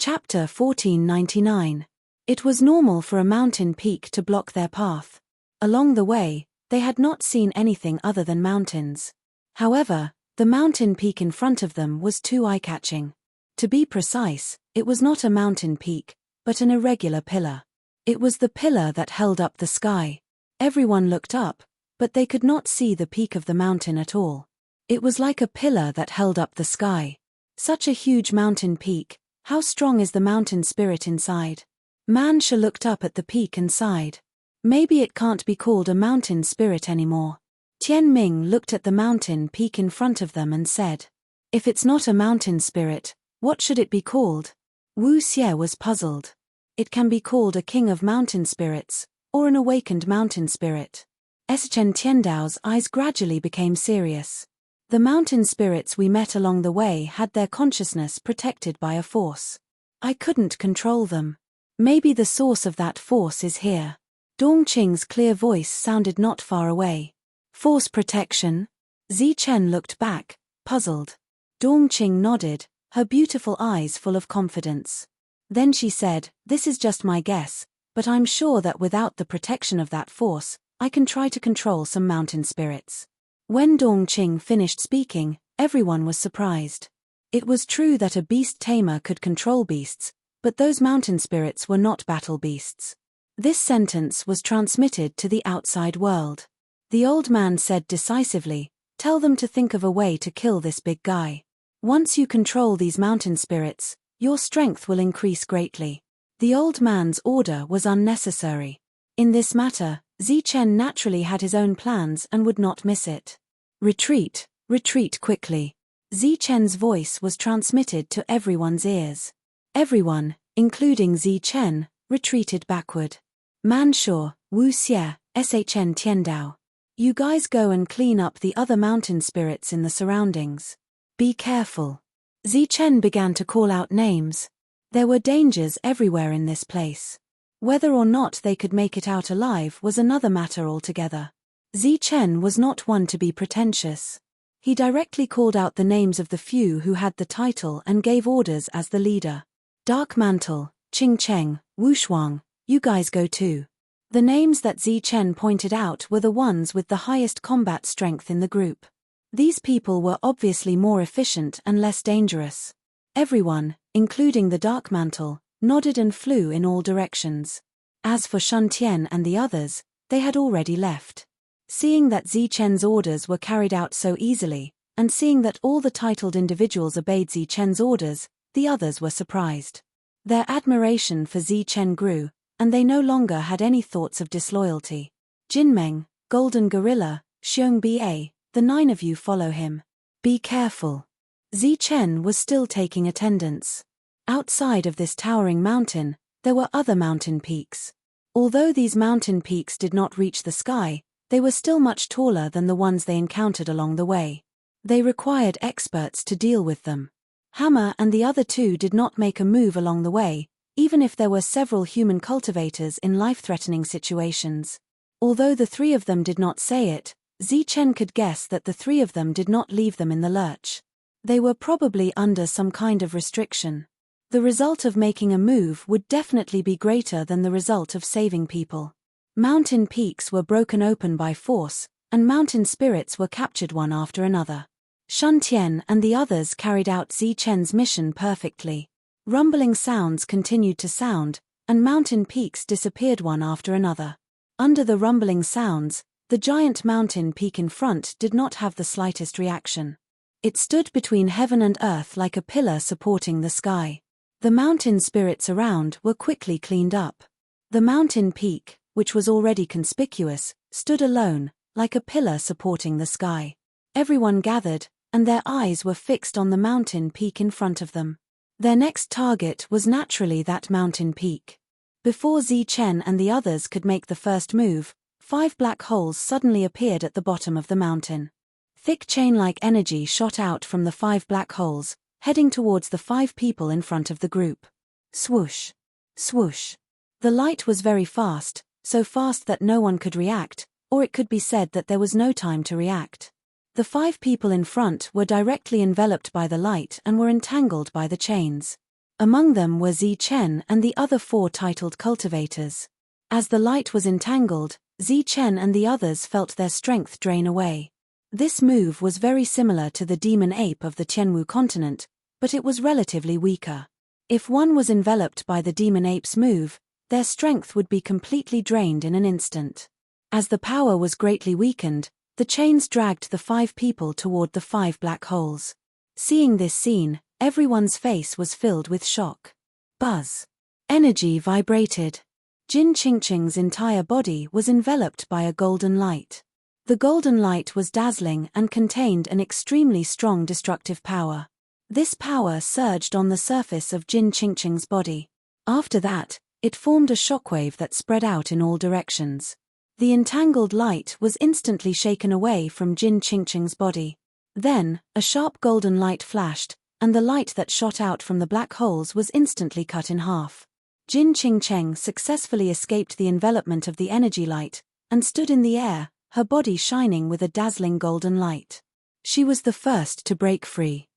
Chapter 1499. It was normal for a mountain peak to block their path. Along the way, they had not seen anything other than mountains. However, the mountain peak in front of them was too eye-catching. To be precise, it was not a mountain peak, but an irregular pillar. It was the pillar that held up the sky. Everyone looked up, but they could not see the peak of the mountain at all. It was like a pillar that held up the sky. Such a huge mountain peak, how strong is the mountain spirit inside? Man Sha looked up at the peak and sighed. Maybe it can't be called a mountain spirit anymore. Tian Ming looked at the mountain peak in front of them and said, "If it's not a mountain spirit, what should it be called?" Wu Xie was puzzled. It can be called a king of mountain spirits, or an awakened mountain spirit. Chen Tiandao's eyes gradually became serious. The mountain spirits we met along the way had their consciousness protected by a force. I couldn't control them. Maybe the source of that force is here. Dongqing's clear voice sounded not far away. Force protection? Zichen looked back, puzzled. Dongqing nodded, her beautiful eyes full of confidence. Then she said, "This is just my guess, but I'm sure that without the protection of that force, I can try to control some mountain spirits." When Dongqing finished speaking, everyone was surprised. It was true that a beast tamer could control beasts, but those mountain spirits were not battle beasts. This sentence was transmitted to the outside world. The old man said decisively, "Tell them to think of a way to kill this big guy. Once you control these mountain spirits, your strength will increase greatly." The old man's order was unnecessary. In this matter, Zichen naturally had his own plans and would not miss it. "Retreat, retreat quickly." Zichen's voice was transmitted to everyone's ears. Everyone, including Zichen, retreated backward. Man Sha, Wu Xie, Shen Tiandao. You guys go and clean up the other mountain spirits in the surroundings. Be careful. Zichen began to call out names. There were dangers everywhere in this place. Whether or not they could make it out alive was another matter altogether. Zichen was not one to be pretentious. He directly called out the names of the few who had the title and gave orders as the leader. Dark Mantle, Qing Cheng, Wu Shuang, you guys go too. The names that Zichen pointed out were the ones with the highest combat strength in the group. These people were obviously more efficient and less dangerous. Everyone, including the Dark Mantle, nodded and flew in all directions. As for Shun Tian and the others, they had already left. Seeing that Zichen's orders were carried out so easily, and seeing that all the titled individuals obeyed Zichen's orders, the others were surprised. Their admiration for Zichen grew, and they no longer had any thoughts of disloyalty. Jinmeng, Golden Gorilla, Xiong Ba, the 9 of you follow him. Be careful. Zichen was still taking attendance. Outside of this towering mountain, there were other mountain peaks. Although these mountain peaks did not reach the sky, they were still much taller than the ones they encountered along the way. They required experts to deal with them. Hammer and the other two did not make a move along the way, even if there were several human cultivators in life-threatening situations. Although the 3 of them did not say it, Zichen could guess that the 3 of them did not leave them in the lurch. They were probably under some kind of restriction. The result of making a move would definitely be greater than the result of saving people. Mountain peaks were broken open by force, and mountain spirits were captured one after another. Shun Tian and the others carried out Zichen's mission perfectly. Rumbling sounds continued to sound, and mountain peaks disappeared one after another. Under the rumbling sounds, the giant mountain peak in front did not have the slightest reaction. It stood between heaven and earth like a pillar supporting the sky. The mountain spirits around were quickly cleaned up. The mountain peak, which was already conspicuous, stood alone, like a pillar supporting the sky. Everyone gathered, and their eyes were fixed on the mountain peak in front of them. Their next target was naturally that mountain peak. Before Zichen and the others could make the first move, 5 black holes suddenly appeared at the bottom of the mountain. Thick chain-like energy shot out from the 5 black holes, heading towards the 5 people in front of the group. Swoosh! Swoosh! The light was very fast, so fast that no one could react, or it could be said that there was no time to react. The 5 people in front were directly enveloped by the light and were entangled by the chains. Among them were Zi Chen and the other 4 titled cultivators. As the light was entangled, Zi Chen and the others felt their strength drain away. This move was very similar to the demon ape of the Tianwu continent, but it was relatively weaker. If one was enveloped by the demon ape's move, their strength would be completely drained in an instant. As the power was greatly weakened, the chains dragged the 5 people toward the 5 black holes. Seeing this scene, everyone's face was filled with shock. Buzz. Energy vibrated. Jin Qingqing's entire body was enveloped by a golden light. The golden light was dazzling and contained an extremely strong destructive power. This power surged on the surface of Jin Qingqing's body. After that, it formed a shockwave that spread out in all directions. The entangled light was instantly shaken away from Jin Qingqing's body. Then, a sharp golden light flashed, and the light that shot out from the black holes was instantly cut in half. Jin Qingqing successfully escaped the envelopment of the energy light, and stood in the air, her body shining with a dazzling golden light. She was the first to break free.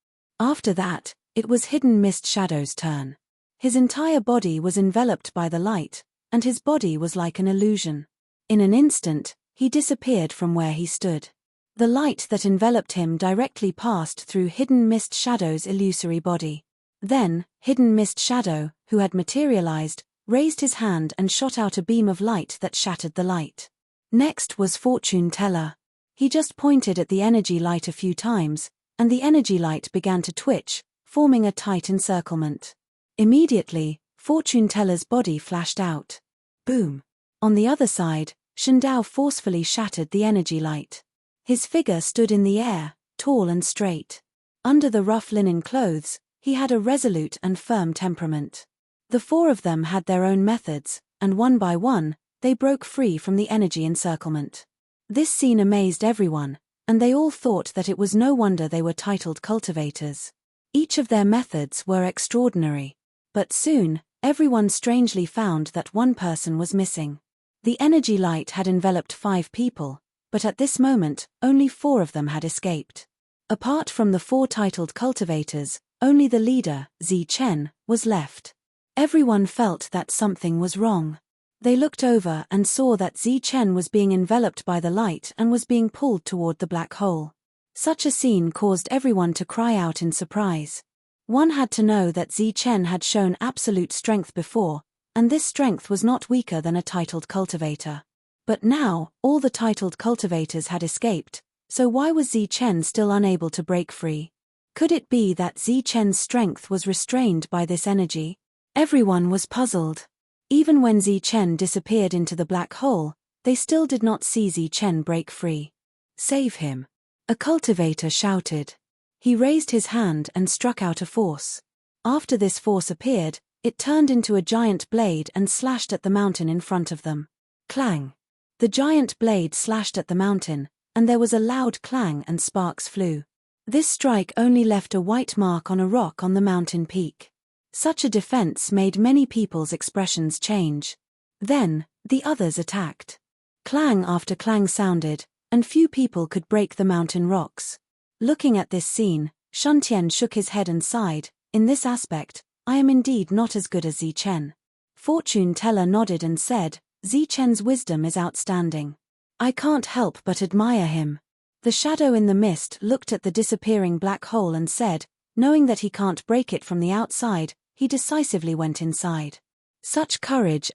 After that, it was Hidden Mist Shadow's turn. His entire body was enveloped by the light, and his body was like an illusion. In an instant, he disappeared from where he stood. The light that enveloped him directly passed through Hidden Mist Shadow's illusory body. Then, Hidden Mist Shadow, who had materialized, raised his hand and shot out a beam of light that shattered the light. Next was Fortune Teller. He just pointed at the energy light a few times, and the energy light began to twitch, forming a tight encirclement. Immediately, Fortune Teller's body flashed out. Boom! On the other side, Shendao forcefully shattered the energy light. His figure stood in the air, tall and straight. Under the rough linen clothes, he had a resolute and firm temperament. The 4 of them had their own methods, and one by one, they broke free from the energy encirclement. This scene amazed everyone, and they all thought that it was no wonder they were titled cultivators. Each of their methods were extraordinary. But soon, everyone strangely found that one person was missing. The energy light had enveloped 5 people, but at this moment, only 4 of them had escaped. Apart from the 4 titled cultivators, only the leader, Zi Chen, was left. Everyone felt that something was wrong. They looked over and saw that Zi Chen was being enveloped by the light and was being pulled toward the black hole. Such a scene caused everyone to cry out in surprise. One had to know that Zi Chen had shown absolute strength before, and this strength was not weaker than a titled cultivator. But now, all the titled cultivators had escaped, so why was Zi Chen still unable to break free? Could it be that Zi Chen's strength was restrained by this energy? Everyone was puzzled. Even when Zi Chen disappeared into the black hole, they still did not see Zi Chen break free. Save him! A cultivator shouted. He raised his hand and struck out a force. After this force appeared, it turned into a giant blade and slashed at the mountain in front of them. Clang! The giant blade slashed at the mountain, and there was a loud clang and sparks flew. This strike only left a white mark on a rock on the mountain peak. Such a defense made many people's expressions change. Then, the others attacked. Clang after clang sounded, and few people could break the mountain rocks. Looking at this scene, Shuntian shook his head and sighed. In this aspect, I am indeed not as good as Zi Chen. Fortune Teller nodded and said, Zi Chen's wisdom is outstanding. I can't help but admire him. The shadow in the mist looked at the disappearing black hole and said, knowing that he can't break it from the outside, he decisively went inside. Such courage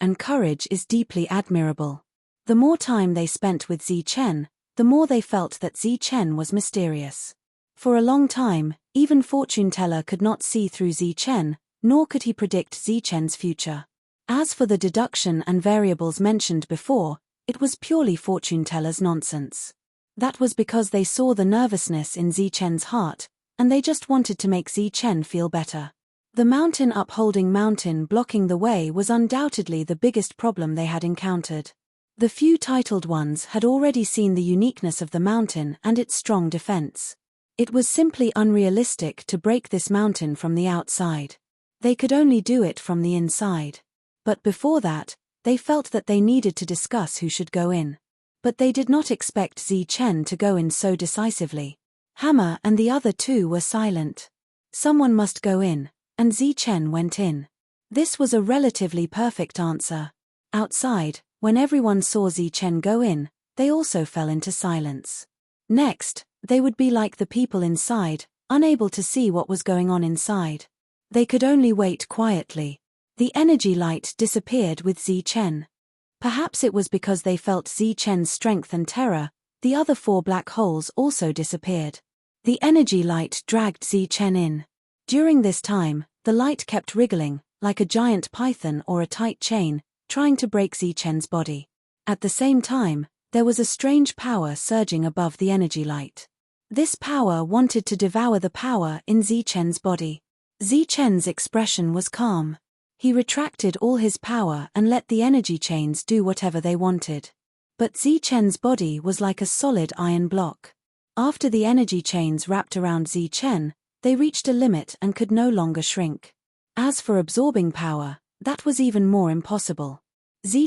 is deeply admirable. The more time they spent with Zi Chen, the more they felt that Zi Chen was mysterious. For a long time, even Fortune Teller could not see through Zi Chen, nor could he predict Zi Chen's future. As for the deduction and variables mentioned before, it was purely Fortune Teller's nonsense. That was because they saw the nervousness in Zi Chen's heart, and they just wanted to make Zi Chen feel better. The mountain upholding mountain blocking the way was undoubtedly the biggest problem they had encountered. The few titled ones had already seen the uniqueness of the mountain and its strong defense. It was simply unrealistic to break this mountain from the outside. They could only do it from the inside. But before that, they felt that they needed to discuss who should go in. But they did not expect Zi Chen to go in so decisively. Hammer and the other 2 were silent. Someone must go in, and Chen went in. This was a relatively perfect answer. Outside, when everyone saw Chen go in, they also fell into silence. Next, they would be like the people inside, unable to see what was going on inside. They could only wait quietly. The energy light disappeared with Chen. Perhaps it was because they felt Chen's strength and terror. The other 4 black holes also disappeared. The energy light dragged Chen in. During this time, the light kept wriggling, like a giant python or a tight chain, trying to break Chen's body. At the same time, there was a strange power surging above the energy light. This power wanted to devour the power in Chen's body. Chen's expression was calm. He retracted all his power and let the energy chains do whatever they wanted. But Chen's body was like a solid iron block. After the energy chains wrapped around Chen, they reached a limit and could no longer shrink. As for absorbing power, that was even more impossible.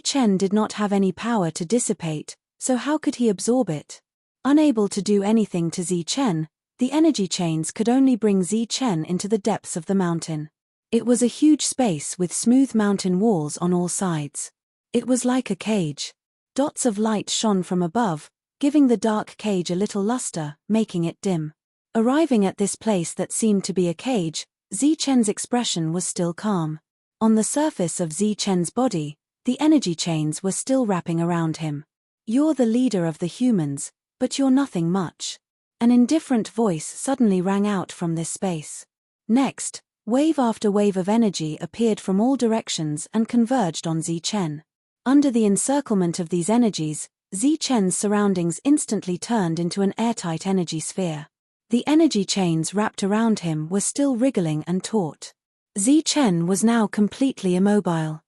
Chen did not have any power to dissipate, so how could he absorb it? Unable to do anything to Chen, the energy chains could only bring Chen into the depths of the mountain. It was a huge space with smooth mountain walls on all sides. It was like a cage. Dots of light shone from above, giving the dark cage a little luster, making it dim. Arriving at this place that seemed to be a cage, Chen's expression was still calm. On the surface of Chen's body, the energy chains were still wrapping around him. "You're the leader of the humans, but you're nothing much." An indifferent voice suddenly rang out from this space. Next, wave after wave of energy appeared from all directions and converged on Chen. Under the encirclement of these energies, Chen's surroundings instantly turned into an airtight energy sphere. The energy chains wrapped around him were still wriggling and taut. Chen was now completely immobile.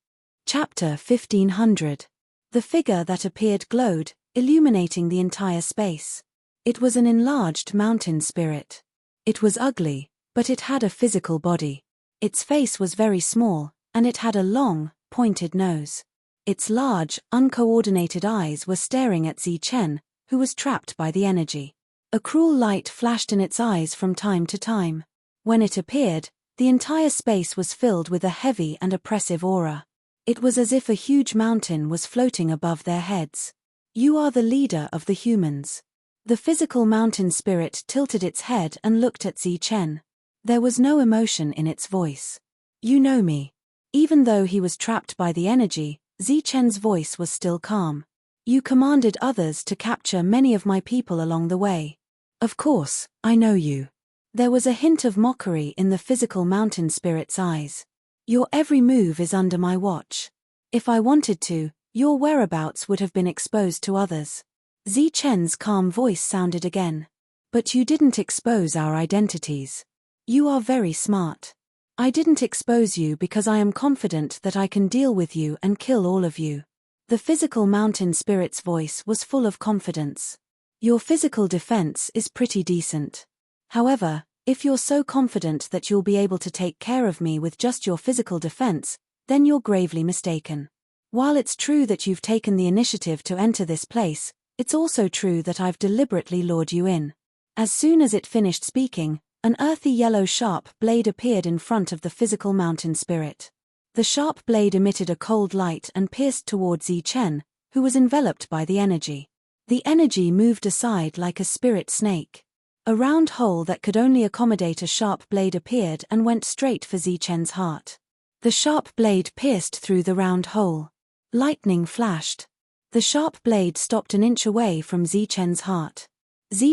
Chapter 1500. The figure that appeared glowed, illuminating the entire space. It was an enlarged mountain spirit. It was ugly, but it had a physical body. Its face was very small, and it had a long, pointed nose. Its large, uncoordinated eyes were staring at Chen, who was trapped by the energy. A cruel light flashed in its eyes from time to time. When it appeared, the entire space was filled with a heavy and oppressive aura. It was as if a huge mountain was floating above their heads. "You are the leader of the humans." The physical mountain spirit tilted its head and looked at Chen. There was no emotion in its voice. "You know me." Even though he was trapped by the energy, Chen's voice was still calm. "You commanded others to capture many of my people along the way. Of course, I know you." There was a hint of mockery in the physical mountain spirit's eyes. "Your every move is under my watch. If I wanted to, your whereabouts would have been exposed to others." Chen's calm voice sounded again. "But you didn't expose our identities. You are very smart. I didn't expose you because I am confident that I can deal with you and kill all of you." The physical mountain spirit's voice was full of confidence. "Your physical defense is pretty decent. However, if you're so confident that you'll be able to take care of me with just your physical defense, then you're gravely mistaken. While it's true that you've taken the initiative to enter this place, it's also true that I've deliberately lured you in." As soon as it finished speaking, an earthy yellow sharp blade appeared in front of the physical mountain spirit. The sharp blade emitted a cold light and pierced towards Chen, who was enveloped by the energy. The energy moved aside like a spirit snake. A round hole that could only accommodate a sharp blade appeared and went straight for Chen's heart. The sharp blade pierced through the round hole. Lightning flashed. The sharp blade stopped an inch away from Chen's heart.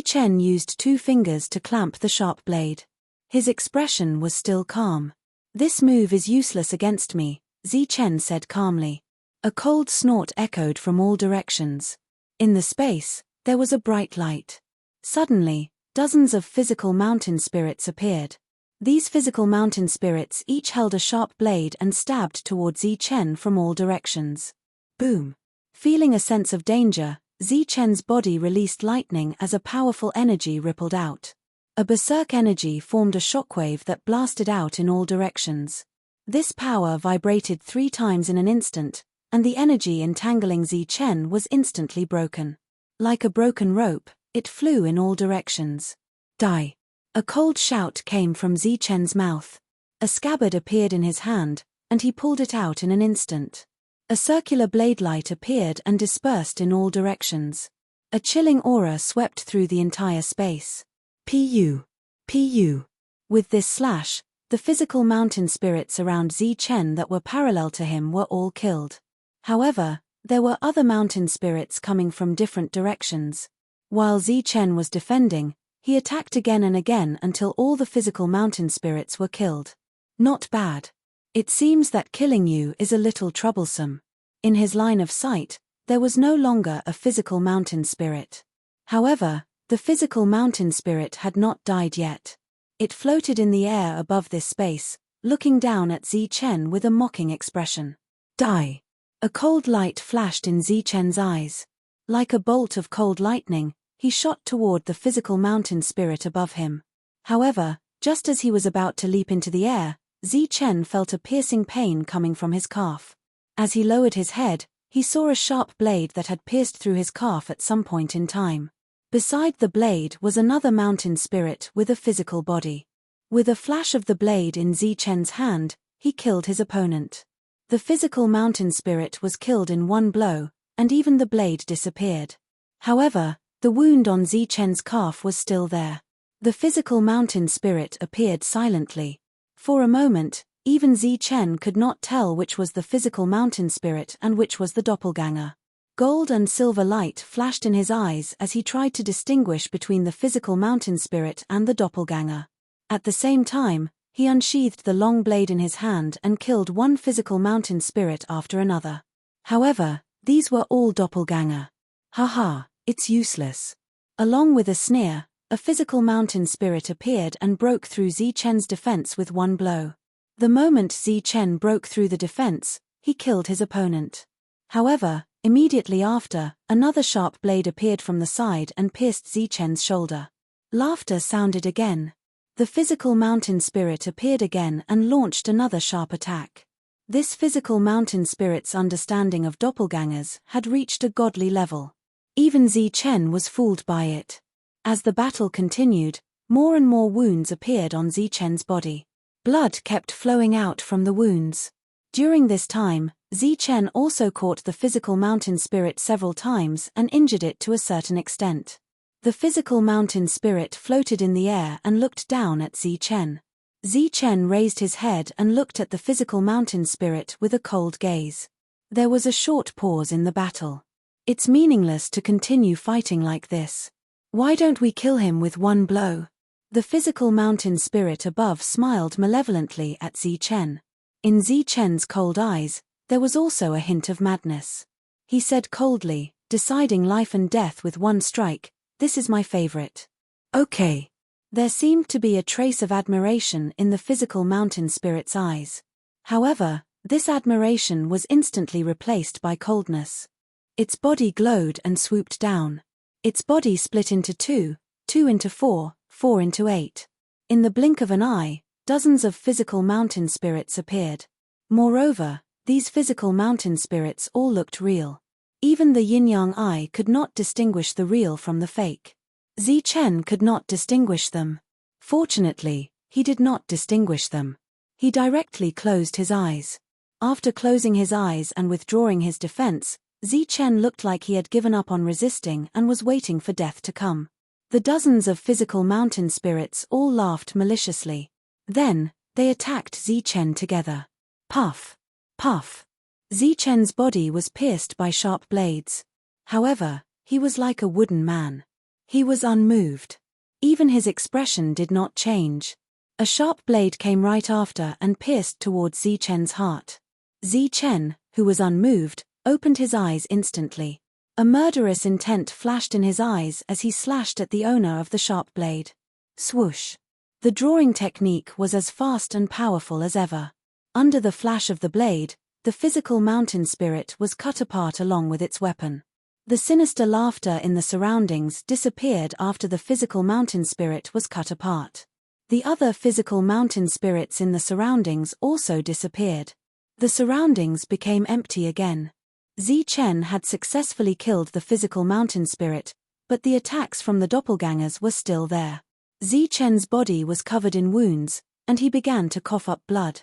Chen used 2 fingers to clamp the sharp blade. His expression was still calm. "This move is useless against me," Chen said calmly. A cold snort echoed from all directions. In the space, there was a bright light. Suddenly, dozens of physical mountain spirits appeared. These physical mountain spirits each held a sharp blade and stabbed towards Chen from all directions. Boom! Feeling a sense of danger, Chen's body released lightning as a powerful energy rippled out. A berserk energy formed a shockwave that blasted out in all directions. This power vibrated 3 times in an instant, and the energy entangling Chen was instantly broken. Like a broken rope, it flew in all directions. "Die!" A cold shout came from Chen's mouth. A scabbard appeared in his hand, and he pulled it out in an instant. A circular blade light appeared and dispersed in all directions. A chilling aura swept through the entire space. Pu. Pu. With this slash, the physical mountain spirits around Zichen that were parallel to him were all killed. However, there were other mountain spirits coming from different directions. While Zichen was defending, he attacked again and again until all the physical mountain spirits were killed. Not bad. It seems that killing you is a little troublesome. In his line of sight, there was no longer a physical mountain spirit. However, the physical mountain spirit had not died yet. It floated in the air above this space, looking down at Zichen with a mocking expression. Die! A cold light flashed in Zichen's eyes. Like a bolt of cold lightning, he shot toward the physical mountain spirit above him. However, just as he was about to leap into the air, Zichen felt a piercing pain coming from his calf. As he lowered his head, he saw a sharp blade that had pierced through his calf at some point in time. Beside the blade was another mountain spirit with a physical body. With a flash of the blade in Zichen's hand, he killed his opponent. The physical mountain spirit was killed in one blow, and even the blade disappeared. However, the wound on Zichen's calf was still there. The physical mountain spirit appeared silently. For a moment, even Zichen could not tell which was the physical mountain spirit and which was the doppelganger. Gold and silver light flashed in his eyes as he tried to distinguish between the physical mountain spirit and the doppelganger. At the same time, he unsheathed the long blade in his hand and killed one physical mountain spirit after another. However, these were all doppelganger. Haha, it's useless. Along with a sneer, a physical mountain spirit appeared and broke through Zichen's defense with one blow. The moment Zichen broke through the defense, he killed his opponent. However, immediately after, another sharp blade appeared from the side and pierced Zichen's shoulder. Laughter sounded again. The physical mountain spirit appeared again and launched another sharp attack. This physical mountain spirit's understanding of doppelgangers had reached a godly level. Even Zichen was fooled by it. As the battle continued, more and more wounds appeared on Zichen's body. Blood kept flowing out from the wounds. During this time, Zichen also caught the physical mountain spirit several times and injured it to a certain extent. The physical mountain spirit floated in the air and looked down at Zichen. Zichen raised his head and looked at the physical mountain spirit with a cold gaze. There was a short pause in the battle. It's meaningless to continue fighting like this. Why don't we kill him with one blow? The physical mountain spirit above smiled malevolently at Zichen. In Zichen's cold eyes, there was also a hint of madness. He said coldly, deciding life and death with one strike, "This is my favorite." Okay. There seemed to be a trace of admiration in the physical mountain spirit's eyes. However, this admiration was instantly replaced by coldness. Its body glowed and swooped down. Its body split into two, two into four, four into eight. In the blink of an eye, dozens of physical mountain spirits appeared. Moreover, these physical mountain spirits all looked real. Even the yin-yang eye could not distinguish the real from the fake. Zichen could not distinguish them. Fortunately, he did not distinguish them. He directly closed his eyes. After closing his eyes and withdrawing his defense, Zichen looked like he had given up on resisting and was waiting for death to come. The dozens of physical mountain spirits all laughed maliciously. Then, they attacked Zichen together. Puff! Puff! Zichen's body was pierced by sharp blades. However, he was like a wooden man. He was unmoved. Even his expression did not change. A sharp blade came right after and pierced towards Zichen's heart. Zichen, who was unmoved, opened his eyes instantly. A murderous intent flashed in his eyes as he slashed at the owner of the sharp blade. Swoosh! The drawing technique was as fast and powerful as ever. Under the flash of the blade, the physical mountain spirit was cut apart along with its weapon. The sinister laughter in the surroundings disappeared after the physical mountain spirit was cut apart. The other physical mountain spirits in the surroundings also disappeared. The surroundings became empty again. Zichen had successfully killed the physical mountain spirit, but the attacks from the doppelgangers were still there. Zichen's body was covered in wounds, and he began to cough up blood.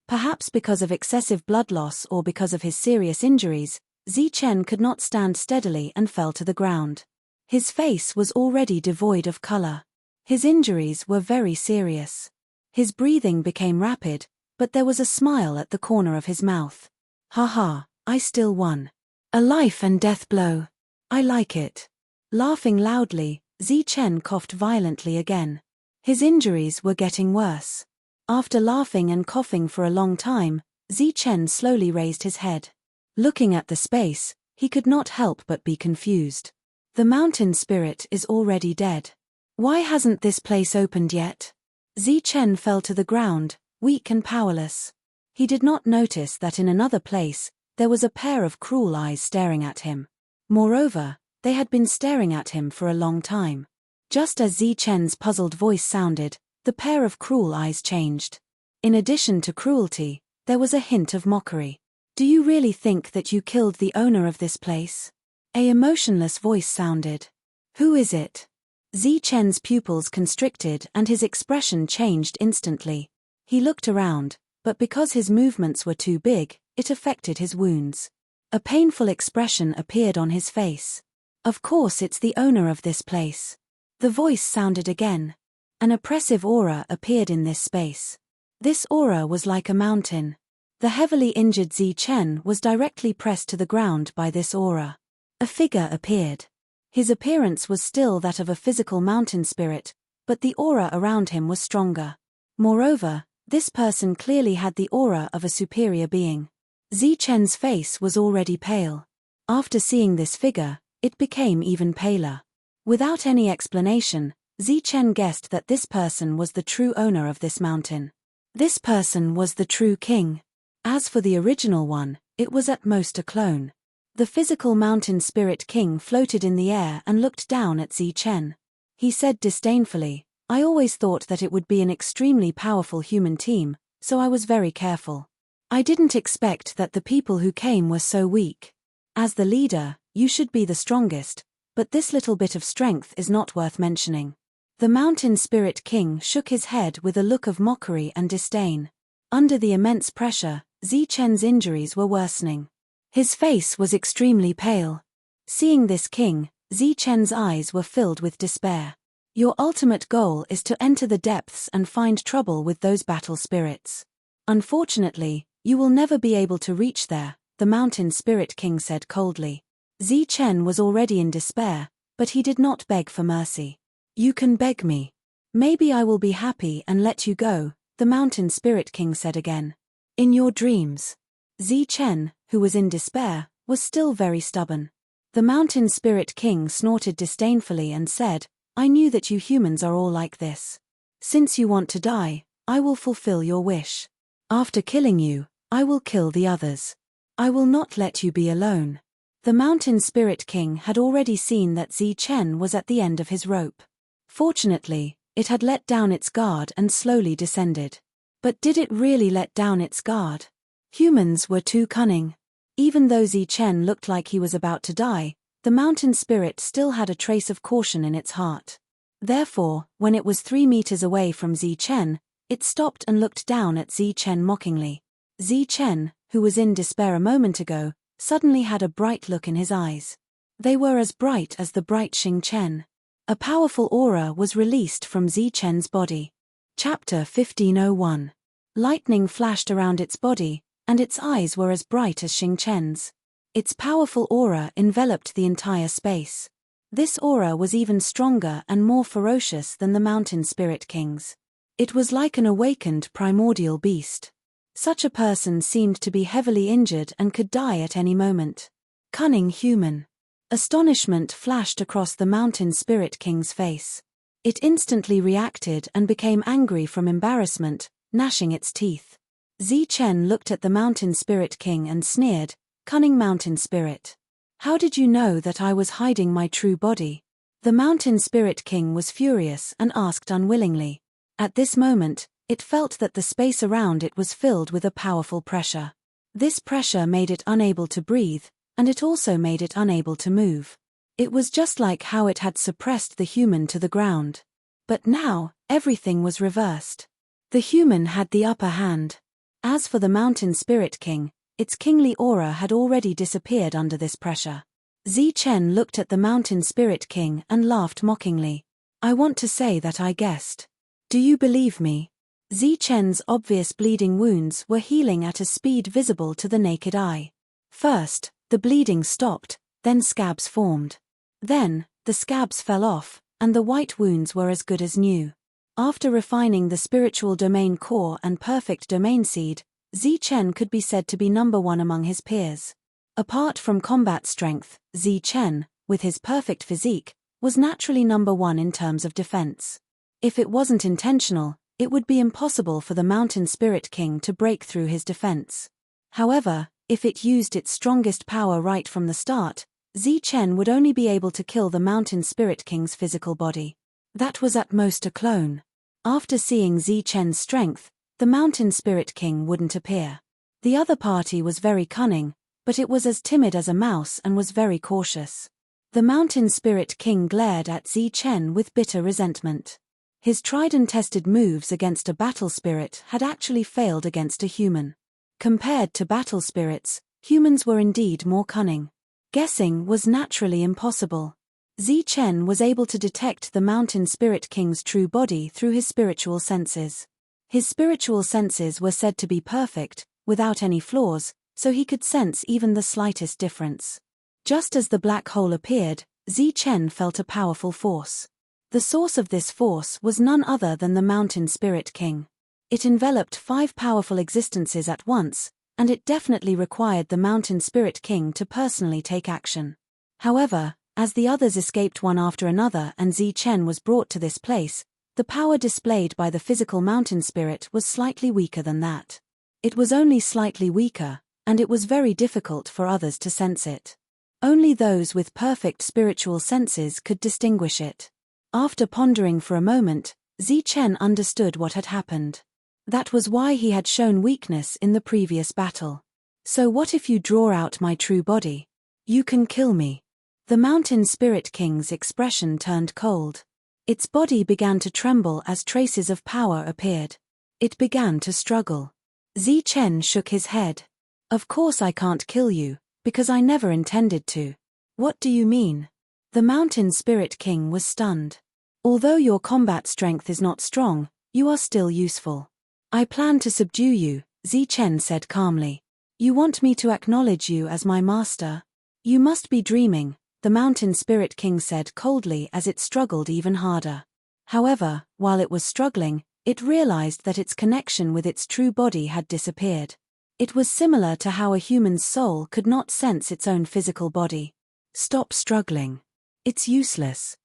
Perhaps because of excessive blood loss or because of his serious injuries, Zichen could not stand steadily and fell to the ground. His face was already devoid of color. His injuries were very serious. His breathing became rapid, but there was a smile at the corner of his mouth. "Ha, I still won. A life and death blow. I like it." Laughing loudly, Zichen coughed violently again. His injuries were getting worse. After laughing and coughing for a long time, Zichen slowly raised his head. Looking at the space, he could not help but be confused. The mountain spirit is already dead. Why hasn't this place opened yet? Zichen fell to the ground, weak and powerless. He did not notice that in another place, there was a pair of cruel eyes staring at him. Moreover, they had been staring at him for a long time. Just as Zichen's puzzled voice sounded, the pair of cruel eyes changed. In addition to cruelty, there was a hint of mockery. "Do you really think that you killed the owner of this place?" A emotionless voice sounded. "Who is it?" Zichen's pupils constricted and his expression changed instantly. He looked around, but because his movements were too big, it affected his wounds. A painful expression appeared on his face. "Of course it's the owner of this place." The voice sounded again. An oppressive aura appeared in this space. This aura was like a mountain. The heavily injured Zichen was directly pressed to the ground by this aura. A figure appeared. His appearance was still that of a physical mountain spirit, but the aura around him was stronger. Moreover, this person clearly had the aura of a superior being. Zichen's face was already pale. After seeing this figure, it became even paler. Without any explanation, Zichen guessed that this person was the true owner of this mountain. This person was the true king. As for the original one, it was at most a clone. The physical mountain spirit king floated in the air and looked down at Zichen. He said disdainfully, "I always thought that it would be an extremely powerful human team, so I was very careful. I didn't expect that the people who came were so weak. As the leader, you should be the strongest, but this little bit of strength is not worth mentioning." The mountain spirit king shook his head with a look of mockery and disdain. Under the immense pressure, Zichen's injuries were worsening. His face was extremely pale. Seeing this king, Zichen's eyes were filled with despair. "Your ultimate goal is to enter the depths and find trouble with those battle spirits. Unfortunately, you will never be able to reach there," the mountain spirit king said coldly. Zichen was already in despair, but he did not beg for mercy. "You can beg me. Maybe I will be happy and let you go," the mountain spirit king said again. "In your dreams." Zichen, who was in despair, was still very stubborn. The mountain spirit king snorted disdainfully and said, "I knew that you humans are all like this. Since you want to die, I will fulfill your wish. After killing you, I will kill the others. I will not let you be alone." The mountain spirit king had already seen that Zichen was at the end of his rope. Fortunately, it had let down its guard and slowly descended. But did it really let down its guard? Humans were too cunning. Even though Zichen looked like he was about to die, the mountain spirit still had a trace of caution in its heart. Therefore, when it was 3 meters away from Zichen, it stopped and looked down at Zichen mockingly. Zichen, who was in despair a moment ago, suddenly had a bright look in his eyes. They were as bright as the bright Xingchen. A powerful aura was released from Zichen's body. Chapter 1501. Lightning flashed around its body, and its eyes were as bright as Xingchen's. Its powerful aura enveloped the entire space. This aura was even stronger and more ferocious than the mountain spirit king's. It was like an awakened primordial beast. Such a person seemed to be heavily injured and could die at any moment. Cunning human. Astonishment flashed across the mountain spirit king's face. It instantly reacted and became angry from embarrassment, gnashing its teeth. Zichen looked at the mountain spirit king and sneered, "Cunning mountain spirit. How did you know that I was hiding my true body?" The mountain spirit king was furious and asked unwillingly. At this moment, it felt that the space around it was filled with a powerful pressure. This pressure made it unable to breathe, and it also made it unable to move. It was just like how it had suppressed the human to the ground. But now, everything was reversed. The human had the upper hand. As for the Mountain Spirit King, its kingly aura had already disappeared under this pressure. Zichen looked at the Mountain Spirit King and laughed mockingly. I want to say that I guessed. Do you believe me? Zichen's obvious bleeding wounds were healing at a speed visible to the naked eye. First, the bleeding stopped, then scabs formed. Then, the scabs fell off, and the white wounds were as good as new. After refining the spiritual domain core and perfect domain seed, Zichen could be said to be number one among his peers. Apart from combat strength, Zichen, with his perfect physique, was naturally number one in terms of defense. If it wasn't intentional, it would be impossible for the Mountain Spirit King to break through his defense. However, if it used its strongest power right from the start, Zichen would only be able to kill the Mountain Spirit King's physical body. That was at most a clone. After seeing Zichen's strength, the Mountain Spirit King wouldn't appear. The other party was very cunning, but it was as timid as a mouse and was very cautious. The Mountain Spirit King glared at Zichen with bitter resentment. His tried and tested moves against a battle spirit had actually failed against a human. Compared to battle spirits, humans were indeed more cunning. Guessing was naturally impossible. Zichen was able to detect the Mountain Spirit King's true body through his spiritual senses. His spiritual senses were said to be perfect, without any flaws, so he could sense even the slightest difference. Just as the black hole appeared, Zichen felt a powerful force. The source of this force was none other than the Mountain Spirit King. It enveloped 5 powerful existences at once, and it definitely required the Mountain Spirit King to personally take action. However, as the others escaped one after another and Zichen was brought to this place, the power displayed by the physical mountain spirit was slightly weaker than that. It was only slightly weaker, and it was very difficult for others to sense it. Only those with perfect spiritual senses could distinguish it. After pondering for a moment, Zichen understood what had happened. That was why he had shown weakness in the previous battle. So what if you draw out my true body? You can kill me. The Mountain Spirit King's expression turned cold. Its body began to tremble as traces of power appeared. It began to struggle. Zichen shook his head. Of course I can't kill you, because I never intended to. What do you mean? The Mountain Spirit King was stunned. Although your combat strength is not strong, you are still useful. I plan to subdue you, Zichen said calmly. You want me to acknowledge you as my master? You must be dreaming, the Mountain Spirit King said coldly as it struggled even harder. However, while it was struggling, it realized that its connection with its true body had disappeared. It was similar to how a human's soul could not sense its own physical body. Stop struggling. It's useless.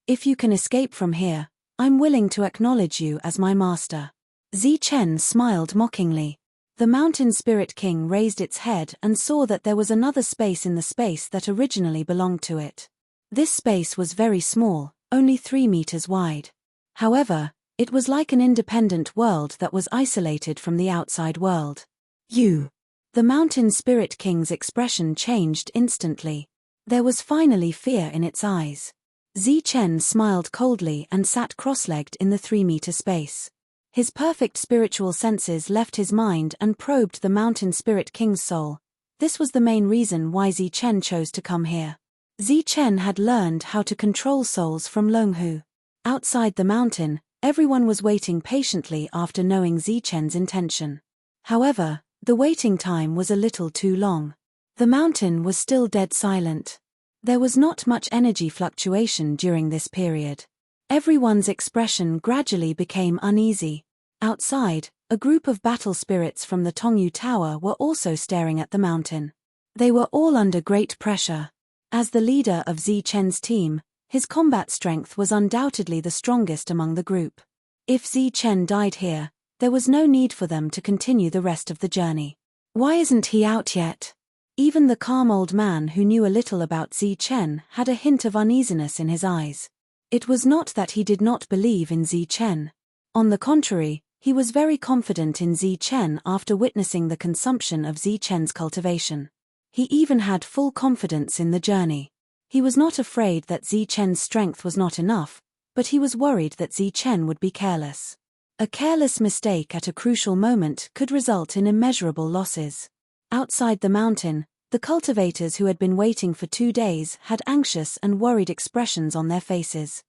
If you can escape from here, I'm willing to acknowledge you as my master. Zichen smiled mockingly. The Mountain Spirit King raised its head and saw that there was another space in the space that originally belonged to it. This space was very small, only 3 meters wide. However, it was like an independent world that was isolated from the outside world. You. The Mountain Spirit King's expression changed instantly. There was finally fear in its eyes. Zichen smiled coldly and sat cross-legged in the 3-meter space. His perfect spiritual senses left his mind and probed the Mountain Spirit King's soul. This was the main reason why Zichen chose to come here. Zichen had learned how to control souls from Longhu. Outside the mountain, everyone was waiting patiently after knowing Zichen's intention. However, the waiting time was a little too long. The mountain was still dead silent. There was not much energy fluctuation during this period. Everyone's expression gradually became uneasy. Outside, a group of battle spirits from the Tongyu Tower were also staring at the mountain. They were all under great pressure. As the leader of Zichen's team, his combat strength was undoubtedly the strongest among the group. If Zichen died here, there was no need for them to continue the rest of the journey. Why isn't he out yet? Even the calm old man who knew a little about Zichen had a hint of uneasiness in his eyes. It was not that he did not believe in Zichen. On the contrary, he was very confident in Zichen after witnessing the consumption of Zichen's cultivation. He even had full confidence in the journey. He was not afraid that Zichen's strength was not enough, but he was worried that Zichen would be careless. A careless mistake at a crucial moment could result in immeasurable losses. Outside the mountain, the cultivators who had been waiting for 2 days had anxious and worried expressions on their faces.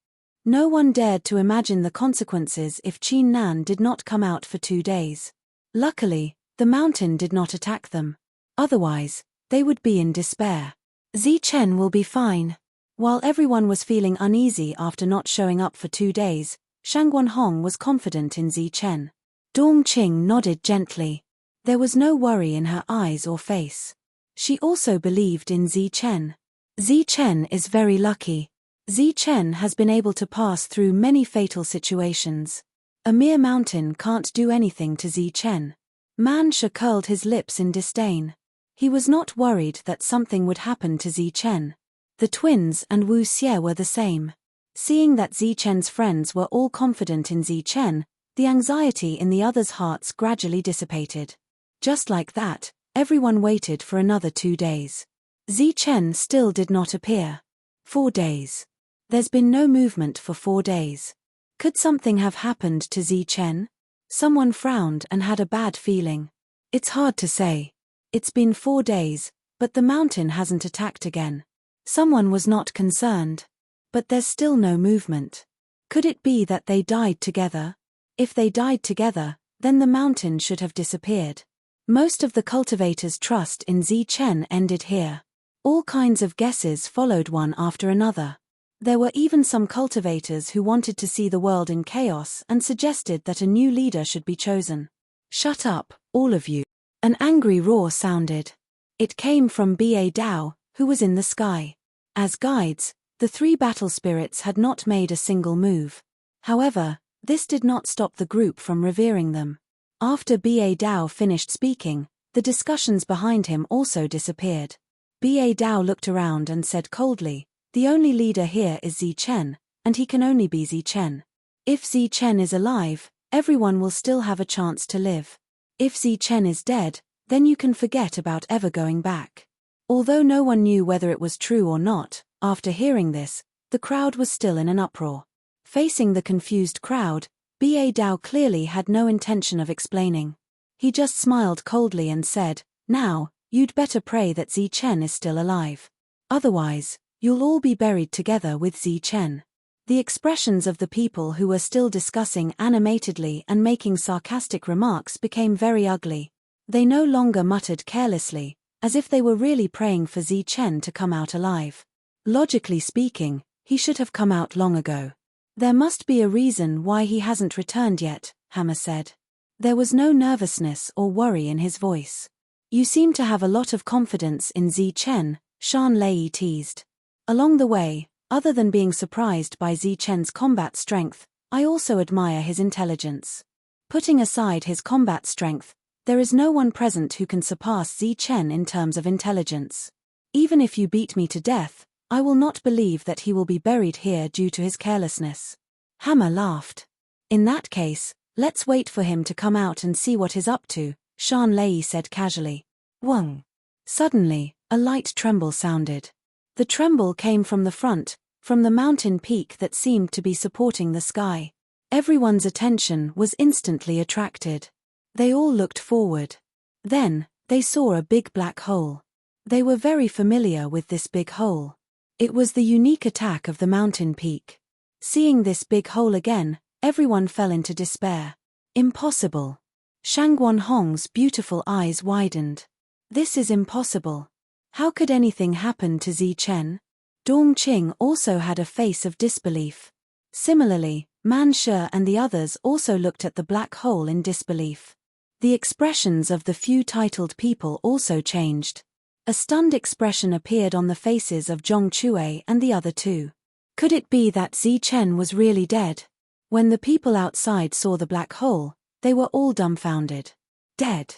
No one dared to imagine the consequences if Qin Nan did not come out for 2 days. Luckily, the mountain did not attack them. Otherwise, they would be in despair. Zichen will be fine. While everyone was feeling uneasy after not showing up for 2 days, Shangguanhong was confident in Zichen. Dongqing nodded gently. There was no worry in her eyes or face. She also believed in Zichen. Zichen is very lucky. Zichen has been able to pass through many fatal situations. A mere mountain can't do anything to Zichen. Man Shi curled his lips in disdain. He was not worried that something would happen to Zichen. The twins and Wu Xie were the same. Seeing that Zichen's friends were all confident in Zichen, the anxiety in the others' hearts gradually dissipated. Just like that, everyone waited for another 2 days. Zichen still did not appear. 4 days. There's been no movement for 4 days. Could something have happened to Zichen? Someone frowned and had a bad feeling. It's hard to say. It's been 4 days, but the mountain hasn't attacked again. Someone was not concerned. But there's still no movement. Could it be that they died together? If they died together, then the mountain should have disappeared. Most of the cultivators' trust in Zichen ended here. All kinds of guesses followed one after another. There were even some cultivators who wanted to see the world in chaos and suggested that a new leader should be chosen. Shut up, all of you. An angry roar sounded. It came from Ba Dao, who was in the sky. As guides, the 3 battle spirits had not made a single move. However, this did not stop the group from revering them. After Ba Dao finished speaking, the discussions behind him also disappeared. Ba Dao looked around and said coldly, "The only leader here is Zichen, and he can only be Zichen. If Zichen is alive, everyone will still have a chance to live. If Zichen is dead, then you can forget about ever going back." Although no one knew whether it was true or not, after hearing this, the crowd was still in an uproar. Facing the confused crowd, Ba Dao clearly had no intention of explaining. He just smiled coldly and said, "Now, you'd better pray that Zichen is still alive. Otherwise, you'll all be buried together with Zichen." The expressions of the people who were still discussing animatedly and making sarcastic remarks became very ugly. They no longer muttered carelessly, as if they were really praying for Zichen to come out alive. Logically speaking, he should have come out long ago. "There must be a reason why he hasn't returned yet," Hammer said. There was no nervousness or worry in his voice. "You seem to have a lot of confidence in Zichen," Shan Lei teased. "Along the way, other than being surprised by Zichen's combat strength, I also admire his intelligence. Putting aside his combat strength, there is no one present who can surpass Zichen in terms of intelligence. Even if you beat me to death, I will not believe that he will be buried here due to his carelessness." Hammer laughed. "In that case, let's wait for him to come out and see what he's up to," Shan Lei said casually. Wong. Suddenly, a light tremble sounded. The tremble came from the front, from the mountain peak that seemed to be supporting the sky. Everyone's attention was instantly attracted. They all looked forward. Then, they saw a big black hole. They were very familiar with this big hole. It was the unique attack of the mountain peak. Seeing this big hole again, everyone fell into despair. Impossible. Shangguanhong's beautiful eyes widened. This is impossible. How could anything happen to Zichen? Dongqing also had a face of disbelief. Similarly, Man Shi and the others also looked at the black hole in disbelief. The expressions of the few titled people also changed. A stunned expression appeared on the faces of Zhong Chue and the other 2. Could it be that Zichen was really dead? When the people outside saw the black hole, they were all dumbfounded. Dead.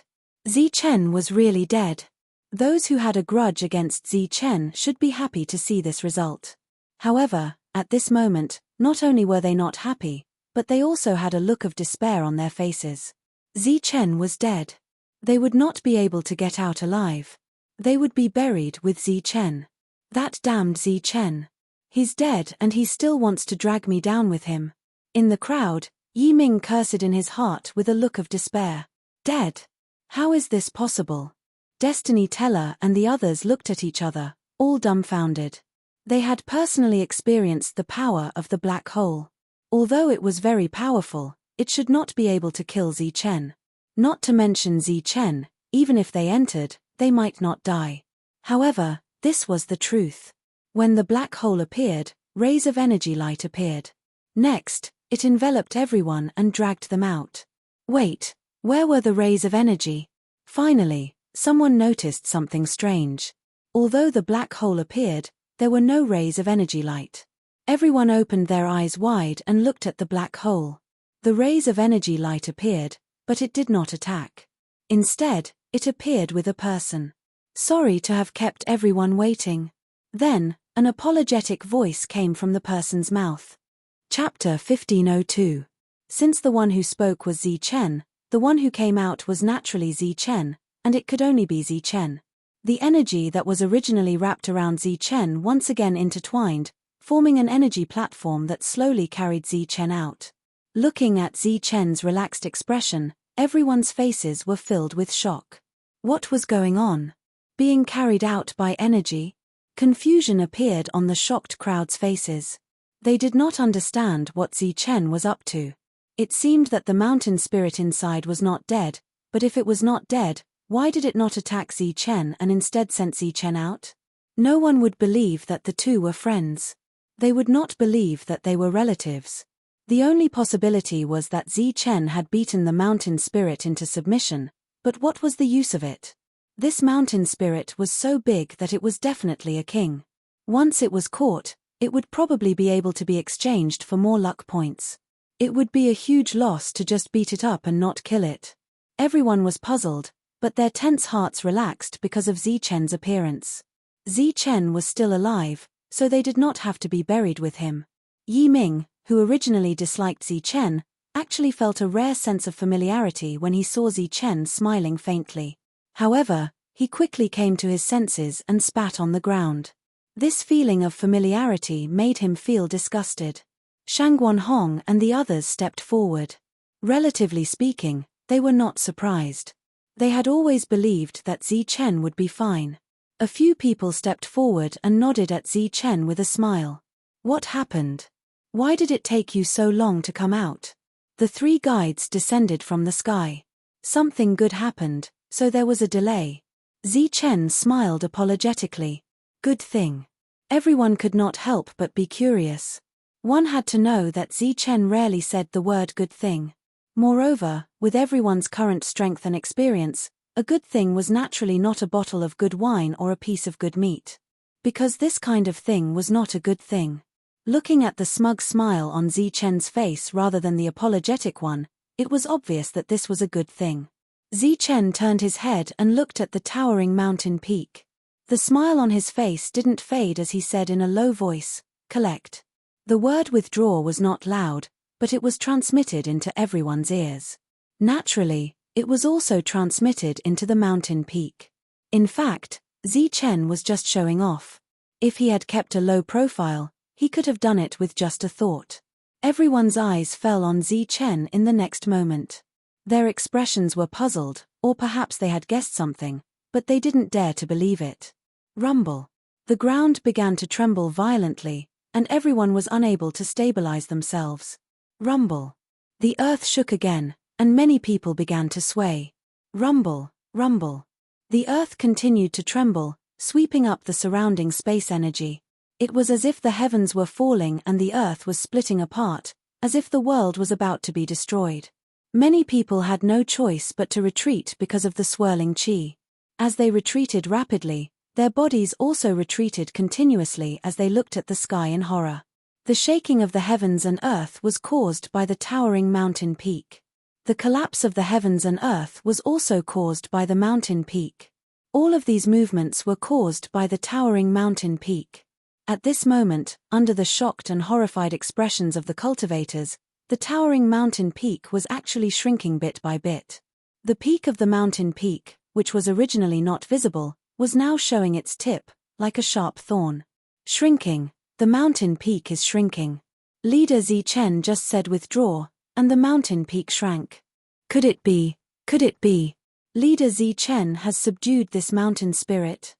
Zichen was really dead. Those who had a grudge against Zichen should be happy to see this result. However, at this moment, not only were they not happy, but they also had a look of despair on their faces. Zichen was dead. They would not be able to get out alive. They would be buried with Zichen. That damned Zichen. He's dead and he still wants to drag me down with him. In the crowd, Yi Ming cursed in his heart with a look of despair. Dead? How is this possible? Destiny Teller and the others looked at each other, all dumbfounded. They had personally experienced the power of the black hole. Although it was very powerful, it should not be able to kill Zi Chen. Not to mention Zi Chen, even if they entered, they might not die. However, this was the truth. When the black hole appeared, rays of energy light appeared. Next, it enveloped everyone and dragged them out. Wait, where were the rays of energy? Finally, someone noticed something strange. Although the black hole appeared, there were no rays of energy light. Everyone opened their eyes wide and looked at the black hole. The rays of energy light appeared, but it did not attack. Instead, it appeared with a person. Sorry to have kept everyone waiting. Then, an apologetic voice came from the person's mouth. Chapter 1502. Since the one who spoke was Zi Chen, the one who came out was naturally Zi Chen, and it could only be Zi Chen. The energy that was originally wrapped around Zi Chen once again intertwined, forming an energy platform that slowly carried Zi Chen out. Looking at Zi Chen's relaxed expression, everyone's faces were filled with shock. What was going on? Being carried out by energy? Confusion appeared on the shocked crowd's faces. They did not understand what Zi Chen was up to. It seemed that the mountain spirit inside was not dead, but if it was not dead, why did it not attack Zi Chen and instead sent Zi Chen out? No one would believe that the two were friends. They would not believe that they were relatives. The only possibility was that Zi Chen had beaten the mountain spirit into submission, but what was the use of it? This mountain spirit was so big that it was definitely a king. Once it was caught, it would probably be able to be exchanged for more luck points. It would be a huge loss to just beat it up and not kill it. Everyone was puzzled, but their tense hearts relaxed because of Zi Chen's appearance. Zi Chen was still alive, so they did not have to be buried with him. Yi Ming, who originally disliked Zi Chen, actually felt a rare sense of familiarity when he saw Zi Chen smiling faintly. However, he quickly came to his senses and spat on the ground. This feeling of familiarity made him feel disgusted. Shangguan Hong and the others stepped forward. Relatively speaking, they were not surprised. They had always believed that Zi Chen would be fine. A few people stepped forward and nodded at Zi Chen with a smile. What happened? Why did it take you so long to come out? The three guides descended from the sky. Something good happened, so there was a delay. Zi Chen smiled apologetically. Good thing. Everyone could not help but be curious. One had to know that Zi Chen rarely said the word good thing. Moreover, with everyone's current strength and experience, a good thing was naturally not a bottle of good wine or a piece of good meat. Because this kind of thing was not a good thing. Looking at the smug smile on Zi Chen's face rather than the apologetic one, it was obvious that this was a good thing. Zi Chen turned his head and looked at the towering mountain peak. The smile on his face didn't fade as he said in a low voice, "Collect." The word withdraw was not loud, but it was transmitted into everyone's ears. Naturally, it was also transmitted into the mountain peak. In fact, Zi Chen was just showing off. If he had kept a low profile, he could have done it with just a thought. Everyone's eyes fell on Zi Chen in the next moment. Their expressions were puzzled, or perhaps they had guessed something, but they didn't dare to believe it. Rumble. The ground began to tremble violently, and everyone was unable to stabilize themselves. Rumble. The earth shook again, and many people began to sway. Rumble, rumble. The earth continued to tremble, sweeping up the surrounding space energy. It was as if the heavens were falling and the earth was splitting apart, as if the world was about to be destroyed. Many people had no choice but to retreat because of the swirling qi. As they retreated rapidly, their bodies also retreated continuously as they looked at the sky in horror. The shaking of the heavens and earth was caused by the towering mountain peak. The collapse of the heavens and earth was also caused by the mountain peak. All of these movements were caused by the towering mountain peak. At this moment, under the shocked and horrified expressions of the cultivators, the towering mountain peak was actually shrinking bit by bit. The peak of the mountain peak, which was originally not visible, was now showing its tip, like a sharp thorn. Shrinking, the mountain peak is shrinking. Leader Zi Chen just said withdraw, and the mountain peak shrank. Could it be? Could it be? Leader Zichen has subdued this mountain spirit.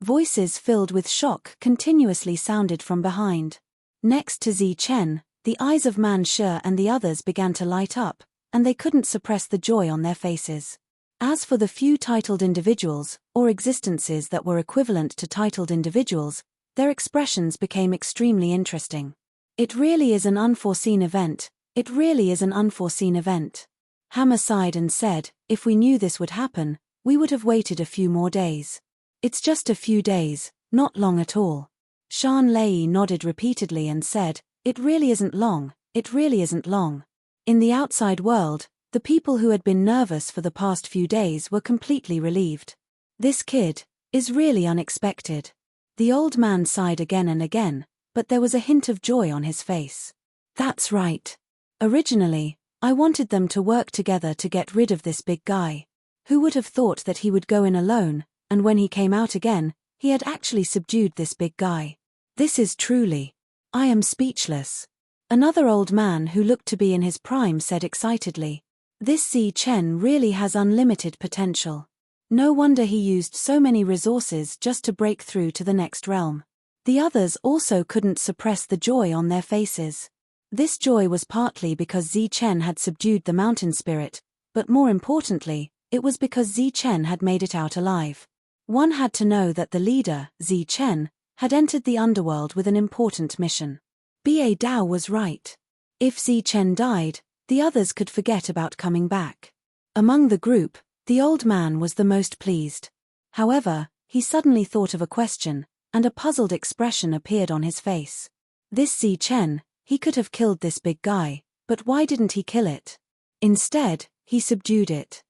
Voices filled with shock continuously sounded from behind. Next to Zichen, the eyes of Man Shi and the others began to light up, and they couldn't suppress the joy on their faces. As for the few titled individuals, or existences that were equivalent to titled individuals, their expressions became extremely interesting. It really is an unforeseen event. It really is an unforeseen event. Hammer sighed and said, if we knew this would happen, we would have waited a few more days. It's just a few days, not long at all. Shan Lei nodded repeatedly and said, it really isn't long, it really isn't long. In the outside world, the people who had been nervous for the past few days were completely relieved. This kid is really unexpected. The old man sighed again and again, but there was a hint of joy on his face. That's right. Originally, I wanted them to work together to get rid of this big guy. Who would have thought that he would go in alone, and when he came out again, he had actually subdued this big guy. This is truly. I am speechless. Another old man who looked to be in his prime said excitedly. This Zichen really has unlimited potential. No wonder he used so many resources just to break through to the next realm. The others also couldn't suppress the joy on their faces. This joy was partly because Zichen had subdued the mountain spirit, but more importantly, it was because Zichen had made it out alive. One had to know that the leader, Zichen, had entered the underworld with an important mission. Ba Dao was right. If Zichen died, the others could forget about coming back. Among the group, the old man was the most pleased. However, he suddenly thought of a question, and a puzzled expression appeared on his face. This Zichen, he could have killed this big guy, but why didn't he kill it? Instead, he subdued it.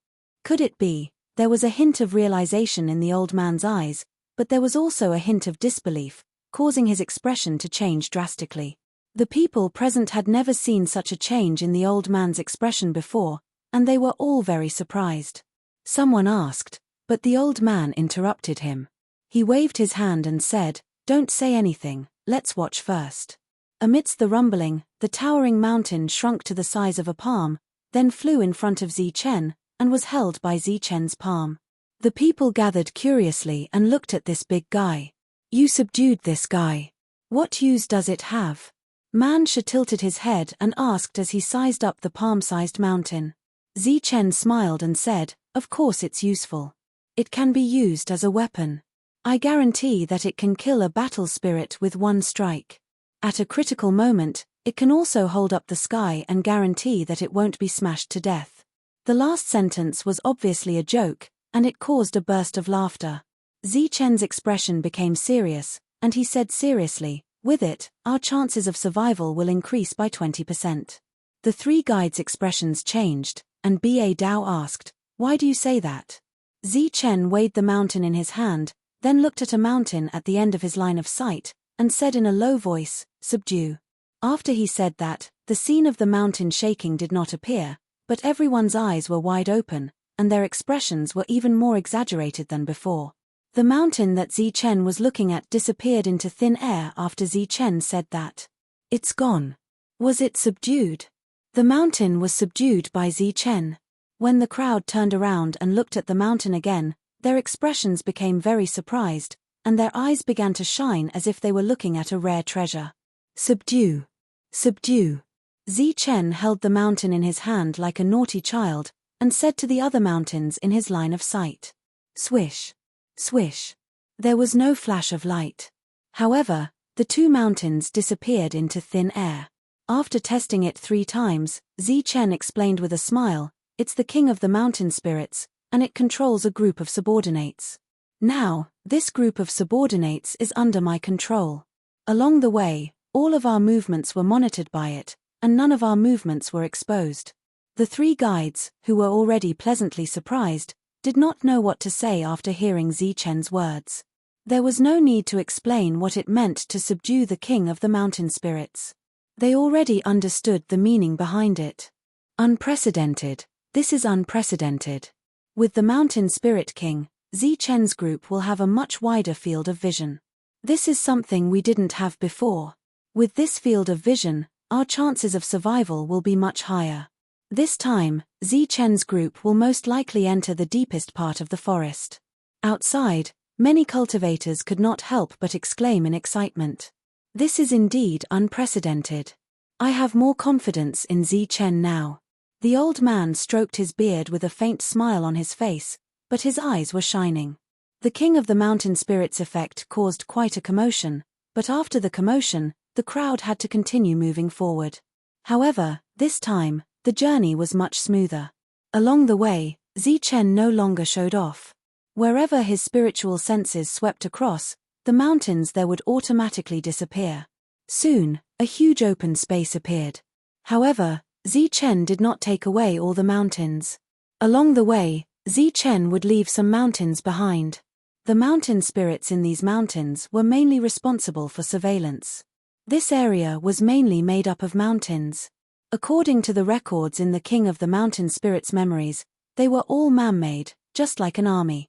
Could it be? There was a hint of realization in the old man's eyes, but there was also a hint of disbelief, causing his expression to change drastically. The people present had never seen such a change in the old man's expression before, and they were all very surprised. Someone asked, but the old man interrupted him. He waved his hand and said, "Don't say anything, let's watch first." Amidst the rumbling, the towering mountain shrunk to the size of a palm, then flew in front of Zichen, and was held by Zichen's palm. The people gathered curiously and looked at this big guy. You subdued this guy. What use does it have? Man Shi tilted his head and asked as he sized up the palm-sized mountain. Zichen smiled and said, of course it's useful. It can be used as a weapon. I guarantee that it can kill a battle spirit with one strike. At a critical moment, it can also hold up the sky and guarantee that it won't be smashed to death. The last sentence was obviously a joke, and it caused a burst of laughter. Zichen's expression became serious, and he said seriously, with it, our chances of survival will increase by 20%. The three guides' expressions changed, and Ba Dao asked, why do you say that? Zichen weighed the mountain in his hand, then looked at a mountain at the end of his line of sight, and said in a low voice, subdue. After he said that, the scene of the mountain shaking did not appear, but everyone's eyes were wide open, and their expressions were even more exaggerated than before. The mountain that Zichen was looking at disappeared into thin air after Zichen said that. It's gone. Was it subdued? The mountain was subdued by Zichen. When the crowd turned around and looked at the mountain again, their expressions became very surprised, and their eyes began to shine as if they were looking at a rare treasure. Subdue. Subdue. Zichen held the mountain in his hand like a naughty child, and said to the other mountains in his line of sight. Swish. Swish. There was no flash of light. However, the two mountains disappeared into thin air. After testing it 3 times, Zichen explained with a smile, it's the king of the mountain spirits, and it controls a group of subordinates. Now, this group of subordinates is under my control. Along the way, all of our movements were monitored by it, and none of our movements were exposed. The 3 guides, who were already pleasantly surprised, did not know what to say after hearing Zichen's words. There was no need to explain what it meant to subdue the king of the mountain spirits. They already understood the meaning behind it. Unprecedented. This is unprecedented. With the mountain spirit king, Zichen's group will have a much wider field of vision. This is something we didn't have before. With this field of vision, our chances of survival will be much higher. This time, Zichen's group will most likely enter the deepest part of the forest. Outside, many cultivators could not help but exclaim in excitement. This is indeed unprecedented. I have more confidence in Zichen now. The old man stroked his beard with a faint smile on his face, but his eyes were shining. The King of the Mountain Spirits effect caused quite a commotion, but after the commotion, the crowd had to continue moving forward. However, this time, the journey was much smoother. Along the way, Zichen no longer showed off. Wherever his spiritual senses swept across, the mountains there would automatically disappear. Soon, a huge open space appeared. However, Zichen did not take away all the mountains. Along the way, Zichen would leave some mountains behind. The mountain spirits in these mountains were mainly responsible for surveillance. This area was mainly made up of mountains. According to the records in the King of the Mountain Spirits' memories, they were all man-made, just like an army.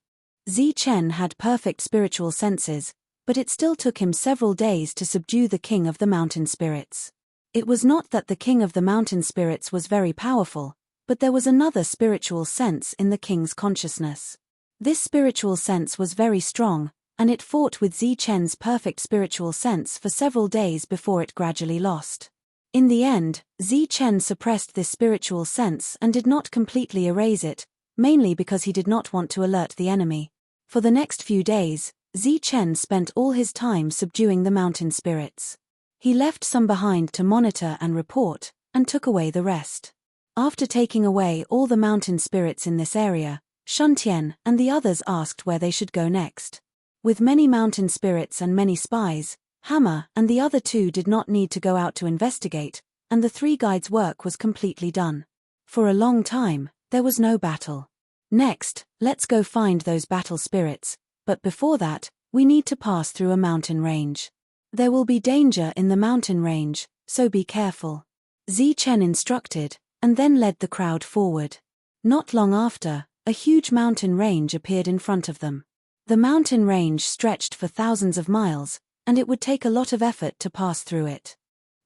Zichen had perfect spiritual senses, but it still took him several days to subdue the King of the Mountain Spirits. It was not that the King of the Mountain Spirits was very powerful, but there was another spiritual sense in the king's consciousness. This spiritual sense was very strong, and it fought with Zichen's perfect spiritual sense for several days before it gradually lost. In the end, Zichen suppressed this spiritual sense and did not completely erase it, mainly because he did not want to alert the enemy. For the next few days, Zichen spent all his time subduing the mountain spirits. He left some behind to monitor and report, and took away the rest. After taking away all the mountain spirits in this area, Shuntian and the others asked where they should go next. With many mountain spirits and many spies, Hammer and the other two did not need to go out to investigate, and the three guides' work was completely done. For a long time, there was no battle. Next, let's go find those battle spirits, but before that, we need to pass through a mountain range. There will be danger in the mountain range, so be careful. Zichen instructed, and then led the crowd forward. Not long after, a huge mountain range appeared in front of them. The mountain range stretched for thousands of miles, and it would take a lot of effort to pass through it.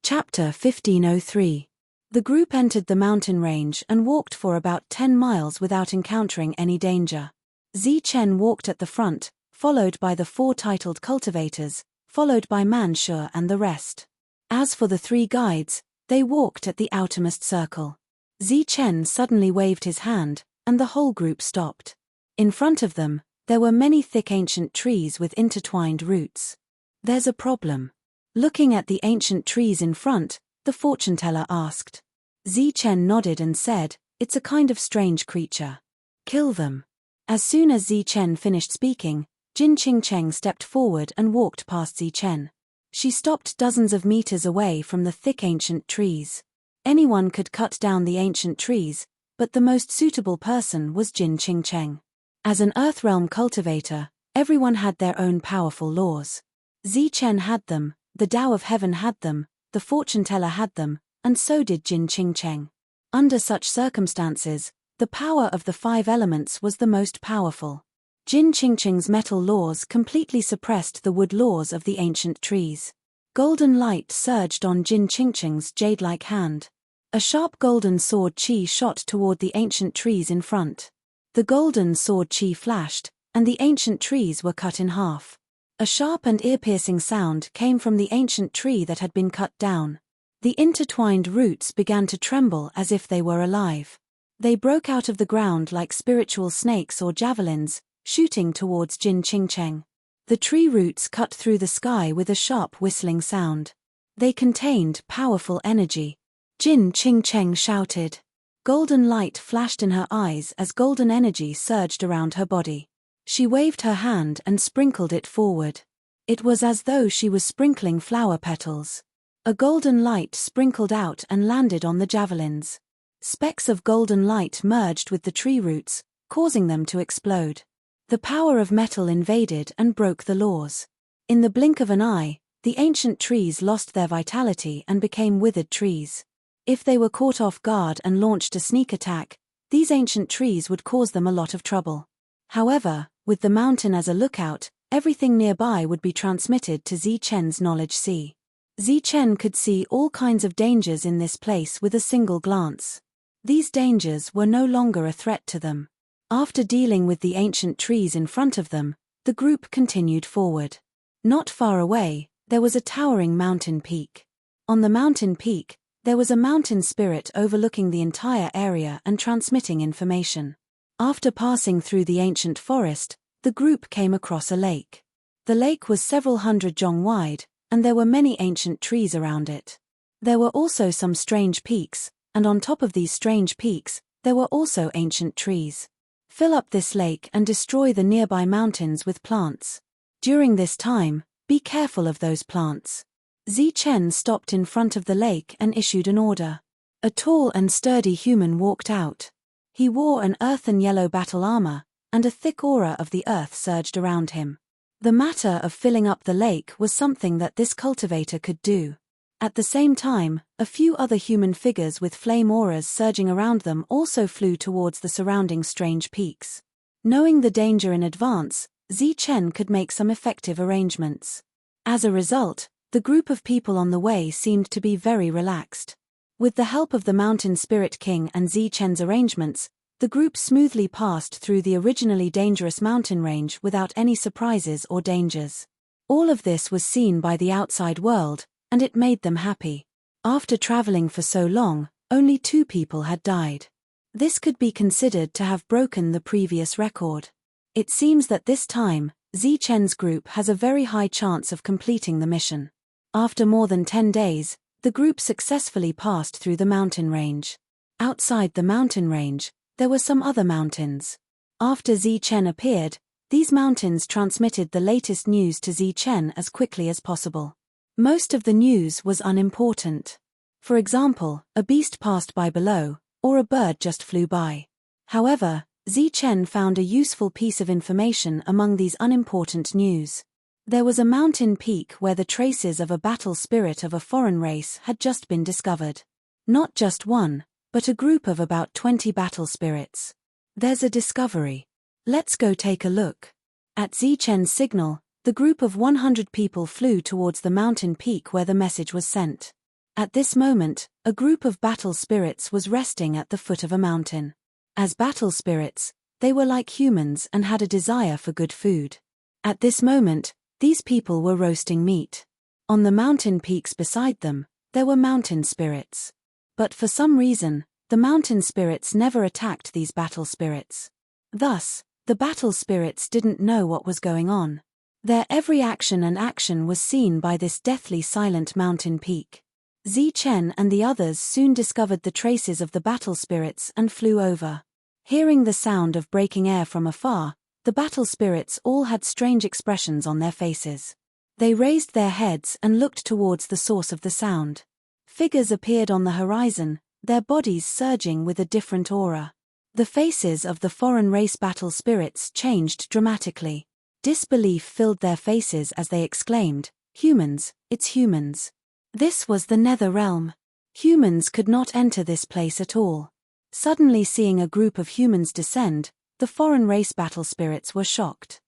Chapter 1503. The group entered the mountain range and walked for about 10 miles without encountering any danger. Zichen walked at the front, followed by the 4 titled cultivators, followed by Manshur and the rest. As for the 3 guides, they walked at the outermost circle. Zichen suddenly waved his hand, and the whole group stopped. In front of them, there were many thick ancient trees with intertwined roots. There's a problem. Looking at the ancient trees in front, the fortune-teller asked. Zichen nodded and said, "It's a kind of strange creature. Kill them." As soon as Zichen finished speaking, Jin Qingcheng stepped forward and walked past Zichen. She stopped dozens of meters away from the thick ancient trees. Anyone could cut down the ancient trees, but the most suitable person was Jin Qingcheng. As an Earthrealm cultivator, everyone had their own powerful laws. Zichen had them, the Tao of Heaven had them, the fortune-teller had them, and so did Jin Qingcheng. Under such circumstances, the power of the 5 elements was the most powerful. Jin Qingcheng's metal laws completely suppressed the wood laws of the ancient trees. Golden light surged on Jin Qingcheng's jade-like hand. A sharp golden sword chi shot toward the ancient trees in front. The golden sword chi flashed, and the ancient trees were cut in half. A sharp and ear-piercing sound came from the ancient tree that had been cut down. The intertwined roots began to tremble as if they were alive. They broke out of the ground like spiritual snakes or javelins, shooting towards Jin Qingcheng. The tree roots cut through the sky with a sharp whistling sound. They contained powerful energy. Jin Qingcheng shouted. Golden light flashed in her eyes as golden energy surged around her body. She waved her hand and sprinkled it forward. It was as though she was sprinkling flower petals. A golden light sprinkled out and landed on the javelins. Specks of golden light merged with the tree roots, causing them to explode. The power of metal invaded and broke the laws. In the blink of an eye, the ancient trees lost their vitality and became withered trees. If they were caught off guard and launched a sneak attack, these ancient trees would cause them a lot of trouble. However, with the mountain as a lookout, everything nearby would be transmitted to Zichen's knowledge sea. Zichen could see all kinds of dangers in this place with a single glance. These dangers were no longer a threat to them. After dealing with the ancient trees in front of them, the group continued forward. Not far away, there was a towering mountain peak. On the mountain peak, there was a mountain spirit overlooking the entire area and transmitting information. After passing through the ancient forest, the group came across a lake. The lake was several hundred jong wide, and there were many ancient trees around it. There were also some strange peaks, and on top of these strange peaks, there were also ancient trees. Fill up this lake and destroy the nearby mountains with plants. During this time, be careful of those plants. Zichen stopped in front of the lake and issued an order. A tall and sturdy human walked out. He wore an earthen yellow battle armor, and a thick aura of the earth surged around him. The matter of filling up the lake was something that this cultivator could do. At the same time, a few other human figures with flame auras surging around them also flew towards the surrounding strange peaks. Knowing the danger in advance, Zichen could make some effective arrangements. As a result, the group of people on the way seemed to be very relaxed. With the help of the Mountain Spirit King and Zichen's arrangements, the group smoothly passed through the originally dangerous mountain range without any surprises or dangers. All of this was seen by the outside world, and it made them happy. After traveling for so long, only 2 people had died. This could be considered to have broken the previous record. It seems that this time, Zichen's group has a very high chance of completing the mission. After more than 10 days, the group successfully passed through the mountain range. Outside the mountain range, there were some other mountains. After Zichen appeared, these mountains transmitted the latest news to Zichen as quickly as possible. Most of the news was unimportant. For example, a beast passed by below, or a bird just flew by. However, Zichen found a useful piece of information among these unimportant news. There was a mountain peak where the traces of a battle spirit of a foreign race had just been discovered. Not just one, but a group of about 20 battle spirits. There's a discovery. Let's go take a look. At Zichen's signal, the group of 100 people flew towards the mountain peak where the message was sent. At this moment, a group of battle spirits was resting at the foot of a mountain. As battle spirits, they were like humans and had a desire for good food. At this moment, these people were roasting meat. On the mountain peaks beside them, there were mountain spirits. But for some reason, the mountain spirits never attacked these battle spirits. Thus, the battle spirits didn't know what was going on. Their every action was seen by this deathly silent mountain peak. Zichen and the others soon discovered the traces of the battle spirits and flew over. Hearing the sound of breaking air from afar, the battle spirits all had strange expressions on their faces. They raised their heads and looked towards the source of the sound. Figures appeared on the horizon, their bodies surging with a different aura. The faces of the foreign race battle spirits changed dramatically. Disbelief filled their faces as they exclaimed, "Humans, it's humans." This was the Nether Realm. Humans could not enter this place at all. Suddenly seeing a group of humans descend, the foreign race battle spirits were shocked.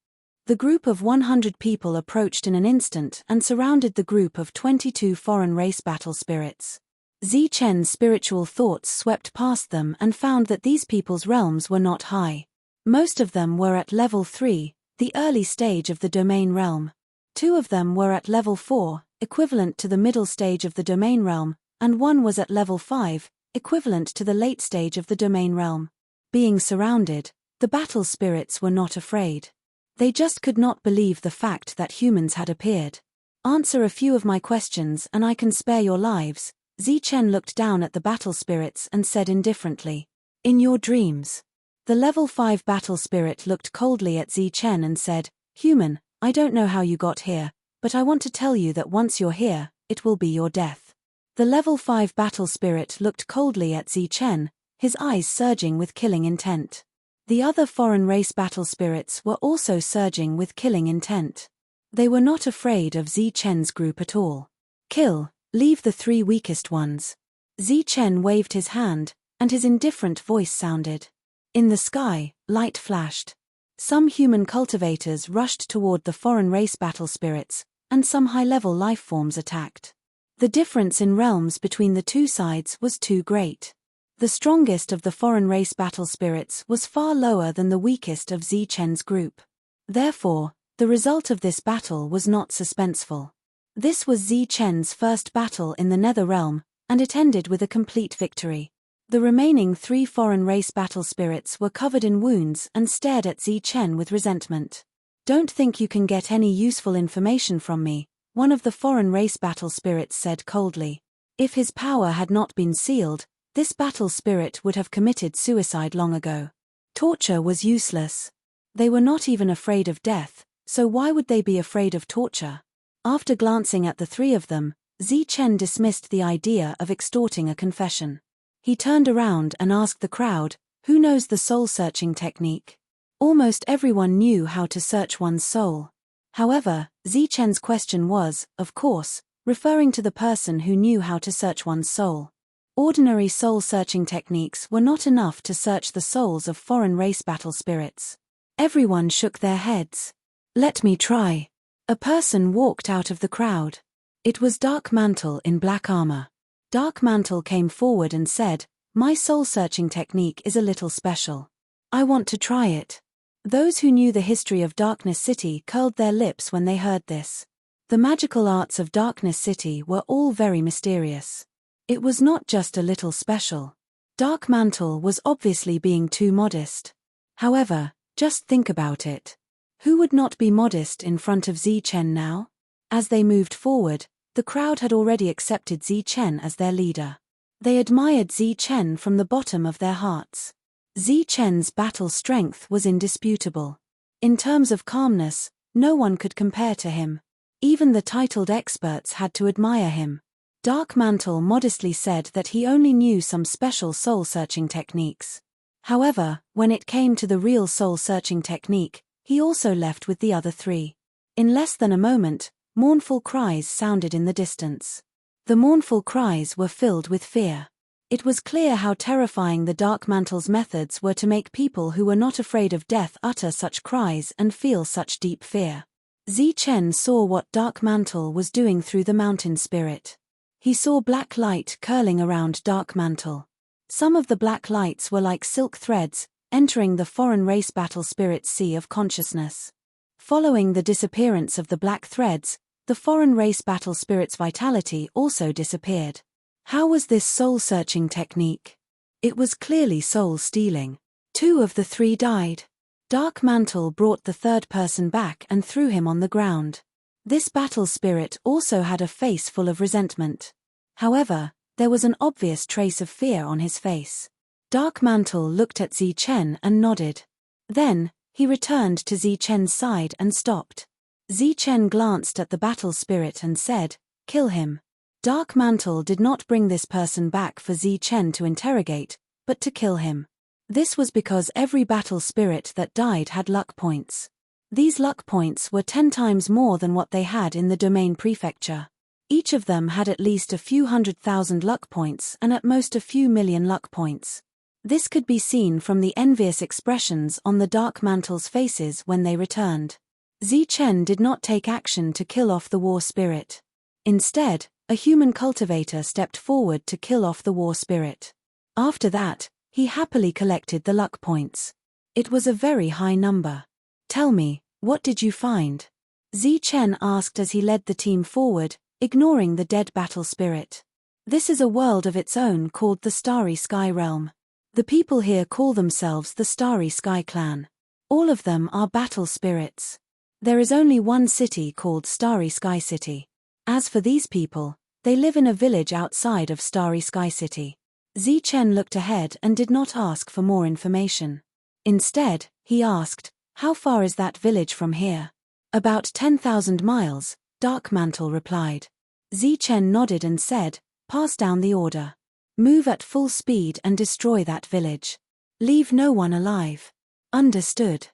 The group of 100 people approached in an instant and surrounded the group of 22 foreign race battle spirits. Zichen's spiritual thoughts swept past them and found that these people's realms were not high. Most of them were at level 3, the early stage of the domain realm. 2 of them were at level 4, equivalent to the middle stage of the domain realm, and 1 was at level 5, equivalent to the late stage of the domain realm. Being surrounded, the battle spirits were not afraid. They just could not believe the fact that humans had appeared. Answer a few of my questions and I can spare your lives. Zichen looked down at the battle spirits and said indifferently, "In your dreams." The level 5 battle spirit looked coldly at Zichen and said, "Human, I don't know how you got here, but I want to tell you that once you're here, it will be your death." The level 5 battle spirit looked coldly at Zichen, his eyes surging with killing intent. The other foreign race battle spirits were also surging with killing intent. They were not afraid of Zichen's group at all. "Kill, leave the 3 weakest ones." Zichen waved his hand, and his indifferent voice sounded. In the sky, light flashed. Some human cultivators rushed toward the foreign race battle spirits, and some high-level life forms attacked. The difference in realms between the two sides was too great. The strongest of the foreign race battle spirits was far lower than the weakest of Zi Chen's group. Therefore, the result of this battle was not suspenseful. This was Zi Chen's first battle in the Nether Realm, and it ended with a complete victory. The remaining 3 foreign race battle spirits were covered in wounds and stared at Zi Chen with resentment. "Don't think you can get any useful information from me," one of the foreign race battle spirits said coldly. If his power had not been sealed, this battle spirit would have committed suicide long ago. Torture was useless. They were not even afraid of death, so why would they be afraid of torture? After glancing at the 3 of them, Zi Chen dismissed the idea of extorting a confession. He turned around and asked the crowd, "Who knows the soul-searching technique?" Almost everyone knew how to search one's soul. However, Zi Chen's question was, of course, referring to the person who knew how to search one's soul. Ordinary soul-searching techniques were not enough to search the souls of foreign race battle spirits. Everyone shook their heads. "Let me try." A person walked out of the crowd. It was Dark Mantle in black armor. Dark Mantle came forward and said, "My soul-searching technique is a little special. I want to try it." Those who knew the history of Darkness City curled their lips when they heard this. The magical arts of Darkness City were all very mysterious. It was not just a little special. Dark Mantle was obviously being too modest. However, just think about it. Who would not be modest in front of Zi Chen now? As they moved forward, the crowd had already accepted Zi Chen as their leader. They admired Zi Chen from the bottom of their hearts. Zi Chen's battle strength was indisputable. In terms of calmness, no one could compare to him. Even the titled experts had to admire him. Dark Mantle modestly said that he only knew some special soul-searching techniques. However, when it came to the real soul-searching technique, he also left with the other 3. In less than a moment, mournful cries sounded in the distance. The mournful cries were filled with fear. It was clear how terrifying the Dark Mantle's methods were to make people who were not afraid of death utter such cries and feel such deep fear. Zi Chen saw what Dark Mantle was doing through the mountain spirit. He saw black light curling around Dark Mantle. Some of the black lights were like silk threads, entering the foreign race battle spirit's sea of consciousness. Following the disappearance of the black threads, the foreign race battle spirit's vitality also disappeared. How was this soul-searching technique? It was clearly soul-stealing. 2 of the 3 died. Dark Mantle brought the 3rd person back and threw him on the ground. This battle spirit also had a face full of resentment. However, there was an obvious trace of fear on his face. Dark Mantle looked at Zi Chen and nodded. Then, he returned to Zi Chen's side and stopped. Zi Chen glanced at the battle spirit and said, "Kill him." Dark Mantle did not bring this person back for Zi Chen to interrogate, but to kill him. This was because every battle spirit that died had luck points. These luck points were 10 times more than what they had in the domain prefecture. Each of them had at least a few 100,000 luck points and at most a few million luck points. This could be seen from the envious expressions on the Dark Mantle's faces when they returned. Zi Chen did not take action to kill off the war spirit. Instead, a human cultivator stepped forward to kill off the war spirit. After that, he happily collected the luck points. It was a very high number. "Tell me, what did you find?" Zi Chen asked as he led the team forward, ignoring the dead battle spirit. This is a world of its own called the Starry Sky Realm. The people here call themselves the Starry Sky Clan. All of them are battle spirits. There is only one city called Starry Sky City. As for these people, they live in a village outside of Starry Sky City. Zi Chen looked ahead and did not ask for more information. Instead, he asked, "How far is that village from here?" "About 10,000 miles, Dark Mantle replied. Zi Chen nodded and said, "Pass down the order. Move at full speed and destroy that village. Leave no one alive." "Understood."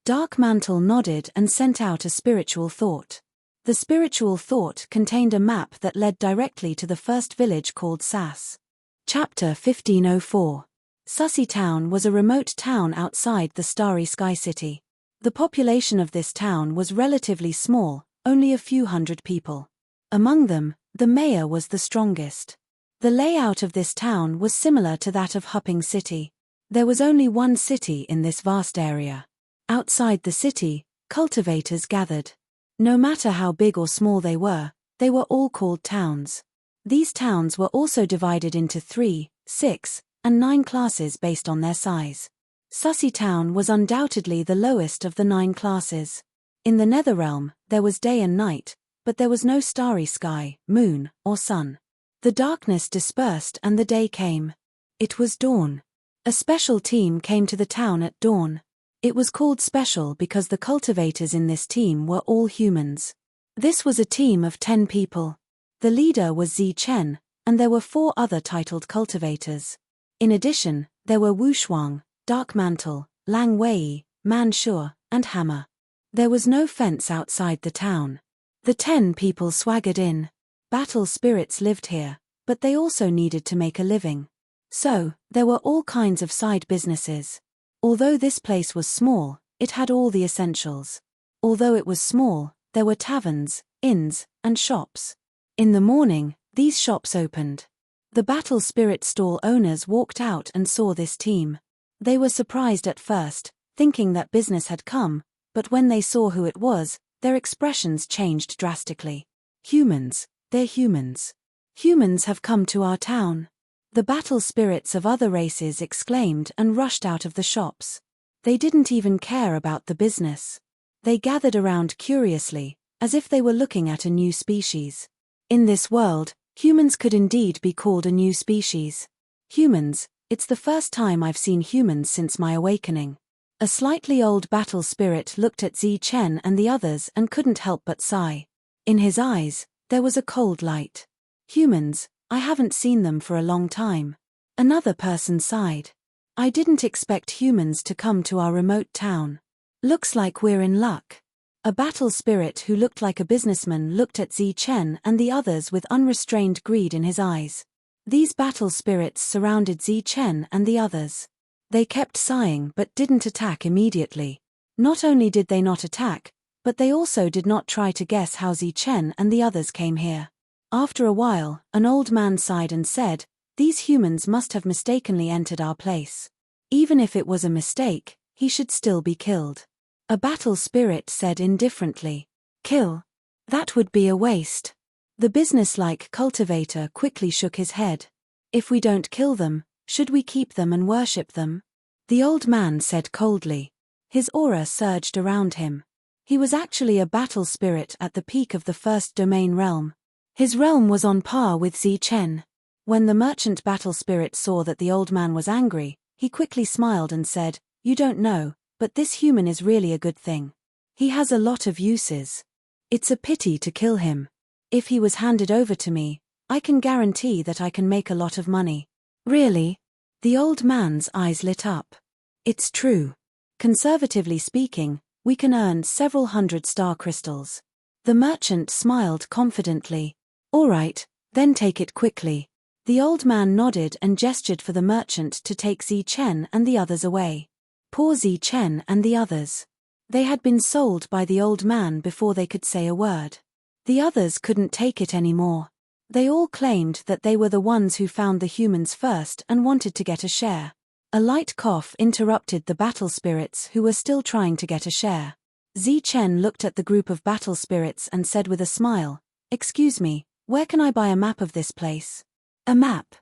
Dark Mantle nodded and sent out a spiritual thought. The spiritual thought contained a map that led directly to the first village called Sass. Chapter 1504. Sussy Town was a remote town outside the Starry Sky City. The population of this town was relatively small, only a few hundred people. Among them, The mayor was the strongest. The layout of this town was similar to that of Hupping City. There was only one city in this vast area. Outside the city, cultivators gathered. No matter how big or small they were all called towns. These towns were also divided into 3, 6, and 9 classes based on their size. Sussy Town was undoubtedly the lowest of the 9 classes. In the Netherrealm, there was day and night, but there was no starry sky, moon, or sun. The darkness dispersed and the day came. It was dawn. A special team came to the town at dawn. It was called special because the cultivators in this team were all humans. This was a team of 10 people. The leader was Zi Chen, and there were 4 other titled cultivators. In addition, there were Wu Shuang, Dark Mantle, Lang Wei, Man Sure, and Hammer. There was no fence outside the town. The 10 people swaggered in. Battle spirits lived here, but they also needed to make a living. So, there were all kinds of side businesses. Although this place was small, it had all the essentials. Although it was small, there were taverns, inns, and shops. In the morning, these shops opened. The battle spirit stall owners walked out and saw this team. They were surprised at first, thinking that business had come, but when they saw who it was, their expressions changed drastically. Humans, they're humans. Humans have come to our town. The battle spirits of other races exclaimed and rushed out of the shops. They didn't even care about the business. They gathered around curiously, as if they were looking at a new species. In this world, humans could indeed be called a new species. Humans, it's the first time I've seen humans since my awakening. A slightly old battle spirit looked at Zi Chen and the others and couldn't help but sigh. In his eyes, there was a cold light. Humans, I haven't seen them for a long time. Another person sighed. I didn't expect humans to come to our remote town. Looks like we're in luck. A battle spirit who looked like a businessman looked at Zi Chen and the others with unrestrained greed in his eyes. These battle spirits surrounded Zi Chen and the others. They kept sighing but didn't attack immediately. Not only did they not attack, but they also did not try to guess how Zi Chen and the others came here. After a while, an old man sighed and said, "These humans must have mistakenly entered our place. Even if it was a mistake, he should still be killed." A battle spirit said indifferently, "Kill? That would be a waste." The businesslike cultivator quickly shook his head. "If we don't kill them, should we keep them and worship them?" The old man said coldly. His aura surged around him. He was actually a battle spirit at the peak of the first domain realm. His realm was on par with Zi Chen. When the merchant battle spirit saw that the old man was angry, he quickly smiled and said, "You don't know, but this human is really a good thing. He has a lot of uses. It's a pity to kill him. If he was handed over to me, I can guarantee that I can make a lot of money." "Really?" The old man's eyes lit up. "It's true. Conservatively speaking, we can earn several hundred star crystals." The merchant smiled confidently. "All right, then take it quickly." The old man nodded and gestured for the merchant to take Zi Chen and the others away. Poor Zi Chen and the others. They had been sold by the old man before they could say a word. The others couldn't take it anymore. They all claimed that they were the ones who found the humans first and wanted to get a share. A light cough interrupted the battle spirits who were still trying to get a share. Zi Chen looked at the group of battle spirits and said with a smile, "Excuse me, where can I buy a map of this place?" "A map?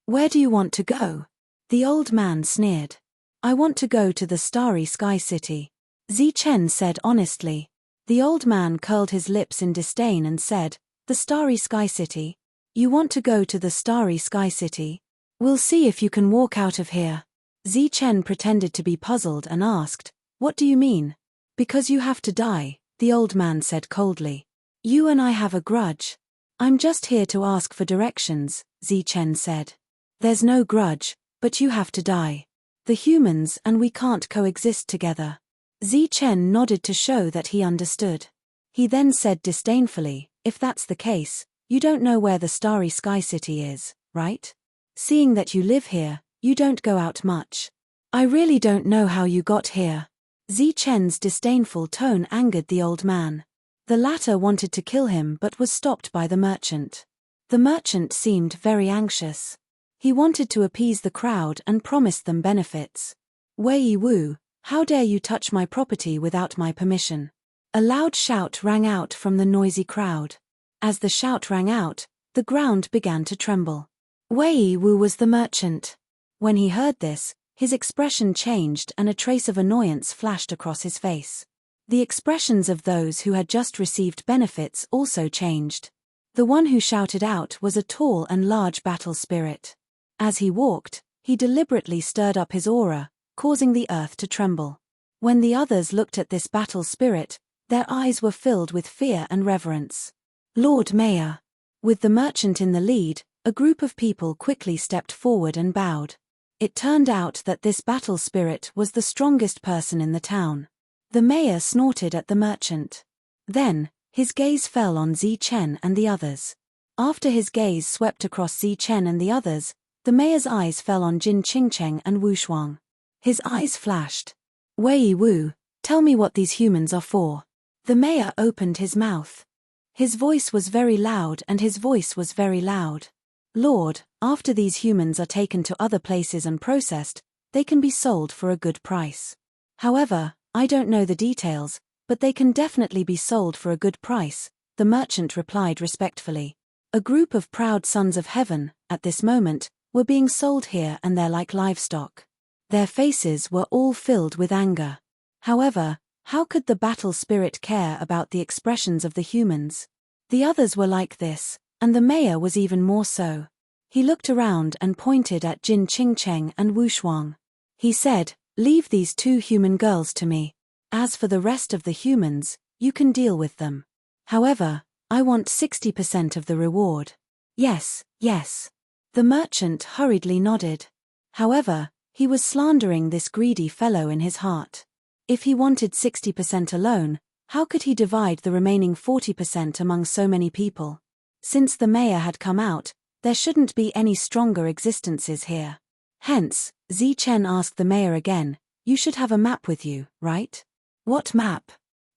Where do you want to go?" The old man sneered. "I want to go to the Starry Sky City," Zi Chen said honestly. The old man curled his lips in disdain and said, "The Starry Sky City? You want to go to the Starry Sky City? We'll see if you can walk out of here." Zi Chen pretended to be puzzled and asked, "What do you mean?" "Because you have to die," the old man said coldly. "You and I have a grudge." "I'm just here to ask for directions," Zi Chen said. "There's no grudge, but you have to die. The humans and we can't coexist together." Zi Chen nodded to show that he understood. He then said disdainfully, "If that's the case, you don't know where the Starry Sky City is, right? Seeing that you live here, you don't go out much. I really don't know how you got here." Zi Chen's disdainful tone angered the old man. The latter wanted to kill him but was stopped by the merchant. The merchant seemed very anxious. He wanted to appease the crowd and promised them benefits. Wei Wu, how dare you touch my property without my permission? A loud shout rang out from the noisy crowd. As the shout rang out, the ground began to tremble. Wei Wu was the merchant. When he heard this, his expression changed and a trace of annoyance flashed across his face. The expressions of those who had just received benefits also changed. The one who shouted out was a tall and large battle spirit. As he walked, he deliberately stirred up his aura, causing the earth to tremble. When the others looked at this battle spirit, their eyes were filled with fear and reverence. Lord Mayor. With the merchant in the lead, a group of people quickly stepped forward and bowed. It turned out that this battle spirit was the strongest person in the town. The mayor snorted at the merchant. Then, his gaze fell on Zi Chen and the others. After his gaze swept across Zi Chen and the others, the mayor's eyes fell on Jin Qingcheng and Wu Shuang. His eyes flashed. Wei Wu, tell me what these humans are for. The mayor opened his mouth. His voice was very loud and his voice was very loud. Lord, after these humans are taken to other places and processed, they can be sold for a good price. However, I don't know the details, but they can definitely be sold for a good price, the merchant replied respectfully. A group of proud sons of heaven, at this moment, were being sold here and they're like livestock. Their faces were all filled with anger. However, how could the battle spirit care about the expressions of the humans? The others were like this, and the mayor was even more so. He looked around and pointed at Jin Qingcheng and Wu Shuang. He said, leave these two human girls to me. As for the rest of the humans, you can deal with them. However, I want 60% of the reward. Yes, yes. The merchant hurriedly nodded. However, he was slandering this greedy fellow in his heart. If he wanted 60% alone, how could he divide the remaining 40% among so many people? Since the mayor had come out, there shouldn't be any stronger existences here. Hence, Zi Chen asked the mayor again, you should have a map with you, right? What map?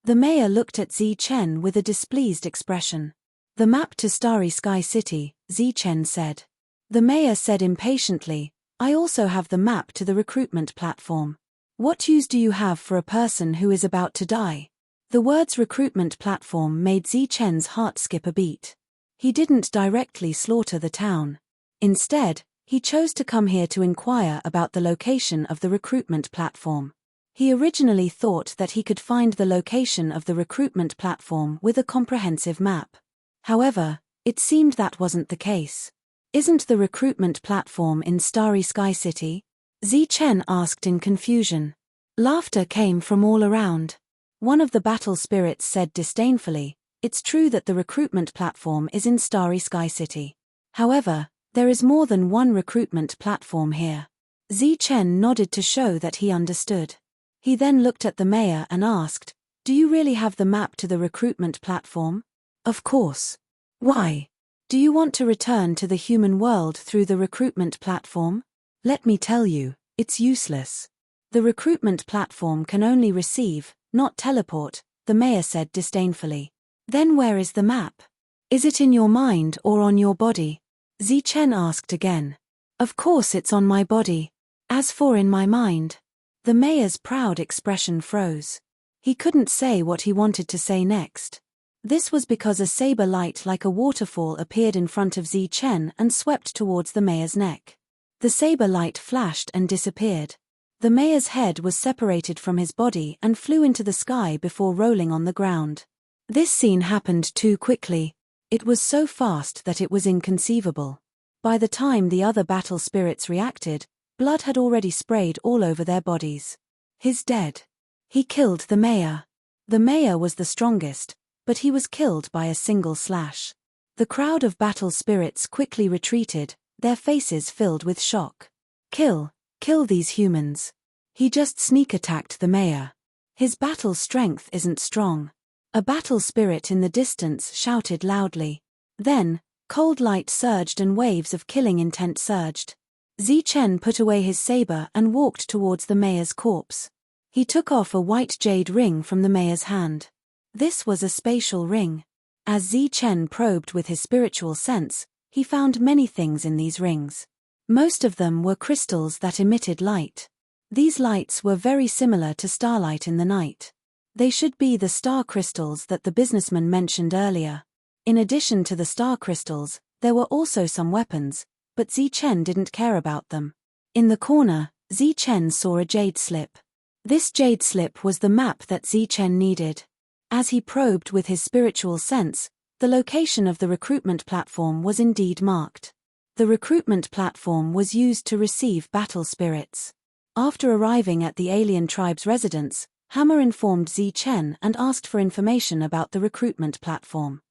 The mayor looked at Zi Chen with a displeased expression. The map to Starry Sky City, Zi Chen said. The mayor said impatiently, I also have the map to the recruitment platform. What use do you have for a person who is about to die? The words recruitment platform made Zi Chen's heart skip a beat. He didn't directly slaughter the town. Instead, he chose to come here to inquire about the location of the recruitment platform. He originally thought that he could find the location of the recruitment platform with a comprehensive map. However, it seemed that wasn't the case. Isn't the recruitment platform in Starry Sky City? Zi Chen asked in confusion. Laughter came from all around. One of the battle spirits said disdainfully, it's true that the recruitment platform is in Starry Sky City. However, there is more than one recruitment platform here. Zi Chen nodded to show that he understood. He then looked at the mayor and asked, do you really have the map to the recruitment platform? Of course. Why? Do you want to return to the human world through the recruitment platform? Let me tell you, it's useless. The recruitment platform can only receive, not teleport, the mayor said disdainfully. Then where is the map? Is it in your mind or on your body? Zi Chen asked again. Of course it's on my body. As for in my mind. The mayor's proud expression froze. He couldn't say what he wanted to say next. This was because a saber light like a waterfall appeared in front of Zi Chen and swept towards the mayor's neck. The saber light flashed and disappeared. The mayor's head was separated from his body and flew into the sky before rolling on the ground. This scene happened too quickly. It was so fast that it was inconceivable. By the time the other battle spirits reacted, blood had already sprayed all over their bodies. He's dead. He killed the mayor. The mayor was the strongest, but he was killed by a single slash. The crowd of battle spirits quickly retreated, their faces filled with shock. Kill these humans. He just sneak attacked the mayor. His battle strength isn't strong. A battle spirit in the distance shouted loudly. Then, cold light surged and waves of killing intent surged. Zi Chen put away his saber and walked towards the mayor's corpse. He took off a white jade ring from the mayor's hand. This was a spatial ring. As Zi Chen probed with his spiritual sense, he found many things in these rings. Most of them were crystals that emitted light. These lights were very similar to starlight in the night. They should be the star crystals that the businessman mentioned earlier. In addition to the star crystals, there were also some weapons, but Chen didn't care about them. In the corner, Chen saw a jade slip. This jade slip was the map that Chen needed. As he probed with his spiritual sense, the location of the recruitment platform was indeed marked. The recruitment platform was used to receive battle spirits. After arriving at the alien tribe's residence, Hammer informed Chen and asked for information about the recruitment platform.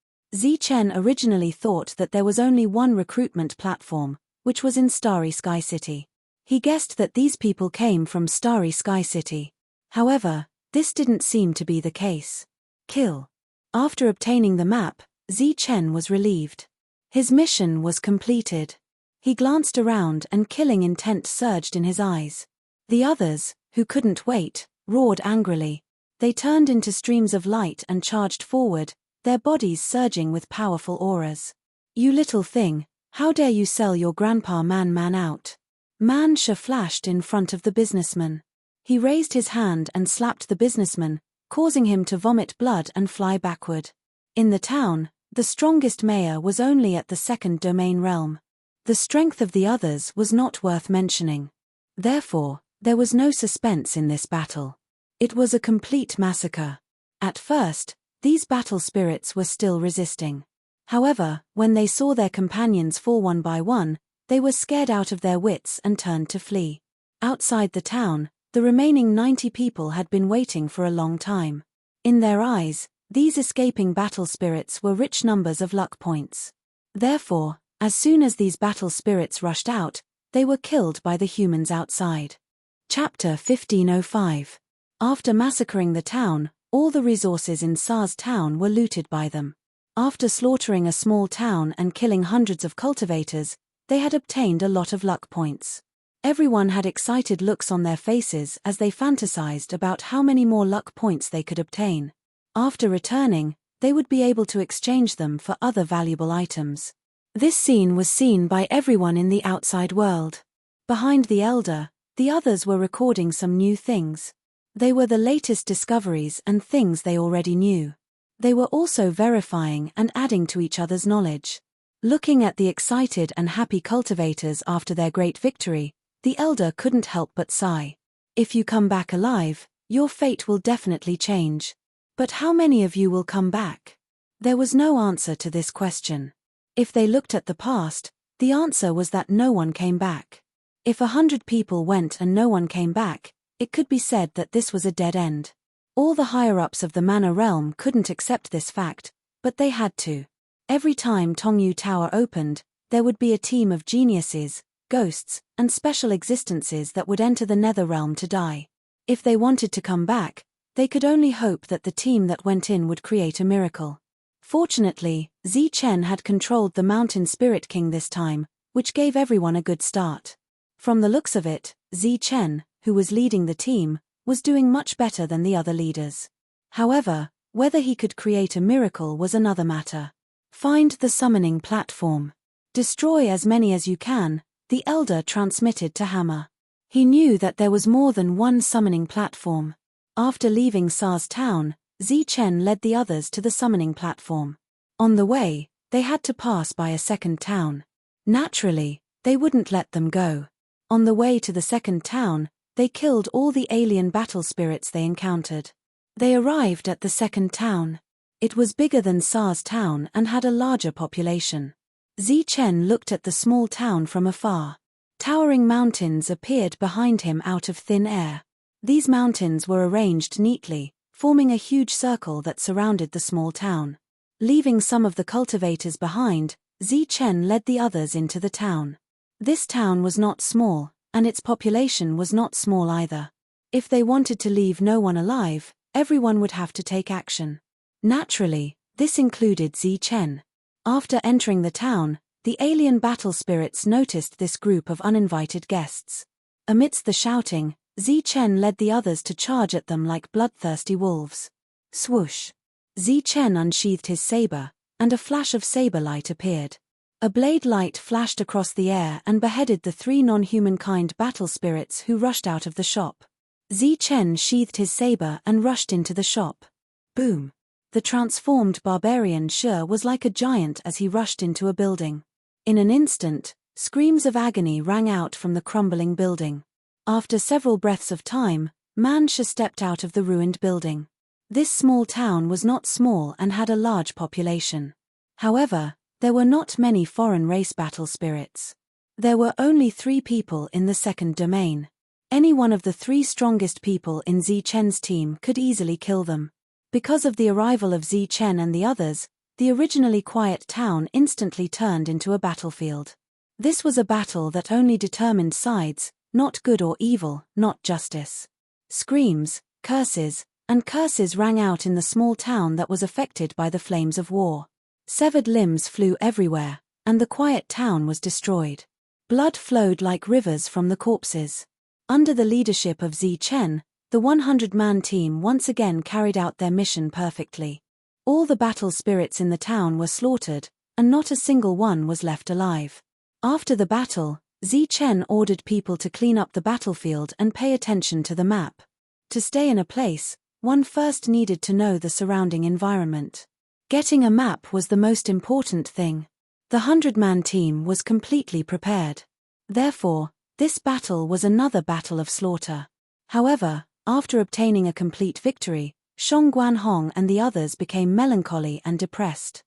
Chen originally thought that there was only one recruitment platform, which was in Starry Sky City. He guessed that these people came from Starry Sky City. However, this didn't seem to be the case. Kill. After obtaining the map, Chen was relieved. His mission was completed. He glanced around and killing intent surged in his eyes. The others, who couldn't wait, roared angrily. They turned into streams of light and charged forward, their bodies surging with powerful auras. "You little thing, how dare you sell your grandpa man out?" Man-Sha flashed in front of the businessman. He raised his hand and slapped the businessman, causing him to vomit blood and fly backward. In the town, the strongest mayor was only at the second domain realm. The strength of the others was not worth mentioning. Therefore, there was no suspense in this battle. It was a complete massacre. At first, these battle spirits were still resisting. However, when they saw their companions fall one by one, they were scared out of their wits and turned to flee. Outside the town, the remaining 90 people had been waiting for a long time. In their eyes, these escaping battle spirits were rich numbers of luck points. Therefore, as soon as these battle spirits rushed out, they were killed by the humans outside. Chapter 1505. After massacring the town, all the resources in Sa's town were looted by them. After slaughtering a small town and killing hundreds of cultivators, they had obtained a lot of luck points. Everyone had excited looks on their faces as they fantasized about how many more luck points they could obtain. After returning, they would be able to exchange them for other valuable items. This scene was seen by everyone in the outside world. Behind the elder, the others were recording some new things. They were the latest discoveries and things they already knew. They were also verifying and adding to each other's knowledge. Looking at the excited and happy cultivators after their great victory, the elder couldn't help but sigh. If you come back alive, your fate will definitely change. But how many of you will come back? There was no answer to this question. If they looked at the past, the answer was that no one came back. If 100 people went and no one came back, it could be said that this was a dead end. All the higher-ups of the Manor realm couldn't accept this fact, but they had to. Every time Tongyu Tower opened, there would be a team of geniuses, ghosts, and special existences that would enter the Nether realm to die. If they wanted to come back, they could only hope that the team that went in would create a miracle. Fortunately, Chen had controlled the Mountain Spirit King this time, which gave everyone a good start. From the looks of it, Chen, who was leading the team, was doing much better than the other leaders. However, whether he could create a miracle was another matter. Find the summoning platform. Destroy as many as you can, the elder transmitted to Hammer. He knew that there was more than one summoning platform. After leaving Sa's town, Chen led the others to the summoning platform. On the way, they had to pass by a second town. Naturally, they wouldn't let them go. On the way to the second town, they killed all the alien battle spirits they encountered. They arrived at the second town. It was bigger than Sa's town and had a larger population. Chen looked at the small town from afar. Towering mountains appeared behind him out of thin air. These mountains were arranged neatly, forming a huge circle that surrounded the small town. Leaving some of the cultivators behind, Chen led the others into the town. This town was not small, and its population was not small either. If they wanted to leave no one alive, everyone would have to take action. Naturally, this included Chen. After entering the town, the alien battle spirits noticed this group of uninvited guests. Amidst the shouting, Chen led the others to charge at them like bloodthirsty wolves. Swoosh! Chen unsheathed his saber, and a flash of saber light appeared. A blade light flashed across the air and beheaded the 3 non-humankind battle spirits who rushed out of the shop. Chen sheathed his saber and rushed into the shop. Boom! The transformed barbarian Shi was like a giant as he rushed into a building. In an instant, screams of agony rang out from the crumbling building. After several breaths of time, Man Shi stepped out of the ruined building. This small town was not small and had a large population. However, there were not many foreign race battle spirits. There were only 3 people in the second domain. Any one of the 3 strongest people in Chen's team could easily kill them. Because of the arrival of Chen and the others, the originally quiet town instantly turned into a battlefield. This was a battle that only determined sides, not good or evil, not justice. Screams, curses, and curses rang out in the small town that was affected by the flames of war. Severed limbs flew everywhere, and the quiet town was destroyed. Blood flowed like rivers from the corpses. Under the leadership of Chen, the 100-man team once again carried out their mission perfectly. All the battle spirits in the town were slaughtered, and not a single one was left alive. After the battle, Chen ordered people to clean up the battlefield and pay attention to the map. To stay in a place, one first needed to know the surrounding environment. Getting a map was the most important thing. The 100-man team was completely prepared. Therefore, this battle was another battle of slaughter. However, after obtaining a complete victory, Shang Guanhong and the others became melancholy and depressed.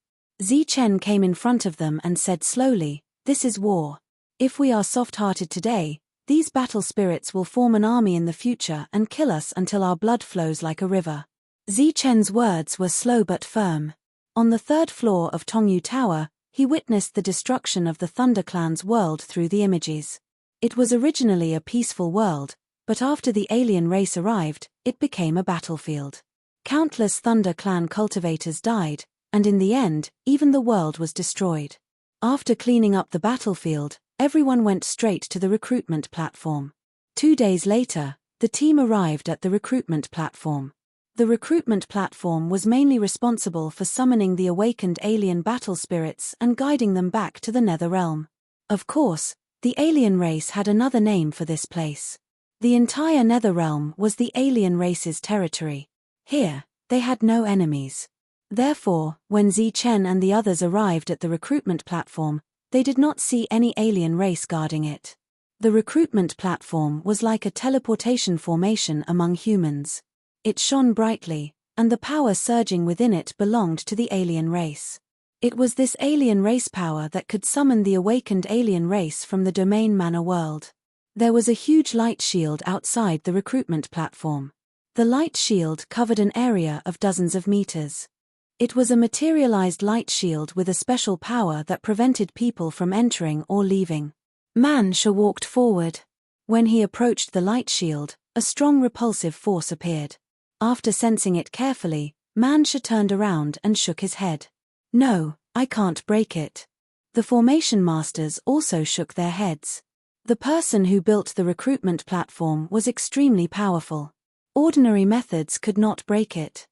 Chen came in front of them and said slowly, "This is war. If we are soft-hearted today, these battle spirits will form an army in the future and kill us until our blood flows like a river." Chen's words were slow but firm. On the 3rd floor of Tongyu Tower, he witnessed the destruction of the Thunder Clan's world through the images. It was originally a peaceful world, but after the alien race arrived, it became a battlefield. Countless Thunder Clan cultivators died, and in the end, even the world was destroyed. After cleaning up the battlefield, everyone went straight to the recruitment platform. 2 days later, the team arrived at the recruitment platform. The recruitment platform was mainly responsible for summoning the awakened alien battle spirits and guiding them back to the Nether Realm. Of course, the alien race had another name for this place. The entire Nether Realm was the alien race's territory. Here, they had no enemies. Therefore, when Chen and the others arrived at the recruitment platform, they did not see any alien race guarding it. The recruitment platform was like a teleportation formation among humans. It shone brightly, and the power surging within it belonged to the alien race. It was this alien race power that could summon the awakened alien race from the domain Mana world. There was a huge light shield outside the recruitment platform. The light shield covered an area of dozens of meters. It was a materialized light shield with a special power that prevented people from entering or leaving. Man Shi walked forward. When he approached the light shield, a strong repulsive force appeared. After sensing it carefully, Man Shi turned around and shook his head. "No, I can't break it." The formation masters also shook their heads. The person who built the recruitment platform was extremely powerful. Ordinary methods could not break it.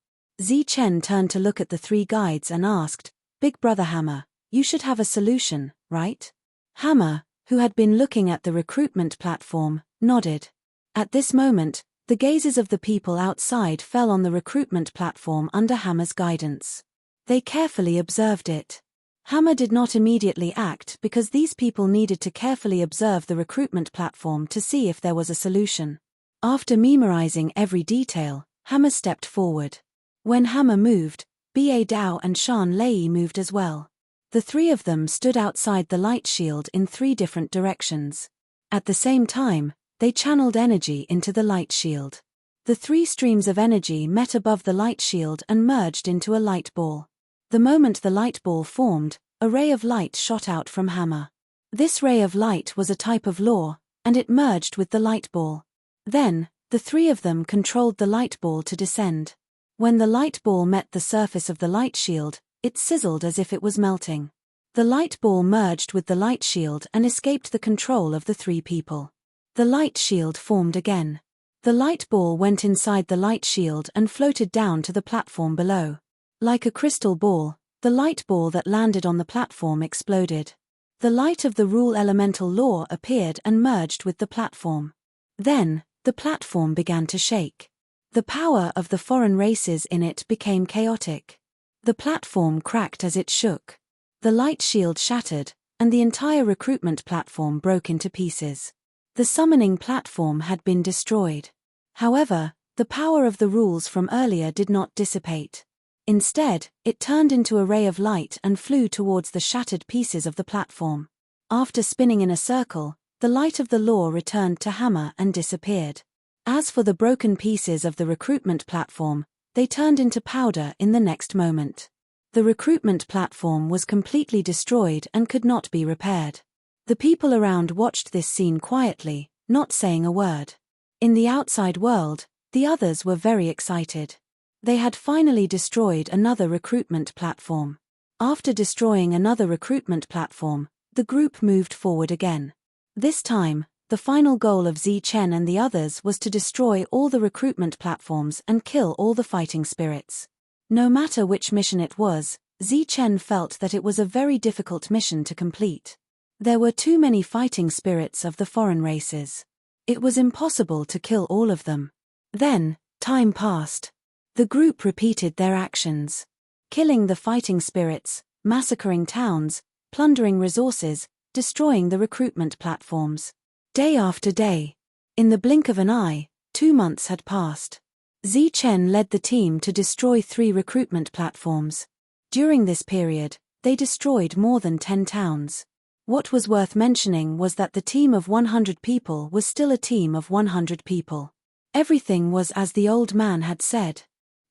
Chen turned to look at the 3 guides and asked, "Big Brother Hammer, you should have a solution, right?" Hammer, who had been looking at the recruitment platform, nodded. At this moment, the gazes of the people outside fell on the recruitment platform under Hammer's guidance. They carefully observed it. Hammer did not immediately act because these people needed to carefully observe the recruitment platform to see if there was a solution. After memorizing every detail, Hammer stepped forward. When Hammer moved, Ba Dao and Shan Lei moved as well. The 3 of them stood outside the light shield in 3 different directions. At the same time, they channeled energy into the light shield. The 3 streams of energy met above the light shield and merged into a light ball. The moment the light ball formed, a ray of light shot out from Hammer. This ray of light was a type of law, and it merged with the light ball. Then, the 3 of them controlled the light ball to descend. When the light ball met the surface of the light shield, it sizzled as if it was melting. The light ball merged with the light shield and escaped the control of the 3 people. The light shield formed again. The light ball went inside the light shield and floated down to the platform below. Like a crystal ball, the light ball that landed on the platform exploded. The light of the rule elemental law appeared and merged with the platform. Then, the platform began to shake. The power of the foreign races in it became chaotic. The platform cracked as it shook. The light shield shattered, and the entire recruitment platform broke into pieces. The summoning platform had been destroyed. However, the power of the rules from earlier did not dissipate. Instead, it turned into a ray of light and flew towards the shattered pieces of the platform. After spinning in a circle, the light of the law returned to Hammer and disappeared. As for the broken pieces of the recruitment platform, they turned into powder in the next moment. The recruitment platform was completely destroyed and could not be repaired. The people around watched this scene quietly, not saying a word. In the outside world, the others were very excited. They had finally destroyed another recruitment platform. After destroying another recruitment platform, the group moved forward again. This time, the final goal of Zi Chen and the others was to destroy all the recruitment platforms and kill all the fighting spirits. No matter which mission it was, Zi Chen felt that it was a very difficult mission to complete. There were too many fighting spirits of the foreign races. It was impossible to kill all of them. Then, time passed. The group repeated their actions. Killing the fighting spirits, massacring towns, plundering resources, destroying the recruitment platforms. Day after day. In the blink of an eye, 2 months had passed. Zi Chen led the team to destroy 3 recruitment platforms. During this period, they destroyed more than 10 towns. What was worth mentioning was that the team of 100 people was still a team of 100 people. Everything was as the old man had said.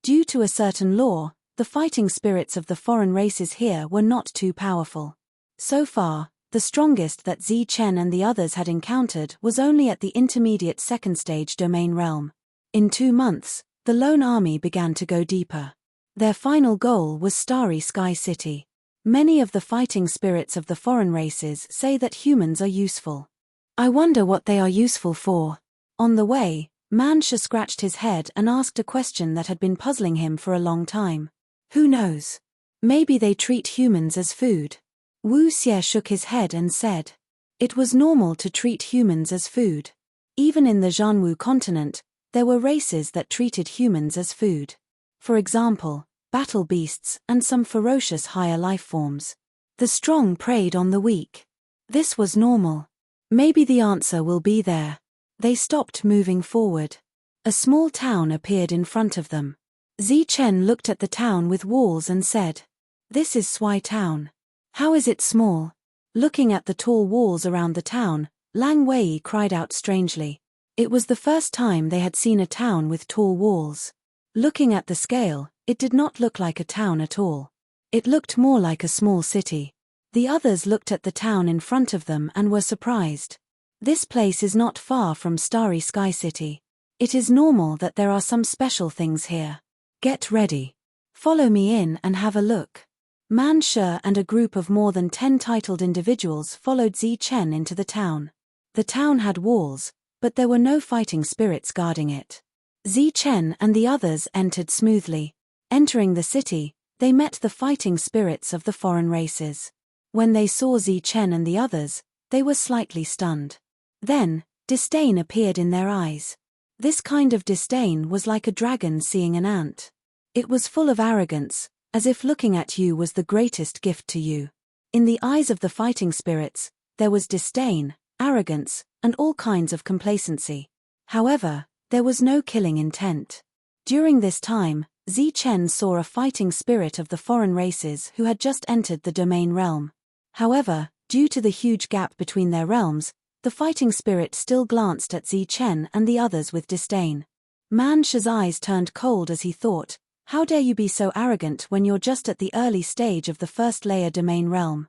Due to a certain law, the fighting spirits of the foreign races here were not too powerful. So far, the strongest that Zi Chen and the others had encountered was only at the intermediate second stage domain realm. In 2 months, the lone army began to go deeper. Their final goal was Starry Sky City. Many of the fighting spirits of the foreign races say that humans are useful. I wonder what they are useful for. On the way, Mancha scratched his head and asked a question that had been puzzling him for a long time. Who knows? Maybe they treat humans as food. Wu Xie shook his head and said, it was normal to treat humans as food. Even in the Zhanwu continent, there were races that treated humans as food. For example, battle beasts and some ferocious higher life forms. The strong preyed on the weak. This was normal. Maybe the answer will be there. They stopped moving forward. A small town appeared in front of them. Zi Chen looked at the town with walls and said, this is Swai Town. How is it small? Looking at the tall walls around the town, Lang Wei cried out strangely. It was the first time they had seen a town with tall walls. Looking at the scale, it did not look like a town at all. It looked more like a small city. The others looked at the town in front of them and were surprised. This place is not far from Starry Sky City. It is normal that there are some special things here. Get ready. Follow me in and have a look. Man Shi and a group of more than 10 titled individuals followed Zi Chen into the town. The town had walls, but there were no fighting spirits guarding it. Zi Chen and the others entered smoothly. Entering the city, they met the fighting spirits of the foreign races. When they saw Zi Chen and the others, they were slightly stunned. Then, disdain appeared in their eyes. This kind of disdain was like a dragon seeing an ant. It was full of arrogance, as if looking at you was the greatest gift to you. In the eyes of the fighting spirits, there was disdain, arrogance, and all kinds of complacency. However, there was no killing intent. During this time, Zi Chen saw a fighting spirit of the foreign races who had just entered the domain realm. However, due to the huge gap between their realms, the fighting spirit still glanced at Zi Chen and the others with disdain. Man Shi's eyes turned cold as he thought, how dare you be so arrogant when you're just at the early stage of the first layer domain realm.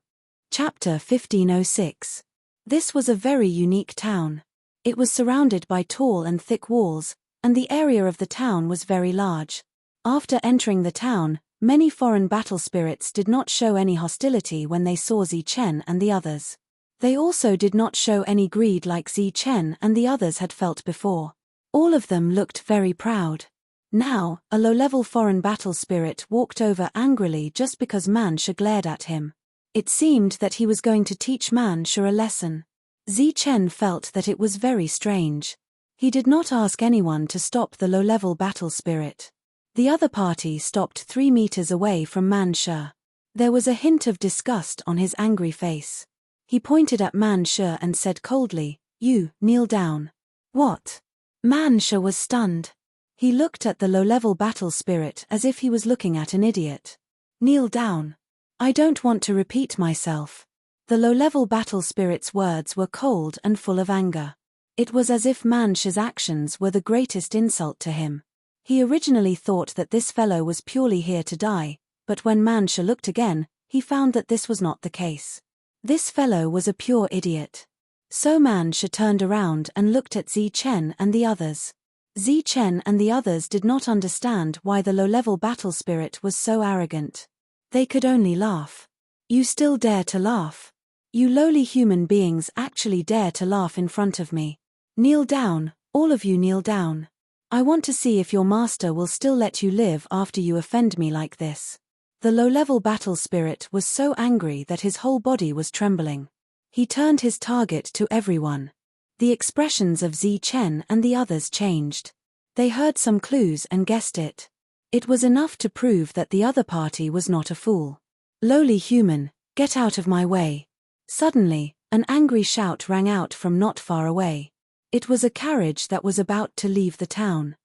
Chapter 1506. This was a very unique town. It was surrounded by tall and thick walls, and the area of the town was very large. After entering the town, many foreign battle spirits did not show any hostility when they saw Zi Chen and the others. They also did not show any greed like Zi Chen and the others had felt before. All of them looked very proud. Now, a low-level foreign battle spirit walked over angrily just because Man Shi glared at him. It seemed that he was going to teach Man Sha a lesson. Chen felt that it was very strange. He did not ask anyone to stop the low-level battle spirit. The other party stopped 3 meters away from Man Sha. There was a hint of disgust on his angry face. He pointed at Man Sha and said coldly, "You, kneel down." "What?" Man Sha was stunned. He looked at the low-level battle spirit as if he was looking at an idiot. "Kneel down. I don't want to repeat myself." The low-level battle spirit's words were cold and full of anger. It was as if Man Sha's actions were the greatest insult to him. He originally thought that this fellow was purely here to die, but when Man Sha looked again, he found that this was not the case. This fellow was a pure idiot. So Man Sha turned around and looked at Chen and the others. Chen and the others did not understand why the low-level battle spirit was so arrogant. They could only laugh. "You still dare to laugh? You lowly human beings actually dare to laugh in front of me. Kneel down, all of you kneel down. I want to see if your master will still let you live after you offend me like this." The low-level battle spirit was so angry that his whole body was trembling. He turned his target to everyone. The expressions of Chen and the others changed. They heard some clues and guessed it. It was enough to prove that the other party was not a fool. "Lowly human, get out of my way." Suddenly, an angry shout rang out from not far away. It was a carriage that was about to leave the town.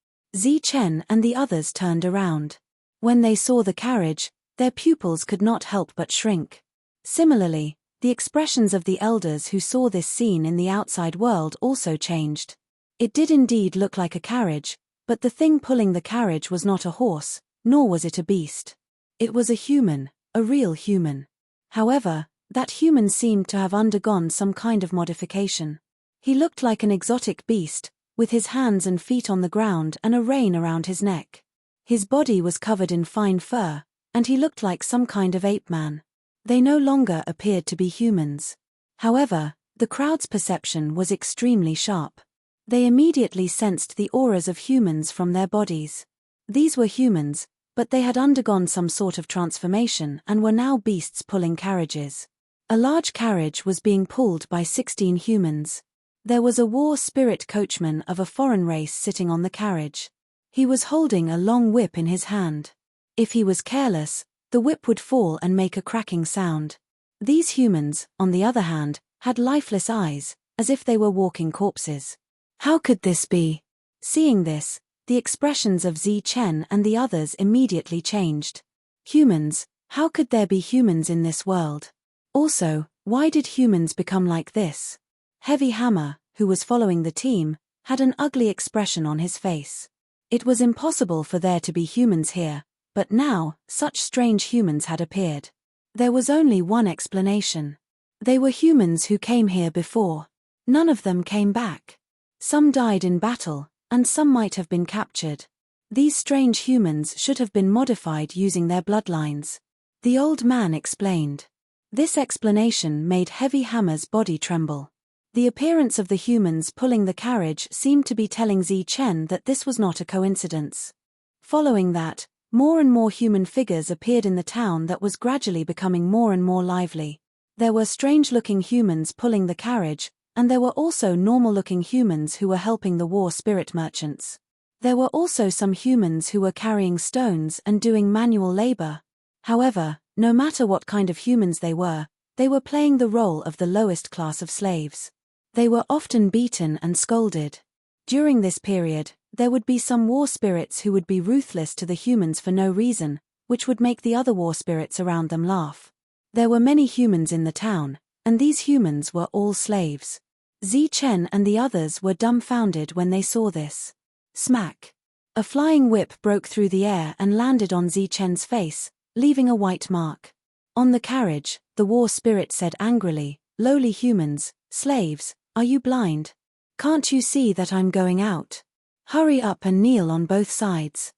Chen and the others turned around. When they saw the carriage, their pupils could not help but shrink. Similarly, the expressions of the elders who saw this scene in the outside world also changed. It did indeed look like a carriage, but the thing pulling the carriage was not a horse, nor was it a beast. It was a human, a real human. However, that human seemed to have undergone some kind of modification. He looked like an exotic beast, with his hands and feet on the ground and a rein around his neck. His body was covered in fine fur, and he looked like some kind of ape-man. They no longer appeared to be humans. However, the crowd's perception was extremely sharp. They immediately sensed the auras of humans from their bodies. These were humans, but they had undergone some sort of transformation and were now beasts pulling carriages. A large carriage was being pulled by 16 humans. There was a war spirit coachman of a foreign race sitting on the carriage. He was holding a long whip in his hand. If he was careless, the whip would fall and make a cracking sound. These humans, on the other hand, had lifeless eyes, as if they were walking corpses. How could this be? Seeing this, the expressions of Chen and the others immediately changed. Humans, how could there be humans in this world? Also, why did humans become like this? Heavy Hammer, who was following the team, had an ugly expression on his face. It was impossible for there to be humans here, but now, such strange humans had appeared. There was only one explanation. They were humans who came here before. None of them came back. Some died in battle, and some might have been captured. These strange humans should have been modified using their bloodlines. The old man explained. This explanation made Heavy Hammer's body tremble. The appearance of the humans pulling the carriage seemed to be telling Chen that this was not a coincidence. Following that, more and more human figures appeared in the town that was gradually becoming more and more lively. There were strange-looking humans pulling the carriage, and there were also normal-looking humans who were helping the war spirit merchants. There were also some humans who were carrying stones and doing manual labor. However, no matter what kind of humans they were playing the role of the lowest class of slaves. They were often beaten and scolded. During this period, there would be some war spirits who would be ruthless to the humans for no reason, which would make the other war spirits around them laugh. There were many humans in the town, and these humans were all slaves. Chen and the others were dumbfounded when they saw this. Smack! A flying whip broke through the air and landed on Chen's face, leaving a white mark. On the carriage, the war spirit said angrily, "Lowly humans, slaves, are you blind? Can't you see that I'm going out? Hurry up and kneel on both sides."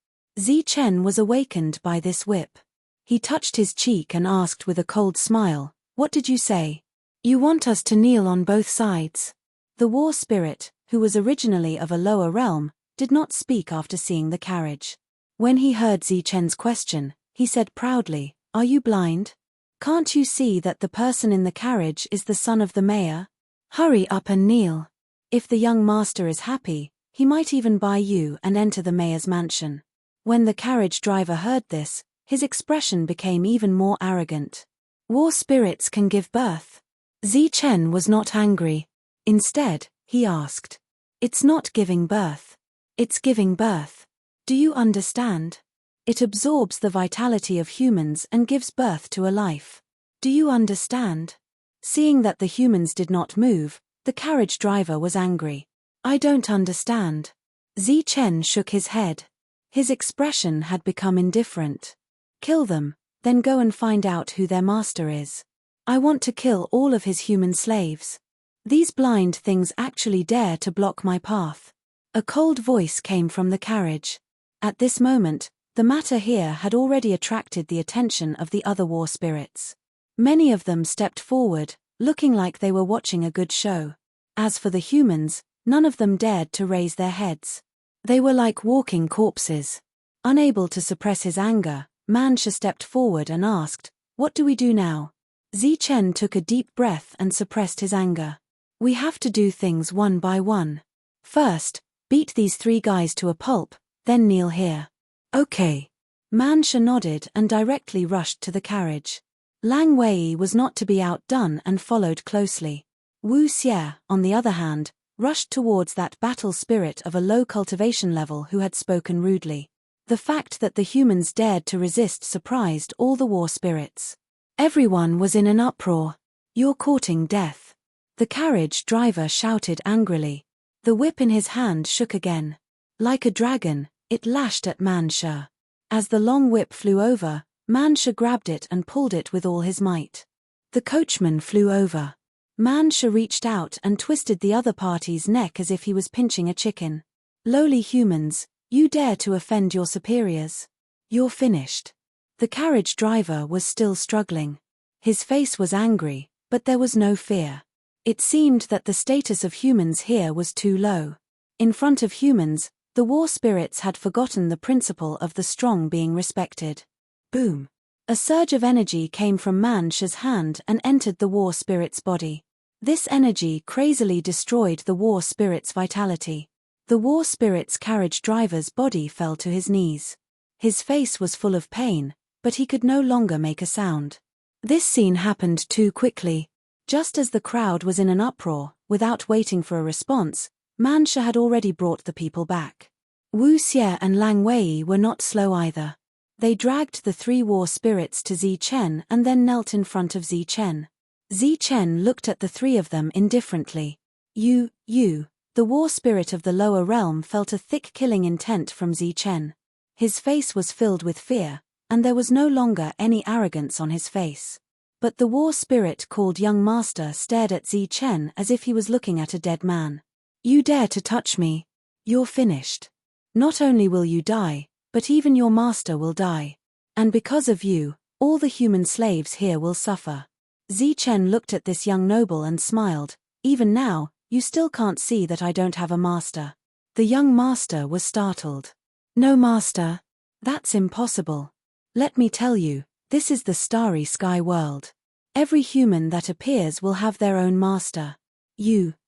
Chen was awakened by this whip. He touched his cheek and asked with a cold smile, "What did you say? You want us to kneel on both sides?" The war spirit, who was originally of a lower realm, did not speak after seeing the carriage. When he heard Chen's question, he said proudly, "Are you blind? Can't you see that the person in the carriage is the son of the mayor? Hurry up and kneel. If the young master is happy, he might even buy you and enter the mayor's mansion." When the carriage driver heard this, his expression became even more arrogant. War spirits can give birth. Zichen was not angry. Instead, he asked, "It's not giving birth. It's giving birth. Do you understand? It absorbs the vitality of humans and gives birth to a life. Do you understand?" Seeing that the humans did not move, the carriage driver was angry. "I don't understand." Zichen shook his head. His expression had become indifferent. "Kill them, then go and find out who their master is. I want to kill all of his human slaves. These blind things actually dare to block my path." A cold voice came from the carriage. At this moment, the matter here had already attracted the attention of the other war spirits. Many of them stepped forward, looking like they were watching a good show. As for the humans, none of them dared to raise their heads. They were like walking corpses. Unable to suppress his anger, Mancha stepped forward and asked, "What do we do now?" Zichen took a deep breath and suppressed his anger. "We have to do things one by one. First, beat these 3 guys to a pulp, then kneel here." "Okay." Mancha nodded and directly rushed to the carriage. Lang Wei was not to be outdone and followed closely. Wu Xie, on the other hand, rushed towards that battle spirit of a low cultivation level who had spoken rudely. The fact that the humans dared to resist surprised all the war spirits. Everyone was in an uproar. "You're courting death." The carriage driver shouted angrily. The whip in his hand shook again. Like a dragon, it lashed at Mancha. As the long whip flew over, Mancha grabbed it and pulled it with all his might. The coachman flew over. Mancha reached out and twisted the other party's neck as if he was pinching a chicken. "Lowly humans, you dare to offend your superiors. You're finished." The carriage driver was still struggling. His face was angry, but there was no fear. It seemed that the status of humans here was too low. In front of humans, the war spirits had forgotten the principle of the strong being respected. Boom! A surge of energy came from Mancha's hand and entered the war spirit's body. This energy crazily destroyed the war spirit's vitality. The war spirit's carriage driver's body fell to his knees. His face was full of pain, but he could no longer make a sound. This scene happened too quickly. Just as the crowd was in an uproar, without waiting for a response, Mancha had already brought the people back. Wu Xie and Lang Wei were not slow either. They dragged the 3 war spirits to Zichen and then knelt in front of Zichen. Zichen looked at the 3 of them indifferently. You, the war spirit of the lower realm felt a thick killing intent from Zichen. His face was filled with fear, and there was no longer any arrogance on his face. But the war spirit called Young Master stared at Zichen as if he was looking at a dead man. "You dare to touch me? You're finished. Not only will you die, but even your master will die. And because of you, all the human slaves here will suffer." Zichen looked at this young noble and smiled. "Even now, you still can't see that I don't have a master." The young master was startled. "No master? That's impossible. Let me tell you, this is the starry sky world. Every human that appears will have their own master.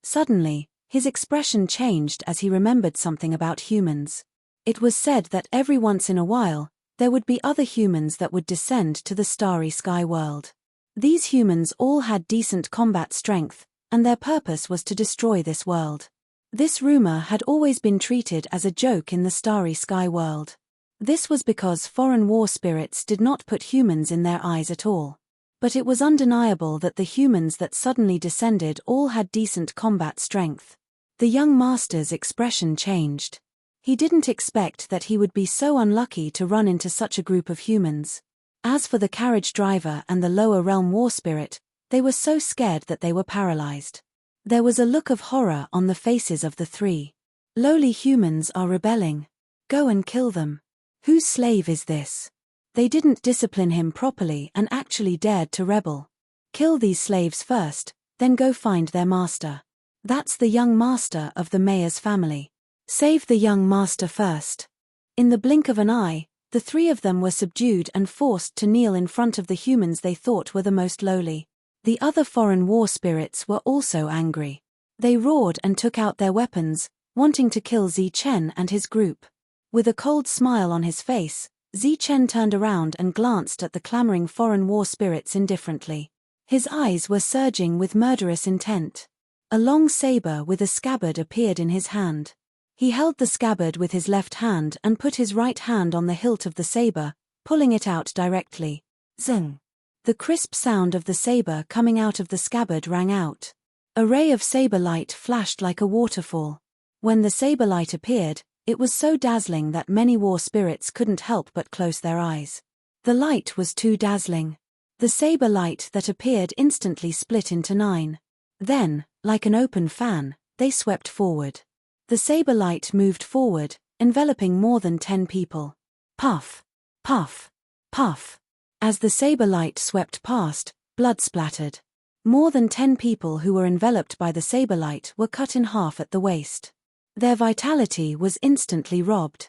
Suddenly, his expression changed as he remembered something about humans. It was said that every once in a while, there would be other humans that would descend to the starry sky world. These humans all had decent combat strength, and their purpose was to destroy this world. This rumor had always been treated as a joke in the starry sky world. This was because foreign war spirits did not put humans in their eyes at all. But it was undeniable that the humans that suddenly descended all had decent combat strength. The young master's expression changed. He didn't expect that he would be so unlucky to run into such a group of humans. As for the carriage driver and the lower realm war spirit, they were so scared that they were paralyzed. There was a look of horror on the faces of the 3. "Lowly humans are rebelling. Go and kill them. Whose slave is this? They didn't discipline him properly and actually dared to rebel. Kill these slaves first, then go find their master. That's the young master of the mayor's family. Save the young master first." In the blink of an eye, The three of them were subdued and forced to kneel in front of the humans they thought were the most lowly. The other foreign war spirits were also angry. They roared and took out their weapons, wanting to kill Zichen and his group. With a cold smile on his face, Zichen turned around and glanced at the clamoring foreign war spirits indifferently. His eyes were surging with murderous intent. A long saber with a scabbard appeared in his hand. He held the scabbard with his left hand and put his right hand on the hilt of the saber, pulling it out directly. Zing! The crisp sound of the saber coming out of the scabbard rang out. A ray of saber light flashed like a waterfall. When the saber light appeared, it was so dazzling that many war spirits couldn't help but close their eyes. The light was too dazzling. The saber light that appeared instantly split into 9. Then, like an open fan, they swept forward. The saber light moved forward, enveloping more than 10 people. Puff! Puff! Puff! As the saber light swept past, blood splattered. More than 10 people who were enveloped by the saber light were cut in half at the waist. Their vitality was instantly robbed.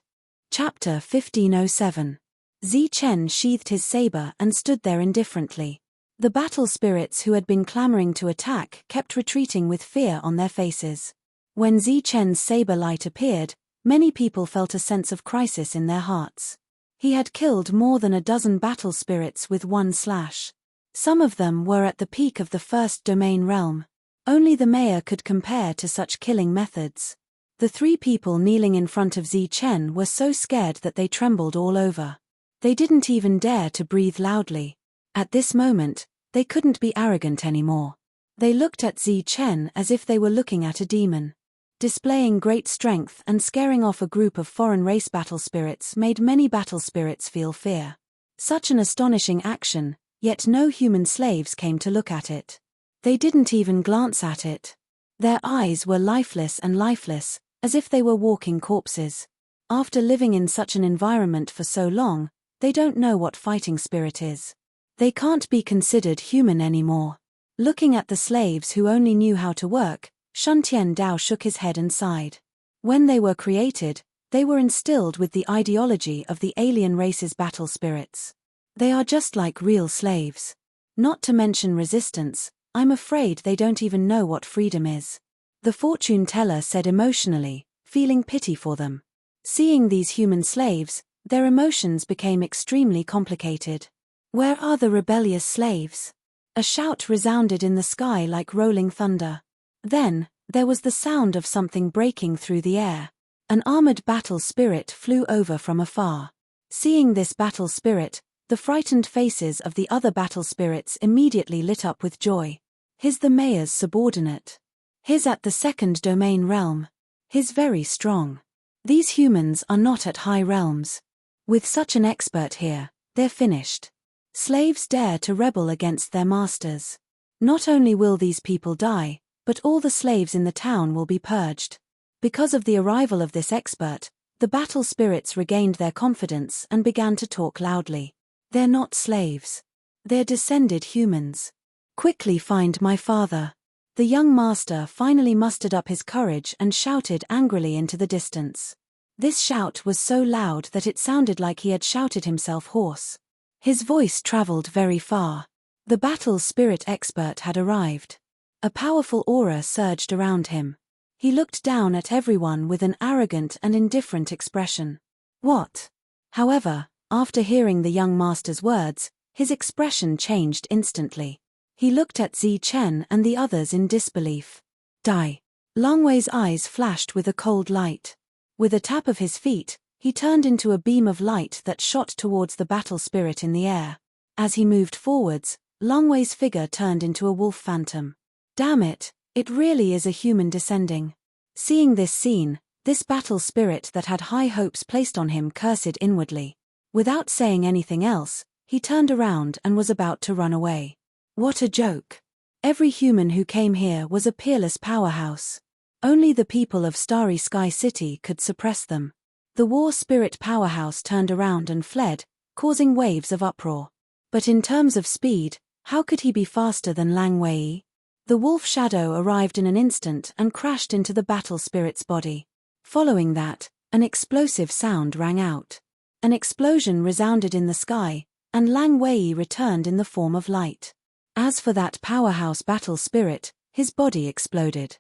Chapter 1507. Zichen sheathed his saber and stood there indifferently. The battle spirits who had been clamoring to attack kept retreating with fear on their faces. When Zichen's saber light appeared, many people felt a sense of crisis in their hearts. He had killed more than a dozen battle spirits with one slash. Some of them were at the peak of the first domain realm. Only the mayor could compare to such killing methods. The 3 people kneeling in front of Zichen were so scared that they trembled all over. They didn't even dare to breathe loudly. At this moment, they couldn't be arrogant anymore. They looked at Zichen as if they were looking at a demon. Displaying great strength and scaring off a group of foreign race battle spirits made many battle spirits feel fear. Such an astonishing action, yet no human slaves came to look at it. They didn't even glance at it. Their eyes were lifeless, as if they were walking corpses. After living in such an environment for so long, they don't know what fighting spirit is. They can't be considered human anymore. Looking at the slaves who only knew how to work, Shuntian Dao shook his head and sighed. When they were created, they were instilled with the ideology of the alien race's battle spirits. They are just like real slaves. Not to mention resistance, I'm afraid they don't even know what freedom is. The fortune teller said emotionally, feeling pity for them. Seeing these human slaves, their emotions became extremely complicated. Where are the rebellious slaves? A shout resounded in the sky like rolling thunder. Then, there was the sound of something breaking through the air. An armored battle spirit flew over from afar. Seeing this battle spirit, the frightened faces of the other battle spirits immediately lit up with joy. He's the mayor's subordinate. He's at the second domain realm. He's very strong. These humans are not at high realms. With such an expert here, they're finished. Slaves dare to rebel against their masters. Not only will these people die, but all the slaves in the town will be purged. Because of the arrival of this expert, the battle spirits regained their confidence and began to talk loudly. They're not slaves. They're descended humans. Quickly find my father. The young master finally mustered up his courage and shouted angrily into the distance. This shout was so loud that it sounded like he had shouted himself hoarse. His voice traveled very far. The battle spirit expert had arrived. A powerful aura surged around him. He looked down at everyone with an arrogant and indifferent expression. What? However, after hearing the young master's words, his expression changed instantly. He looked at Zichen and the others in disbelief. Die. Langwei's eyes flashed with a cold light. With a tap of his feet, he turned into a beam of light that shot towards the battle spirit in the air. As he moved forwards, Langwei's figure turned into a wolf phantom. Damn it, it really is a human descending. Seeing this scene, this battle spirit that had high hopes placed on him cursed inwardly. Without saying anything else, he turned around and was about to run away. What a joke. Every human who came here was a peerless powerhouse. Only the people of Starry Sky City could suppress them. The war spirit powerhouse turned around and fled, causing waves of uproar. But in terms of speed, how could he be faster than Lang Wei? The wolf shadow arrived in an instant and crashed into the battle spirit's body. Following that, an explosive sound rang out. An explosion resounded in the sky, and Lang Wei returned in the form of light. As for that powerhouse battle spirit, his body exploded.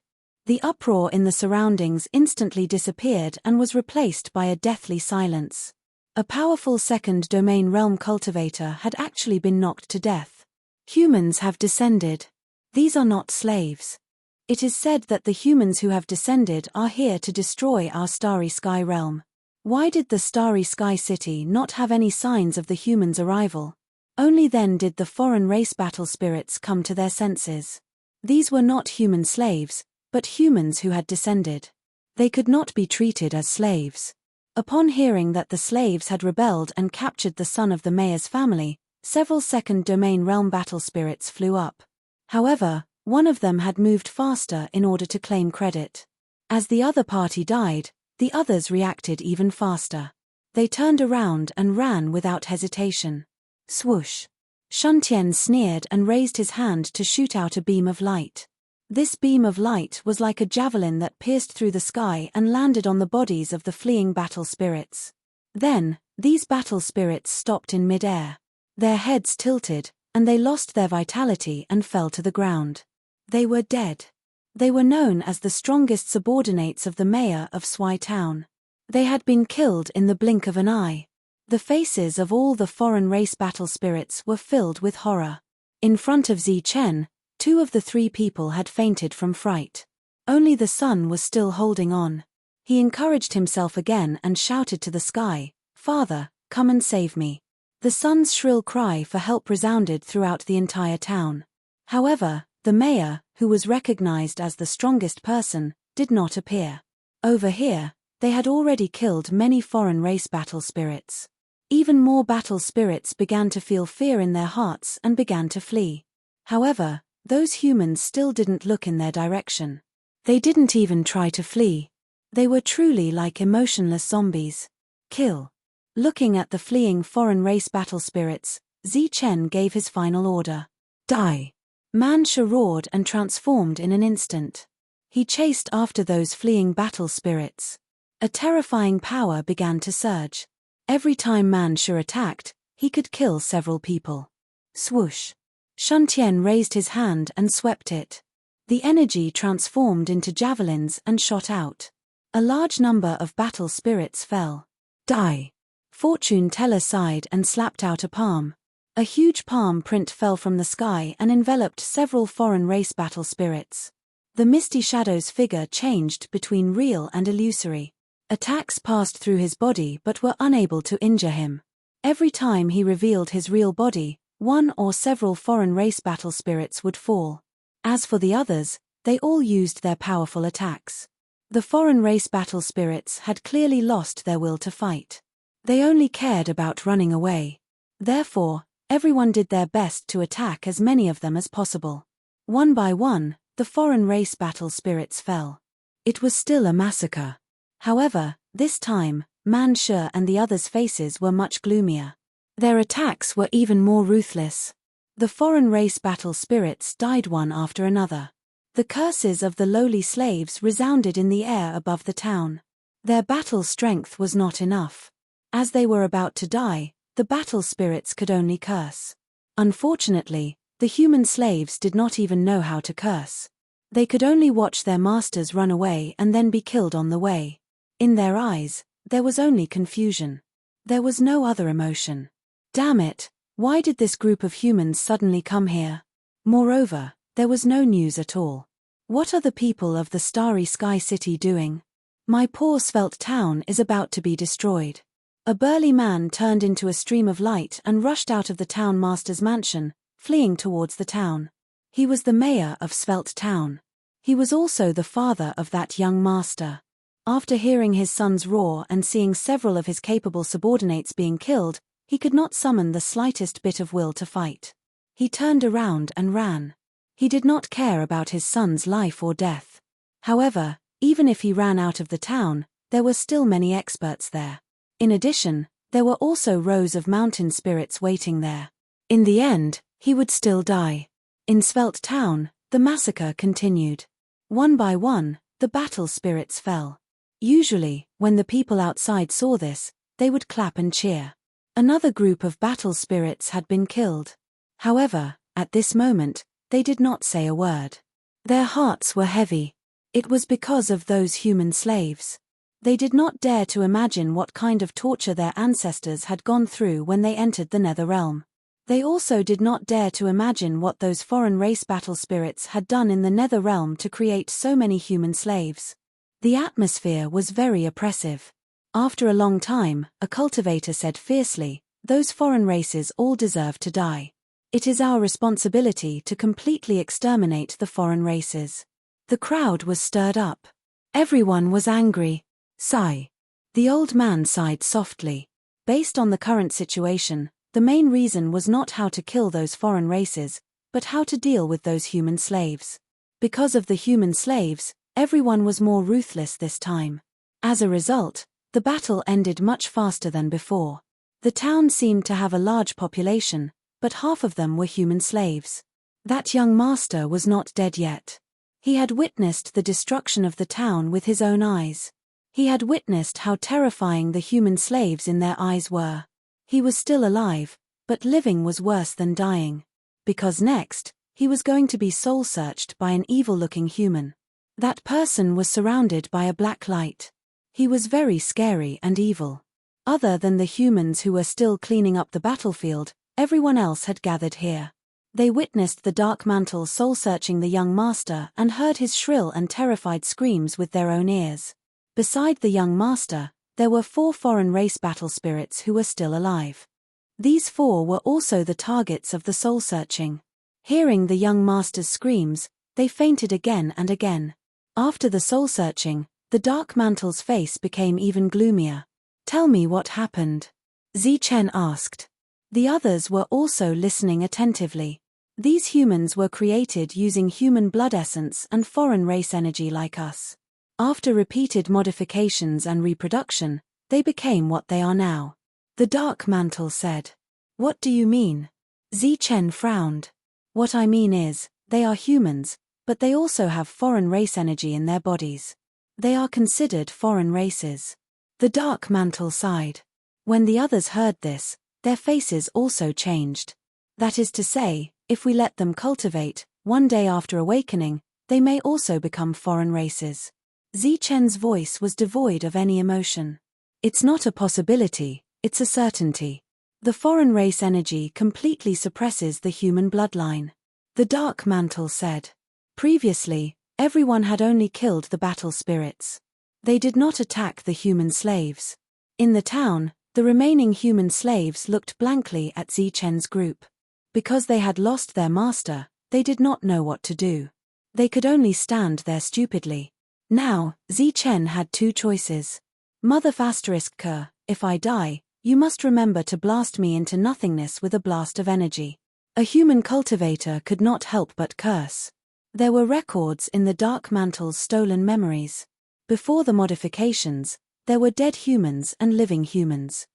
The uproar in the surroundings instantly disappeared and was replaced by a deathly silence. A powerful second domain realm cultivator had actually been knocked to death. Humans have descended. These are not slaves. It is said that the humans who have descended are here to destroy our starry sky realm. Why did the starry sky city not have any signs of the humans' arrival? Only then did the foreign race battle spirits come to their senses. These were not human slaves, but humans who had descended. They could not be treated as slaves. Upon hearing that the slaves had rebelled and captured the son of the mayor's family, several second domain realm battle spirits flew up. However, one of them had moved faster in order to claim credit. As the other party died, the others reacted even faster. They turned around and ran without hesitation. Swoosh! Shuntian sneered and raised his hand to shoot out a beam of light. This beam of light was like a javelin that pierced through the sky and landed on the bodies of the fleeing battle spirits. Then, these battle spirits stopped in mid-air. Their heads tilted, and they lost their vitality and fell to the ground. They were dead. They were known as the strongest subordinates of the mayor of Swai Town. They had been killed in the blink of an eye. The faces of all the foreign race battle spirits were filled with horror. In front of Zi Chen, 2 of the 3 people had fainted from fright. Only the son was still holding on. He encouraged himself again and shouted to the sky, "Father, come and save me." The son's shrill cry for help resounded throughout the entire town. However, the mayor, who was recognized as the strongest person, did not appear. Over here, they had already killed many foreign race battle spirits. Even more battle spirits began to feel fear in their hearts and began to flee. However, those humans still didn't look in their direction. They didn't even try to flee. They were truly like emotionless zombies. Kill. Looking at the fleeing foreign race battle spirits, Zi Chen gave his final order. Die. Man Sha roared and transformed in an instant. He chased after those fleeing battle spirits. A terrifying power began to surge. Every time Man Sha attacked, he could kill several people. Swoosh. Shuntian raised his hand and swept it. The energy transformed into javelins and shot out. A large number of battle spirits fell. Die. Fortune Teller sighed and slapped out a palm. A huge palm print fell from the sky and enveloped several foreign race battle spirits. The misty shadow's figure changed between real and illusory. Attacks passed through his body but were unable to injure him. Every time he revealed his real body, one or several foreign race battle spirits would fall. As for the others, they all used their powerful attacks. The foreign race battle spirits had clearly lost their will to fight. They only cared about running away. Therefore, everyone did their best to attack as many of them as possible. One by one, the foreign race battle spirits fell. It was still a massacre. However, this time, Man Sha and the others' faces were much gloomier. Their attacks were even more ruthless. The foreign race battle spirits died one after another. The curses of the lowly slaves resounded in the air above the town. Their battle strength was not enough. As they were about to die, the battle spirits could only curse. Unfortunately, the human slaves did not even know how to curse. They could only watch their masters run away and then be killed on the way. In their eyes, there was only confusion. There was no other emotion. Damn it, why did this group of humans suddenly come here? Moreover, there was no news at all. What are the people of the Starry Sky City doing? My poor svelte town is about to be destroyed. A burly man turned into a stream of light and rushed out of the town master's mansion, fleeing towards the town. He was the mayor of Svelte Town. He was also the father of that young master. After hearing his son's roar and seeing several of his capable subordinates being killed, he could not summon the slightest bit of will to fight. He turned around and ran. He did not care about his son's life or death. However, even if he ran out of the town, there were still many experts there. In addition, there were also rows of mountain spirits waiting there. In the end, he would still die. In Svelte Town, the massacre continued. One by one, the battle spirits fell. Usually, when the people outside saw this, they would clap and cheer. Another group of battle spirits had been killed. However, at this moment, they did not say a word. Their hearts were heavy. It was because of those human slaves. They did not dare to imagine what kind of torture their ancestors had gone through when they entered the nether realm. They also did not dare to imagine what those foreign race battle spirits had done in the nether realm to create so many human slaves. The atmosphere was very oppressive. After a long time, a cultivator said fiercely, "Those foreign races all deserve to die. It is our responsibility to completely exterminate the foreign races." The crowd was stirred up. Everyone was angry. Sigh. The old man sighed softly. Based on the current situation, the main reason was not how to kill those foreign races, but how to deal with those human slaves. Because of the human slaves, everyone was more ruthless this time. As a result, the battle ended much faster than before. The town seemed to have a large population, but half of them were human slaves. That young master was not dead yet. He had witnessed the destruction of the town with his own eyes. He had witnessed how terrifying the human slaves in their eyes were. He was still alive, but living was worse than dying. Because next, he was going to be soul-searched by an evil-looking human. That person was surrounded by a black light. He was very scary and evil. Other than the humans who were still cleaning up the battlefield, everyone else had gathered here. They witnessed the dark mantle soul-searching the young master and heard his shrill and terrified screams with their own ears. Beside the young master, there were 4 foreign race battle spirits who were still alive. These 4 were also the targets of the soul-searching. Hearing the young master's screams, they fainted again and again. After the soul-searching, the dark mantle's face became even gloomier. "Tell me what happened," Zichen asked. The others were also listening attentively. These humans were created using human blood essence and foreign race energy like us. After repeated modifications and reproduction, they became what they are now. The dark mantle said. "What do you mean?" Zichen frowned. "What I mean is, they are humans, but they also have foreign race energy in their bodies. They are considered foreign races." The dark mantle sighed. When the others heard this, their faces also changed. That is to say, if we let them cultivate, one day after awakening, they may also become foreign races. Zichen's voice was devoid of any emotion. "It's not a possibility, it's a certainty. The foreign race energy completely suppresses the human bloodline," the dark mantle said. Previously, everyone had only killed the battle spirits. They did not attack the human slaves. In the town, the remaining human slaves looked blankly at Zichen's group. Because they had lost their master, they did not know what to do. They could only stand there stupidly. Now, Zichen had 2 choices. "Mother **K, if I die, you must remember to blast me into nothingness with a blast of energy." A human cultivator could not help but curse. There were records in the dark mantle's stolen memories. Before the modifications, there were dead humans and living humans.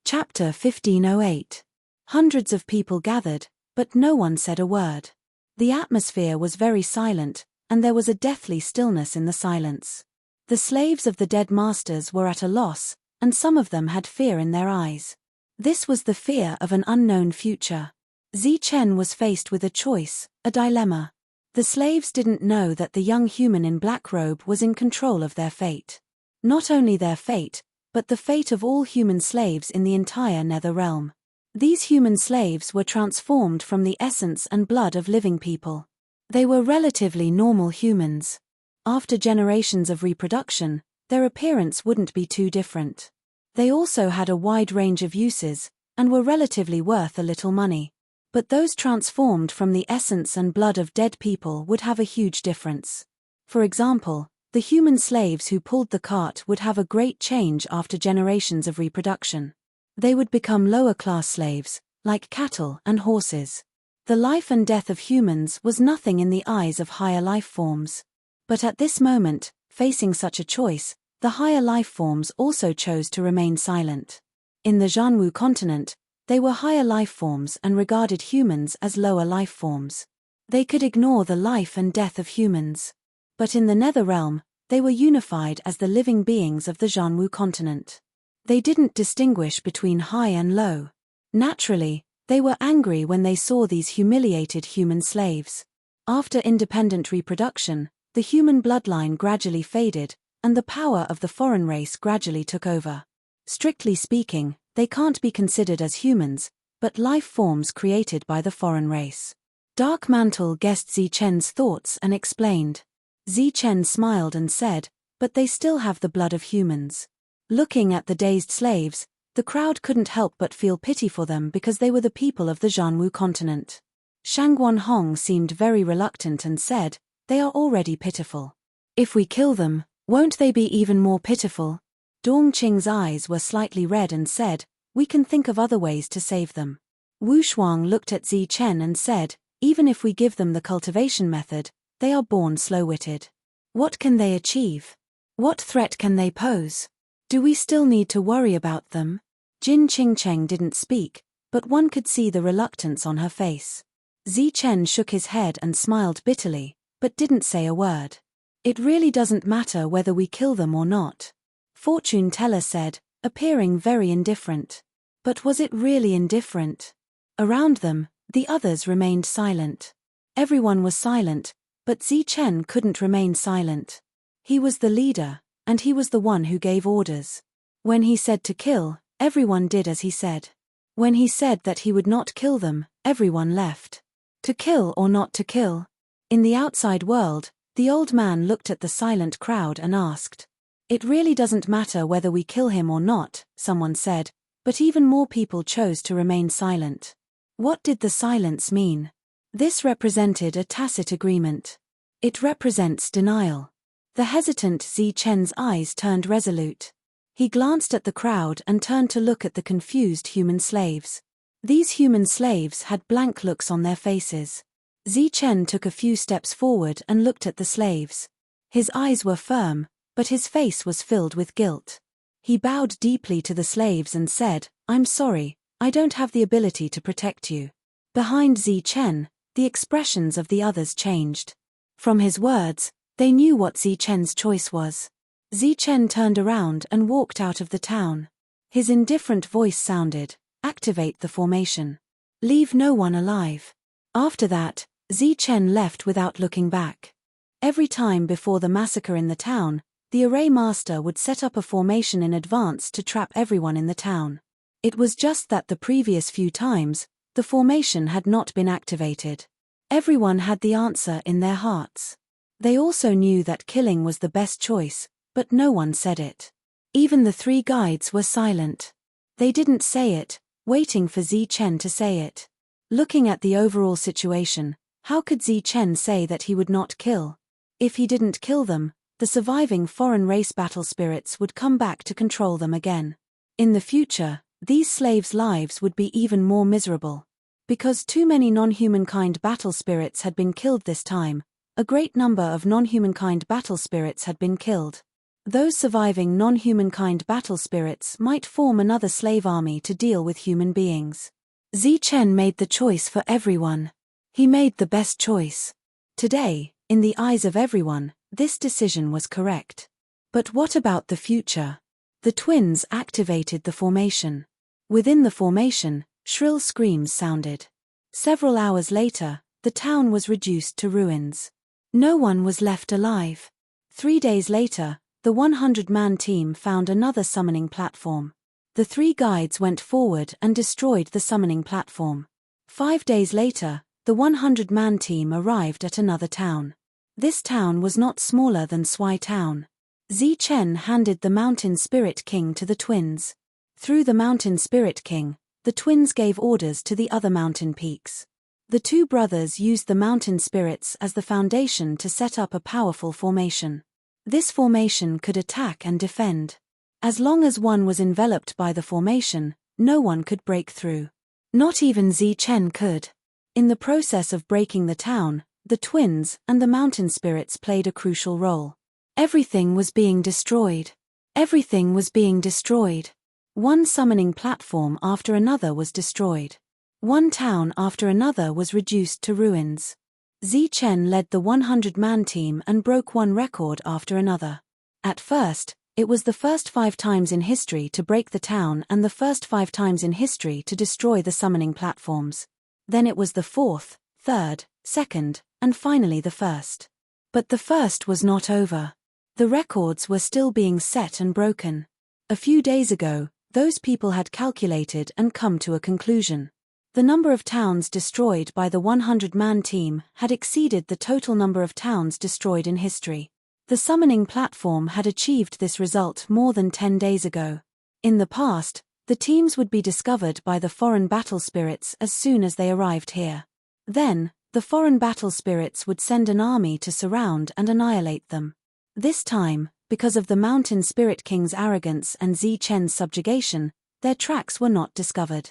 Chapter 1508. Hundreds of people gathered, but no one said a word. The atmosphere was very silent, and there was a deathly stillness in the silence. The slaves of the dead masters were at a loss, and some of them had fear in their eyes. This was the fear of an unknown future. Zichen was faced with a choice, a dilemma. The slaves didn't know that the young human in black robe was in control of their fate. Not only their fate, but the fate of all human slaves in the entire nether realm. These human slaves were transformed from the essence and blood of living people. They were relatively normal humans. After generations of reproduction, their appearance wouldn't be too different. They also had a wide range of uses, and were relatively worth a little money. But those transformed from the essence and blood of dead people would have a huge difference. For example, the human slaves who pulled the cart would have a great change after generations of reproduction. They would become lower-class slaves, like cattle and horses. The life and death of humans was nothing in the eyes of higher life forms. But at this moment, facing such a choice, the higher life forms also chose to remain silent. In the Jianwu continent, they were higher life forms and regarded humans as lower life forms. They could ignore the life and death of humans. But in the nether realm, they were unified as the living beings of the Jianwu continent. They didn't distinguish between high and low. Naturally, they were angry when they saw these humiliated human slaves. After independent reproduction, the human bloodline gradually faded, and the power of the foreign race gradually took over. Strictly speaking, they can't be considered as humans, but life forms created by the foreign race. Dark Mantle guessed Zichen's thoughts and explained. Zichen smiled and said, "But they still have the blood of humans." Looking at the dazed slaves, the crowd couldn't help but feel pity for them because they were the people of the Zhanwu continent. Shangguan Hong seemed very reluctant and said, "They are already pitiful. If we kill them, won't they be even more pitiful?" Dongqing's eyes were slightly red and said, "We can think of other ways to save them." Wu Shuang looked at Zichen and said, "Even if we give them the cultivation method, they are born slow-witted. What can they achieve? What threat can they pose? Do we still need to worry about them?" Jin Qingcheng didn't speak, but one could see the reluctance on her face. Zichen shook his head and smiled bitterly, but didn't say a word. "It really doesn't matter whether we kill them or not," Fortune Teller said, appearing very indifferent. But was it really indifferent? Around them, the others remained silent. Everyone was silent, but Zichen couldn't remain silent. He was the leader, and he was the one who gave orders. When he said to kill, everyone did as he said. When he said that he would not kill them, everyone left. To kill or not to kill? In the outside world, the old man looked at the silent crowd and asked. "It really doesn't matter whether we kill him or not," someone said, but even more people chose to remain silent. What did the silence mean? This represented a tacit agreement. It represents denial. The hesitant Zichen's eyes turned resolute. He glanced at the crowd and turned to look at the confused human slaves. These human slaves had blank looks on their faces. Zichen took a few steps forward and looked at the slaves. His eyes were firm, but his face was filled with guilt. He bowed deeply to the slaves and said, "I'm sorry, I don't have the ability to protect you." Behind Zichen, the expressions of the others changed. From his words, they knew what Zichen's choice was. Zichen turned around and walked out of the town. His indifferent voice sounded, "Activate the formation. Leave no one alive." After that, Zichen left without looking back. Every time before the massacre in the town, the array master would set up a formation in advance to trap everyone in the town. It was just that the previous few times, the formation had not been activated. Everyone had the answer in their hearts. They also knew that killing was the best choice, but no one said it. Even the three guides were silent. They didn't say it, waiting for Zichen to say it. Looking at the overall situation, how could Zichen say that he would not kill? If he didn't kill them, the surviving foreign race battle spirits would come back to control them again. In the future, these slaves' lives would be even more miserable. Because too many non-humankind battle spirits had been killed this time, a great number of non-humankind battle spirits had been killed. Those surviving non-humankind battle spirits might form another slave army to deal with human beings. Zichen made the choice for everyone. He made the best choice. Today, in the eyes of everyone, this decision was correct. But what about the future? The twins activated the formation. Within the formation, shrill screams sounded. Several hours later, the town was reduced to ruins. No one was left alive. 3 days later, the 100-man team found another summoning platform. The three guides went forward and destroyed the summoning platform. 5 days later, the 100-man team arrived at another town. This town was not smaller than Swai Town. Zichen handed the Mountain Spirit King to the twins. Through the Mountain Spirit King, the twins gave orders to the other mountain peaks. The two brothers used the mountain spirits as the foundation to set up a powerful formation. This formation could attack and defend. As long as one was enveloped by the formation, no one could break through. Not even Zichen could. In the process of breaking the town, the twins and the mountain spirits played a crucial role. Everything was being destroyed. Everything was being destroyed. One summoning platform after another was destroyed. One town after another was reduced to ruins. Zichen led the 100-man team and broke one record after another. At first, It was the first 5 times in history to break the town and the first 5 times in history to destroy the summoning platforms. Then it was the 4th, 3rd, 2nd, and finally the 1st. But the 1st was not over. The records were still being set and broken. A few days ago, those people had calculated and come to a conclusion. The number of towns destroyed by the 100-man team had exceeded the total number of towns destroyed in history. The summoning platform had achieved this result more than 10 days ago. In the past, the teams would be discovered by the foreign battle spirits as soon as they arrived here. Then, the foreign battle spirits would send an army to surround and annihilate them. This time, because of the Mountain Spirit King's arrogance and Zi Chen's subjugation, their tracks were not discovered.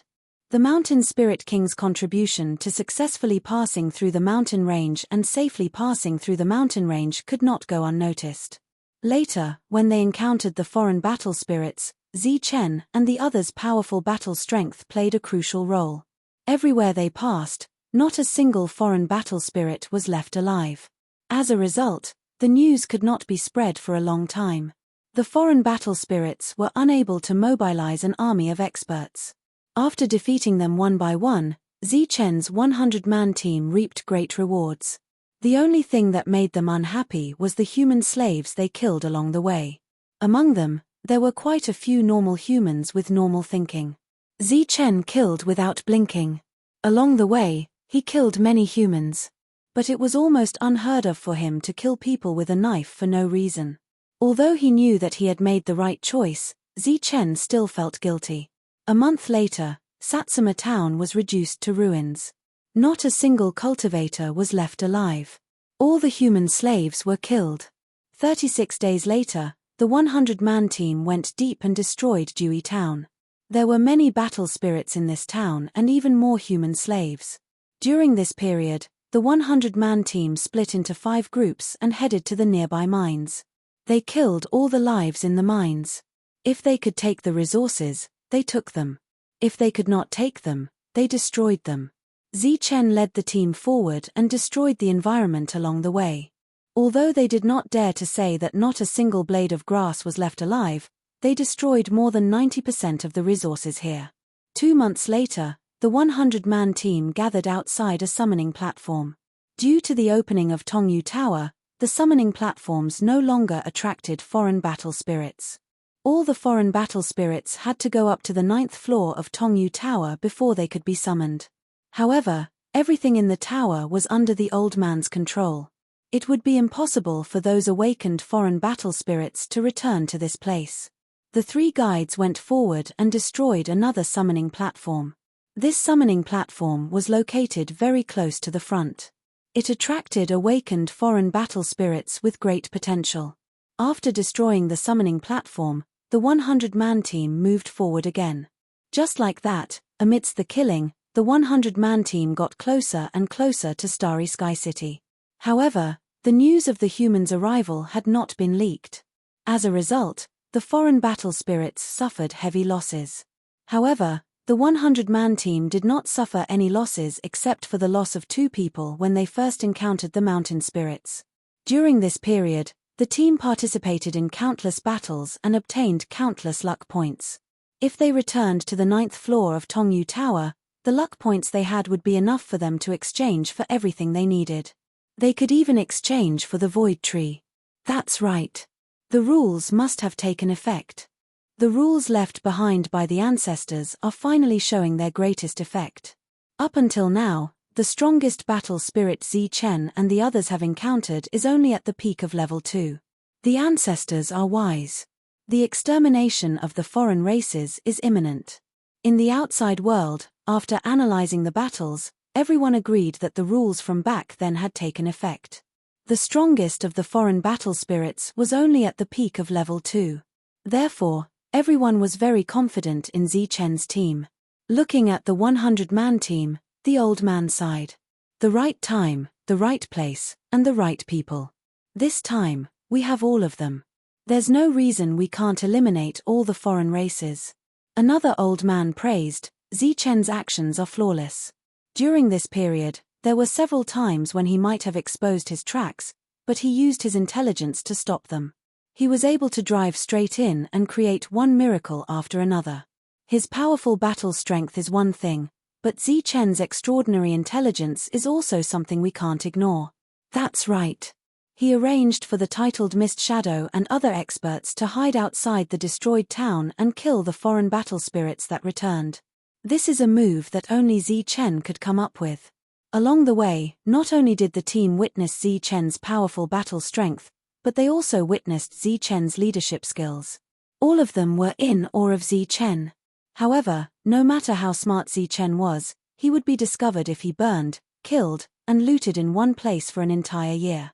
The Mountain Spirit King's contribution to successfully passing through the mountain range and safely passing through the mountain range could not go unnoticed. Later, when they encountered the foreign battle spirits, Zi Chen and the others' powerful battle strength played a crucial role. Everywhere they passed, not a single foreign battle spirit was left alive. As a result, the news could not be spread for a long time. The foreign battle spirits were unable to mobilize an army of experts. After defeating them one by one, Zi Chen's 100-man team reaped great rewards. The only thing that made them unhappy was the human slaves they killed along the way. Among them, there were quite a few normal humans with normal thinking. Zi Chen killed without blinking. Along the way, he killed many humans. But it was almost unheard of for him to kill people with a knife for no reason. Although he knew that he had made the right choice, Zi Chen still felt guilty. A month later, Satsuma town was reduced to ruins. Not a single cultivator was left alive. All the human slaves were killed. 36 days later, the 100-man team went deep and destroyed Dewey town. There were many battle spirits in this town and even more human slaves. During this period, the 100-man team split into 5 groups and headed to the nearby mines. They killed all the lives in the mines. If they could take the resources, they took them. If they could not take them, they destroyed them. Zi Chen led the team forward and destroyed the environment along the way. Although they did not dare to say that not a single blade of grass was left alive, they destroyed more than 90% of the resources here. 2 months later, the 100-man team gathered outside a summoning platform. Due to the opening of Tongyu Tower, the summoning platforms no longer attracted foreign battle spirits. All the foreign battle spirits had to go up to the 9th floor of Tongyu Tower before they could be summoned. However, everything in the tower was under the old man's control. It would be impossible for those awakened foreign battle spirits to return to this place. The 3 guides went forward and destroyed another summoning platform. This summoning platform was located very close to the front. It attracted awakened foreign battle spirits with great potential. After destroying the summoning platform, the 100-man team moved forward again. Just like that, amidst the killing, the 100-man team got closer and closer to Starry Sky City. However, the news of the humans' arrival had not been leaked. As a result, the foreign battle spirits suffered heavy losses. However, the 100-man team did not suffer any losses except for the loss of 2 people when they first encountered the mountain spirits. During this period, the team participated in countless battles and obtained countless luck points. If they returned to the 9th floor of Tongyu Tower, the luck points they had would be enough for them to exchange for everything they needed. They could even exchange for the Void Tree. That's right. The rules must have taken effect. The rules left behind by the ancestors are finally showing their greatest effect. Up until now, the strongest battle spirit Zi Chen and the others have encountered is only at the peak of level 2. The ancestors are wise. The extermination of the foreign races is imminent. In the outside world, after analyzing the battles, everyone agreed that the rules from back then had taken effect. The strongest of the foreign battle spirits was only at the peak of level 2. Therefore, everyone was very confident in Zi Chen's team. Looking at the 100-man team, the old man sighed. The right time, the right place, and the right people. This time, we have all of them. There's no reason we can't eliminate all the foreign races. Another old man praised, Zi Chen's actions are flawless. During this period, there were several times when he might have exposed his tracks, but he used his intelligence to stop them. He was able to drive straight in and create one miracle after another. His powerful battle strength is one thing, but Zichen's extraordinary intelligence is also something we can't ignore. That's right. He arranged for the titled Mist Shadow and other experts to hide outside the destroyed town and kill the foreign battle spirits that returned. This is a move that only Zichen could come up with. Along the way, not only did the team witness Zichen's powerful battle strength, but they also witnessed Zichen's leadership skills. All of them were in awe of Zichen. However, no matter how smart Zichen was, he would be discovered if he burned, killed, and looted in one place for an entire year.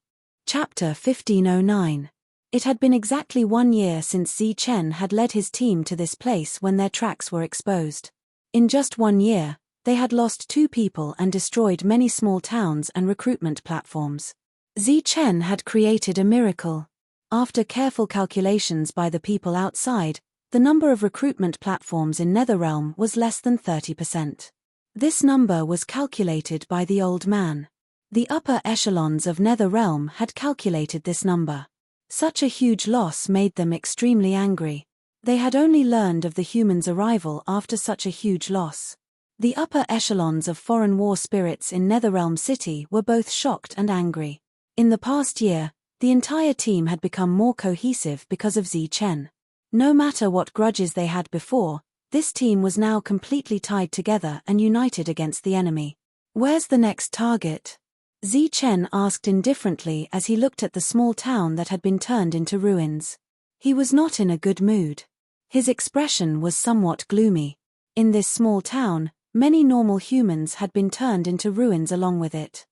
Chapter 1509. It had been exactly 1 year since Zichen had led his team to this place when their tracks were exposed. In just 1 year, they had lost 2 people and destroyed many small towns and recruitment platforms. Zichen had created a miracle. After careful calculations by the people outside, the number of recruitment platforms in Netherrealm was less than 30%. This number was calculated by the old man. The upper echelons of Netherrealm had calculated this number. Such a huge loss made them extremely angry. They had only learned of the humans' arrival after such a huge loss. The upper echelons of foreign war spirits in Netherrealm City were both shocked and angry. In the past year, the entire team had become more cohesive because of Zichen. No matter what grudges they had before, this team was now completely tied together and united against the enemy. Where's the next target? Zichen asked indifferently as he looked at the small town that had been turned into ruins. He was not in a good mood. His expression was somewhat gloomy. In this small town, many normal humans had been turned into ruins along with it.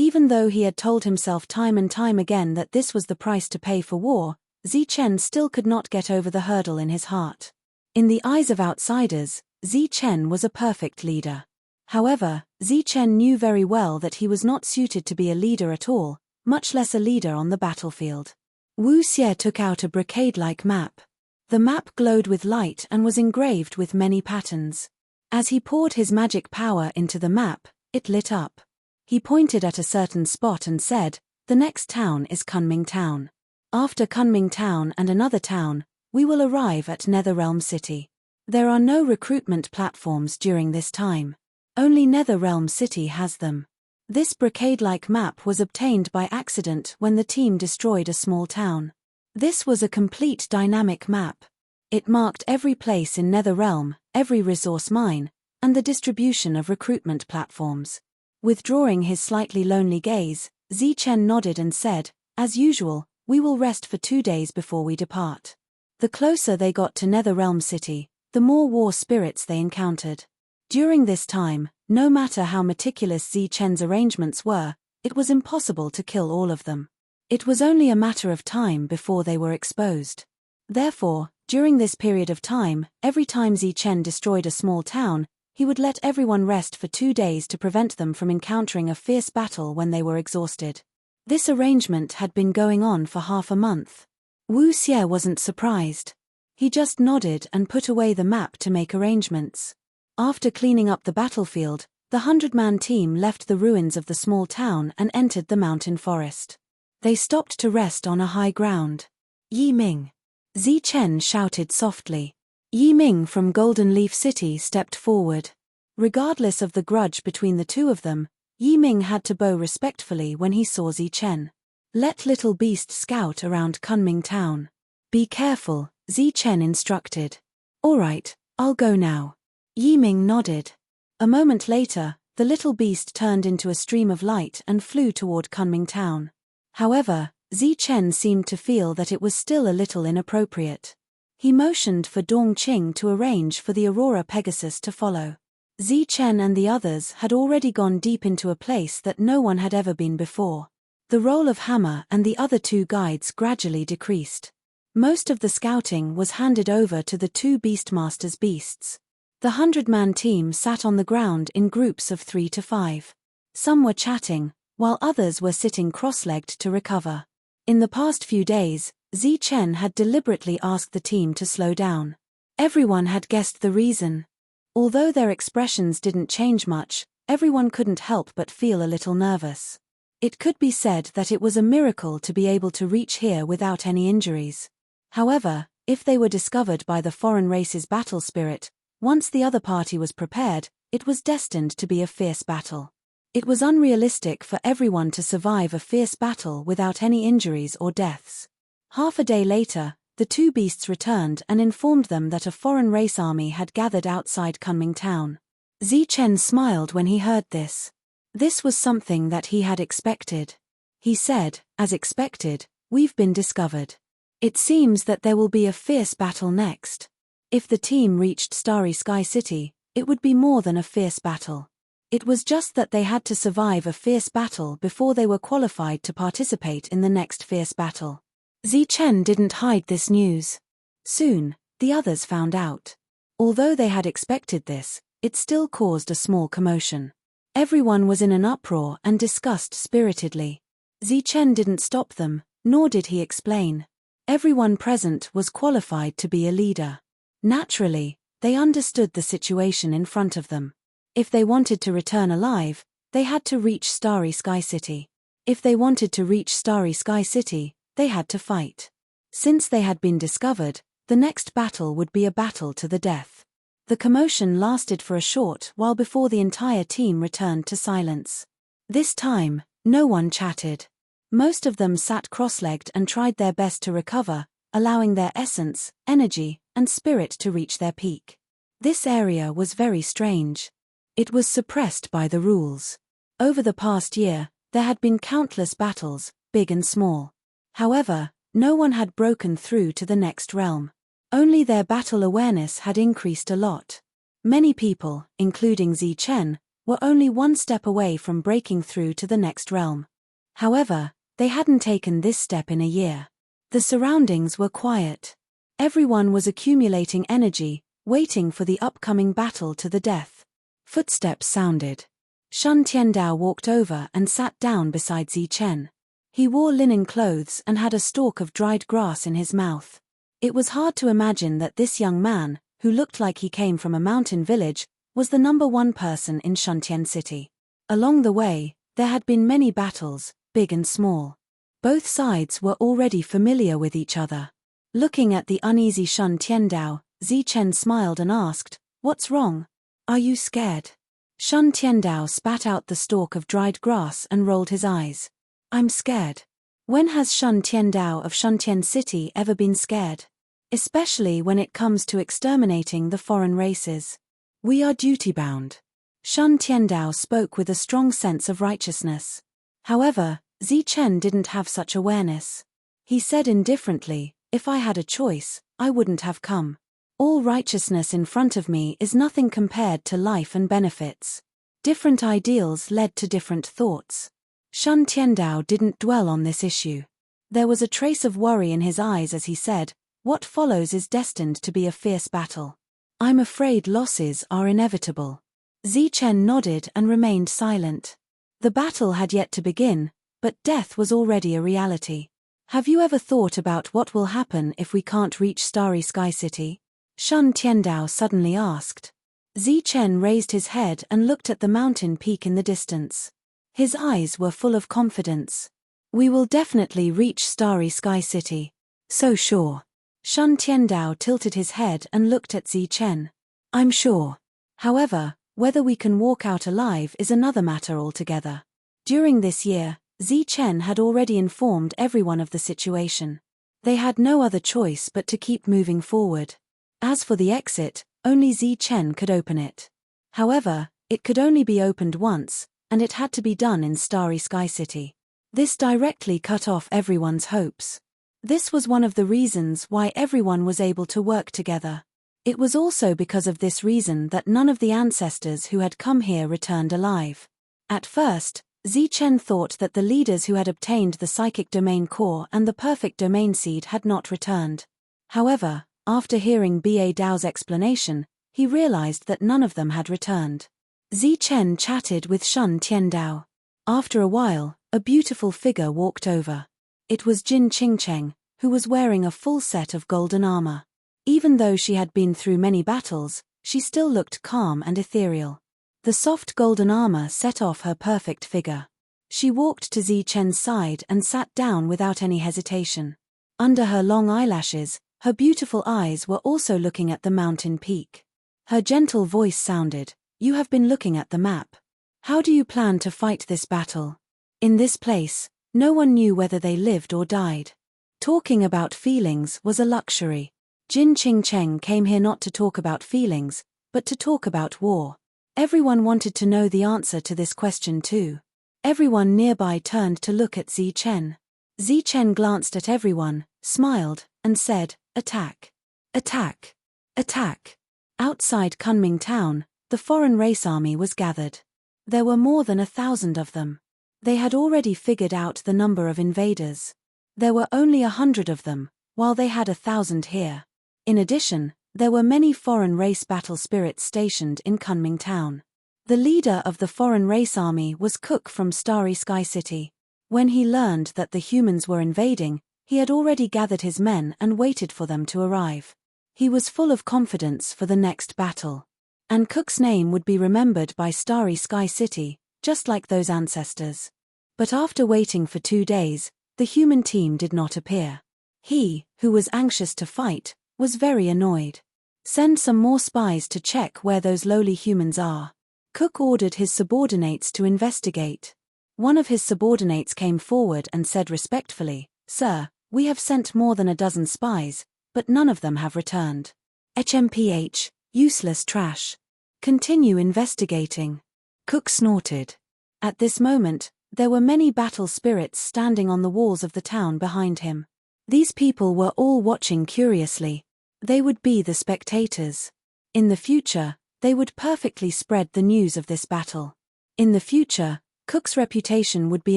Even though he had told himself time and time again that this was the price to pay for war, Zichen still could not get over the hurdle in his heart. In the eyes of outsiders, Zichen was a perfect leader. However, Zichen knew very well that he was not suited to be a leader at all, much less a leader on the battlefield. Wu Xie took out a brocade-like map. The map glowed with light and was engraved with many patterns. As he poured his magic power into the map, it lit up. He pointed at a certain spot and said, "The next town is Kunming Town. After Kunming Town and another town, we will arrive at Netherrealm City. There are no recruitment platforms during this time. Only Netherrealm City has them." This brocade-like map was obtained by accident when the team destroyed a small town. This was a complete dynamic map. It marked every place in Netherrealm, every resource mine, and the distribution of recruitment platforms. Withdrawing his slightly lonely gaze, Zichen nodded and said, "As usual, we will rest for 2 days before we depart." The closer they got to Netherrealm City, the more war spirits they encountered. During this time, no matter how meticulous Zichen's arrangements were, it was impossible to kill all of them. It was only a matter of time before they were exposed. Therefore, during this period of time, every time Zichen destroyed a small town, he would let everyone rest for 2 days to prevent them from encountering a fierce battle when they were exhausted. This arrangement had been going on for half a month. Wu Xie wasn't surprised. He just nodded and put away the map to make arrangements. After cleaning up the battlefield, the 100-man team left the ruins of the small town and entered the mountain forest. They stopped to rest on a high ground. "Yi Ming!" Zichen shouted softly. Yi Ming from Golden Leaf City stepped forward. Regardless of the grudge between the two of them, Yi Ming had to bow respectfully when he saw Zichen. "Let Little Beast scout around Kunming Town. Be careful," Zichen instructed. "All right, I'll go now." Yi Ming nodded. A moment later, the little beast turned into a stream of light and flew toward Kunming Town. However, Zichen seemed to feel that it was still a little inappropriate. He motioned for Dongqing to arrange for the Aurora Pegasus to follow. Zichen and the others had already gone deep into a place that no one had ever been before. The role of Hammer and the other 2 guides gradually decreased. Most of the scouting was handed over to the 2 Beastmasters' beasts. The 100-man team sat on the ground in groups of 3 to 5. Some were chatting, while others were sitting cross-legged to recover. In the past few days, Zichen had deliberately asked the team to slow down. Everyone had guessed the reason. Although their expressions didn't change much, everyone couldn't help but feel a little nervous. It could be said that it was a miracle to be able to reach here without any injuries. However, if they were discovered by the foreign race's battle spirit, once the other party was prepared, it was destined to be a fierce battle. It was unrealistic for everyone to survive a fierce battle without any injuries or deaths. Half a day later, the two beasts returned and informed them that a foreign race army had gathered outside Kunming town. Zichen smiled when he heard this. This was something that he had expected. He said, "As expected, we've been discovered. It seems that there will be a fierce battle next." If the team reached Starry Sky City, it would be more than a fierce battle. It was just that they had to survive a fierce battle before they were qualified to participate in the next fierce battle. Zichen didn't hide this news. Soon, the others found out. Although they had expected this, it still caused a small commotion. Everyone was in an uproar and discussed spiritedly. Zichen didn't stop them, nor did he explain. Everyone present was qualified to be a leader. Naturally, they understood the situation in front of them. If they wanted to return alive, they had to reach Starry Sky City. If they wanted to reach Starry Sky City, they had to fight. Since they had been discovered, the next battle would be a battle to the death. The commotion lasted for a short while before the entire team returned to silence. This time, no one chatted. Most of them sat cross-legged and tried their best to recover, allowing their essence, energy, and spirit to reach their peak. This area was very strange. It was suppressed by the rules. Over the past year, there had been countless battles, big and small. However, no one had broken through to the next realm. Only their battle awareness had increased a lot. Many people, including Zichen, were only one step away from breaking through to the next realm. However, they hadn't taken this step in a year. The surroundings were quiet. Everyone was accumulating energy, waiting for the upcoming battle to the death. Footsteps sounded. Shun Tiandao walked over and sat down beside Zichen. He wore linen clothes and had a stalk of dried grass in his mouth. It was hard to imagine that this young man, who looked like he came from a mountain village, was the #1 person in Shuntian City. Along the way, there had been many battles, big and small. Both sides were already familiar with each other. Looking at the uneasy Shun Tiandao, Zichen smiled and asked, "What's wrong? Are you scared?" Shun Tiandao spat out the stalk of dried grass and rolled his eyes. "I'm scared. When has Shun Tiandao of Shuntian City ever been scared? Especially when it comes to exterminating the foreign races. We are duty-bound." Shun Tiandao spoke with a strong sense of righteousness. However, Zichen didn't have such awareness. He said indifferently, "If I had a choice, I wouldn't have come. All righteousness in front of me is nothing compared to life and benefits." Different ideals led to different thoughts. Shun Tiandao didn't dwell on this issue. There was a trace of worry in his eyes as he said, "What follows is destined to be a fierce battle. I'm afraid losses are inevitable." Zichen nodded and remained silent. The battle had yet to begin, but death was already a reality. "Have you ever thought about what will happen if we can't reach Starry Sky City?" Shun Tiandao suddenly asked. Zichen raised his head and looked at the mountain peak in the distance. His eyes were full of confidence. "We will definitely reach Starry Sky City. So sure." Shun Tiandao tilted his head and looked at Zichen. "I'm sure. However, whether we can walk out alive is another matter altogether." During this year, Zichen had already informed everyone of the situation. They had no other choice but to keep moving forward. As for the exit, only Zichen could open it. However, it could only be opened once, and it had to be done in Starry Sky City. This directly cut off everyone's hopes. This was one of the reasons why everyone was able to work together. It was also because of this reason that none of the ancestors who had come here returned alive. At first, Zichen thought that the leaders who had obtained the psychic domain core and the perfect domain seed had not returned. However, after hearing Ba Dao's explanation, he realized that none of them had returned. Zichen chatted with Shun Tiandao. After a while, a beautiful figure walked over. It was Jin Qingcheng, who was wearing a full set of golden armor. Even though she had been through many battles, she still looked calm and ethereal. The soft golden armor set off her perfect figure. She walked to Zichen's side and sat down without any hesitation. Under her long eyelashes, her beautiful eyes were also looking at the mountain peak. Her gentle voice sounded, "You have been looking at the map. How do you plan to fight this battle?" In this place, no one knew whether they lived or died. Talking about feelings was a luxury. Jin Ching Cheng came here not to talk about feelings, but to talk about war. Everyone wanted to know the answer to this question too. Everyone nearby turned to look at Zi Chen. Zi Chen glanced at everyone, smiled, and said, "Attack! Attack! Attack!" Outside Kunming town, the foreign race army was gathered. There were more than 1,000 of them. They had already figured out the number of invaders. There were only 100 of them, while they had 1,000 here. In addition, there were many foreign race battle spirits stationed in Kunming town. The leader of the foreign race army was Cook from Starry Sky City. When he learned that the humans were invading, he had already gathered his men and waited for them to arrive. He was full of confidence for the next battle. And Cook's name would be remembered by Starry Sky City, just like those ancestors. But after waiting for 2 days, the human team did not appear. He, who was anxious to fight, was very annoyed. "Send some more spies to check where those lowly humans are." Cook ordered his subordinates to investigate. One of his subordinates came forward and said respectfully, "Sir, we have sent more than a dozen spies, but none of them have returned. HMPH, useless trash. Continue investigating." Cook snorted. At this moment, there were many battle spirits standing on the walls of the town behind him. These people were all watching curiously. They would be the spectators. In the future, they would perfectly spread the news of this battle. In the future, Cook's reputation would be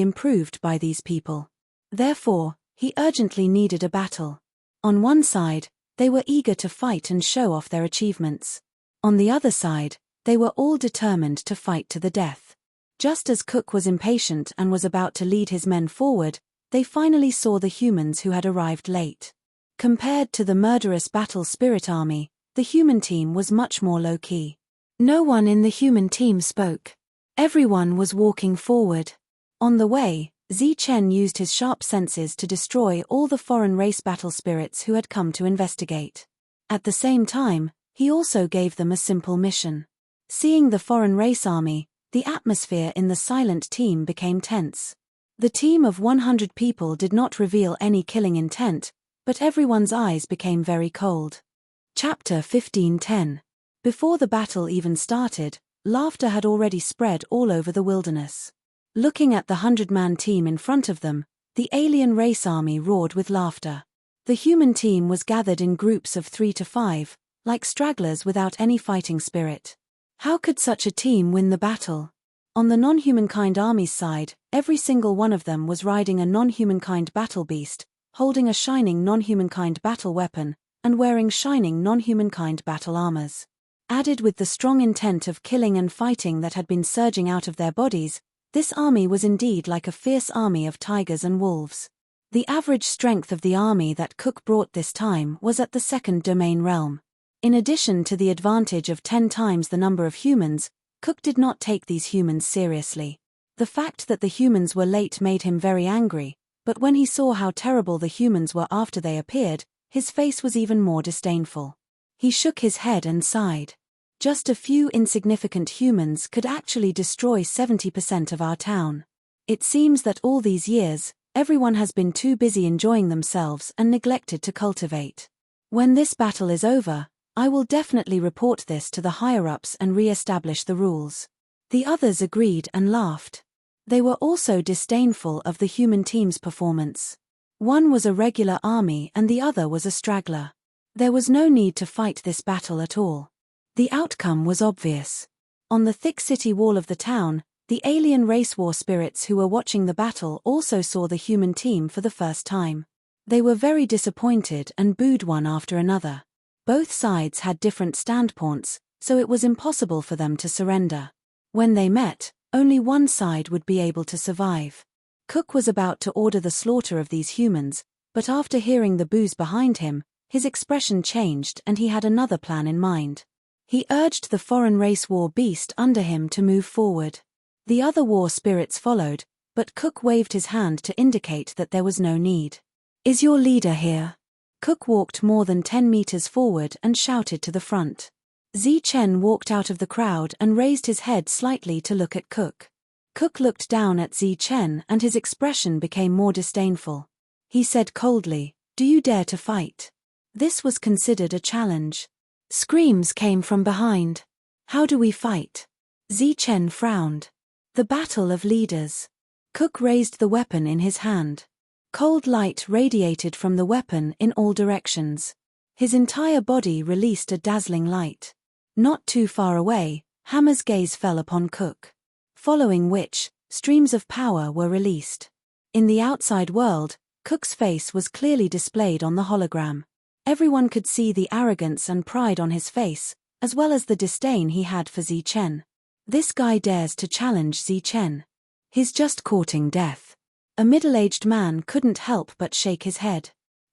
improved by these people. Therefore, he urgently needed a battle. On one side, they were eager to fight and show off their achievements. On the other side, they were all determined to fight to the death. Just as Cook was impatient and was about to lead his men forward, they finally saw the humans who had arrived late. Compared to the murderous battle spirit army, the human team was much more low-key. No one in the human team spoke. Everyone was walking forward. On the way, Zi Chen used his sharp senses to destroy all the foreign race battle spirits who had come to investigate. At the same time, he also gave them a simple mission. Seeing the foreign race army, the atmosphere in the silent team became tense. The team of 100 people did not reveal any killing intent, but everyone's eyes became very cold. Chapter 15:10. Before the battle even started, laughter had already spread all over the wilderness. Looking at the 100-man team in front of them, the alien race army roared with laughter. The human team was gathered in groups of 3 to 5, like stragglers without any fighting spirit. How could such a team win the battle? On the non-humankind army's side, every single one of them was riding a non-humankind battle beast, holding a shining non-humankind battle weapon, and wearing shining non-humankind battle armors. Added with the strong intent of killing and fighting that had been surging out of their bodies, this army was indeed like a fierce army of tigers and wolves. The average strength of the army that Cook brought this time was at the second domain realm. In addition to the advantage of 10 times the number of humans, Cook did not take these humans seriously. The fact that the humans were late made him very angry, but when he saw how terrible the humans were after they appeared, his face was even more disdainful. He shook his head and sighed. Just a few insignificant humans could actually destroy 70% of our town. It seems that all these years, everyone has been too busy enjoying themselves and neglected to cultivate. When this battle is over, I will definitely report this to the higher-ups and re-establish the rules. The others agreed and laughed. They were also disdainful of the human team's performance. One was a regular army and the other was a straggler. There was no need to fight this battle at all. The outcome was obvious. On the thick city wall of the town, the alien race war spirits who were watching the battle also saw the human team for the first time. They were very disappointed and booed one after another. Both sides had different standpoints, so it was impossible for them to surrender. When they met, only one side would be able to survive. Cook was about to order the slaughter of these humans, but after hearing the boos behind him, his expression changed and he had another plan in mind. He urged the foreign race war beast under him to move forward. The other war spirits followed, but Cook waved his hand to indicate that there was no need. Is your leader here? Cook walked more than 10 meters forward and shouted to the front. Zichen walked out of the crowd and raised his head slightly to look at Cook. Cook looked down at Zichen and his expression became more disdainful. He said coldly, "Do you dare to fight?" This was considered a challenge. Screams came from behind. "How do we fight?" Zichen frowned. The battle of leaders. Cook raised the weapon in his hand. Cold light radiated from the weapon in all directions. His entire body released a dazzling light. Not too far away, Hammer's gaze fell upon Cook. Following which, streams of power were released. In the outside world, Cook's face was clearly displayed on the hologram. Everyone could see the arrogance and pride on his face, as well as the disdain he had for Zichen. This guy dares to challenge Zichen. He's just courting death. A middle-aged man couldn't help but shake his head.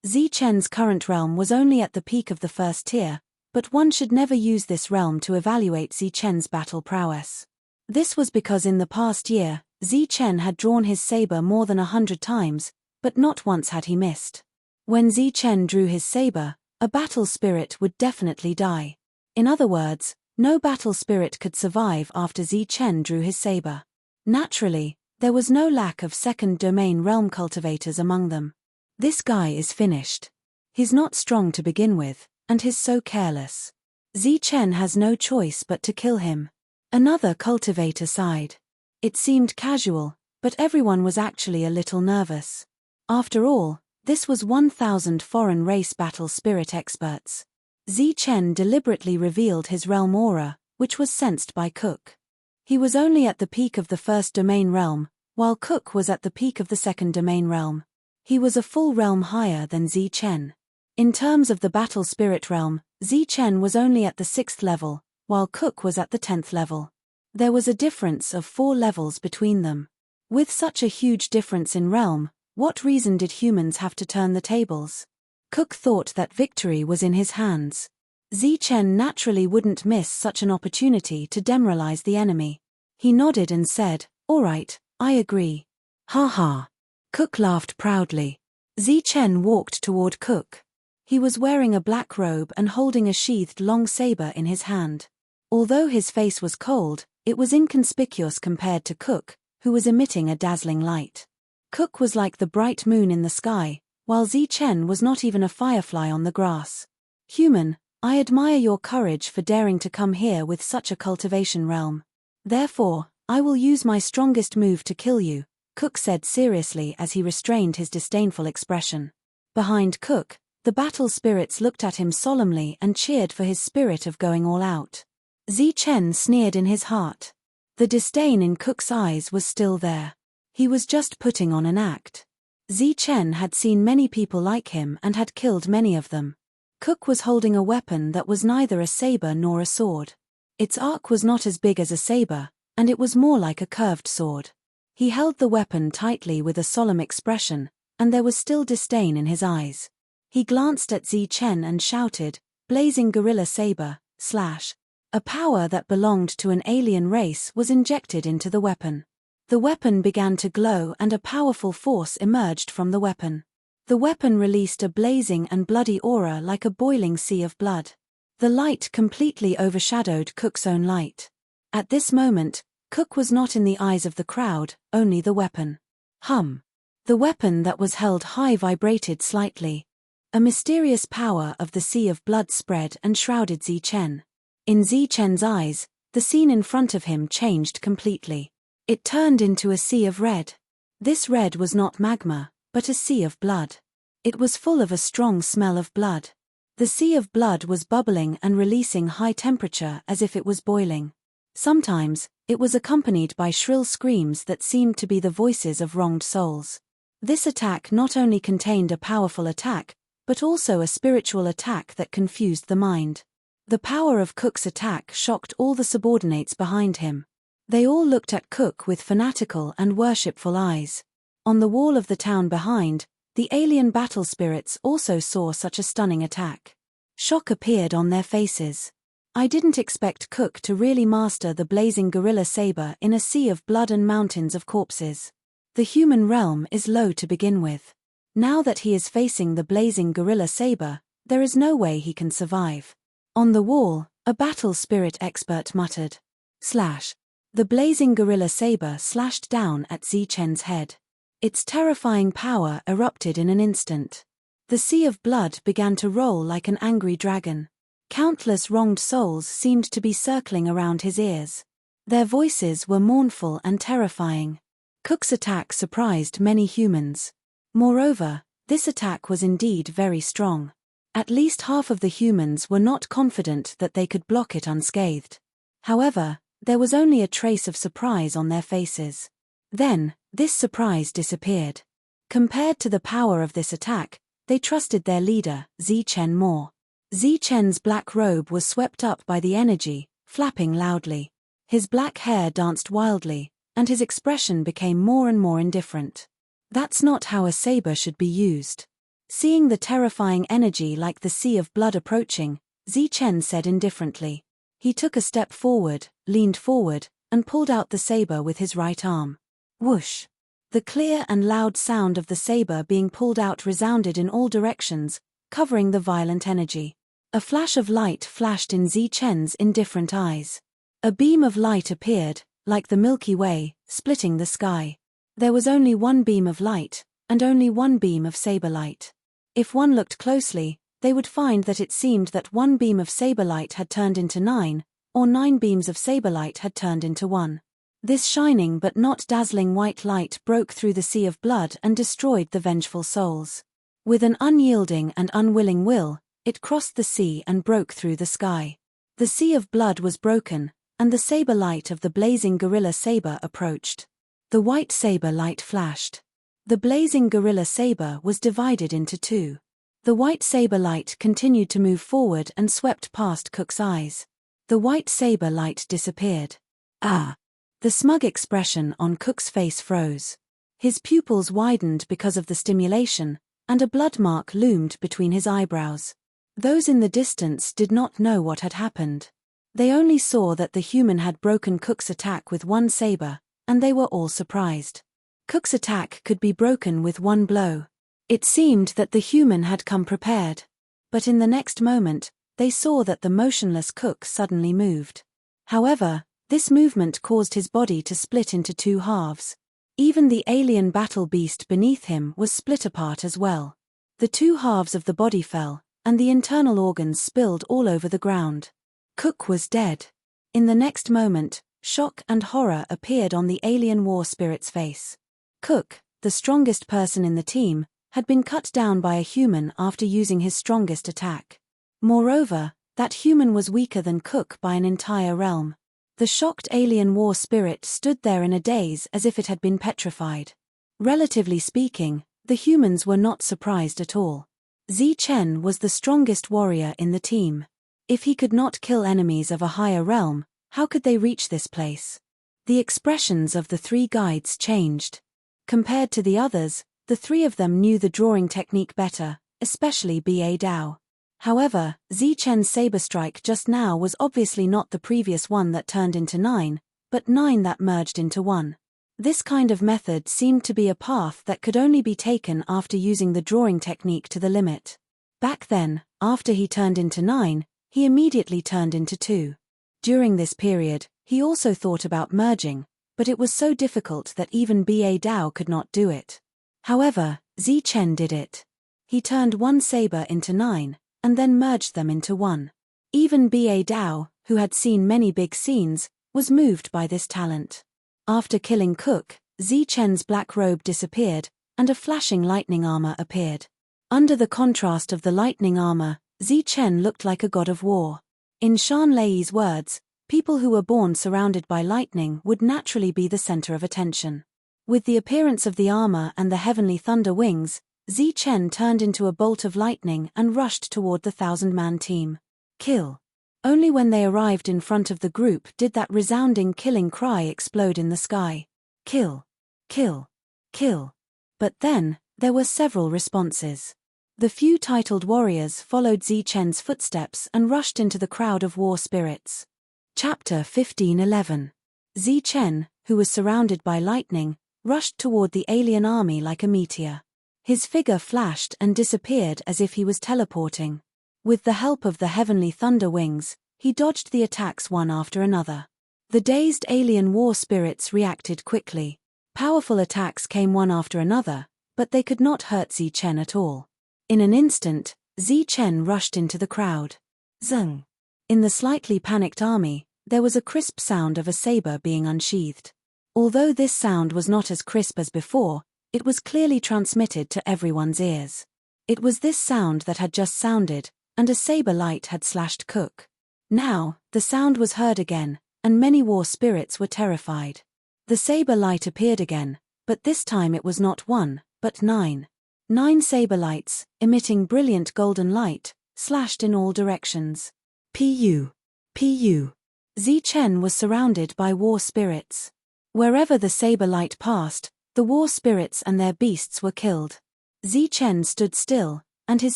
Zichen's current realm was only at the peak of the first tier, but one should never use this realm to evaluate Zichen's battle prowess. This was because in the past year, Zichen had drawn his saber more than 100 times, but not once had he missed. When Zichen drew his saber, a battle spirit would definitely die. In other words, no battle spirit could survive after Zichen drew his saber. Naturally, there was no lack of second domain realm cultivators among them. This guy is finished. He's not strong to begin with, and he's so careless. Zichen has no choice but to kill him. Another cultivator sighed. It seemed casual, but everyone was actually a little nervous. After all, this was 1,000 foreign race battle spirit experts. Zichen deliberately revealed his realm aura, which was sensed by Cook. He was only at the peak of the first domain realm, while Cook was at the peak of the second domain realm. He was a full realm higher than Zichen. In terms of the battle spirit realm, Zichen was only at the 6th level, while Cook was at the 10th level. There was a difference of 4 levels between them. With such a huge difference in realm, what reason did humans have to turn the tables? Cook thought that victory was in his hands. Zichen naturally wouldn't miss such an opportunity to demoralize the enemy. He nodded and said, "All right, I agree." "Ha ha." Cook laughed proudly. Zichen walked toward Cook. He was wearing a black robe and holding a sheathed long saber in his hand. Although his face was cold, it was inconspicuous compared to Cook, who was emitting a dazzling light. Cook was like the bright moon in the sky, while Zichen was not even a firefly on the grass. "Human, I admire your courage for daring to come here with such a cultivation realm. Therefore, I will use my strongest move to kill you," Cook said seriously as he restrained his disdainful expression. Behind Cook, the battle spirits looked at him solemnly and cheered for his spirit of going all out. Zichen sneered in his heart. The disdain in Cook's eyes was still there. He was just putting on an act. Zichen had seen many people like him and had killed many of them. Cook was holding a weapon that was neither a saber nor a sword. Its arc was not as big as a saber, and it was more like a curved sword. He held the weapon tightly with a solemn expression, and there was still disdain in his eyes. He glanced at Zichen and shouted, "Blazing gorilla saber, slash." A power that belonged to an alien race was injected into the weapon. The weapon began to glow and a powerful force emerged from the weapon. The weapon released a blazing and bloody aura like a boiling sea of blood. The light completely overshadowed Cook's own light. At this moment, Cook was not in the eyes of the crowd, only the weapon. Hum. The weapon that was held high vibrated slightly. A mysterious power of the sea of blood spread and shrouded Zichen. In Zichen's eyes, the scene in front of him changed completely. It turned into a sea of red. This red was not magma, but a sea of blood. It was full of a strong smell of blood. The sea of blood was bubbling and releasing high temperature as if it was boiling. Sometimes, it was accompanied by shrill screams that seemed to be the voices of wronged souls. This attack not only contained a powerful attack, but also a spiritual attack that confused the mind. The power of Cook's attack shocked all the subordinates behind him. They all looked at Cook with fanatical and worshipful eyes. On the wall of the town behind, the alien battle spirits also saw such a stunning attack. Shock appeared on their faces. I didn't expect Cook to really master the blazing gorilla saber in a sea of blood and mountains of corpses. The human realm is low to begin with. Now that he is facing the blazing gorilla saber, there is no way he can survive. On the wall, a battle spirit expert muttered. Slash. The blazing gorilla saber slashed down at Zichen's head. Its terrifying power erupted in an instant. The sea of blood began to roll like an angry dragon. Countless wronged souls seemed to be circling around his ears. Their voices were mournful and terrifying. Cook's attack surprised many humans. Moreover, this attack was indeed very strong. At least half of the humans were not confident that they could block it unscathed. However, there was only a trace of surprise on their faces. Then, this surprise disappeared. Compared to the power of this attack, they trusted their leader, Zichen, more. Zichen's black robe was swept up by the energy, flapping loudly. His black hair danced wildly, and his expression became more and more indifferent. That's not how a saber should be used. Seeing the terrifying energy like the sea of blood approaching, Zichen said indifferently. He took a step forward, leaned forward, and pulled out the saber with his right arm. Whoosh! The clear and loud sound of the saber being pulled out resounded in all directions, covering the violent energy. A flash of light flashed in Zichen's indifferent eyes. A beam of light appeared, like the Milky Way, splitting the sky. There was only one beam of light, and only one beam of saber light. If one looked closely, they would find that it seemed that one beam of saber light had turned into 9, or 9 beams of saber light had turned into 1. This shining but not dazzling white light broke through the sea of blood and destroyed the vengeful souls. With an unyielding and unwilling will, it crossed the sea and broke through the sky. The sea of blood was broken, and the saber light of the blazing gorilla saber approached. The white saber light flashed. The blazing gorilla saber was divided into 2. The white saber light continued to move forward and swept past Cook's eyes. The white saber light disappeared. Ah! The smug expression on Cook's face froze. His pupils widened because of the stimulation, and a blood mark loomed between his eyebrows. Those in the distance did not know what had happened. They only saw that the human had broken Cook's attack with one saber, and they were all surprised. Cook's attack could be broken with one blow. It seemed that the human had come prepared. But in the next moment, they saw that the motionless Cook suddenly moved. However, this movement caused his body to split into 2 halves. Even the alien battle beast beneath him was split apart as well. The 2 halves of the body fell, and the internal organs spilled all over the ground. Cook was dead. In the next moment, shock and horror appeared on the alien war spirit's face. Cook, the strongest person in the team, had been cut down by a human after using his strongest attack. Moreover, that human was weaker than Cook by an entire realm. The shocked alien war spirit stood there in a daze as if it had been petrified. Relatively speaking, the humans were not surprised at all. Zichen was the strongest warrior in the team. If he could not kill enemies of a higher realm, how could they reach this place? The expressions of the 3 guides changed. Compared to the others, the 3 of them knew the drawing technique better, especially Ba Dao. However, Zichen's saber strike just now was obviously not the previous one that turned into 9, but 9 that merged into 1. This kind of method seemed to be a path that could only be taken after using the drawing technique to the limit. Back then, after he turned into 9, he immediately turned into 2. During this period, he also thought about merging, but it was so difficult that even Ba Dao could not do it. However, Zichen did it. He turned 1 saber into 9, and then merged them into 1. Even Ba Dao, who had seen many big scenes, was moved by this talent. After killing Cook, Zichen's black robe disappeared, and a flashing lightning armor appeared. Under the contrast of the lightning armor, Zichen looked like a god of war. In Shan Lei's words, people who were born surrounded by lightning would naturally be the center of attention. With the appearance of the armor and the heavenly thunder wings, Zichen turned into a bolt of lightning and rushed toward the 1,000-man team. Kill. Only when they arrived in front of the group did that resounding killing cry explode in the sky. Kill. Kill. Kill. But then, there were several responses. The few titled warriors followed Zichen's footsteps and rushed into the crowd of war spirits. Chapter 15:11. Zichen, who was surrounded by lightning, rushed toward the alien army like a meteor. His figure flashed and disappeared as if he was teleporting. With the help of the heavenly thunder wings, he dodged the attacks one after another. The dazed alien war spirits reacted quickly. Powerful attacks came one after another, but they could not hurt Zichen at all. In an instant, Zichen rushed into the crowd. Zeng! In the slightly panicked army, there was a crisp sound of a saber being unsheathed. Although this sound was not as crisp as before, it was clearly transmitted to everyone's ears. It was this sound that had just sounded, and a saber light had slashed Cook. Now, the sound was heard again, and many war spirits were terrified. The saber light appeared again, but this time it was not one, but 9. 9 saber lights, emitting brilliant golden light, slashed in all directions. Pu. Pu. Zichen was surrounded by war spirits. Wherever the saber light passed, the war spirits and their beasts were killed. Zichen stood still, and his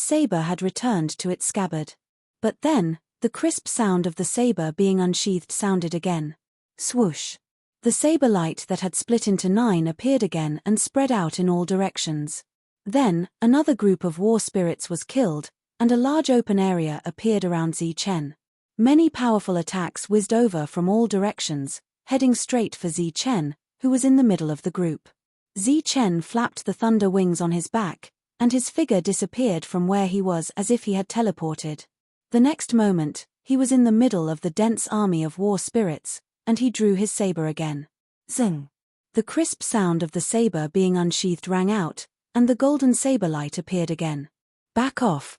saber had returned to its scabbard. But then, the crisp sound of the saber being unsheathed sounded again. Swoosh. The saber light that had split into 9 appeared again and spread out in all directions. Then, another group of war spirits was killed, and a large open area appeared around Zichen. Many powerful attacks whizzed over from all directions, heading straight for Zichen, who was in the middle of the group. Zichen flapped the thunder wings on his back, and his figure disappeared from where he was as if he had teleported. The next moment, he was in the middle of the dense army of war spirits, and he drew his saber again. Zing! The crisp sound of the saber being unsheathed rang out, and the golden saber light appeared again. Back off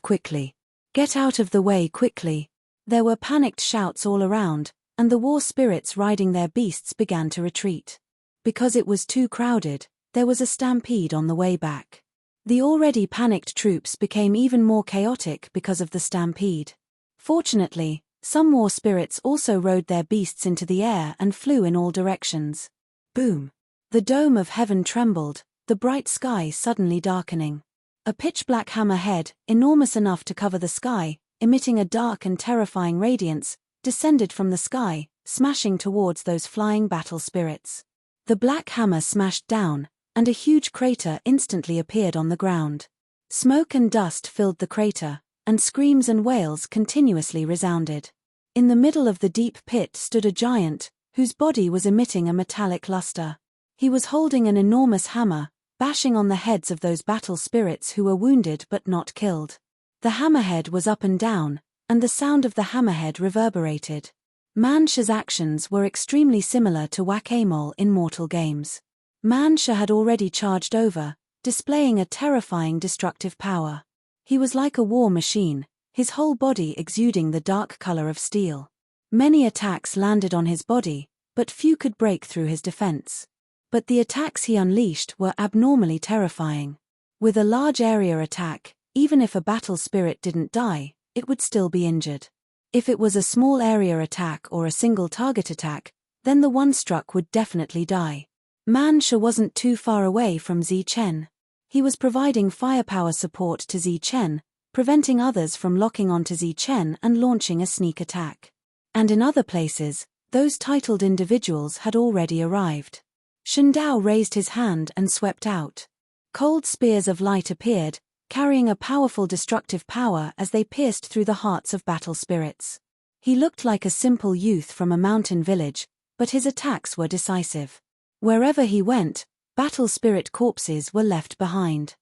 quickly. Get out of the way quickly. There were panicked shouts all around, and the war spirits riding their beasts began to retreat. Because it was too crowded, there was a stampede on the way back. The already panicked troops became even more chaotic because of the stampede. Fortunately, some war spirits also rode their beasts into the air and flew in all directions. Boom! The dome of heaven trembled, the bright sky suddenly darkening. A pitch-black hammerhead, enormous enough to cover the sky, emitting a dark and terrifying radiance, descended from the sky, smashing towards those flying battle spirits. The black hammer smashed down, and a huge crater instantly appeared on the ground. Smoke and dust filled the crater, and screams and wails continuously resounded. In the middle of the deep pit stood a giant, whose body was emitting a metallic luster. He was holding an enormous hammer, bashing on the heads of those battle spirits who were wounded but not killed. The hammerhead was up and down, and the sound of the hammerhead reverberated. Mansha's actions were extremely similar to Whack-A-Mole in Mortal Games. Mansha had already charged over, displaying a terrifying destructive power. He was like a war machine, his whole body exuding the dark color of steel. Many attacks landed on his body, but few could break through his defense. But the attacks he unleashed were abnormally terrifying. With a large area attack, even if a battle spirit didn't die, it would still be injured. If it was a small area attack or a single target attack, then the one struck would definitely die. Mansha wasn't too far away from Zichen. He was providing firepower support to Zichen, preventing others from locking onto Zichen and launching a sneak attack. And in other places, those titled individuals had already arrived. Shundao raised his hand and swept out. Cold spears of light appeared, carrying a powerful destructive power as they pierced through the hearts of battle spirits. He looked like a simple youth from a mountain village, but his attacks were decisive. Wherever he went, battle spirit corpses were left behind.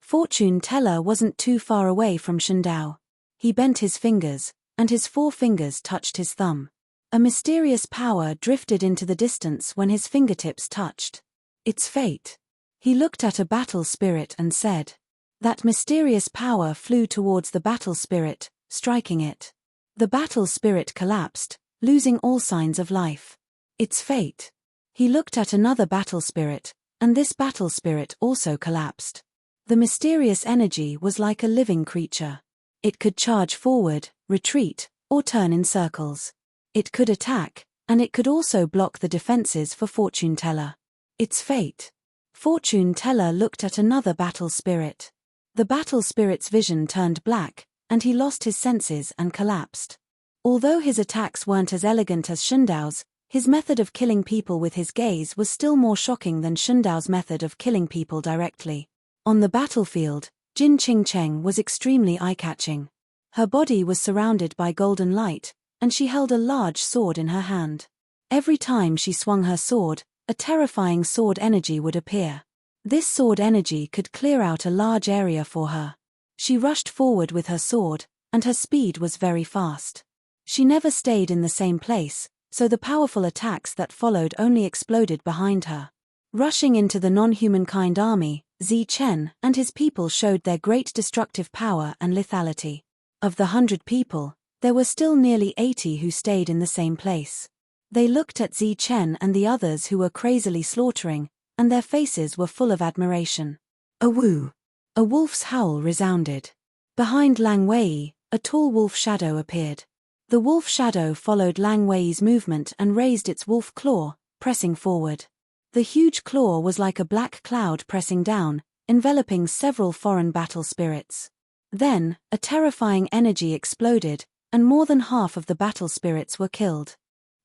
Fortune Teller wasn't too far away from Shundao. He bent his fingers, and his 4 fingers touched his thumb. A mysterious power drifted into the distance when his fingertips touched. It's fate. He looked at a battle spirit and said. That mysterious power flew towards the battle spirit, striking it. The battle spirit collapsed, losing all signs of life. It's fate. He looked at another battle spirit, and this battle spirit also collapsed. The mysterious energy was like a living creature. It could charge forward, retreat, or turn in circles. It could attack, and it could also block the defenses for Fortune Teller. It's fate. Fortune Teller looked at another battle spirit. The battle spirit's vision turned black, and he lost his senses and collapsed. Although his attacks weren't as elegant as Shundao's, his method of killing people with his gaze was still more shocking than Shundao's method of killing people directly. On the battlefield, Jin Qingcheng was extremely eye-catching. Her body was surrounded by golden light, and she held a large sword in her hand. Every time she swung her sword, a terrifying sword energy would appear. This sword energy could clear out a large area for her. She rushed forward with her sword, and her speed was very fast. She never stayed in the same place, so the powerful attacks that followed only exploded behind her. Rushing into the non-humankind army, Zi Chen and his people showed their great destructive power and lethality. Of the 100 people, there were still nearly 80 who stayed in the same place. They looked at Zi Chen and the others who were crazily slaughtering, and their faces were full of admiration. A woo! A wolf's howl resounded. Behind Lang Wei, a tall wolf shadow appeared. The wolf shadow followed Lang Wei's movement and raised its wolf claw, pressing forward. The huge claw was like a black cloud pressing down, enveloping several foreign battle spirits. Then, a terrifying energy exploded, and more than half of the battle spirits were killed.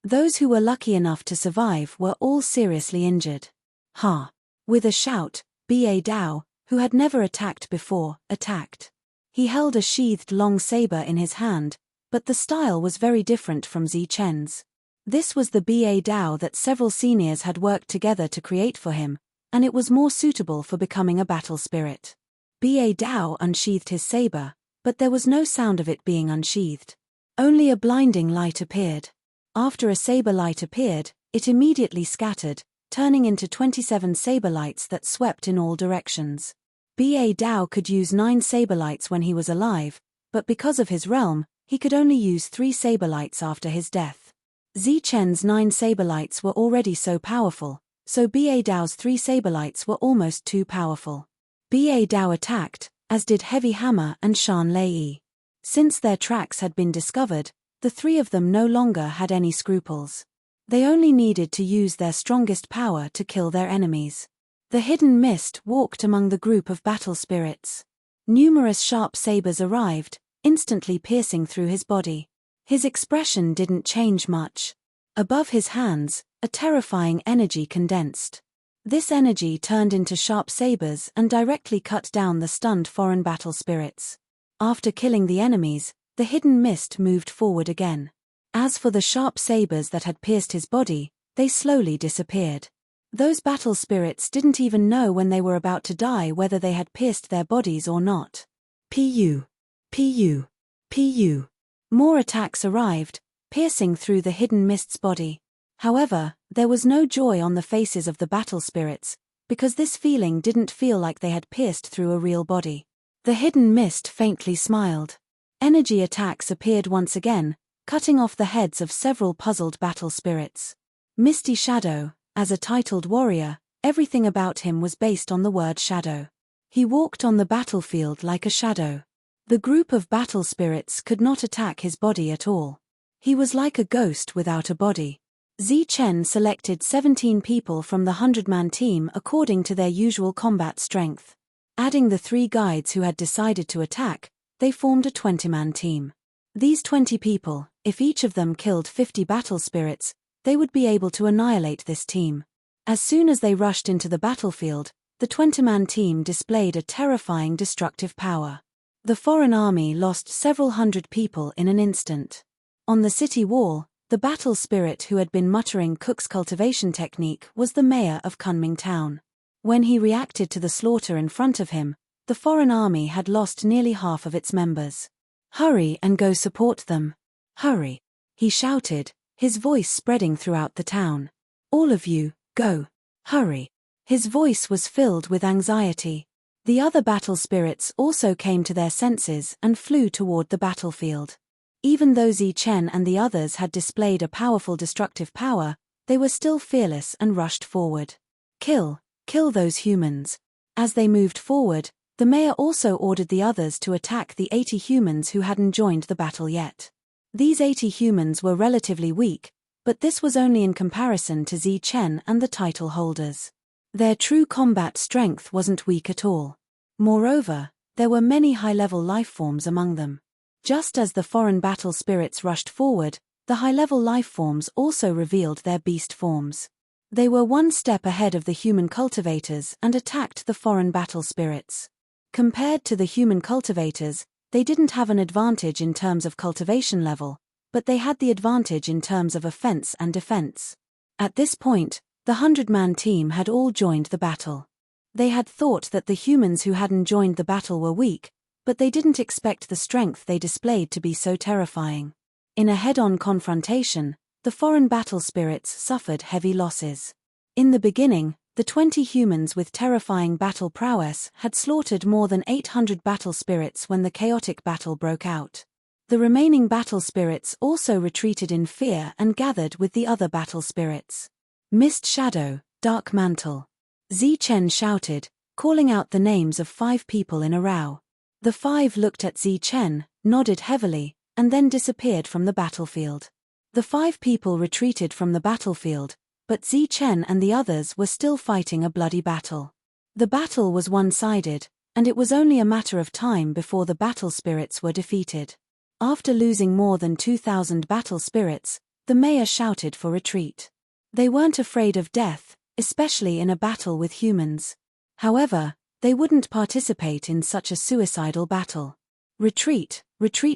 Those who were lucky enough to survive were all seriously injured. Ha! With a shout, Ba Dao, who had never attacked before, attacked. He held a sheathed long saber in his hand, but the style was very different from Zi Chen's. This was the Ba Dao that several seniors had worked together to create for him, and it was more suitable for becoming a battle spirit. Ba Dao unsheathed his saber, but there was no sound of it being unsheathed. Only a blinding light appeared. After a saber light appeared, it immediately scattered, turning into 27 saber lights that swept in all directions. Ba Dao could use 9 saber lights when he was alive, but because of his realm, he could only use 3 saber lights after his death. Zi Chen's 9 saber lights were already so powerful, so Ba Dao's 3 saber lights were almost too powerful. Ba Dao attacked, as did Heavy Hammer and Shan Lei. Since their tracks had been discovered, the 3 of them no longer had any scruples. They only needed to use their strongest power to kill their enemies. The hidden mist walked among the group of battle spirits. Numerous sharp sabers arrived, instantly piercing through his body. His expression didn't change much. Above his hands, a terrifying energy condensed. This energy turned into sharp sabers and directly cut down the stunned foreign battle spirits. After killing the enemies, the hidden mist moved forward again. As for the sharp sabers that had pierced his body, they slowly disappeared. Those battle spirits didn't even know when they were about to die whether they had pierced their bodies or not. Pu. Pu. Pu. More attacks arrived, piercing through the hidden mist's body. However, there was no joy on the faces of the battle spirits, because this feeling didn't feel like they had pierced through a real body. The hidden mist faintly smiled. Energy attacks appeared once again, cutting off the heads of several puzzled battle spirits. Misty Shadow, as a titled warrior, everything about him was based on the word shadow. He walked on the battlefield like a shadow. The group of battle spirits could not attack his body at all. He was like a ghost without a body. Zi Chen selected 17 people from the 100-man team according to their usual combat strength. Adding the 3 guides who had decided to attack, they formed a 20-man team. These 20 people, if each of them killed 50 battle spirits, they would be able to annihilate this team. As soon as they rushed into the battlefield, the 20-man team displayed a terrifying destructive power. The foreign army lost several hundred people in an instant. On the city wall, the battle spirit who had been muttering Cook's cultivation technique was the mayor of Kunming town. When he reacted to the slaughter in front of him, the foreign army had lost nearly half of its members. "Hurry and go support them. Hurry," he shouted, his voice spreading throughout the town. "All of you, go. Hurry." His voice was filled with anxiety. The other battle spirits also came to their senses and flew toward the battlefield. Even though Zi Chen and the others had displayed a powerful destructive power, they were still fearless and rushed forward. Kill those humans. As they moved forward, the mayor also ordered the others to attack the 80 humans who hadn't joined the battle yet. These 80 humans were relatively weak, but this was only in comparison to Zi Chen and the title holders. Their true combat strength wasn't weak at all. Moreover, there were many high-level life forms among them. Just as the foreign battle spirits rushed forward, the high-level life forms also revealed their beast forms. They were one step ahead of the human cultivators and attacked the foreign battle spirits. Compared to the human cultivators, they didn't have an advantage in terms of cultivation level, but they had the advantage in terms of offense and defense. At this point, the 100-man team had all joined the battle. They had thought that the humans who hadn't joined the battle were weak, but they didn't expect the strength they displayed to be so terrifying. In a head-on confrontation, the foreign battle spirits suffered heavy losses. In the beginning, the 20 humans with terrifying battle prowess had slaughtered more than 800 battle spirits when the chaotic battle broke out. The remaining battle spirits also retreated in fear and gathered with the other battle spirits. Mist Shadow, Dark Mantle. Zichen shouted, calling out the names of 5 people in a row. The 5 looked at Zichen, nodded heavily, and then disappeared from the battlefield. The 5 people retreated from the battlefield, but Zichen and the others were still fighting a bloody battle. The battle was one-sided, and it was only a matter of time before the battle spirits were defeated. After losing more than 2,000 battle spirits, the mayor shouted for retreat. They weren't afraid of death, especially in a battle with humans. However, they wouldn't participate in such a suicidal battle. Retreat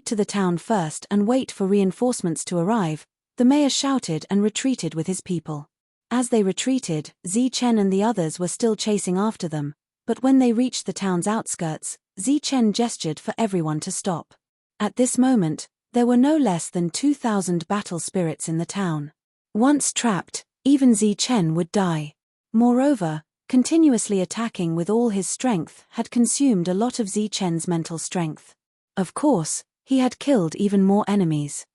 to the town first and wait for reinforcements to arrive, the mayor shouted and retreated with his people. As they retreated, Zichen and the others were still chasing after them, but when they reached the town's outskirts, Zichen gestured for everyone to stop. At this moment, there were no less than 2,000 battle spirits in the town. Once trapped, even Zichen would die. Moreover, continuously attacking with all his strength had consumed a lot of Zichen's mental strength. Of course, he had killed even more enemies.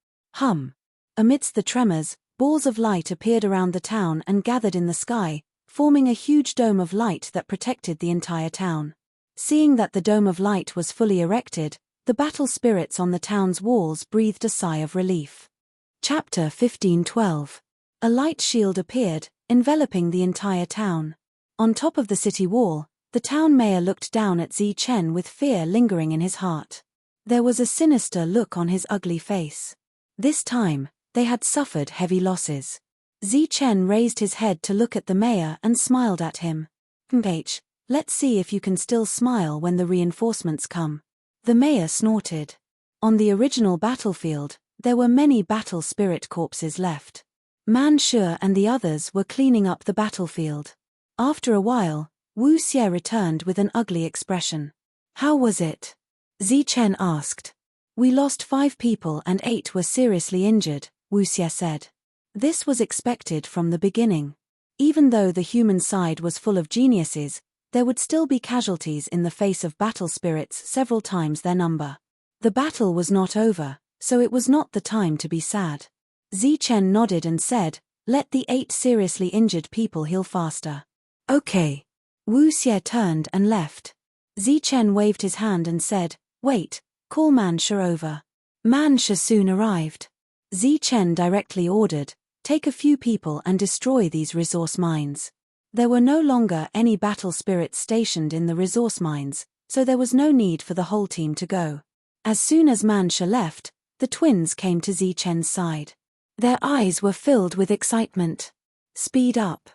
Amidst the tremors, balls of light appeared around the town and gathered in the sky, forming a huge dome of light that protected the entire town. Seeing that the dome of light was fully erected, the battle spirits on the town's walls breathed a sigh of relief. Chapter 15:12. A light shield appeared, enveloping the entire town. On top of the city wall, the town mayor looked down at Zichen with fear lingering in his heart. There was a sinister look on his ugly face. This time, they had suffered heavy losses. Zichen raised his head to look at the mayor and smiled at him. Let's see if you can still smile when the reinforcements come. The mayor snorted. On the original battlefield, there were many battle spirit corpses left. Man Shu and the others were cleaning up the battlefield. After a while, Wu Xie returned with an ugly expression. How was it? Zichen asked. We lost 5 people and 8 were seriously injured, Wu Xie said. This was expected from the beginning. Even though the human side was full of geniuses, there would still be casualties in the face of battle spirits several times their number. The battle was not over, so it was not the time to be sad. Zichen nodded and said, let the 8 seriously injured people heal faster. Okay. Wu Xie turned and left. Zichen waved his hand and said, wait, call Man Shu over. Man Shu soon arrived. Zichen directly ordered, take a few people and destroy these resource mines. There were no longer any battle spirits stationed in the resource mines, so there was no need for the whole team to go. As soon as Man Shu left, the twins came to Zichen's side. Their eyes were filled with excitement. Speed up.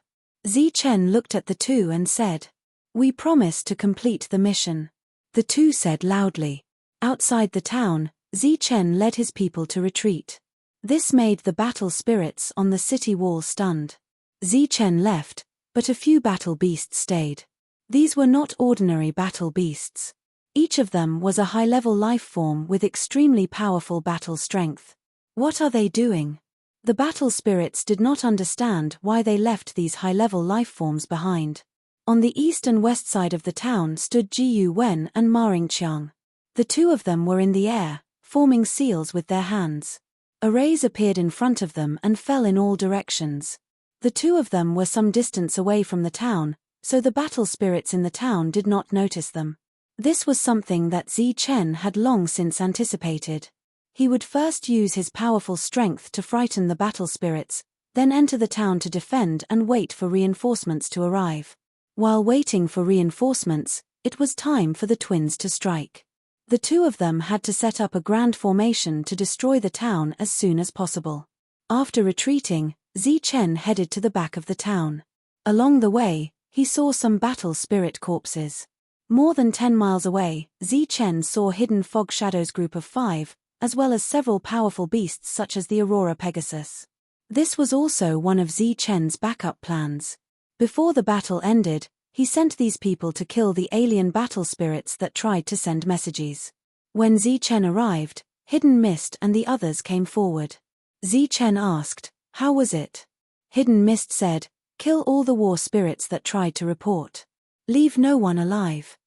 Zichen looked at the 2 and said, we promise to complete the mission. The 2 said loudly. Outside the town, Zichen led his people to retreat. This made the battle spirits on the city wall stunned. Zichen left, but a few battle beasts stayed. These were not ordinary battle beasts. Each of them was a high-level life form with extremely powerful battle strength. What are they doing? The battle spirits did not understand why they left these high-level life forms behind. On the east and west side of the town stood Jiyu Wen and Maring Qiang. The 2 of them were in the air, forming seals with their hands. Arrays appeared in front of them and fell in all directions. The 2 of them were some distance away from the town, so the battle spirits in the town did not notice them. This was something that Zichen had long since anticipated. He would first use his powerful strength to frighten the battle spirits, then enter the town to defend and wait for reinforcements to arrive. While waiting for reinforcements, it was time for the twins to strike. The 2 of them had to set up a grand formation to destroy the town as soon as possible. After retreating, Chen headed to the back of the town. Along the way, he saw some battle spirit corpses. More than 10 miles away, Chen saw hidden fog shadows group of 5, as well as several powerful beasts such as the Aurora Pegasus. This was also one of Chen's backup plans. Before the battle ended, he sent these people to kill the alien battle spirits that tried to send messages. When Chen arrived, Hidden Mist and the others came forward. Chen asked, "How was it?" Hidden Mist said, "Kill all the war spirits that tried to report. Leave no one alive."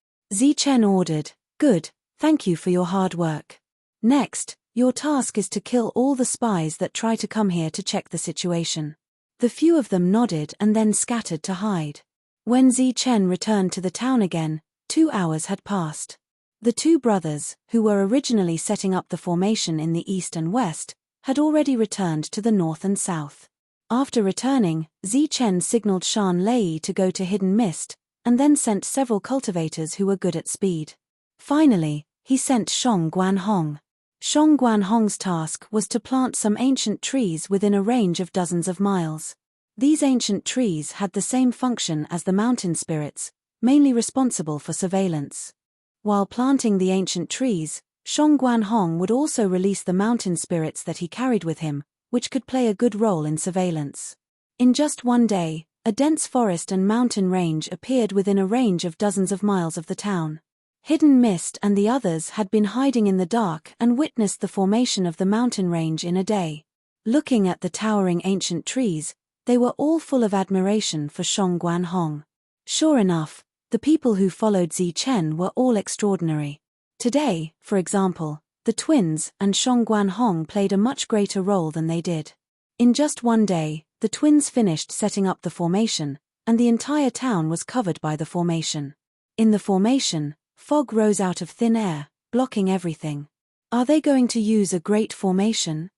Chen ordered, "Good, thank you for your hard work. Next, your task is to kill all the spies that try to come here to check the situation." The few of them nodded and then scattered to hide. When Chen returned to the town again, 2 hours had passed. The two brothers, who were originally setting up the formation in the east and west, had already returned to the north and south. After returning, Chen signaled Shan Lei to go to Hidden Mist, and then sent several cultivators who were good at speed. Finally, he sent Shong Guanhong. Shong Guanhong's task was to plant some ancient trees within a range of dozens of miles. These ancient trees had the same function as the mountain spirits, mainly responsible for surveillance. While planting the ancient trees, Shong Guanhong would also release the mountain spirits that he carried with him, which could play a good role in surveillance. In just one day, a dense forest and mountain range appeared within a range of dozens of miles of the town. Hidden Mist and the others had been hiding in the dark and witnessed the formation of the mountain range in a day. Looking at the towering ancient trees, they were all full of admiration for Shong Guanhong. Sure enough, the people who followed Chen were all extraordinary. Today, for example, the twins and Shong Guanhong played a much greater role than they did. In just one day, the twins finished setting up the formation, and the entire town was covered by the formation. In the formation, fog rose out of thin air, blocking everything. Are they going to use a great formation?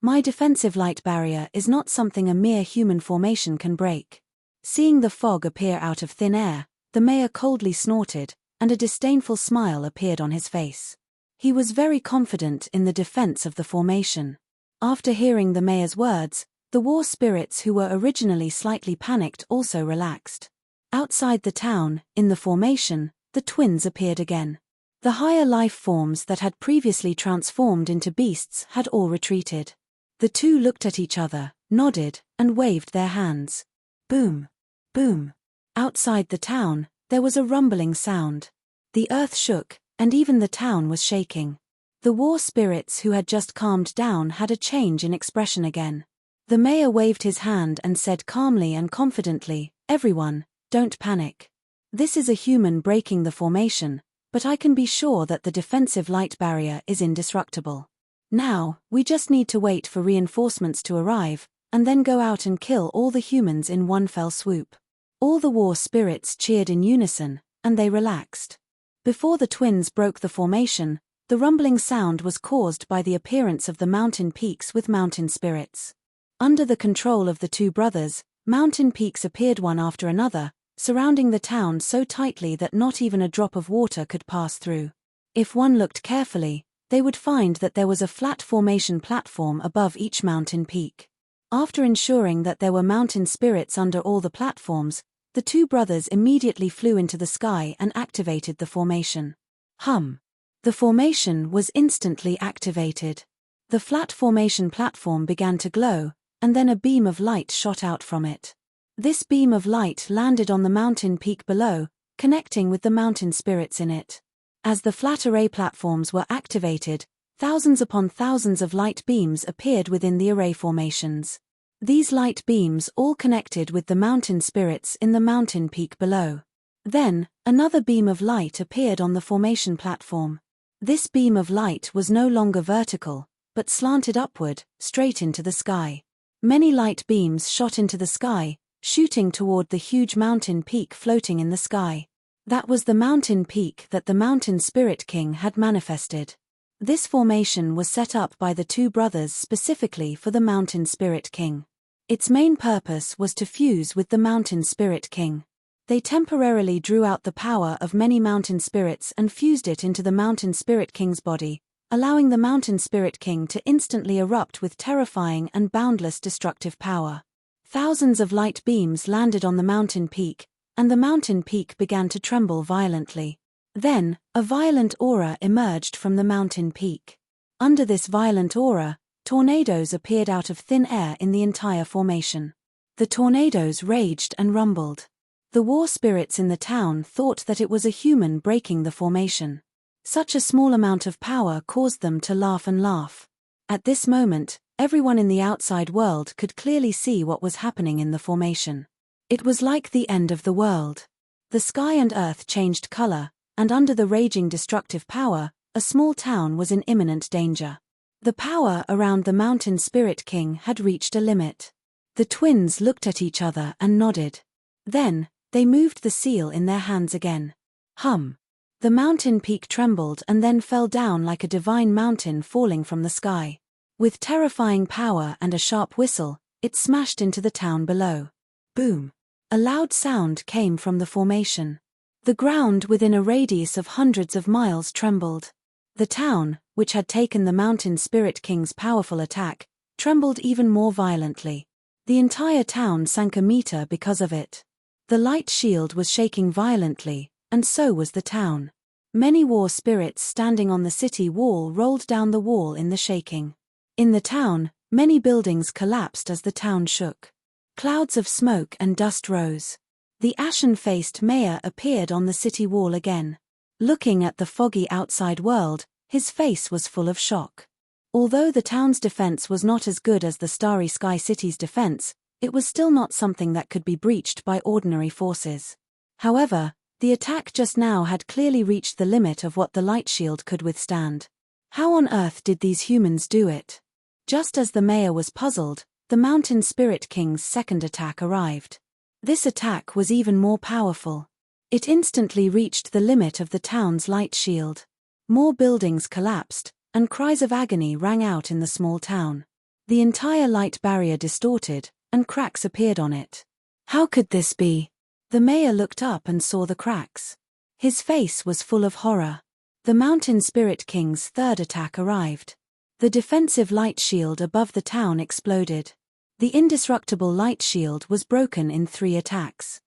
My defensive light barrier is not something a mere human formation can break. Seeing the fog appear out of thin air, the mayor coldly snorted, and a disdainful smile appeared on his face. He was very confident in the defense of the formation. After hearing the mayor's words, the war spirits who were originally slightly panicked also relaxed. Outside the town, in the formation, the twins appeared again. The higher life forms that had previously transformed into beasts had all retreated. The two looked at each other, nodded, and waved their hands. Boom! Boom! Outside the town, there was a rumbling sound. The earth shook, and even the town was shaking. The war spirits who had just calmed down had a change in expression again. The mayor waved his hand and said calmly and confidently, "Everyone, don't panic. This is a human breaking the formation, but I can be sure that the defensive light barrier is indestructible. Now, we just need to wait for reinforcements to arrive, and then go out and kill all the humans in one fell swoop." All the war spirits cheered in unison, and they relaxed. Before the twins broke the formation, the rumbling sound was caused by the appearance of the mountain peaks with mountain spirits. Under the control of the two brothers, mountain peaks appeared one after another, surrounding the town so tightly that not even a drop of water could pass through. If one looked carefully, they would find that there was a flat formation platform above each mountain peak. After ensuring that there were mountain spirits under all the platforms, the two brothers immediately flew into the sky and activated the formation. The formation was instantly activated. The flat formation platform began to glow, and then a beam of light shot out from it. This beam of light landed on the mountain peak below, connecting with the mountain spirits in it. As the flat array platforms were activated, thousands upon thousands of light beams appeared within the array formations. These light beams all connected with the mountain spirits in the mountain peak below. Then, another beam of light appeared on the formation platform. This beam of light was no longer vertical, but slanted upward, straight into the sky. Many light beams shot into the sky, shooting toward the huge mountain peak floating in the sky. That was the mountain peak that the Mountain Spirit King had manifested. This formation was set up by the two brothers specifically for the Mountain Spirit King. Its main purpose was to fuse with the Mountain Spirit King. They temporarily drew out the power of many mountain spirits and fused it into the Mountain Spirit King's body, allowing the Mountain Spirit King to instantly erupt with terrifying and boundless destructive power. Thousands of light beams landed on the mountain peak, and the mountain peak began to tremble violently. Then, a violent aura emerged from the mountain peak. Under this violent aura, tornadoes appeared out of thin air in the entire formation. The tornadoes raged and rumbled. The war spirits in the town thought that it was a human breaking the formation. Such a small amount of power caused them to laugh and laugh. At this moment, everyone in the outside world could clearly see what was happening in the formation. It was like the end of the world. The sky and earth changed color, and under the raging destructive power, a small town was in imminent danger. The power around the Mountain Spirit King had reached a limit. The twins looked at each other and nodded. Then, they moved the seal in their hands again. Hum. The mountain peak trembled and then fell down like a divine mountain falling from the sky. With terrifying power and a sharp whistle, it smashed into the town below. Boom. A loud sound came from the formation. The ground within a radius of hundreds of miles trembled. The town, which had taken the Mountain Spirit King's powerful attack, trembled even more violently. The entire town sank a meter because of it. The light shield was shaking violently, and so was the town. Many war spirits standing on the city wall rolled down the wall in the shaking. In the town, many buildings collapsed as the town shook. Clouds of smoke and dust rose. The ashen-faced mayor appeared on the city wall again. Looking at the foggy outside world, his face was full of shock. Although the town's defense was not as good as the Starry Sky City's defense, it was still not something that could be breached by ordinary forces. However, the attack just now had clearly reached the limit of what the light shield could withstand. How on earth did these humans do it? Just as the mayor was puzzled, the Mountain Spirit King's second attack arrived. This attack was even more powerful. It instantly reached the limit of the town's light shield. More buildings collapsed, and cries of agony rang out in the small town. The entire light barrier distorted, and cracks appeared on it. How could this be? The mayor looked up and saw the cracks. His face was full of horror. The Mountain Spirit King's third attack arrived. The defensive light shield above the town exploded. The indestructible light shield was broken in 3 attacks.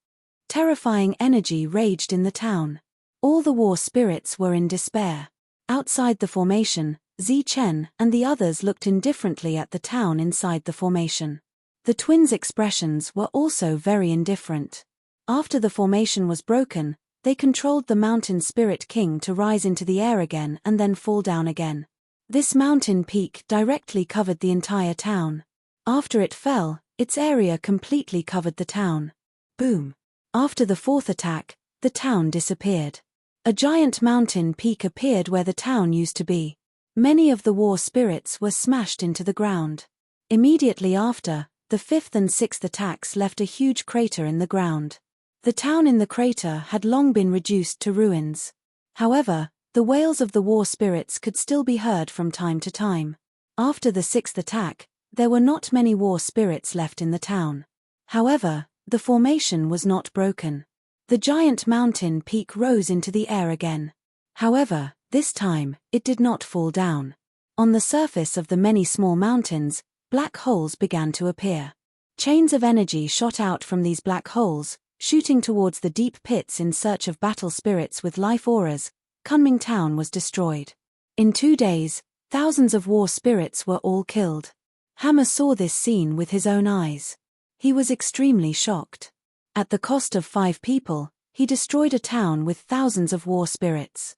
Terrifying energy raged in the town. All the war spirits were in despair. Outside the formation, Chen and the others looked indifferently at the town inside the formation. The twins' expressions were also very indifferent. After the formation was broken, they controlled the Mountain Spirit King to rise into the air again and then fall down again. This mountain peak directly covered the entire town. After it fell, its area completely covered the town. Boom. After the fourth attack, the town disappeared. A giant mountain peak appeared where the town used to be. Many of the war spirits were smashed into the ground. Immediately after, the fifth and sixth attacks left a huge crater in the ground. The town in the crater had long been reduced to ruins. However, the wails of the war spirits could still be heard from time to time. After the sixth attack, there were not many war spirits left in the town. However, the formation was not broken. The giant mountain peak rose into the air again. However, this time, it did not fall down. On the surface of the many small mountains, black holes began to appear. Chains of energy shot out from these black holes, shooting towards the deep pits in search of battle spirits with life auras. Kunming Town was destroyed. In 2 days, thousands of war spirits were all killed. Hammer saw this scene with his own eyes. He was extremely shocked. At the cost of 5 people, he destroyed a town with thousands of war spirits.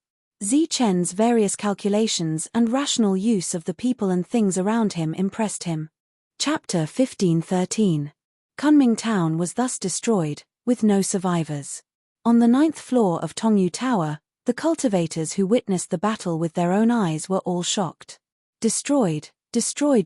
Chen's various calculations and rational use of the people and things around him impressed him. Chapter 1513. Kunming Town was thus destroyed, with no survivors. On the 9th floor of Tongyu Tower, the cultivators who witnessed the battle with their own eyes were all shocked. Destroyed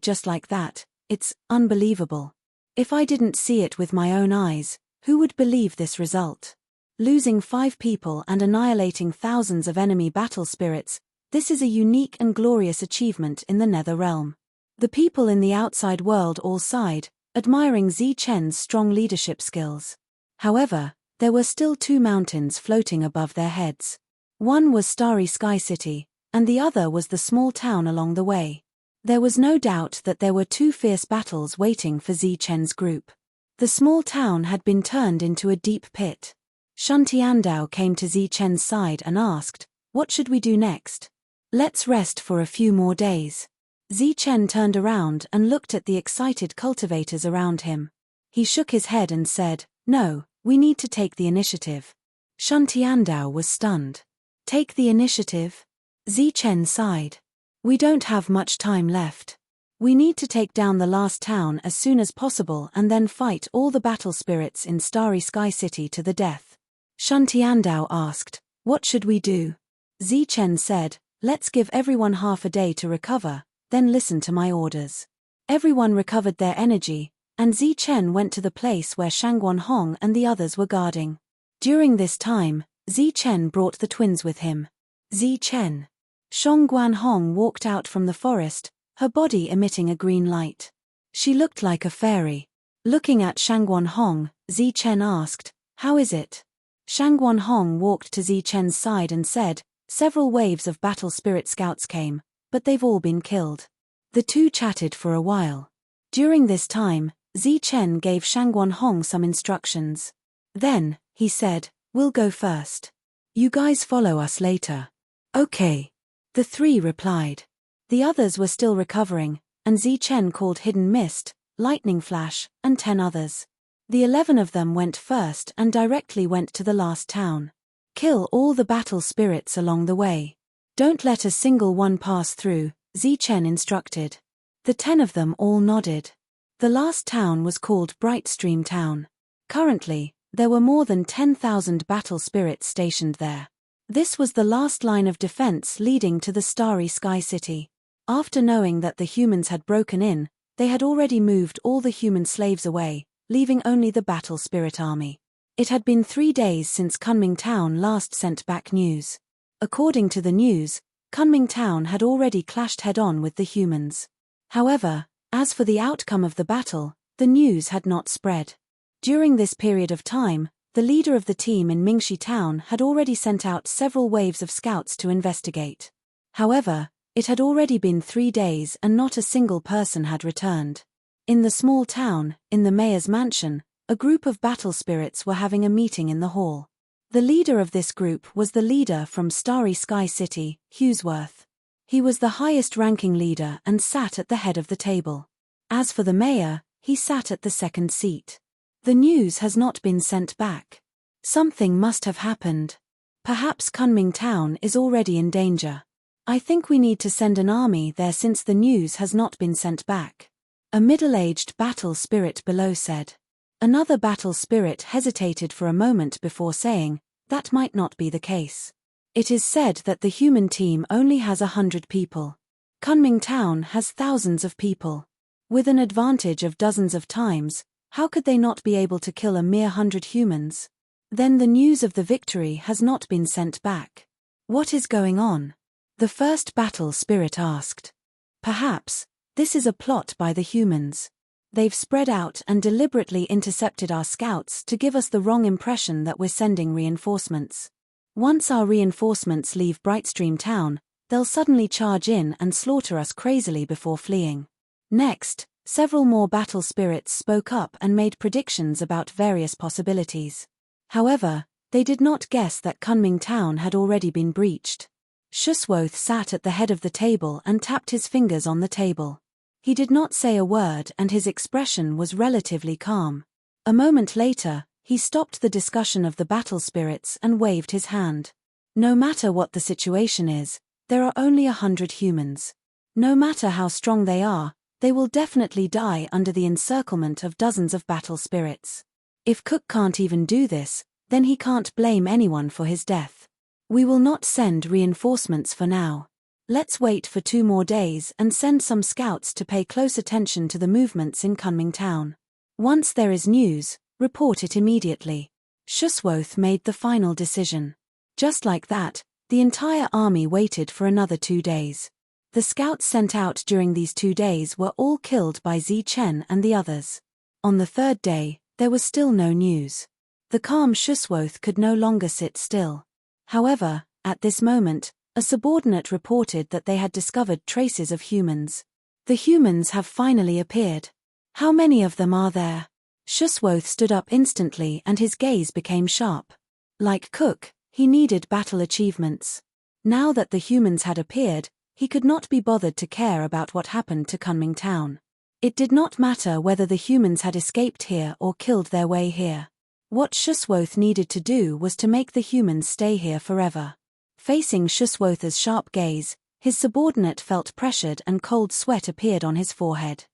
just like that, it's unbelievable. If I didn't see it with my own eyes, who would believe this result? Losing 5 people and annihilating thousands of enemy battle spirits, this is a unique and glorious achievement in the Nether Realm. The people in the outside world all sighed, admiring Chen's strong leadership skills. However, there were still 2 mountains floating above their heads. One was Starry Sky City, and the other was the small town along the way. There was no doubt that there were two fierce battles waiting for Zichen's group. The small town had been turned into a deep pit. Shuntiandao came to Zichen's side and asked, "What should we do next?" "Let's rest for a few more days." Zichen turned around and looked at the excited cultivators around him. He shook his head and said, "No, we need to take the initiative." Shuntiandao was stunned. "Take the initiative?" Zichen sighed. "We don't have much time left. We need to take down the last town as soon as possible and then fight all the battle spirits in Starry Sky City to the death." Shuntiandao asked, "What should we do?" Zichen said, "Let's give everyone half a day to recover, then listen to my orders." Everyone recovered their energy, and Zichen went to the place where Shangguan Hong and the others were guarding. During this time, Zichen brought the twins with him. Zichen. Shangguan Hong walked out from the forest, her body emitting a green light. She looked like a fairy. Looking at Shangguan Hong, Zichen asked, "How is it?" Shangguan Hong walked to Zichen's side and said, "Several waves of battle spirit scouts came, but they've all been killed." The two chatted for a while. During this time, Zichen gave Shangguan Hong some instructions. Then, he said, "We'll go first. You guys follow us later." "Okay." The three replied. The others were still recovering, and Zichen called Hidden Mist, Lightning Flash, and 10 others. The 11 of them went first and directly went to the last town. "Kill all the battle spirits along the way. Don't let a single one pass through," Zichen instructed. The 10 of them all nodded. The last town was called Brightstream Town. Currently, there were more than 10,000 battle spirits stationed there. This was the last line of defense leading to the Starry Sky City. After knowing that the humans had broken in, they had already moved all the human slaves away, leaving only the battle spirit army. It had been 3 days since Kunming Town last sent back news. According to the news, Kunming Town had already clashed head-on with the humans. However, as for the outcome of the battle, the news had not spread. During this period of time, the leader of the team in Mingxi Town had already sent out several waves of scouts to investigate. However, it had already been 3 days and not a single person had returned. In the small town, in the mayor's mansion, a group of battle spirits were having a meeting in the hall. The leader of this group was the leader from Starry Sky City, Hughesworth. He was the highest-ranking leader and sat at the head of the table. As for the mayor, he sat at the second seat. The news has not been sent back. Something must have happened. Perhaps Kunming Town is already in danger. I think we need to send an army there since the news has not been sent back. A middle-aged battle spirit below said. Another battle spirit hesitated for a moment before saying, "That might not be the case. It is said that the human team only has 100 people. Kunming Town has thousands of people. With an advantage of dozens of times, how could they not be able to kill a mere 100 humans? Then the news of the victory has not been sent back. What is going on?" The first battle spirit asked. "Perhaps, this is a plot by the humans. They've spread out and deliberately intercepted our scouts to give us the wrong impression that we're sending reinforcements. Once our reinforcements leave Brightstream Town, they'll suddenly charge in and slaughter us crazily before fleeing." Next, several more battle spirits spoke up and made predictions about various possibilities. However, they did not guess that Kunming Town had already been breached. Shuswoth sat at the head of the table and tapped his fingers on the table. He did not say a word and his expression was relatively calm. A moment later, he stopped the discussion of the battle spirits and waved his hand. "No matter what the situation is, there are only 100 humans. No matter how strong they are, they will definitely die under the encirclement of dozens of battle spirits. If Cook can't even do this, then he can't blame anyone for his death. We will not send reinforcements for now. Let's wait for 2 more days and send some scouts to pay close attention to the movements in Kunming Town. Once there is news, report it immediately." Shuswoth made the final decision. Just like that, the entire army waited for another 2 days. The scouts sent out during these 2 days were all killed by Zichen and the others. On the 3rd day, there was still no news. The calm Shuswoth could no longer sit still. However, at this moment, A subordinate reported that they had discovered traces of humans. The humans have finally appeared. How many of them are there? Shuswoth stood up instantly and his gaze became sharp. Like Cook, he needed battle achievements. Now that the humans had appeared, he could not be bothered to care about what happened to Kunming Town. It did not matter whether the humans had escaped here or killed their way here. What Shuswoth needed to do was to make the humans stay here forever. Facing Shuswoth's sharp gaze, his subordinate felt pressured and cold sweat appeared on his forehead.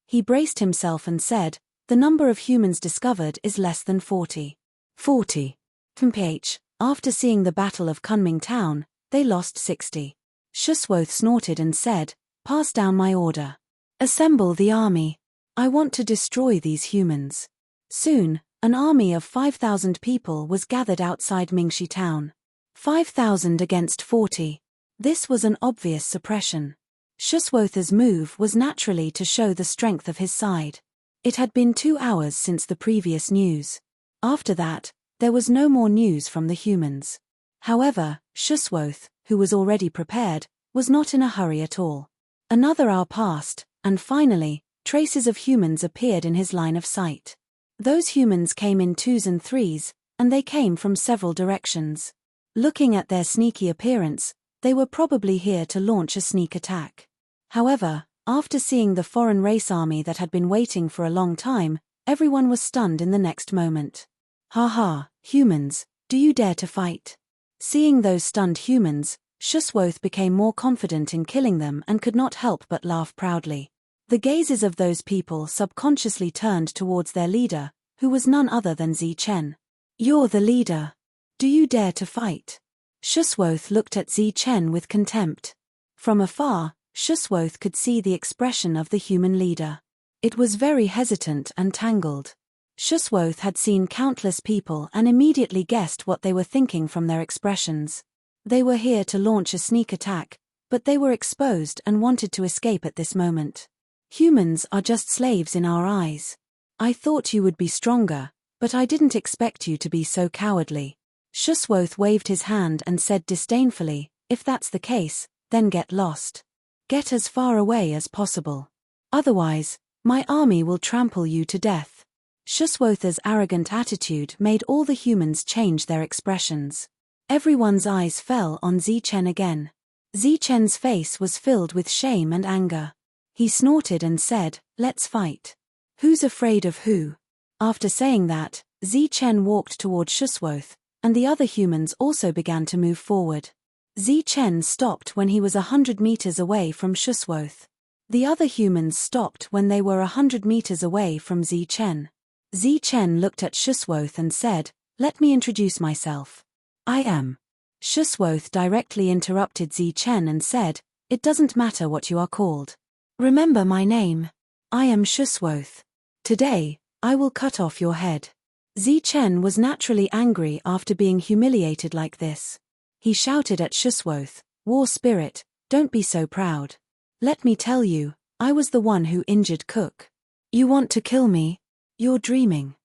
He braced himself and said, "The number of humans discovered is less than 40. 40. Mph. After seeing the Battle of Kunming Town, they lost 60. Shuswoth snorted and said, "Pass down my order. Assemble the army. I want to destroy these humans." Soon, an army of 5,000 people was gathered outside Mingxi town. 5,000 against 40. This was an obvious suppression. Shuswoth's move was naturally to show the strength of his side. It had been 2 hours since the previous news. After that, there was no more news from the humans. However, Shuswoth, who was already prepared, was not in a hurry at all. Another hour passed, and finally, traces of humans appeared in his line of sight. Those humans came in 2s and 3s, and they came from several directions. Looking at their sneaky appearance, they were probably here to launch a sneak attack. However, after seeing the foreign race army that had been waiting for a long time, everyone was stunned in the next moment. "Ha ha, humans, do you dare to fight?" Seeing those stunned humans, Shuswoth became more confident in killing them and could not help but laugh proudly. The gazes of those people subconsciously turned towards their leader, who was none other than Zichen. "You're the leader. Do you dare to fight?" Shuswoth looked at Zichen with contempt. From afar, Shuswoth could see the expression of the human leader. It was very hesitant and tangled. Shuswoth had seen countless people and immediately guessed what they were thinking from their expressions. They were here to launch a sneak attack, but they were exposed and wanted to escape at this moment. "Humans are just slaves in our eyes. I thought you would be stronger, but I didn't expect you to be so cowardly." Shuswoth waved his hand and said disdainfully, "If that's the case, then get lost. Get as far away as possible. Otherwise, my army will trample you to death." Shuswoth's arrogant attitude made all the humans change their expressions. Everyone's eyes fell on Zichen again. Zichen's face was filled with shame and anger. He snorted and said, "Let's fight. Who's afraid of who?" After saying that, Zichen walked toward Shuswoth, and the other humans also began to move forward. Zichen stopped when he was 100 meters away from Shuswoth. The other humans stopped when they were 100 meters away from Zichen. Zichen looked at Shuswoth and said, "Let me introduce myself. I am." Shuswoth directly interrupted Zichen and said, "It doesn't matter what you are called. Remember my name. I am Shuswoth. Today, I will cut off your head." Zichen was naturally angry after being humiliated like this. He shouted at Shuswoth, "War spirit, don't be so proud. Let me tell you, I was the one who injured Cook. You want to kill me? You're dreaming.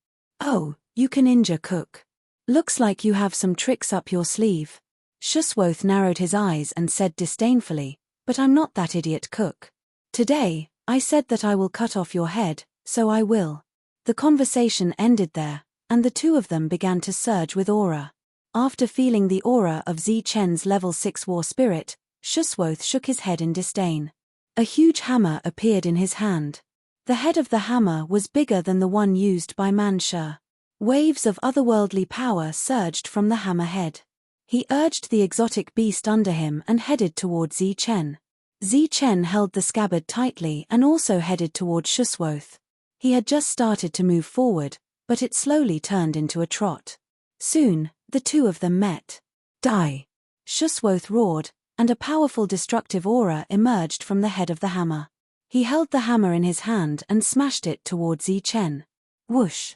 Oh, you can injure Cook. Looks like you have some tricks up your sleeve." Shuswoth narrowed his eyes and said disdainfully, "But I'm not that idiot Cook. Today, I said that I will cut off your head, so I will." The conversation ended there, and the two of them began to surge with aura. After feeling the aura of Zichen's level 6 war spirit, Shuswoth shook his head in disdain. A huge hammer appeared in his hand. The head of the hammer was bigger than the one used by Mansha. Waves of otherworldly power surged from the hammerhead. He urged the exotic beast under him and headed toward Zichen. Zichen held the scabbard tightly and also headed toward Shuswoth. He had just started to move forward, but it slowly turned into a trot. Soon, the two of them met. "Die!" Shuswoth roared, and a powerful destructive aura emerged from the head of the hammer. He held the hammer in his hand and smashed it toward Zichen. Whoosh!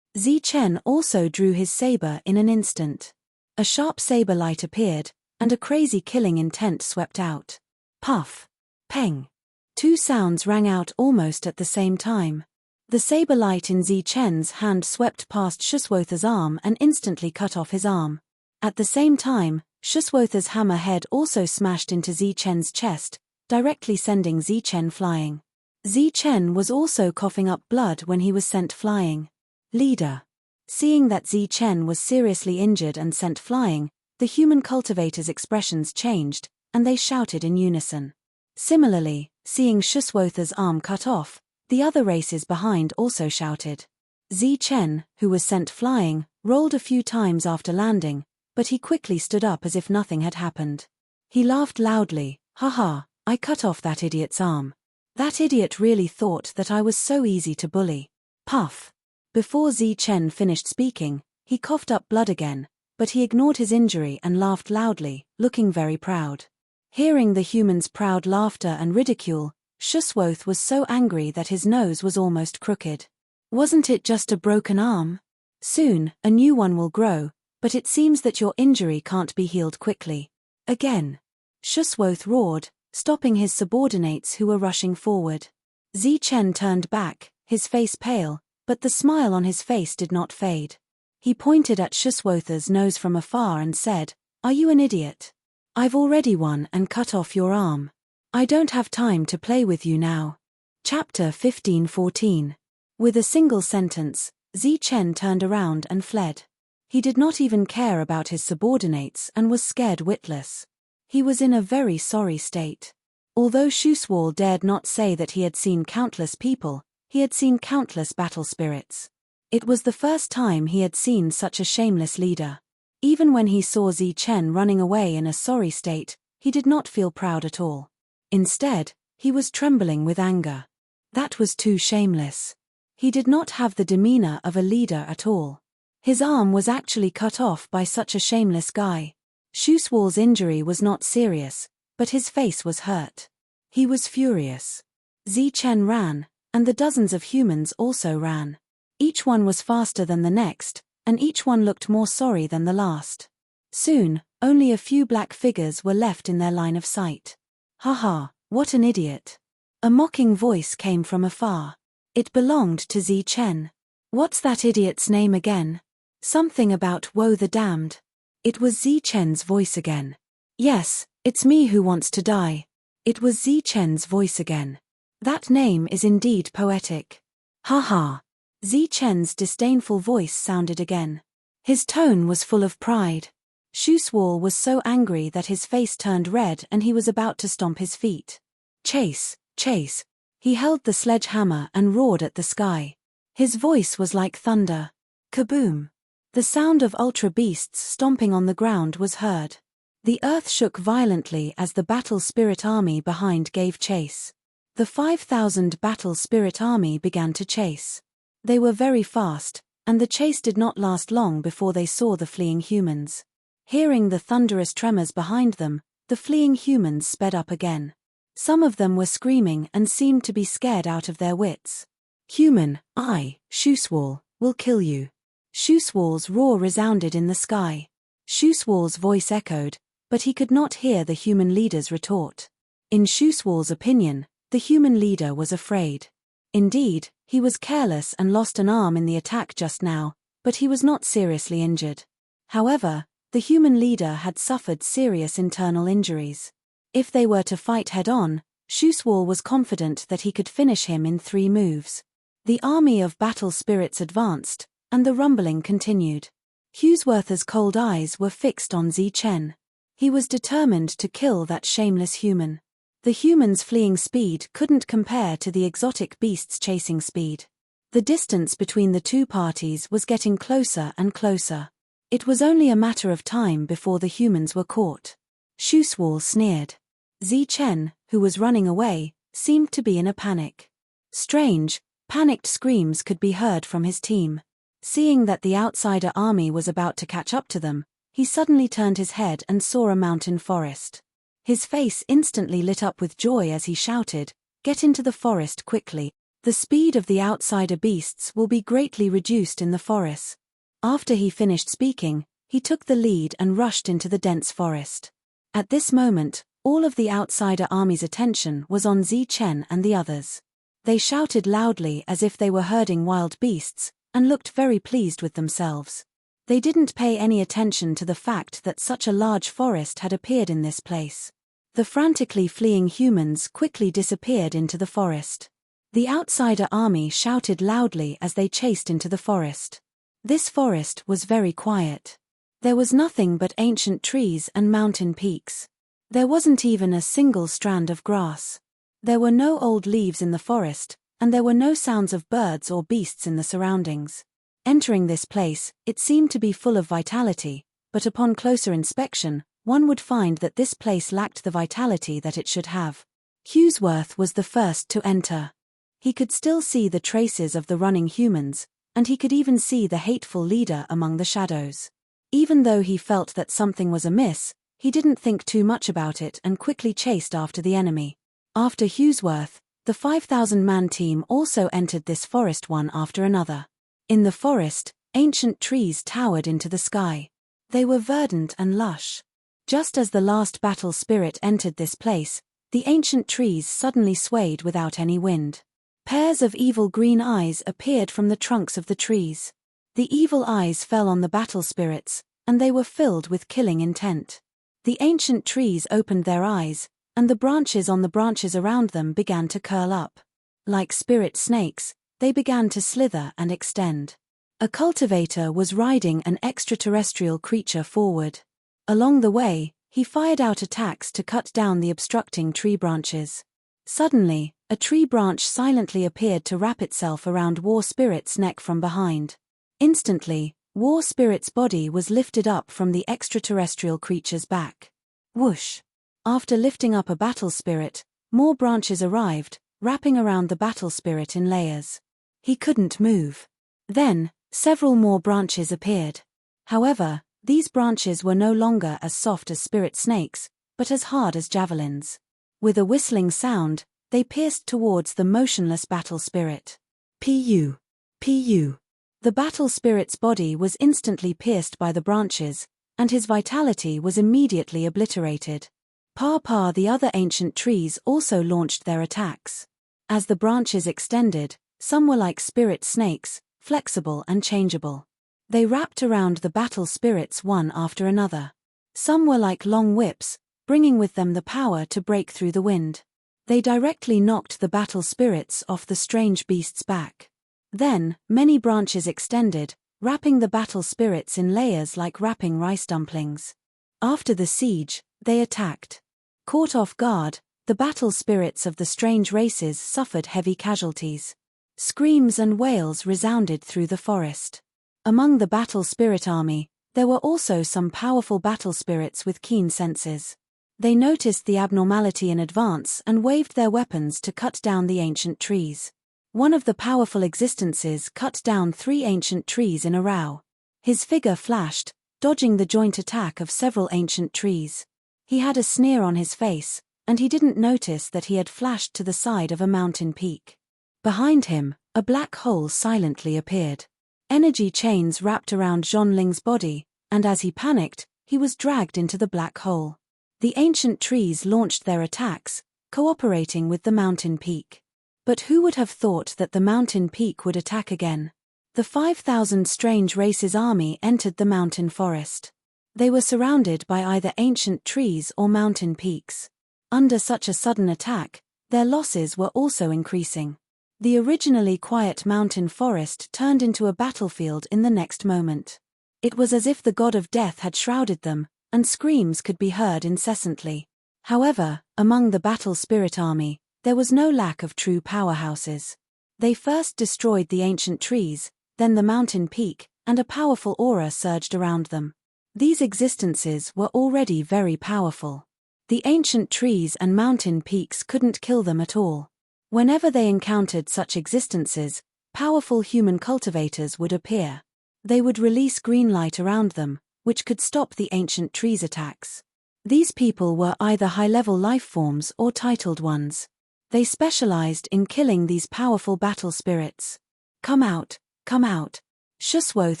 Zichen also drew his saber in an instant. A sharp saber light appeared, and a crazy killing intent swept out. Puff! Peng! Two sounds rang out almost at the same time. The saber light in Zichen's hand swept past Shuswoth's arm and instantly cut off his arm. At the same time, Shuswother's hammer head also smashed into Zichen's chest, directly sending Zichen flying. Zichen was also coughing up blood when he was sent flying. Leader. Seeing that Zichen was seriously injured and sent flying, the human cultivators' expressions changed, and they shouted in unison. Similarly, seeing Shuswother's arm cut off, the other races behind also shouted. Zichen, who was sent flying, rolled a few times after landing, but he quickly stood up as if nothing had happened. He laughed loudly. "Haha, I cut off that idiot's arm. That idiot really thought that I was so easy to bully." Puff. Before Zichen finished speaking, he coughed up blood again, but he ignored his injury and laughed loudly, looking very proud. Hearing the humans' proud laughter and ridicule, Shuswother was so angry that his nose was almost crooked. "Wasn't it just a broken arm? Soon, a new one will grow, but it seems that your injury can't be healed quickly." Again. Shuswother roared, stopping his subordinates who were rushing forward. Zichen turned back, his face pale, but the smile on his face did not fade. He pointed at Shuswother's nose from afar and said, "Are you an idiot? I've already won and cut off your arm. I don't have time to play with you now." Chapter 15-14. With a single sentence, Zichen turned around and fled. He did not even care about his subordinates and was scared witless. He was in a very sorry state. Although Shuswother dared not say that he had seen countless people, he had seen countless battle spirits. It was the first time he had seen such a shameless leader. Even when he saw Zichen running away in a sorry state, he did not feel proud at all. Instead, he was trembling with anger. That was too shameless. He did not have the demeanor of a leader at all. His arm was actually cut off by such a shameless guy. Shuswother's injury was not serious, but his face was hurt. He was furious. Zichen ran, and the dozens of humans also ran. Each one was faster than the next, and each one looked more sorry than the last. Soon, only a few black figures were left in their line of sight. "Haha, what an idiot." A mocking voice came from afar. It belonged to Zichen. "What's that idiot's name again? Something about woe the damned." It was Zichen's voice again. "Yes, it's me who wants to die." It was Zichen's voice again. "That name is indeed poetic." "Haha." Zichen's disdainful voice sounded again. His tone was full of pride. Shuswother was so angry that his face turned red and he was about to stomp his feet. "Chase, chase." He held the sledgehammer and roared at the sky. His voice was like thunder. Kaboom! The sound of ultra beasts stomping on the ground was heard. The earth shook violently as the battle spirit army behind gave chase. The 5,000 battle spirit army began to chase. They were very fast, and the chase did not last long before they saw the fleeing humans. Hearing the thunderous tremors behind them, the fleeing humans sped up again. Some of them were screaming and seemed to be scared out of their wits. "Human, I, Shuswother, will kill you." Shuswother's roar resounded in the sky. Shuswother's voice echoed, but he could not hear the human leader's retort. In Shuswother's opinion, the human leader was afraid. Indeed, he was careless and lost an arm in the attack just now, but he was not seriously injured. However, the human leader had suffered serious internal injuries. If they were to fight head-on, Shuswother was confident that he could finish him in 3 moves. The army of battle spirits advanced, and the rumbling continued. Shuswother's cold eyes were fixed on Zichen. He was determined to kill that shameless human. The human's fleeing speed couldn't compare to the exotic beast's chasing speed. The distance between the two parties was getting closer and closer. It was only a matter of time before the humans were caught. Shuswother sneered. Zichen, who was running away, seemed to be in a panic. Strange, panicked screams could be heard from his team. Seeing that the outsider army was about to catch up to them, he suddenly turned his head and saw a mountain forest. His face instantly lit up with joy as he shouted, "Get into the forest quickly. The speed of the outsider beasts will be greatly reduced in the forest." After he finished speaking, he took the lead and rushed into the dense forest. At this moment, all of the outsider army's attention was on Zichen and the others. They shouted loudly as if they were herding wild beasts, and looked very pleased with themselves. They didn't pay any attention to the fact that such a large forest had appeared in this place. The frantically fleeing humans quickly disappeared into the forest. The outsider army shouted loudly as they chased into the forest. This forest was very quiet. There was nothing but ancient trees and mountain peaks. There wasn't even a single strand of grass. There were no old leaves in the forest, and there were no sounds of birds or beasts in the surroundings. Entering this place, it seemed to be full of vitality, but upon closer inspection, one would find that this place lacked the vitality that it should have. Hughesworth was the first to enter. He could still see the traces of the running humans, and he could even see the hateful leader among the shadows. Even though he felt that something was amiss, he didn't think too much about it and quickly chased after the enemy. After Hughesworth, the 5,000-man team also entered this forest one after another. In the forest, ancient trees towered into the sky. They were verdant and lush. Just as the last battle spirit entered this place, the ancient trees suddenly swayed without any wind. Pairs of evil green eyes appeared from the trunks of the trees. The evil eyes fell on the battle spirits, and they were filled with killing intent. The ancient trees opened their eyes, and the branches on the branches around them began to curl up. Like spirit snakes, they began to slither and extend. A cultivator was riding an extraterrestrial creature forward. Along the way, he fired out attacks to cut down the obstructing tree branches. Suddenly, a tree branch silently appeared to wrap itself around War Spirit's neck from behind. Instantly, War Spirit's body was lifted up from the extraterrestrial creature's back. Whoosh! After lifting up a battle spirit, more branches arrived, wrapping around the battle spirit in layers. He couldn't move. Then, several more branches appeared. However, these branches were no longer as soft as spirit snakes, but as hard as javelins. With a whistling sound, they pierced towards the motionless battle spirit. Pu! Pu! The battle spirit's body was instantly pierced by the branches, and his vitality was immediately obliterated. The other ancient trees also launched their attacks. As the branches extended, some were like spirit snakes, flexible and changeable. They wrapped around the battle spirits one after another. Some were like long whips, bringing with them the power to break through the wind. They directly knocked the battle spirits off the strange beast's back. Then, many branches extended, wrapping the battle spirits in layers like wrapping rice dumplings. After the siege, they attacked. Caught off guard, the battle spirits of the strange races suffered heavy casualties. Screams and wails resounded through the forest. Among the battle spirit army, there were also some powerful battle spirits with keen senses. They noticed the abnormality in advance and waved their weapons to cut down the ancient trees. One of the powerful existences cut down 3 ancient trees in a row. His figure flashed, dodging the joint attack of several ancient trees. He had a sneer on his face, and he didn't notice that he had flashed to the side of a mountain peak. Behind him, a black hole silently appeared. Energy chains wrapped around Zhonling's body, and as he panicked, he was dragged into the black hole. The ancient trees launched their attacks, cooperating with the mountain peak. But who would have thought that the mountain peak would attack again? The 5,000 strange races army entered the mountain forest. They were surrounded by either ancient trees or mountain peaks. Under such a sudden attack, their losses were also increasing. The originally quiet mountain forest turned into a battlefield in the next moment. It was as if the god of death had shrouded them, and screams could be heard incessantly. However, among the battle spirit army, there was no lack of true powerhouses. They first destroyed the ancient trees, then the mountain peak, and a powerful aura surged around them. These existences were already very powerful. The ancient trees and mountain peaks couldn't kill them at all. Whenever they encountered such existences, powerful human cultivators would appear. They would release green light around them, which could stop the ancient trees' attacks. These people were either high-level life forms or titled ones. They specialized in killing these powerful battle spirits. Come out, come out. Shuswoth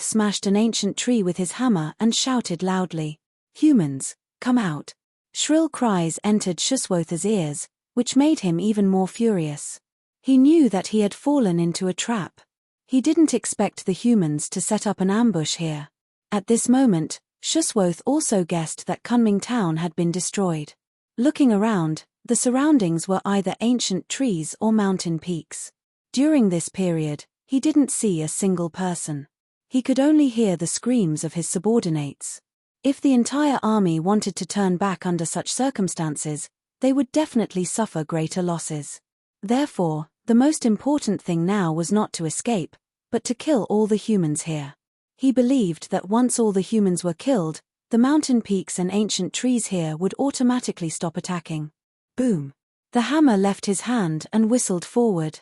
smashed an ancient tree with his hammer and shouted loudly. Humans, come out. Shrill cries entered Shuswoth's ears, which made him even more furious. He knew that he had fallen into a trap. He didn't expect the humans to set up an ambush here. At this moment, Shuswoth also guessed that Kunming town had been destroyed. Looking around, the surroundings were either ancient trees or mountain peaks. During this period, he didn't see a single person. He could only hear the screams of his subordinates. If the entire army wanted to turn back under such circumstances, they would definitely suffer greater losses. Therefore, the most important thing now was not to escape, but to kill all the humans here. He believed that once all the humans were killed, the mountain peaks and ancient trees here would automatically stop attacking. Boom! The hammer left his hand and whistled forward.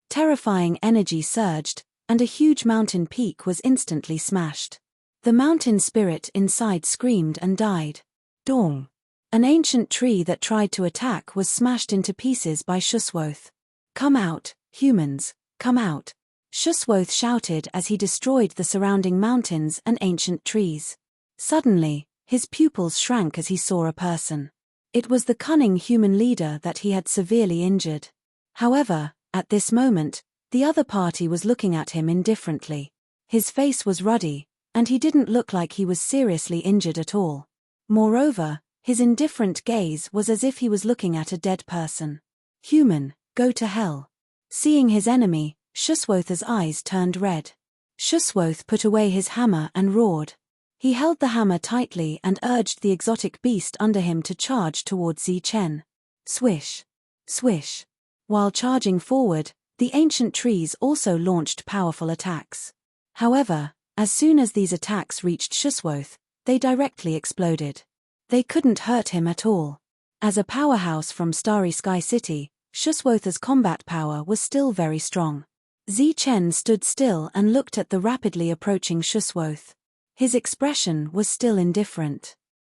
Terrifying energy surged, and a huge mountain peak was instantly smashed. The mountain spirit inside screamed and died. Dong! An ancient tree that tried to attack was smashed into pieces by Shuswoth. "Come out, humans, come out!" Shuswoth shouted as he destroyed the surrounding mountains and ancient trees. Suddenly, his pupils shrank as he saw a person. It was the cunning human leader that he had severely injured. However, at this moment, the other party was looking at him indifferently. His face was ruddy, and he didn't look like he was seriously injured at all. Moreover, his indifferent gaze was as if he was looking at a dead person. "Human, go to hell." Seeing his enemy, Shuswoth's eyes turned red. Shuswoth put away his hammer and roared. He held the hammer tightly and urged the exotic beast under him to charge towards Zichen. Swish! Swish! While charging forward, the ancient trees also launched powerful attacks. However, as soon as these attacks reached Shuswoth, they directly exploded. They couldn't hurt him at all. As a powerhouse from Starry Sky City, Shuswoth's combat power was still very strong. Zichen stood still and looked at the rapidly approaching Shuswoth. His expression was still indifferent.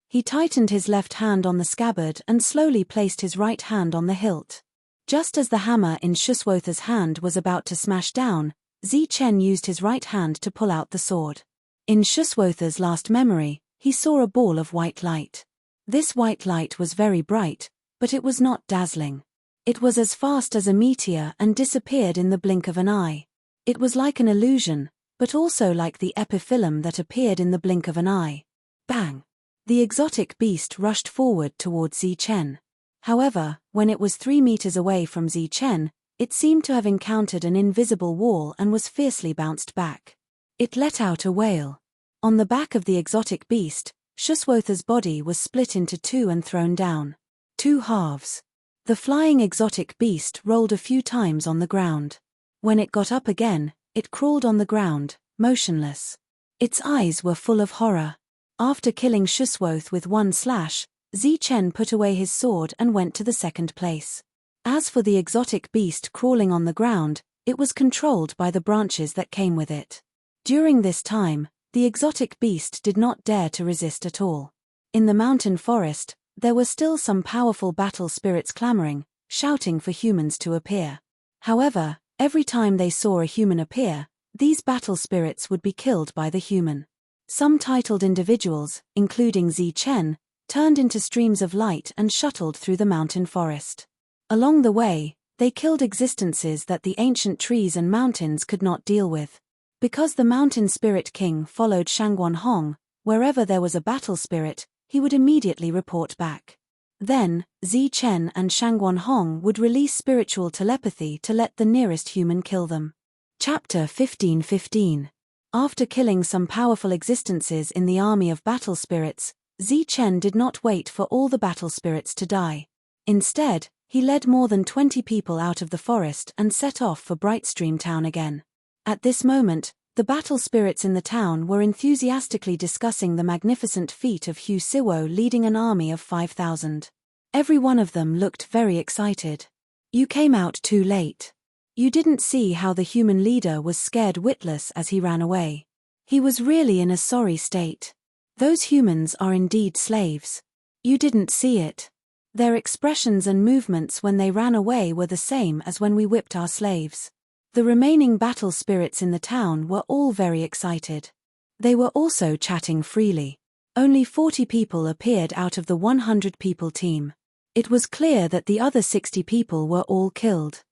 He tightened his left hand on the scabbard and slowly placed his right hand on the hilt. Just as the hammer in Shuswoth's hand was about to smash down, Zichen used his right hand to pull out the sword. In Shuswoth's last memory, he saw a ball of white light. This white light was very bright, but it was not dazzling. It was as fast as a meteor and disappeared in the blink of an eye. It was like an illusion, but also like the epiphyllum that appeared in the blink of an eye. Bang! The exotic beast rushed forward towards Zichen. However, when it was 3 meters away from Zichen, it seemed to have encountered an invisible wall and was fiercely bounced back. It let out a wail. On the back of the exotic beast, Shuswoth's body was split into 2 and thrown down. 2 halves. The flying exotic beast rolled a few times on the ground. When it got up again, it crawled on the ground, motionless. Its eyes were full of horror. After killing Shuswoth with 1 slash, Zichen put away his sword and went to the second place. As for the exotic beast crawling on the ground, it was controlled by the branches that came with it. During this time, the exotic beast did not dare to resist at all. In the mountain forest, there were still some powerful battle spirits clamoring, shouting for humans to appear. However, every time they saw a human appear, these battle spirits would be killed by the human. Some titled individuals, including Zichen, turned into streams of light and shuttled through the mountain forest. Along the way, they killed existences that the ancient trees and mountains could not deal with. Because the mountain spirit king followed Shangguan Hong, wherever there was a battle spirit, he would immediately report back. Then, Zichen and Shangguan Hong would release spiritual telepathy to let the nearest human kill them. Chapter 15:15. After killing some powerful existences in the army of battle spirits, Zichen did not wait for all the battle spirits to die. Instead, he led more than 20 people out of the forest and set off for Brightstream Town again. At this moment, the battle spirits in the town were enthusiastically discussing the magnificent feat of Hu Siwo leading an army of 5,000. Every one of them looked very excited. "You came out too late. You didn't see how the human leader was scared witless as he ran away. He was really in a sorry state. Those humans are indeed slaves. You didn't see it. Their expressions and movements when they ran away were the same as when we whipped our slaves." The remaining battle spirits in the town were all very excited. They were also chatting freely. Only 40 people appeared out of the 100-people team. It was clear that the other 60 people were all killed.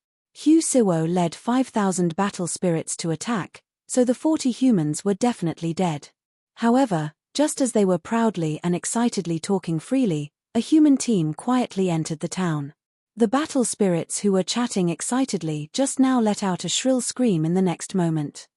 Hu Siwo led 5,000 battle spirits to attack, so the 40 humans were definitely dead. However, just as they were proudly and excitedly talking freely, a human team quietly entered the town. The battle spirits who were chatting excitedly just now let out a shrill scream in the next moment.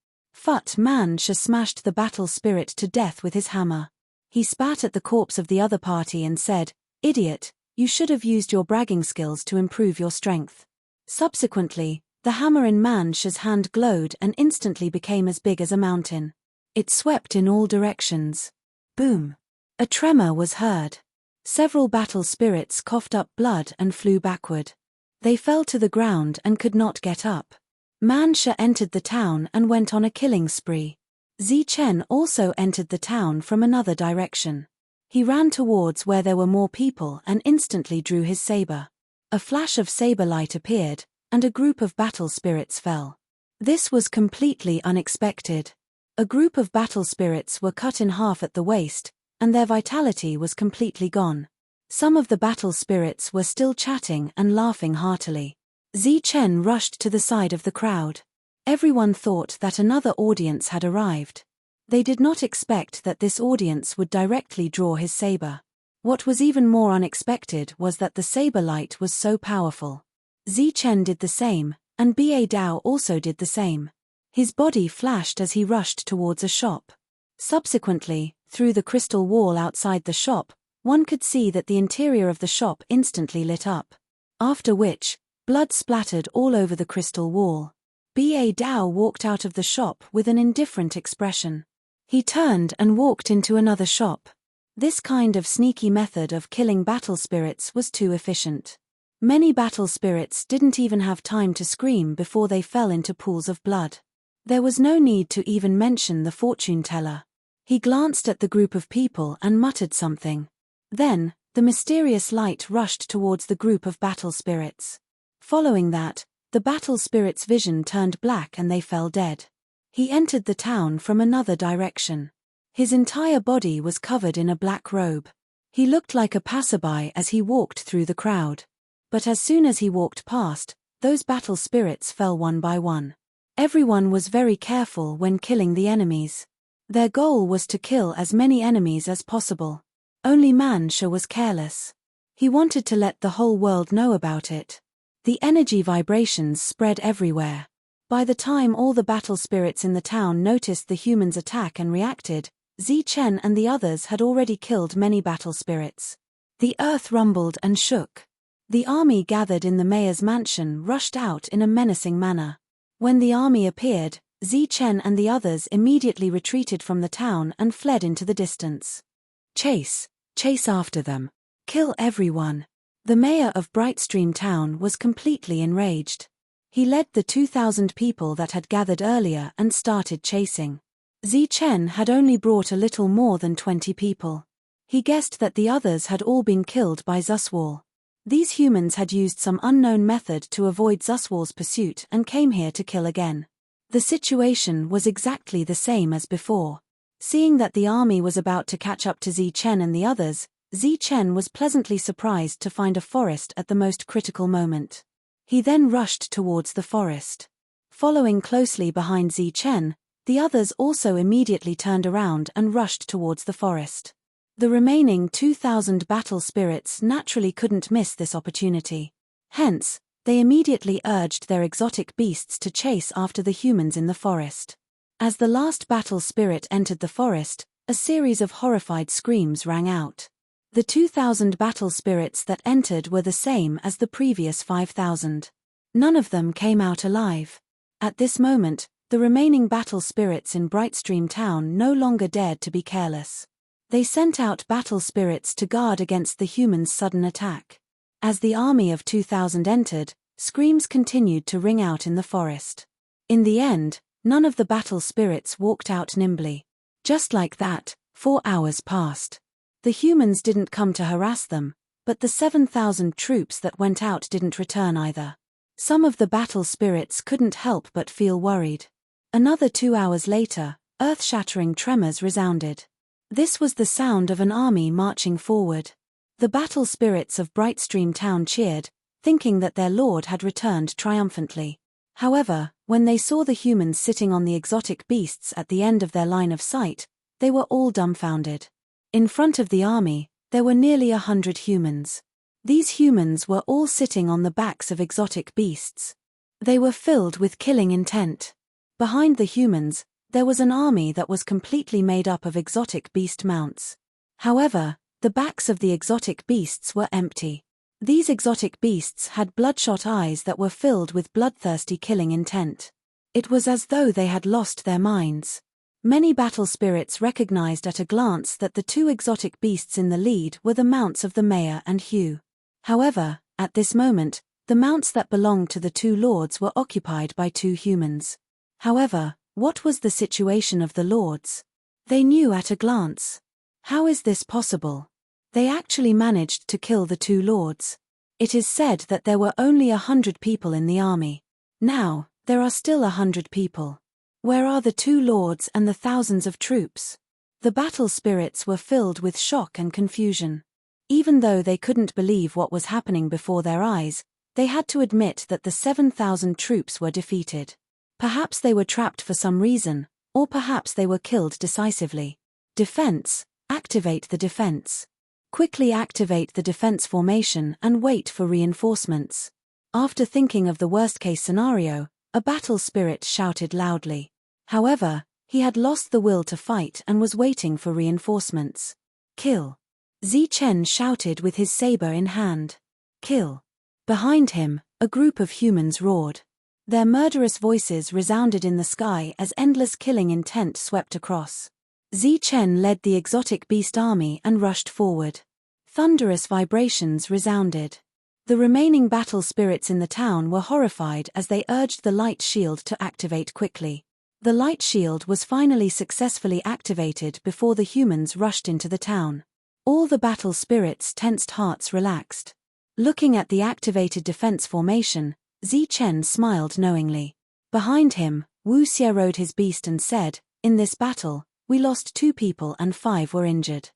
Man-sha smashed the battle spirit to death with his hammer. He spat at the corpse of the other party and said, "Idiot, you should have used your bragging skills to improve your strength." Subsequently, the hammer in Man-sha's hand glowed and instantly became as big as a mountain. It swept in all directions. Boom! A tremor was heard. Several battle spirits coughed up blood and flew backward. They fell to the ground and could not get up. Man-sha entered the town and went on a killing spree. Zi-Chen also entered the town from another direction. He ran towards where there were more people and instantly drew his saber. A flash of saber light appeared, and a group of battle spirits fell. This was completely unexpected. A group of battle spirits were cut in half at the waist, and their vitality was completely gone. Some of the battle spirits were still chatting and laughing heartily. Zi-Chen rushed to the side of the crowd. Everyone thought that another audience had arrived. They did not expect that this audience would directly draw his saber. What was even more unexpected was that the saber light was so powerful. Zi-Chen did the same, and Ba Dao also did the same. His body flashed as he rushed towards a shop. Subsequently, through the crystal wall outside the shop, one could see that the interior of the shop instantly lit up. After which, blood splattered all over the crystal wall. Ba Dao walked out of the shop with an indifferent expression. He turned and walked into another shop. This kind of sneaky method of killing battle spirits was too efficient. Many battle spirits didn't even have time to scream before they fell into pools of blood. There was no need to even mention the fortune teller. He glanced at the group of people and muttered something. Then, the mysterious light rushed towards the group of battle spirits. Following that, the battle spirits' vision turned black and they fell dead. He entered the town from another direction. His entire body was covered in a black robe. He looked like a passerby as he walked through the crowd. But as soon as he walked past, those battle spirits fell one by one. Everyone was very careful when killing the enemies. Their goal was to kill as many enemies as possible. Only Man-sha was careless. He wanted to let the whole world know about it. The energy vibrations spread everywhere. By the time all the battle spirits in the town noticed the humans' attack and reacted, Zi-Chen and the others had already killed many battle spirits. The earth rumbled and shook. The army gathered in the mayor's mansion rushed out in a menacing manner. When the army appeared, Zi-Chen and the others immediately retreated from the town and fled into the distance. Chase after them. Kill everyone. The mayor of Brightstream Town was completely enraged. He led the 2,000 people that had gathered earlier and started chasing. Zi-Chen had only brought a little more than 20 people. He guessed that the others had all been killed by Zuswal. These humans had used some unknown method to avoid Zuswal's pursuit and came here to kill again. The situation was exactly the same as before. Seeing that the army was about to catch up to Zi-Chen and the others, Zi-Chen was pleasantly surprised to find a forest at the most critical moment. He then rushed towards the forest. Following closely behind Zi-Chen, the others also immediately turned around and rushed towards the forest. The remaining 2,000 battle spirits naturally couldn't miss this opportunity. Hence, they immediately urged their exotic beasts to chase after the humans in the forest. As the last battle spirit entered the forest, a series of horrified screams rang out. The 2,000 battle spirits that entered were the same as the previous 5,000. None of them came out alive. At this moment, the remaining battle spirits in Brightstream Town no longer dared to be careless. They sent out battle spirits to guard against the humans' sudden attack. As the army of 2,000 entered, screams continued to ring out in the forest. In the end, none of the battle spirits walked out nimbly. Just like that, 4 hours passed. The humans didn't come to harass them, but the 7,000 troops that went out didn't return either. Some of the battle spirits couldn't help but feel worried. Another 2 hours later, earth-shattering tremors resounded. This was the sound of an army marching forward. The battle spirits of Brightstream Town cheered, thinking that their lord had returned triumphantly. However, when they saw the humans sitting on the exotic beasts at the end of their line of sight, They were all dumbfounded. In front of the army, there were nearly 100 humans. These humans were all sitting on the backs of exotic beasts. They were filled with killing intent. Behind the humans, there was an army that was completely made up of exotic beast mounts. However, the backs of the exotic beasts were empty. These exotic beasts had bloodshot eyes that were filled with bloodthirsty killing intent. It was as though they had lost their minds. Many battle spirits recognized at a glance that the two exotic beasts in the lead were the mounts of the mayor and Hugh. However, at this moment, the mounts that belonged to the two lords were occupied by two humans. However, what was the situation of the lords? They knew at a glance. How is this possible? They actually managed to kill the two lords. It is said that there were only 100 people in the army. Now, there are still 100 people. Where are the two lords and the thousands of troops? The battle spirits were filled with shock and confusion. Even though they couldn't believe what was happening before their eyes, they had to admit that the 7,000 troops were defeated. Perhaps they were trapped for some reason, or perhaps they were killed decisively. Defense, activate the defense. Quickly activate the defense formation and wait for reinforcements. After thinking of the worst-case scenario, a battle spirit shouted loudly. However, he had lost the will to fight and was waiting for reinforcements. Kill. Chen shouted with his saber in hand. Kill. Behind him, a group of humans roared. Their murderous voices resounded in the sky as endless killing intent swept across. Chen led the exotic beast army and rushed forward. Thunderous vibrations resounded. The remaining battle spirits in the town were horrified as they urged the light shield to activate quickly. The light shield was finally successfully activated before the humans rushed into the town. All the battle spirits' tensed hearts relaxed. Looking at the activated defense formation, Chen smiled knowingly. Behind him, Wu Xie rode his beast and said, "In this battle, we lost 2 people and 5 were injured."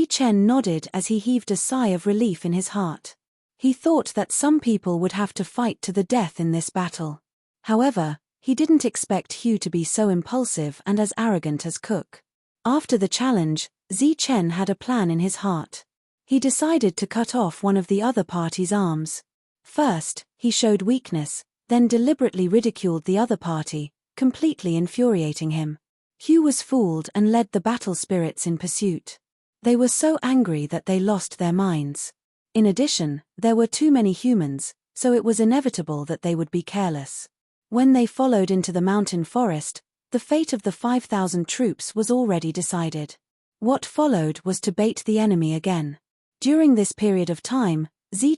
Chen nodded as he heaved a sigh of relief in his heart. He thought that some people would have to fight to the death in this battle. However, he didn't expect Hugh to be so impulsive and as arrogant as Cook. After the challenge, Chen had a plan in his heart. He decided to cut off one of the other party's arms. First, he showed weakness, then deliberately ridiculed the other party, completely infuriating him. Hugh was fooled and led the battle spirits in pursuit. They were so angry that they lost their minds. In addition, there were too many humans, so it was inevitable that they would be careless. When they followed into the mountain forest, the fate of the 5,000 troops was already decided. What followed was to bait the enemy again. During this period of time,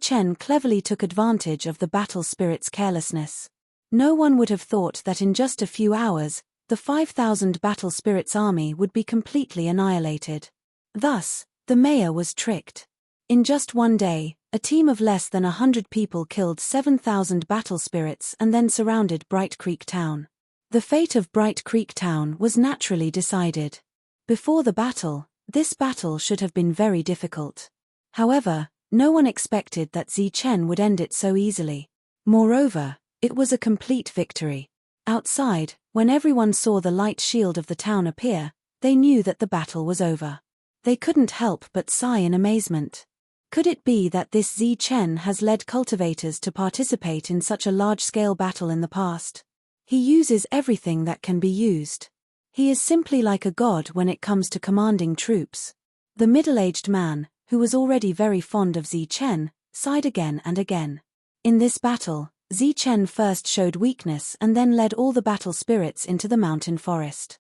Chen cleverly took advantage of the battle spirit's carelessness. No one would have thought that in just a few hours, the 5,000 battle spirits' army would be completely annihilated. Thus, the mayor was tricked. In just one day, a team of less than 100 people killed 7,000 battle spirits and then surrounded Bright Creek Town. The fate of Bright Creek Town was naturally decided. Before the battle, this battle should have been very difficult. However, no one expected that Chen would end it so easily. Moreover, it was a complete victory. Outside, when everyone saw the light shield of the town appear, they knew that the battle was over. They couldn't help but sigh in amazement. Could it be that this Chen has led cultivators to participate in such a large-scale battle in the past? He uses everything that can be used. He is simply like a god when it comes to commanding troops. The middle-aged man, who was already very fond of Chen, sighed again and again. In this battle, Chen first showed weakness and then led all the battle spirits into the mountain forest.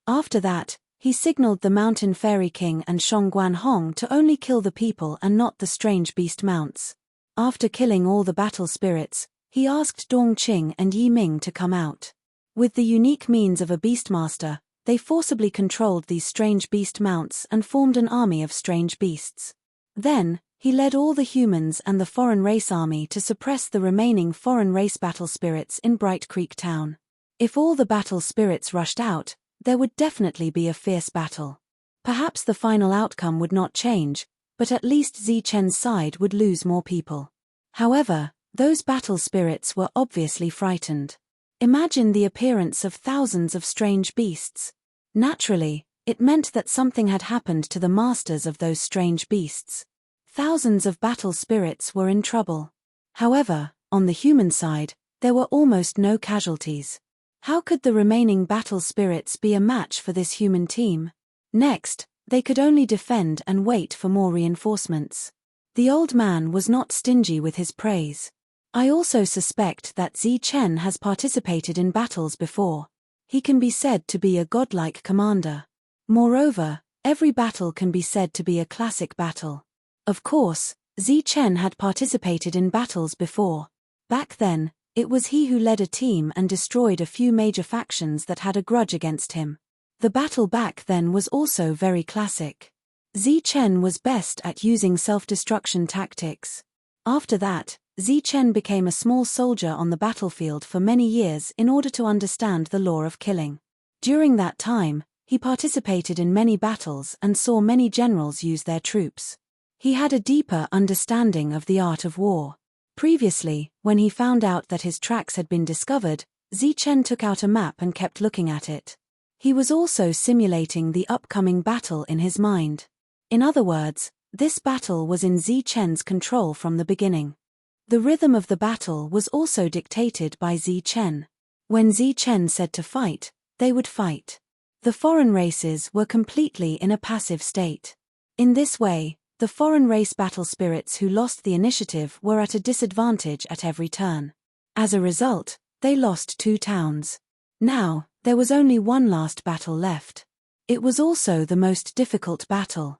After that, he signaled the Mountain Fairy King and Shongguan Hong to only kill the people and not the strange beast mounts. After killing all the battle spirits, he asked Dong Qing and Yi Ming to come out. With the unique means of a beastmaster, they forcibly controlled these strange beast mounts and formed an army of strange beasts. Then, he led all the humans and the foreign race army to suppress the remaining foreign race battle spirits in Bright Creek Town. If all the battle spirits rushed out, there would definitely be a fierce battle. Perhaps the final outcome would not change, but at least Chen's side would lose more people. However, those battle spirits were obviously frightened. Imagine the appearance of thousands of strange beasts. Naturally, It meant that something had happened to the masters of those strange beasts. Thousands of battle spirits were in trouble. However, on the human side, there were almost no casualties. How could the remaining battle spirits be a match for this human team? Next, they could only defend and wait for more reinforcements. The old man was not stingy with his praise. I also suspect that Zi Chen has participated in battles before. He can be said to be a godlike commander. Moreover, every battle can be said to be a classic battle. Of course, Zi Chen had participated in battles before. Back then, it was he who led a team and destroyed a few major factions that had a grudge against him. The battle back then was also very classic. Zi Chen was best at using self-destruction tactics. After that, Zi Chen became a small soldier on the battlefield for many years in order to understand the law of killing. During that time, he participated in many battles and saw many generals use their troops. He had a deeper understanding of the art of war. Previously, when he found out that his tracks had been discovered, Zi Chen took out a map and kept looking at it. He was also simulating the upcoming battle in his mind. In other words, this battle was in Zi Chen's control from the beginning. The rhythm of the battle was also dictated by Zi Chen. When Zi Chen said to fight, they would fight. The foreign races were completely in a passive state. In this way, the foreign race battle spirits who lost the initiative were at a disadvantage at every turn. As a result, they lost 2 towns. Now, there was only one last battle left. It was also the most difficult battle.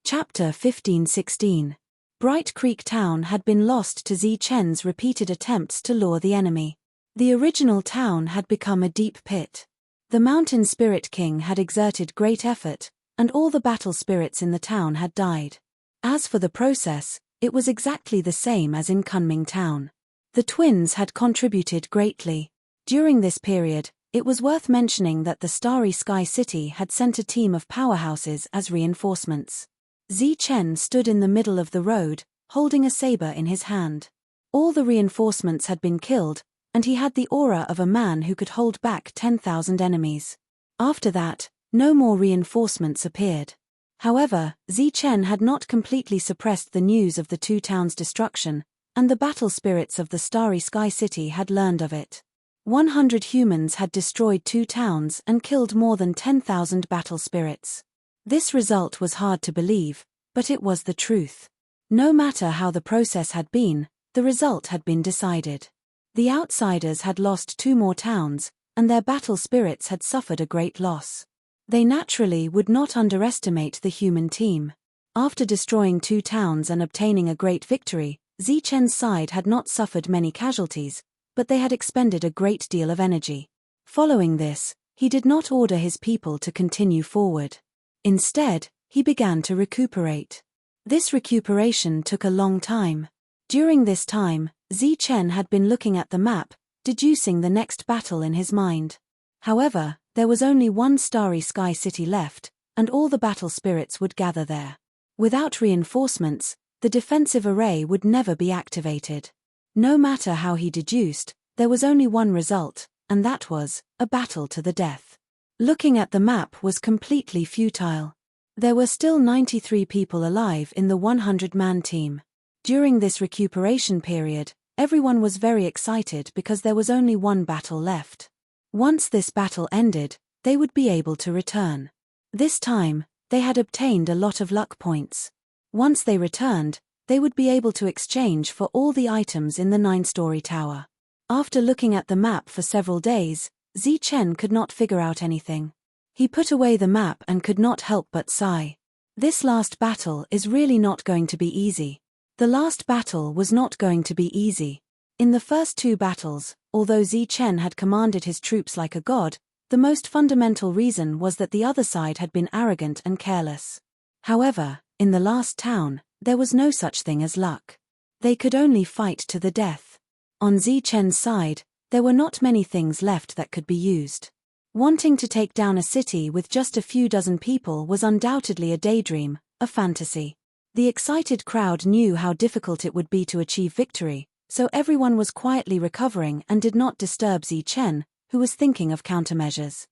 Chapter 15-16. Bright Creek Town had been lost to Zi Chen's repeated attempts to lure the enemy. The original town had become a deep pit. The Mountain Spirit King had exerted great effort, and all the battle spirits in the town had died. As for the process, it was exactly the same as in Kunming Town. The twins had contributed greatly. During this period, it was worth mentioning that the Starry Sky City had sent a team of powerhouses as reinforcements. Zi Chen stood in the middle of the road, holding a saber in his hand. All the reinforcements had been killed, and he had the aura of a man who could hold back 10,000 enemies. After that, no more reinforcements appeared. However, Zi Chen had not completely suppressed the news of the 2 towns' destruction, and the battle spirits of the Starry Sky City had learned of it. 100 humans had destroyed 2 towns and killed more than 10,000 battle spirits. This result was hard to believe, but it was the truth. No matter how the process had been, the result had been decided. The outsiders had lost 2 more towns, and their battle spirits had suffered a great loss. They naturally would not underestimate the human team. After destroying 2 towns and obtaining a great victory, Zi Chen's side had not suffered many casualties, but they had expended a great deal of energy. Following this, he did not order his people to continue forward. Instead, he began to recuperate. This recuperation took a long time. During this time, Zi Chen had been looking at the map, deducing the next battle in his mind. However, there was only one Starry Sky City left, and all the battle spirits would gather there. Without reinforcements, the defensive array would never be activated. No matter how he deduced, there was only one result, and that was a battle to the death. Looking at the map was completely futile. There were still 93 people alive in the 100-man team. During this recuperation period, everyone was very excited because there was only one battle left. Once this battle ended, they would be able to return. This time, they had obtained a lot of luck points. Once they returned, they would be able to exchange for all the items in the 9-story tower. After looking at the map for several days, Zi Chen could not figure out anything. He put away the map and could not help but sigh. This last battle is really not going to be easy. The last battle was not going to be easy. In the first 2 battles, although Zi Chen had commanded his troops like a god, the most fundamental reason was that the other side had been arrogant and careless. However, in the last town, there was no such thing as luck. They could only fight to the death. On Zi Chen's side, there were not many things left that could be used. Wanting to take down a city with just a few dozen people was undoubtedly a daydream, a fantasy. The excited crowd knew how difficult it would be to achieve victory, so everyone was quietly recovering and did not disturb Zi Chen, who was thinking of countermeasures.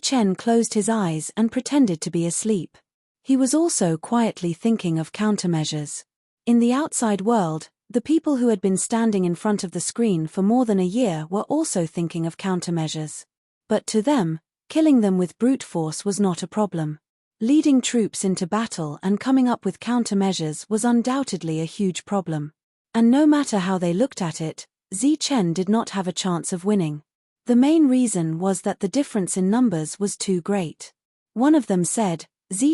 Chen closed his eyes and pretended to be asleep. He was also quietly thinking of countermeasures. In the outside world, the people who had been standing in front of the screen for more than a year were also thinking of countermeasures. But to them, killing them with brute force was not a problem. Leading troops into battle and coming up with countermeasures was undoubtedly a huge problem. And no matter how they looked at it, Chen did not have a chance of winning. The main reason was that the difference in numbers was too great. One of them said,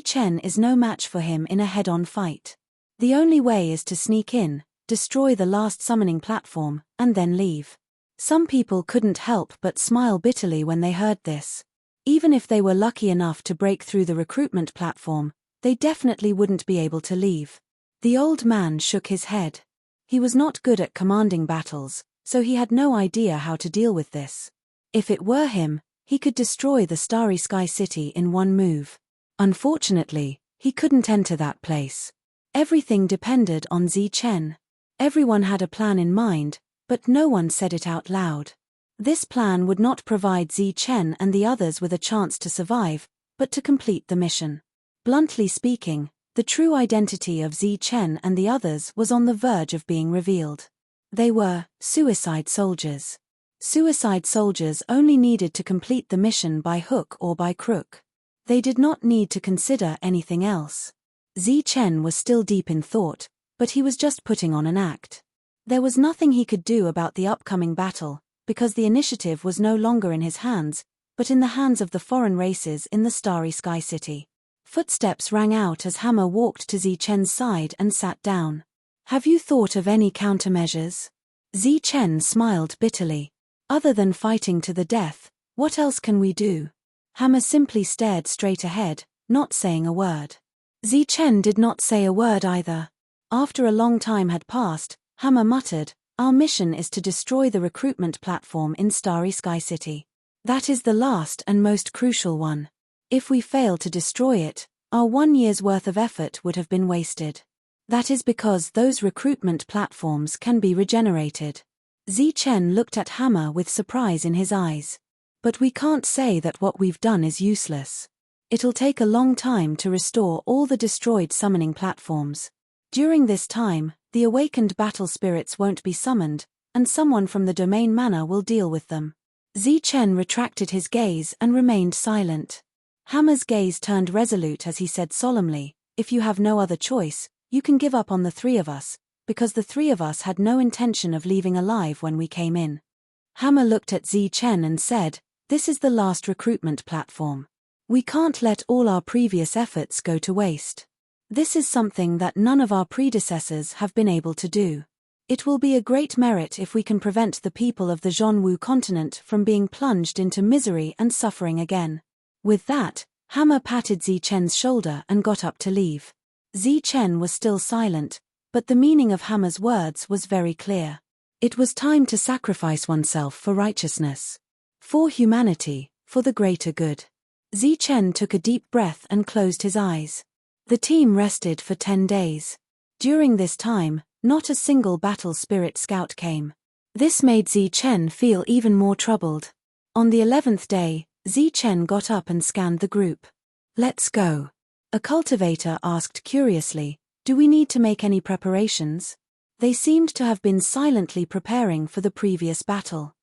Chen is no match for him in a head-on fight. The only way is to sneak in, destroy the last summoning platform, and then leave. Some people couldn't help but smile bitterly when they heard this. Even if they were lucky enough to break through the recruitment platform, they definitely wouldn't be able to leave. The old man shook his head. He was not good at commanding battles, so he had no idea how to deal with this. If it were him, he could destroy the Starry Sky City in one move. Unfortunately, he couldn't enter that place. Everything depended on Chen. Everyone had a plan in mind, but no one said it out loud. This plan would not provide Chen and the others with a chance to survive, but to complete the mission. Bluntly speaking, the true identity of Chen and the others was on the verge of being revealed. They were suicide soldiers. Suicide soldiers only needed to complete the mission by hook or by crook. They did not need to consider anything else. Chen was still deep in thought, but he was just putting on an act. There was nothing he could do about the upcoming battle, because the initiative was no longer in his hands, but in the hands of the foreign races in the Starry Sky City. Footsteps rang out as Hammer walked to Chen's side and sat down. Have you thought of any countermeasures? Chen smiled bitterly. Other than fighting to the death, what else can we do? Hammer simply stared straight ahead, not saying a word. Chen did not say a word either. After a long time had passed, Hammer muttered, Our mission is to destroy the recruitment platform in Starry Sky City. That is the last and most crucial one. If we fail to destroy it, our 1 year's worth of effort would have been wasted. That is because those recruitment platforms can be regenerated. Chen looked at Hammer with surprise in his eyes. But we can't say that what we've done is useless. It'll take a long time to restore all the destroyed summoning platforms. During this time, the awakened battle spirits won't be summoned, and someone from the domain manor will deal with them. Chen retracted his gaze and remained silent. Hammer's gaze turned resolute as he said solemnly, If you have no other choice, you can give up on the 3 of us, because the 3 of us had no intention of leaving alive when we came in. Hammer looked at Chen and said, This is the last recruitment platform. We can't let all our previous efforts go to waste. This is something that none of our predecessors have been able to do. It will be a great merit if we can prevent the people of the Zhonwu continent from being plunged into misery and suffering again. With that, Hammer patted Chen's shoulder and got up to leave. Chen was still silent, but the meaning of Hammer's words was very clear. It was time to sacrifice oneself for righteousness. For humanity, for the greater good. Chen took a deep breath and closed his eyes. The team rested for 10 days. During this time, not a single battle spirit scout came. This made Chen feel even more troubled. On the 11th day, Chen got up and scanned the group. Let's go. A cultivator asked curiously, Do we need to make any preparations? They seemed to have been silently preparing for the previous battle.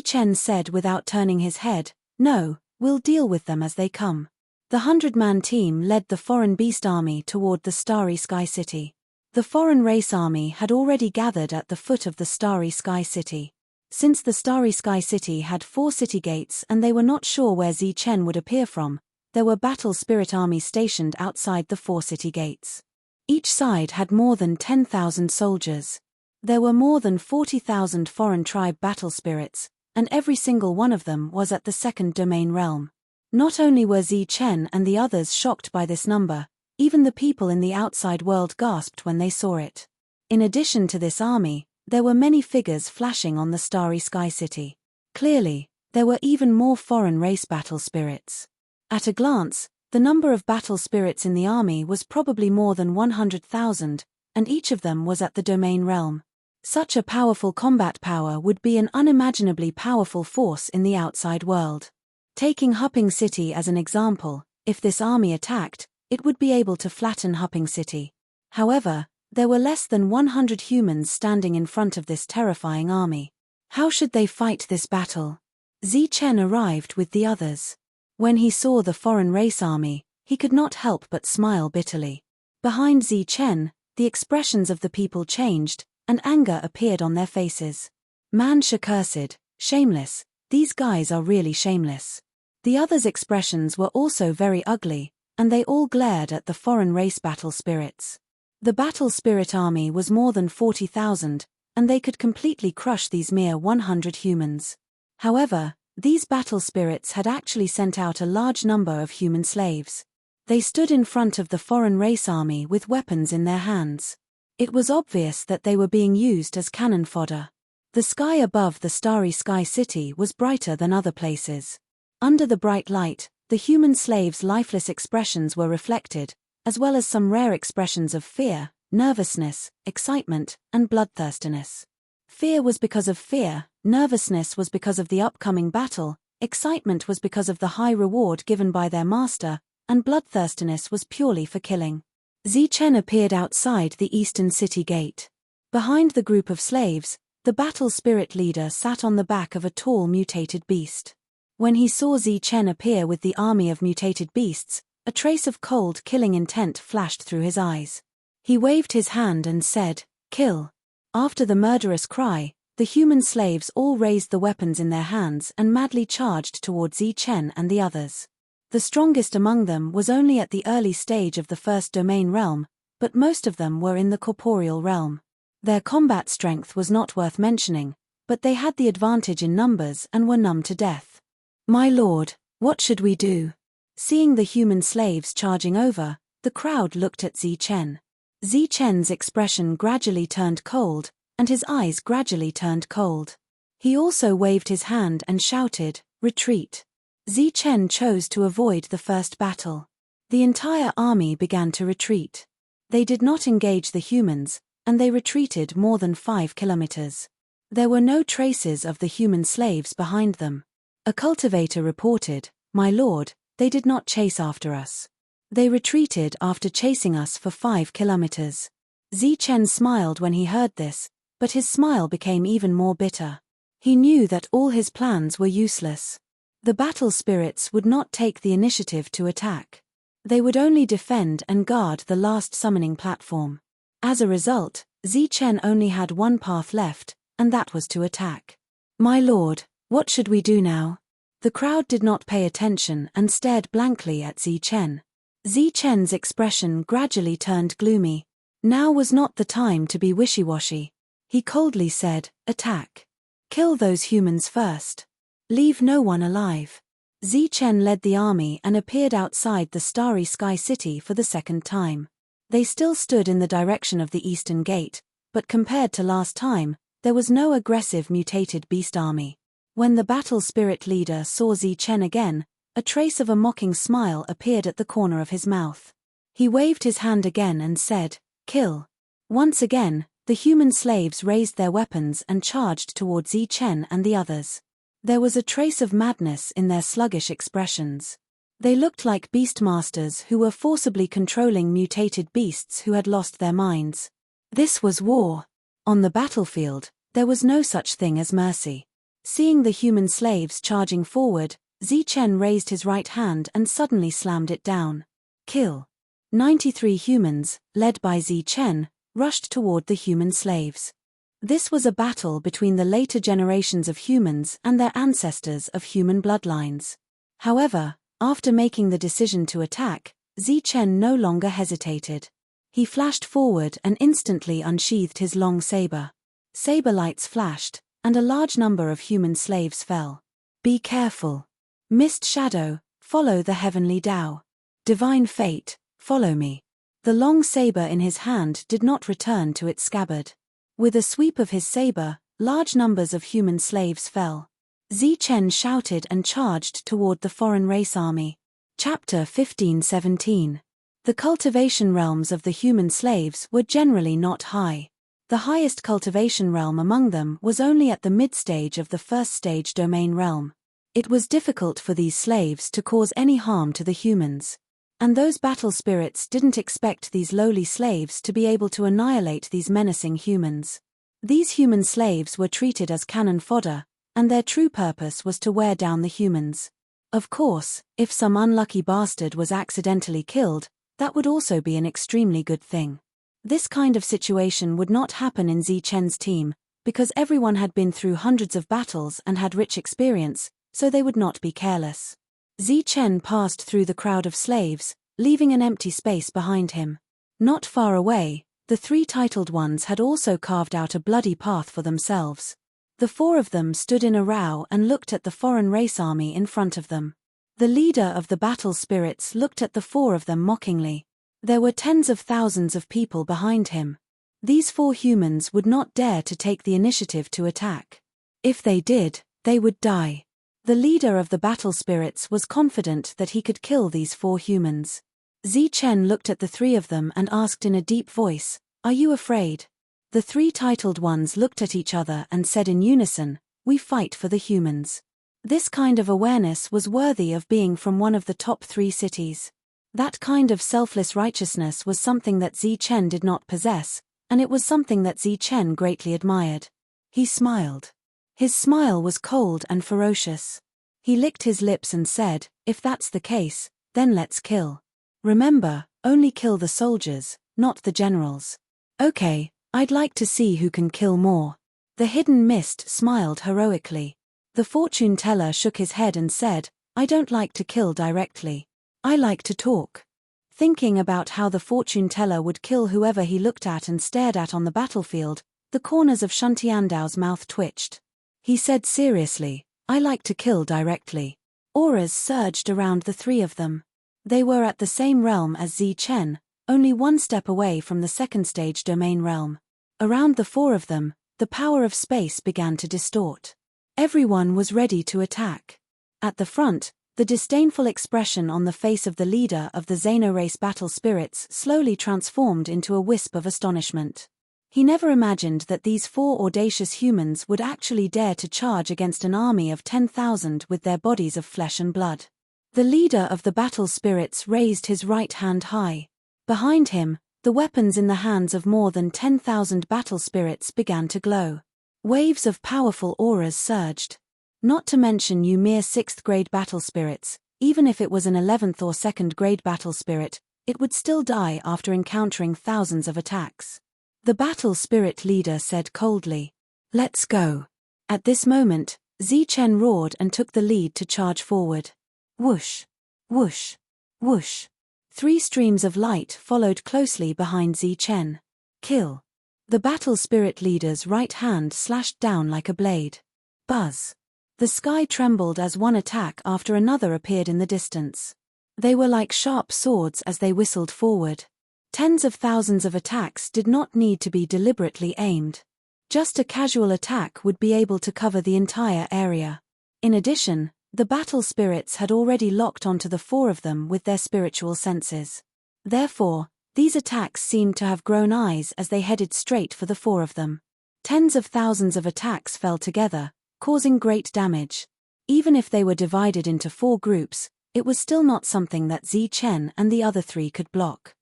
Chen said without turning his head, No, we'll deal with them as they come. The 100-man team led the foreign beast army toward the Starry Sky City. The foreign race army had already gathered at the foot of the Starry Sky City. Since the Starry Sky City had 4 city gates and they were not sure where Chen would appear from, there were battle spirit armies stationed outside the 4 city gates. Each side had more than 10,000 soldiers. There were more than 40,000 foreign tribe battle spirits, and every single one of them was at the 2nd domain realm. Not only were Chen and the others shocked by this number, even the people in the outside world gasped when they saw it. In addition to this army, there were many figures flashing on the Starry Sky City. Clearly, there were even more foreign race battle spirits. At a glance, the number of battle spirits in the army was probably more than 100,000, and each of them was at the domain realm. Such a powerful combat power would be an unimaginably powerful force in the outside world. Taking Hupping City as an example, if this army attacked, it would be able to flatten Hupping City. However, there were less than 100 humans standing in front of this terrifying army. How should they fight this battle? Zichen arrived with the others. When he saw the foreign race army, he could not help but smile bitterly. Behind Zichen, the expressions of the people changed, and anger appeared on their faces. Manch accursed, shameless, these guys are really shameless. The others' expressions were also very ugly, and they all glared at the foreign race battle spirits. The battle spirit army was more than 40,000, and they could completely crush these mere 100 humans. However, these battle spirits had actually sent out a large number of human slaves. They stood in front of the foreign race army with weapons in their hands. It was obvious that they were being used as cannon fodder. The sky above the starry sky city was brighter than other places. Under the bright light, the human slaves' lifeless expressions were reflected, as well as some rare expressions of fear, nervousness, excitement, and bloodthirstiness. Fear was because of fear, nervousness was because of the upcoming battle, excitement was because of the high reward given by their master, and bloodthirstiness was purely for killing. Zichen appeared outside the eastern city gate. Behind the group of slaves, the battle spirit leader sat on the back of a tall mutated beast. When he saw Zichen appear with the army of mutated beasts, a trace of cold killing intent flashed through his eyes. He waved his hand and said, "Kill." After the murderous cry, the human slaves all raised the weapons in their hands and madly charged towards Zichen and the others. The strongest among them was only at the early stage of the first domain realm, but most of them were in the corporeal realm. Their combat strength was not worth mentioning, but they had the advantage in numbers and were numb to death. "My lord, what should we do?" Seeing the human slaves charging over, the crowd looked at Zichen. Zichen's expression gradually turned cold, and his eyes gradually turned cold. He also waved his hand and shouted, "Retreat." Zichen chose to avoid the first battle. The entire army began to retreat. They did not engage the humans, and they retreated more than 5 kilometers. There were no traces of the human slaves behind them. A cultivator reported, "My lord, they did not chase after us. They retreated after chasing us for 5 kilometers. Zichen smiled when he heard this, but his smile became even more bitter. He knew that all his plans were useless. The battle spirits would not take the initiative to attack. They would only defend and guard the last summoning platform. As a result, Zichen only had one path left, and that was to attack. "My lord, what should we do now?" The crowd did not pay attention and stared blankly at Zichen. Zichen's expression gradually turned gloomy. Now was not the time to be wishy-washy. He coldly said, "Attack. Kill those humans first. Leave no one alive." Zichen led the army and appeared outside the starry sky city for the second time. They still stood in the direction of the eastern gate, but compared to last time, there was no aggressive mutated beast army. When the battle spirit leader saw Zichen again, a trace of a mocking smile appeared at the corner of his mouth. He waved his hand again and said, "Kill." Once again, the human slaves raised their weapons and charged towards Zichen and the others. There was a trace of madness in their sluggish expressions. They looked like beastmasters who were forcibly controlling mutated beasts who had lost their minds. This was war. On the battlefield, there was no such thing as mercy. Seeing the human slaves charging forward, Zichen raised his right hand and suddenly slammed it down. Kill. 93 humans, led by Zichen, rushed toward the human slaves. This was a battle between the later generations of humans and their ancestors of human bloodlines. However, after making the decision to attack, Zichen no longer hesitated. He flashed forward and instantly unsheathed his long saber. Saber lights flashed, and a large number of human slaves fell. "Be careful. Mist shadow, follow the heavenly Tao. Divine fate, follow me." The long saber in his hand did not return to its scabbard. With a sweep of his saber, large numbers of human slaves fell. Zichen shouted and charged toward the foreign race army. Chapter 15-17. The cultivation realms of the human slaves were generally not high. The highest cultivation realm among them was only at the mid-stage of the first stage domain realm. It was difficult for these slaves to cause any harm to the humans. And those battle spirits didn't expect these lowly slaves to be able to annihilate these menacing humans. These human slaves were treated as cannon fodder, and their true purpose was to wear down the humans. Of course, if some unlucky bastard was accidentally killed, that would also be an extremely good thing. This kind of situation would not happen in Zi Chen's team, because everyone had been through hundreds of battles and had rich experience, so they would not be careless. Zi Chen passed through the crowd of slaves, leaving an empty space behind him. Not far away, the three titled ones had also carved out a bloody path for themselves. The four of them stood in a row and looked at the foreign race army in front of them. The leader of the battle spirits looked at the four of them mockingly. There were tens of thousands of people behind him. These four humans would not dare to take the initiative to attack. If they did, they would die. The leader of the battle spirits was confident that he could kill these four humans. Zi Chen looked at the three of them and asked in a deep voice, "Are you afraid?" The three titled ones looked at each other and said in unison, "We fight for the humans." This kind of awareness was worthy of being from one of the top 3 cities. That kind of selfless righteousness was something that Zi Chen did not possess, and it was something that Zi Chen greatly admired. He smiled. His smile was cold and ferocious. He licked his lips and said, "If that's the case, then let's kill. Remember, only kill the soldiers, not the generals." "Okay, I'd like to see who can kill more." The hidden mist smiled heroically. The fortune teller shook his head and said, "I don't like to kill directly. I like to talk." Thinking about how the fortune teller would kill whoever he looked at and stared at on the battlefield, the corners of Shuntiandao's mouth twitched. He said seriously, "I like to kill directly." Auras surged around the three of them. They were at the same realm as Zi Chen, only one step away from the second stage domain realm. Around the four of them, the power of space began to distort. Everyone was ready to attack. At the front, the disdainful expression on the face of the leader of the Xenorace battle spirits slowly transformed into a wisp of astonishment. He never imagined that these four audacious humans would actually dare to charge against an army of 10,000 with their bodies of flesh and blood. The leader of the battle spirits raised his right hand high. Behind him, the weapons in the hands of more than 10,000 battle spirits began to glow. Waves of powerful auras surged. Not to mention you mere 6th grade battle spirits, even if it was an 11th or 2nd grade battle spirit, it would still die after encountering thousands of attacks. The battle spirit leader said coldly, "Let's go." At this moment, Zi Chen roared and took the lead to charge forward. Whoosh, whoosh, whoosh. 3 streams of light followed closely behind Zi Chen. Kill. The battle spirit leader's right hand slashed down like a blade. Buzz. The sky trembled as one attack after another appeared in the distance. They were like sharp swords as they whistled forward. Tens of thousands of attacks did not need to be deliberately aimed. Just a casual attack would be able to cover the entire area. In addition, the battle spirits had already locked onto the four of them with their spiritual senses. Therefore, these attacks seemed to have grown eyes as they headed straight for the four of them. Tens of thousands of attacks fell together, causing great damage. Even if they were divided into 4 groups, it was still not something that Zi Chen and the other 3 could block.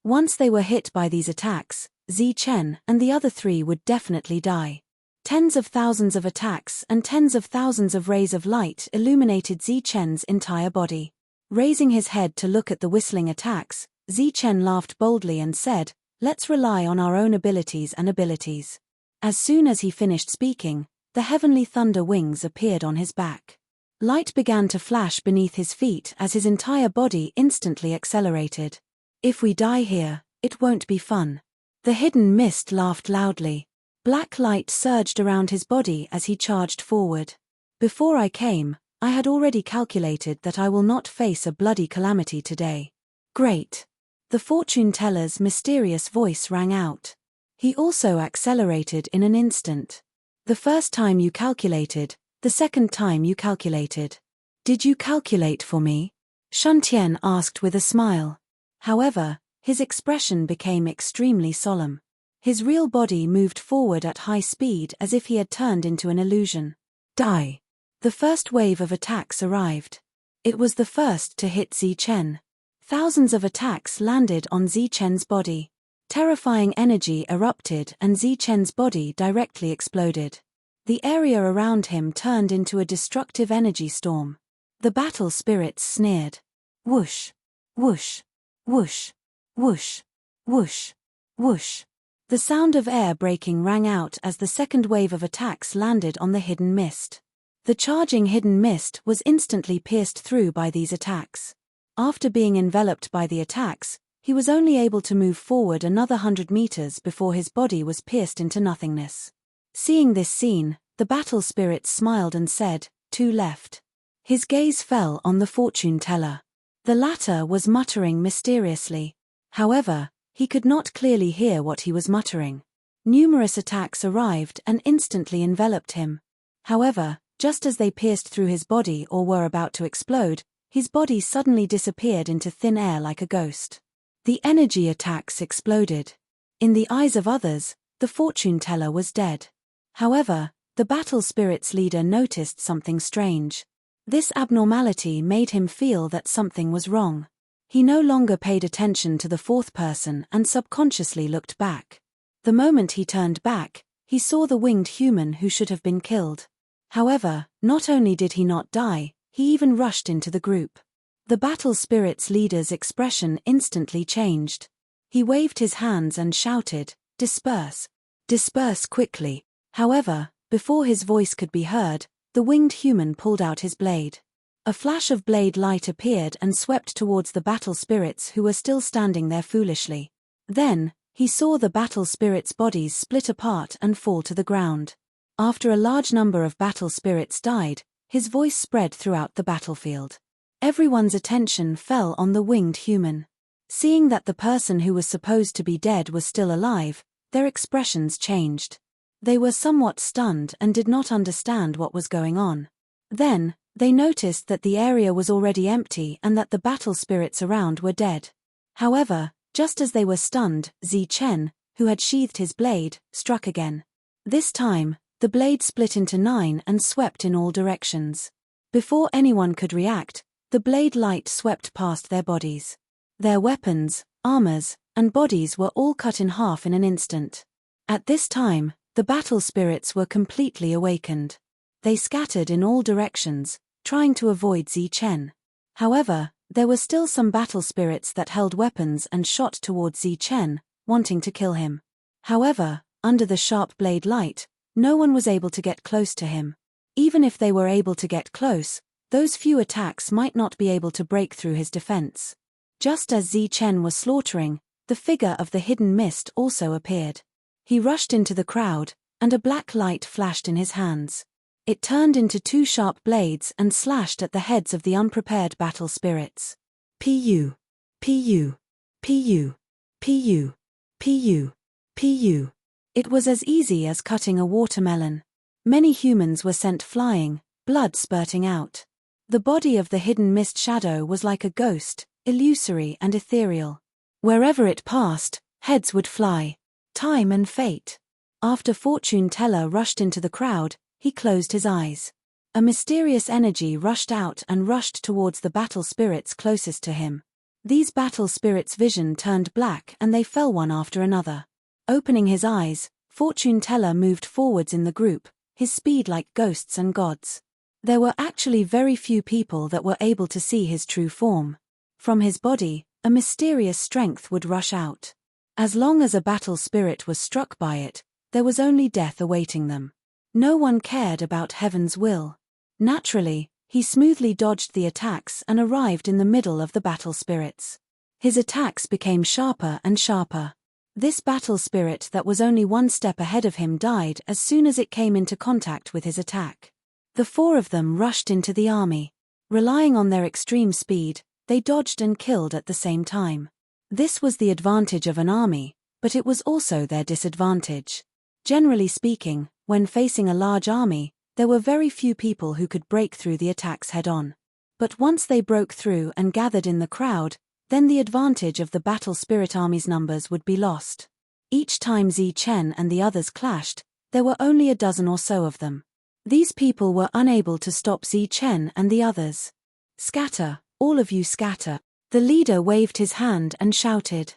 Once they were hit by these attacks, Zi Chen and the other 3 would definitely die. Tens of thousands of attacks and tens of thousands of rays of light illuminated Zi Chen's entire body. Raising his head to look at the whistling attacks, Zi Chen laughed boldly and said, "Let's rely on our own abilities and abilities." As soon as he finished speaking, the heavenly thunder wings appeared on his back. Light began to flash beneath his feet as his entire body instantly accelerated. "If we die here, it won't be fun." The hidden mist laughed loudly. Black light surged around his body as he charged forward. "Before I came, I had already calculated that I will not face a bloody calamity today." "Great." The fortune teller's mysterious voice rang out. He also accelerated in an instant. "The first time you calculated, the second time you calculated. Did you calculate for me?" Shuntian asked with a smile. However, his expression became extremely solemn. His real body moved forward at high speed as if he had turned into an illusion. "Die." The first wave of attacks arrived. It was the first to hit Zichen. Thousands of attacks landed on Zichen's body. Terrifying energy erupted and Zichen's body directly exploded. The area around him turned into a destructive energy storm. The battle spirits sneered. Whoosh, whoosh, whoosh, whoosh, whoosh, whoosh. The sound of air breaking rang out as the second wave of attacks landed on the hidden mist. The charging hidden mist was instantly pierced through by these attacks. After being enveloped by the attacks, he was only able to move forward another 100 meters before his body was pierced into nothingness. Seeing this scene, the battle spirits smiled and said, "Two left." His gaze fell on the fortune teller. The latter was muttering mysteriously. However, he could not clearly hear what he was muttering. Numerous attacks arrived and instantly enveloped him. However, just as they pierced through his body or were about to explode, his body suddenly disappeared into thin air like a ghost. The energy attacks exploded. In the eyes of others, the fortune teller was dead. However, the battle spirit's leader noticed something strange. This abnormality made him feel that something was wrong. He no longer paid attention to the fourth person and subconsciously looked back. The moment he turned back, he saw the winged human who should have been killed. However, not only did he not die, he even rushed into the group. The battle spirit's leader's expression instantly changed. He waved his hands and shouted, "Disperse! Disperse quickly!" However, before his voice could be heard, the winged human pulled out his blade. A flash of blade light appeared and swept towards the battle spirits who were still standing there foolishly. Then, he saw the battle spirits' bodies split apart and fall to the ground. After a large number of battle spirits died, his voice spread throughout the battlefield. Everyone's attention fell on the winged human. Seeing that the person who was supposed to be dead was still alive, their expressions changed. They were somewhat stunned and did not understand what was going on. Then, they noticed that the area was already empty and that the battle spirits around were dead. However, just as they were stunned, Zichen, who had sheathed his blade, struck again. This time, the blade split into 9 and swept in all directions. Before anyone could react, the blade light swept past their bodies. Their weapons, armors, and bodies were all cut in half in an instant. At this time, the battle spirits were completely awakened. They scattered in all directions, trying to avoid Zichen. However, there were still some battle spirits that held weapons and shot towards Zichen, wanting to kill him. However, under the sharp blade light, no one was able to get close to him. Even if they were able to get close, those few attacks might not be able to break through his defense. Just as Zichen was slaughtering, the figure of the hidden mist also appeared. He rushed into the crowd, and a black light flashed in his hands. It turned into 2 sharp blades and slashed at the heads of the unprepared battle spirits. Pu, Pu, Pu, Pu, Pu, Pu. It was as easy as cutting a watermelon. Many humans were sent flying, blood spurting out. The body of the hidden mist shadow was like a ghost, illusory and ethereal. Wherever it passed, heads would fly. Time and fate. After fortune teller rushed into the crowd, he closed his eyes. A mysterious energy rushed out and rushed towards the battle spirits closest to him. These battle spirits' vision turned black and they fell one after another. Opening his eyes, fortune teller moved forwards in the group, his speed like ghosts and gods. There were actually very few people that were able to see his true form. From his body, a mysterious strength would rush out. As long as a battle spirit was struck by it, there was only death awaiting them. No one cared about heaven's will. Naturally, he smoothly dodged the attacks and arrived in the middle of the battle spirits. His attacks became sharper and sharper. This battle spirit that was only 1 step ahead of him died as soon as it came into contact with his attack. The 4 of them rushed into the army. Relying on their extreme speed, they dodged and killed at the same time. This was the advantage of an army, but it was also their disadvantage. Generally speaking, when facing a large army, there were very few people who could break through the attacks head-on. But once they broke through and gathered in the crowd, then the advantage of the battle spirit army's numbers would be lost. Each time Zichen and the others clashed, there were only a dozen or so of them. These people were unable to stop Zi Chen and the others. Scatter, all of you scatter. The leader waved his hand and shouted.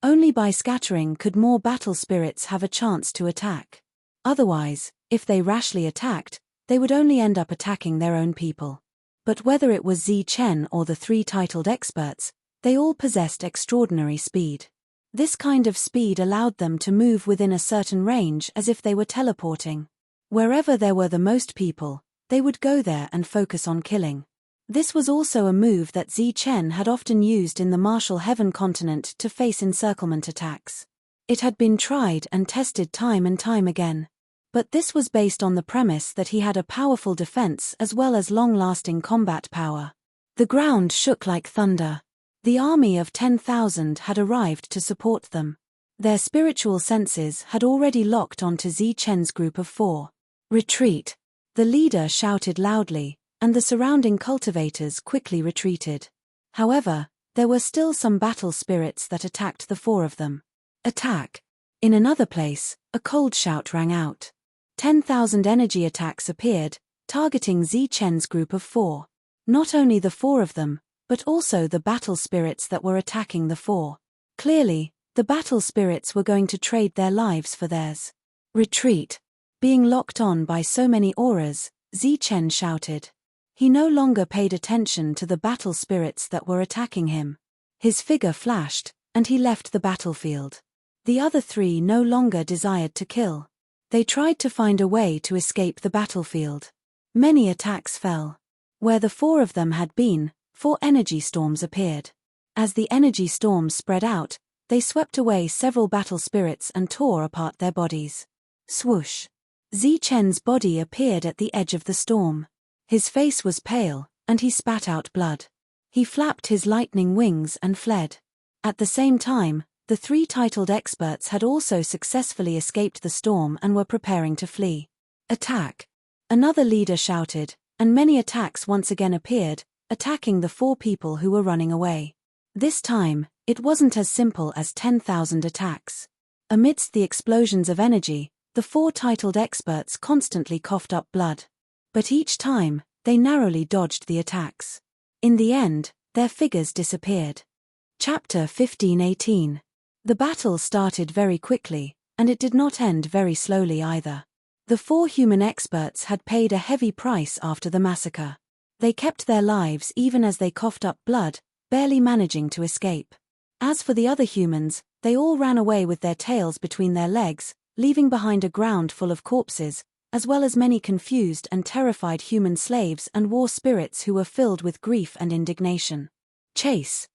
Only by scattering could more battle spirits have a chance to attack. Otherwise, if they rashly attacked, they would only end up attacking their own people. But whether it was Zi Chen or the three titled experts, they all possessed extraordinary speed. This kind of speed allowed them to move within a certain range as if they were teleporting. Wherever there were the most people, they would go there and focus on killing. This was also a move that Zi Chen had often used in the Martial Heaven continent to face encirclement attacks. It had been tried and tested time and time again. But this was based on the premise that he had a powerful defense as well as long-lasting combat power. The ground shook like thunder. The army of 10,000 had arrived to support them. Their spiritual senses had already locked onto Zi Chen's group of 4. Retreat! The leader shouted loudly, and the surrounding cultivators quickly retreated. However, there were still some battle spirits that attacked the 4 of them. Attack! In another place, a cold shout rang out. 10,000 energy attacks appeared, targeting Zi Chen's group of 4. Not only the 4 of them, but also the battle spirits that were attacking the 4. Clearly, the battle spirits were going to trade their lives for theirs. Retreat! Being locked on by so many auras, Zi Chen shouted. He no longer paid attention to the battle spirits that were attacking him. His figure flashed, and he left the battlefield. The other 3 no longer desired to kill. They tried to find a way to escape the battlefield. Many attacks fell. Where the 4 of them had been, 4 energy storms appeared. As the energy storms spread out, they swept away several battle spirits and tore apart their bodies. Swoosh! Zi Chen's body appeared at the edge of the storm. His face was pale, and he spat out blood. He flapped his lightning wings and fled. At the same time, the 3 titled experts had also successfully escaped the storm and were preparing to flee. Attack! Another leader shouted, and many attacks once again appeared, attacking the 4 people who were running away. This time, it wasn't as simple as 10,000 attacks. Amidst the explosions of energy, the 4 titled experts constantly coughed up blood. But each time, they narrowly dodged the attacks. In the end, their figures disappeared. Chapter 15:18. The battle started very quickly, and it did not end very slowly either. The 4 human experts had paid a heavy price after the massacre. They kept their lives even as they coughed up blood, barely managing to escape. As for the other humans, they all ran away with their tails between their legs, leaving behind a ground full of corpses, as well as many confused and terrified human slaves and war spirits who were filled with grief and indignation. Chase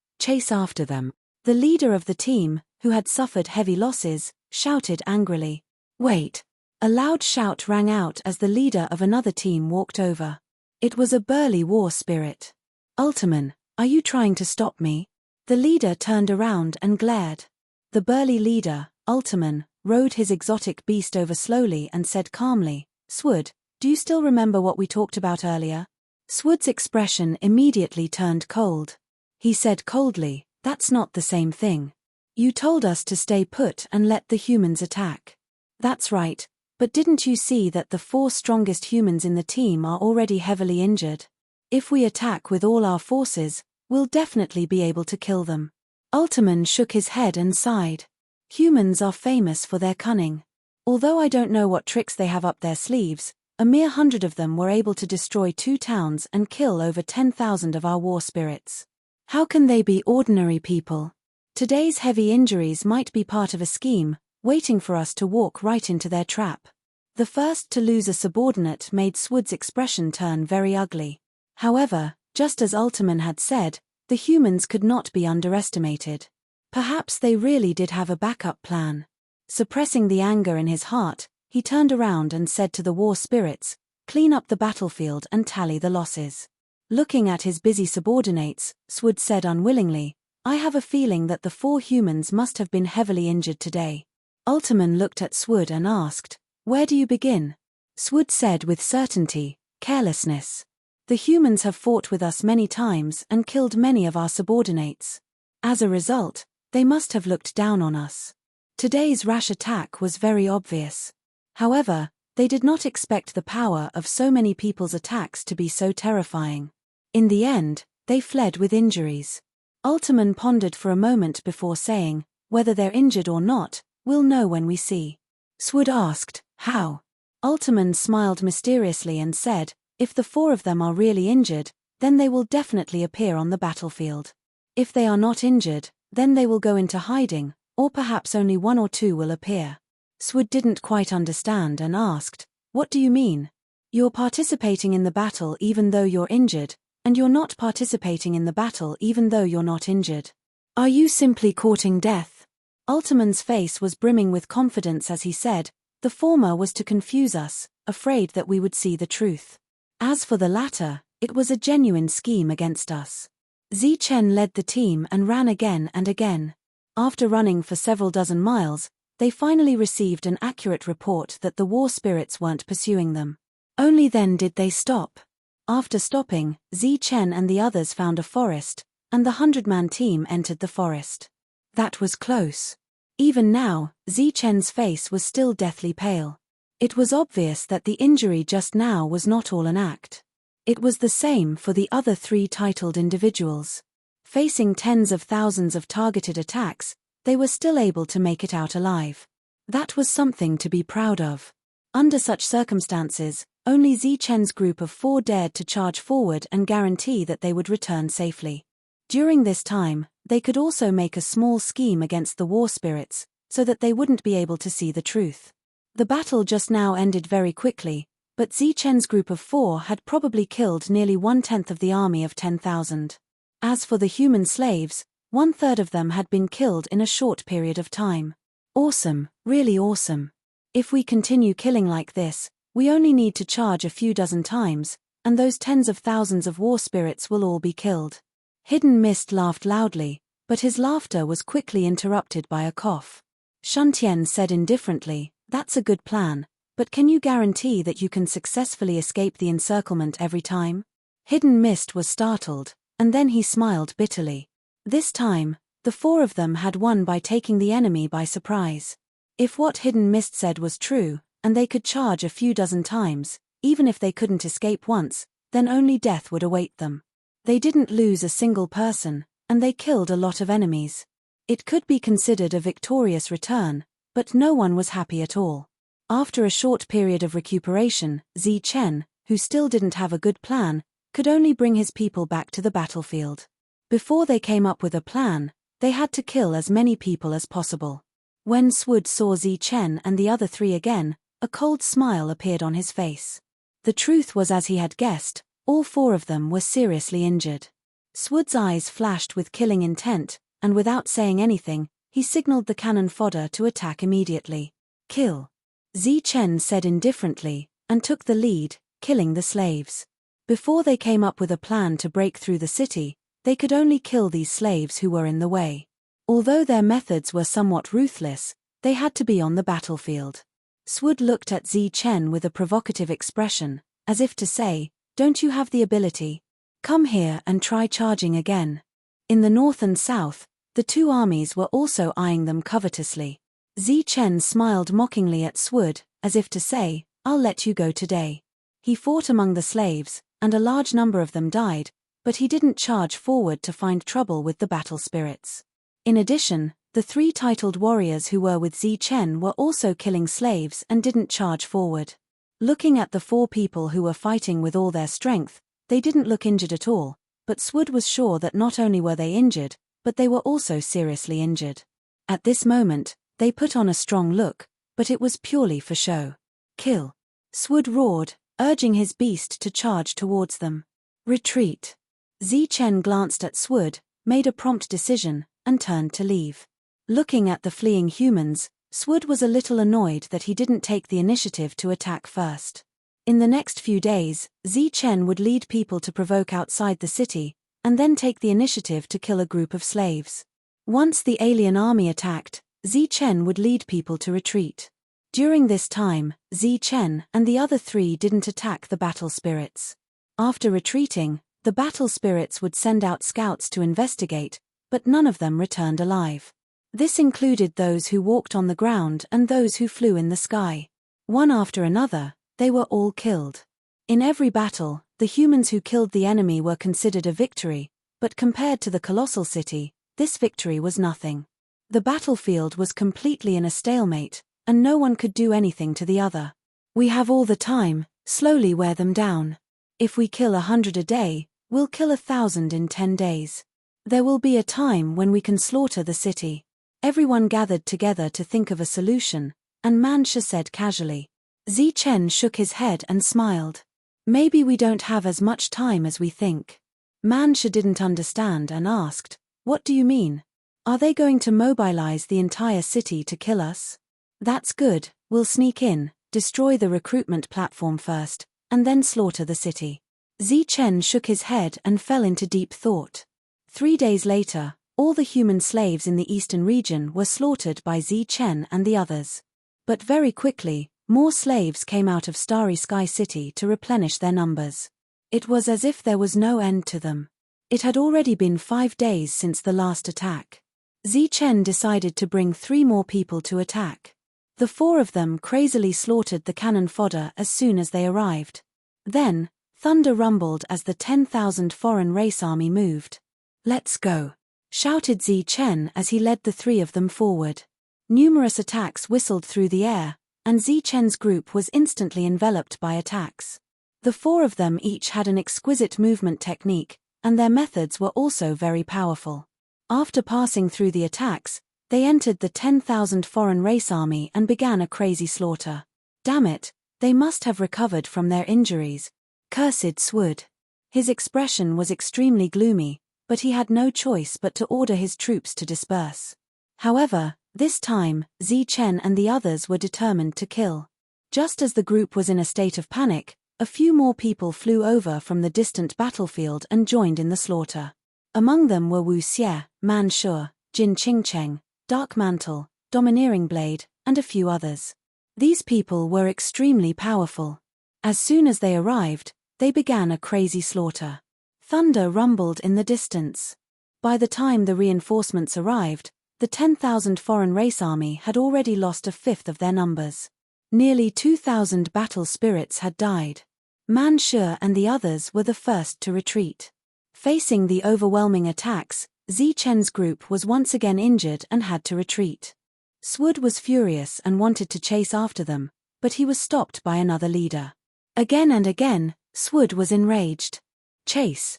after them. The leader of the team, who had suffered heavy losses, shouted angrily. Wait! A loud shout rang out as the leader of another team walked over. It was a burly war spirit. Ultiman, are you trying to stop me? The leader turned around and glared. The burly leader, Ultiman, rode his exotic beast over slowly and said calmly, Swood, do you still remember what we talked about earlier? Swood's expression immediately turned cold. He said coldly, that's not the same thing. You told us to stay put and let the humans attack. That's right, but didn't you see that the 4 strongest humans in the team are already heavily injured? If we attack with all our forces, we'll definitely be able to kill them. Ultiman shook his head and sighed. Humans are famous for their cunning. Although I don't know what tricks they have up their sleeves, a mere 100 of them were able to destroy 2 towns and kill over 10,000 of our war spirits. How can they be ordinary people? Today's heavy injuries might be part of a scheme, waiting for us to walk right into their trap. The first to lose a subordinate made Swood's expression turn very ugly. However, just as Ultiman had said, the humans could not be underestimated. Perhaps they really did have a backup plan. Suppressing the anger in his heart, he turned around and said to the war spirits, clean up the battlefield and tally the losses. Looking at his busy subordinates, Swood said unwillingly, I have a feeling that the 4 humans must have been heavily injured today. Ultiman looked at Swood and asked, where do you begin? Swood said with certainty, carelessness. The humans have fought with us many times and killed many of our subordinates. As a result, they must have looked down on us. Today's rash attack was very obvious. However, They did not expect the power of so many people's attacks to be so terrifying. In the end, they fled with injuries. Ultiman pondered for a moment before saying, "Whether they're injured or not, we'll know when we see." Swood asked, "How?" Ultiman smiled mysteriously and said, "If the 4 of them are really injured, then they will definitely appear on the battlefield. If they are not injured, then they will go into hiding, or perhaps only 1 or 2 will appear." Swood didn't quite understand and asked, "What do you mean? You're participating in the battle even though you're injured, and you're not participating in the battle even though you're not injured. Are you simply courting death?" Ultiman's face was brimming with confidence as he said, "The former was to confuse us, afraid that we would see the truth. As for the latter, it was a genuine scheme against us." Zichen led the team and ran again and again. After running for several dozen miles, they finally received an accurate report that the war spirits weren't pursuing them. Only then did they stop. After stopping, Zichen and the others found a forest, and the 100-man team entered the forest. That was close. Even now, Zichen's face was still deathly pale. It was obvious that the injury just now was not all an act. It was the same for the other 3 titled individuals. Facing tens of thousands of targeted attacks, they were still able to make it out alive. That was something to be proud of. Under such circumstances, only Zichen's group of 4 dared to charge forward and guarantee that they would return safely. During this time, they could also make a small scheme against the war spirits, so that they wouldn't be able to see the truth. The battle just now ended very quickly, but Zichen's group of 4 had probably killed nearly 1/10 of the army of 10,000. As for the human slaves, 1/3 of them had been killed in a short period of time. Awesome, really awesome. If we continue killing like this, we only need to charge a few dozen times, and those tens of thousands of war spirits will all be killed. Hidden Mist laughed loudly, but his laughter was quickly interrupted by a cough. Shuntian said indifferently, "That's a good plan, but can you guarantee that you can successfully escape the encirclement every time?" Hidden Mist was startled, and then he smiled bitterly. This time, the 4 of them had won by taking the enemy by surprise. If what Hidden Mist said was true, and they could charge a few dozen times, even if they couldn't escape once, then only death would await them. They didn't lose a single person, and they killed a lot of enemies. It could be considered a victorious return, but no one was happy at all. After a short period of recuperation, Zichen, who still didn't have a good plan, could only bring his people back to the battlefield. Before they came up with a plan, they had to kill as many people as possible. When Swood saw Zichen and the other 3 again, a cold smile appeared on his face. The truth was, as he had guessed, all 4 of them were seriously injured. Swood's eyes flashed with killing intent, and without saying anything, he signaled the cannon fodder to attack immediately. "Kill," Zichen said indifferently, and took the lead, killing the slaves. Before they came up with a plan to break through the city, they could only kill these slaves who were in the way. Although their methods were somewhat ruthless, they had to be on the battlefield. Swood looked at Zichen with a provocative expression, as if to say, "Don't you have the ability? Come here and try charging again." In the north and south, the 2 armies were also eyeing them covetously. Zichen smiled mockingly at Swood, as if to say, "I'll let you go today." He fought among the slaves, and a large number of them died, but he didn't charge forward to find trouble with the battle spirits. In addition, the 3 titled warriors who were with Zichen were also killing slaves and didn't charge forward. Looking at the 4 people who were fighting with all their strength, they didn't look injured at all, but Swood was sure that not only were they injured, but they were also seriously injured. At this moment, they put on a strong look, but it was purely for show. "Kill," Swood roared, urging his beast to charge towards them. "Retreat." Zichen glanced at Swood, made a prompt decision, and turned to leave. Looking at the fleeing humans, Swood was a little annoyed that he didn't take the initiative to attack first. In the next few days, Zichen would lead people to provoke outside the city, and then take the initiative to kill a group of slaves. Once the alien army attacked, Zichen would lead people to retreat. During this time, Zichen and the other 3 didn't attack the battle spirits. After retreating, the battle spirits would send out scouts to investigate, but none of them returned alive. This included those who walked on the ground and those who flew in the sky. One after another, they were all killed. In every battle, the humans who killed the enemy were considered a victory, but compared to the colossal city, this victory was nothing. The battlefield was completely in a stalemate, and no one could do anything to the other. We have all the time, slowly wear them down. If we kill 100 a day, we'll kill 1,000 in 10 days. There will be a time when we can slaughter the city. Everyone gathered together to think of a solution, and Mancha said casually. Zichen shook his head and smiled. Maybe we don't have as much time as we think. Mancha didn't understand and asked, what do you mean? Are they going to mobilize the entire city to kill us? That's good, we'll sneak in, destroy the recruitment platform first, and then slaughter the city. Zichen shook his head and fell into deep thought. 3 days later, all the human slaves in the eastern region were slaughtered by Zichen and the others. But very quickly, more slaves came out of Starry Sky City to replenish their numbers. It was as if there was no end to them. It had already been 5 days since the last attack. Zichen decided to bring 3 more people to attack. The 4 of them crazily slaughtered the cannon fodder as soon as they arrived. Then, thunder rumbled as the 10,000 foreign race army moved. Let's go, shouted Zichen as he led the 3 of them forward. Numerous attacks whistled through the air, and Zichen's group was instantly enveloped by attacks. The 4 of them each had an exquisite movement technique, and their methods were also very powerful. After passing through the attacks, they entered the 10,000 foreign race army and began a crazy slaughter. Damn it, they must have recovered from their injuries, cursed Swood. His expression was extremely gloomy, but he had no choice but to order his troops to disperse. However, this time, Zichen and the others were determined to kill. Just as the group was in a state of panic, a few more people flew over from the distant battlefield and joined in the slaughter. Among them were Wu Xie, Man Shu, Jin Qingcheng, Dark Mantle, Domineering Blade, and a few others. These people were extremely powerful. As soon as they arrived, they began a crazy slaughter. Thunder rumbled in the distance. By the time the reinforcements arrived, the 10,000 foreign race army had already lost 1/5 of their numbers. Nearly 2,000 battle spirits had died. Man Shu and the others were the first to retreat. Facing the overwhelming attacks, Zichen's group was once again injured and had to retreat. Swood was furious and wanted to chase after them, but he was stopped by another leader. Again and again, Swood was enraged. Chase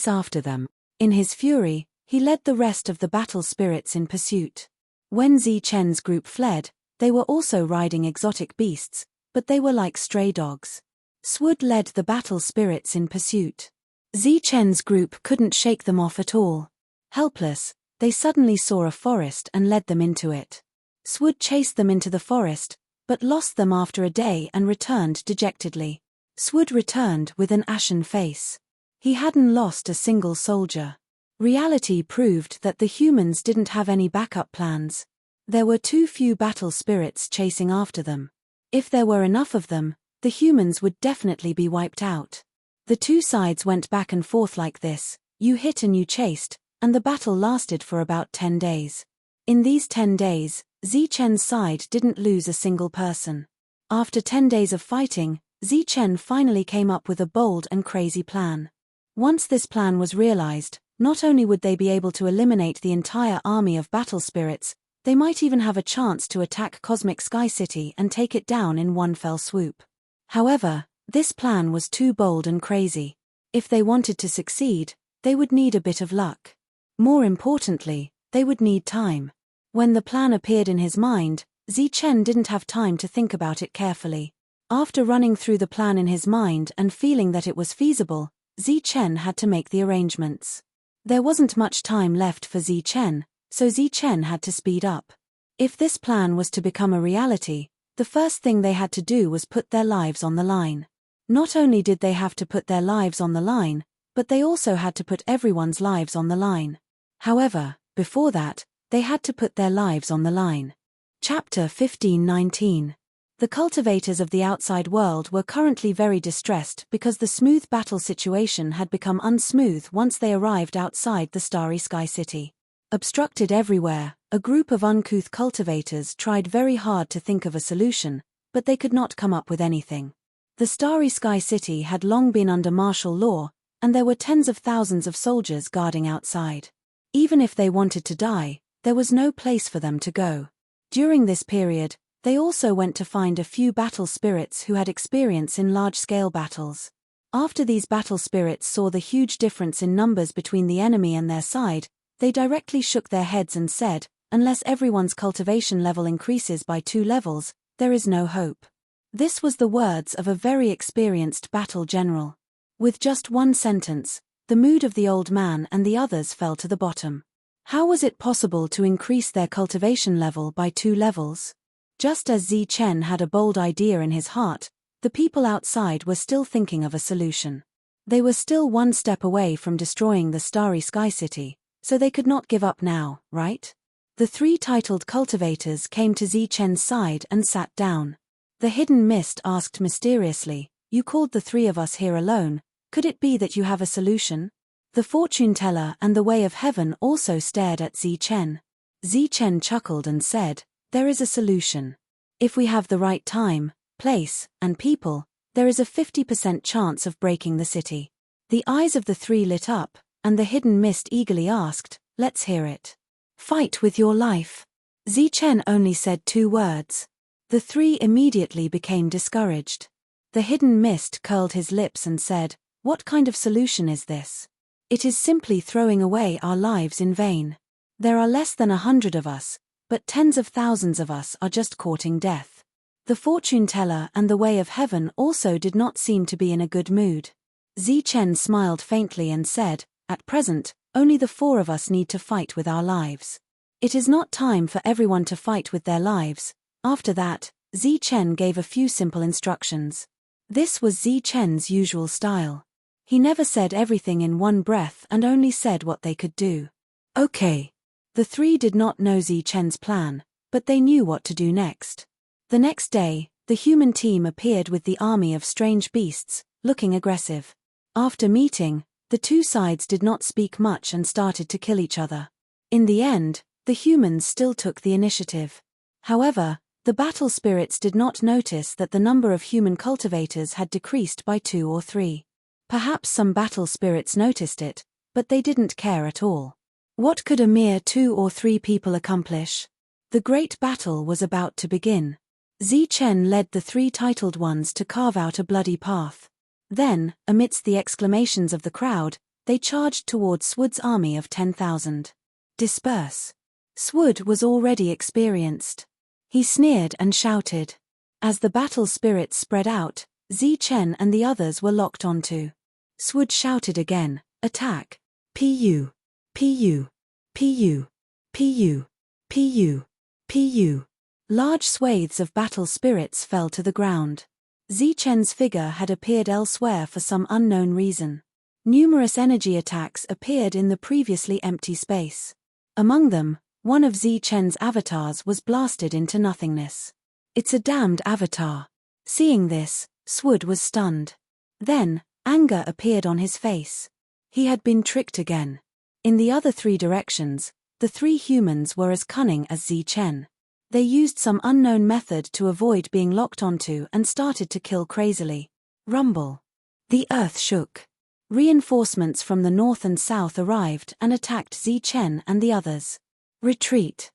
after them. In his fury, he led the rest of the battle spirits in pursuit. When Zichen's group fled, they were also riding exotic beasts, but they were like stray dogs. Swood led the battle spirits in pursuit. Zichen's group couldn't shake them off at all. Helpless, they suddenly saw a forest and led them into it. Swood chased them into the forest, but lost them after a day and returned dejectedly. Swood returned with an ashen face. He hadn't lost a single soldier. Reality proved that the humans didn't have any backup plans. There were too few battle spirits chasing after them. If there were enough of them, the humans would definitely be wiped out. The 2 sides went back and forth like this, you hit and you chased, and the battle lasted for about 10 days. In these 10 days, Zichen's side didn't lose a single person. After 10 days of fighting, Zichen finally came up with a bold and crazy plan. Once this plan was realized, not only would they be able to eliminate the entire army of battle spirits, they might even have a chance to attack Cosmic Sky City and take it down in one fell swoop. However, this plan was too bold and crazy. If they wanted to succeed, they would need a bit of luck. More importantly, they would need time. When the plan appeared in his mind, Zichen didn't have time to think about it carefully. After running through the plan in his mind and feeling that it was feasible, Zichen had to make the arrangements. There wasn't much time left for Zichen, so Zichen had to speed up. If this plan was to become a reality, the first thing they had to do was put their lives on the line. Not only did they have to put their lives on the line, but they also had to put everyone's lives on the line. However, before that, they had to put their lives on the line. Chapter 15:19. The cultivators of the outside world were currently very distressed because the smooth battle situation had become unsmooth once they arrived outside the Starry Sky City. Obstructed everywhere, a group of uncouth cultivators tried very hard to think of a solution, but they could not come up with anything. The Starry Sky City had long been under martial law, and there were tens of thousands of soldiers guarding outside. Even if they wanted to die, there was no place for them to go. During this period, they also went to find a few battle spirits who had experience in large-scale battles. After these battle spirits saw the huge difference in numbers between the enemy and their side, they directly shook their heads and said, "Unless everyone's cultivation level increases by 2 levels, there is no hope." This was the words of a very experienced battle general. With just one sentence, the mood of the old man and the others fell to the bottom. How was it possible to increase their cultivation level by 2 levels? Just as Zi Chen had a bold idea in his heart, the people outside were still thinking of a solution. They were still one step away from destroying the Starry Sky City, so they could not give up now, right? The 3 titled cultivators came to Zi Chen's side and sat down. The hidden mist asked mysteriously, "You called the 3 of us here alone, could it be that you have a solution?" The fortune teller and the way of heaven also stared at Zi Chen. Zi Chen chuckled and said, "There is a solution. If we have the right time, place, and people, there is a 50% chance of breaking the city." The eyes of the 3 lit up, and the hidden mist eagerly asked, "Let's hear it. Fight with your life." Zi Chen only said 2 words. The 3 immediately became discouraged. The hidden mist curled his lips and said, "What kind of solution is this? It is simply throwing away our lives in vain. There are less than 100 of us, but tens of thousands of us are just courting death." The fortune teller and the way of heaven also did not seem to be in a good mood. Zi Chen smiled faintly and said, "At present, only the 4 of us need to fight with our lives. It is not time for everyone to fight with their lives." After that, Zi Chen gave a few simple instructions. This was Zi Chen's usual style. He never said everything in one breath and only said what they could do. "Okay." The 3 did not know Zi Chen's plan, but they knew what to do next. The next day, the human team appeared with the army of strange beasts, looking aggressive. After meeting, the 2 sides did not speak much and started to kill each other. In the end, the humans still took the initiative. However, the battle spirits did not notice that the number of human cultivators had decreased by 2 or 3. Perhaps some battle spirits noticed it, but they didn't care at all. What could a mere 2 or 3 people accomplish? The great battle was about to begin. Zi Chen led the 3 titled ones to carve out a bloody path. Then, amidst the exclamations of the crowd, they charged towards Swud's army of 10,000. "Disperse." Swud was already experienced. He sneered and shouted. As the battle spirits spread out, Zi Chen and the others were locked onto. Swud shouted again, "Attack! Pu! Pu! Pu! Pu! Pu! Pu!" Large swathes of battle spirits fell to the ground. Zi Chen's figure had appeared elsewhere for some unknown reason. Numerous energy attacks appeared in the previously empty space. Among them, one of Zi Chen's avatars was blasted into nothingness. "It's a damned avatar." Seeing this, Swud was stunned. Then, anger appeared on his face. He had been tricked again. In the other 3 directions, the 3 humans were as cunning as Zi Chen. They used some unknown method to avoid being locked onto and started to kill crazily. Rumble. The earth shook. Reinforcements from the north and south arrived and attacked Zi Chen and the others. Retreat.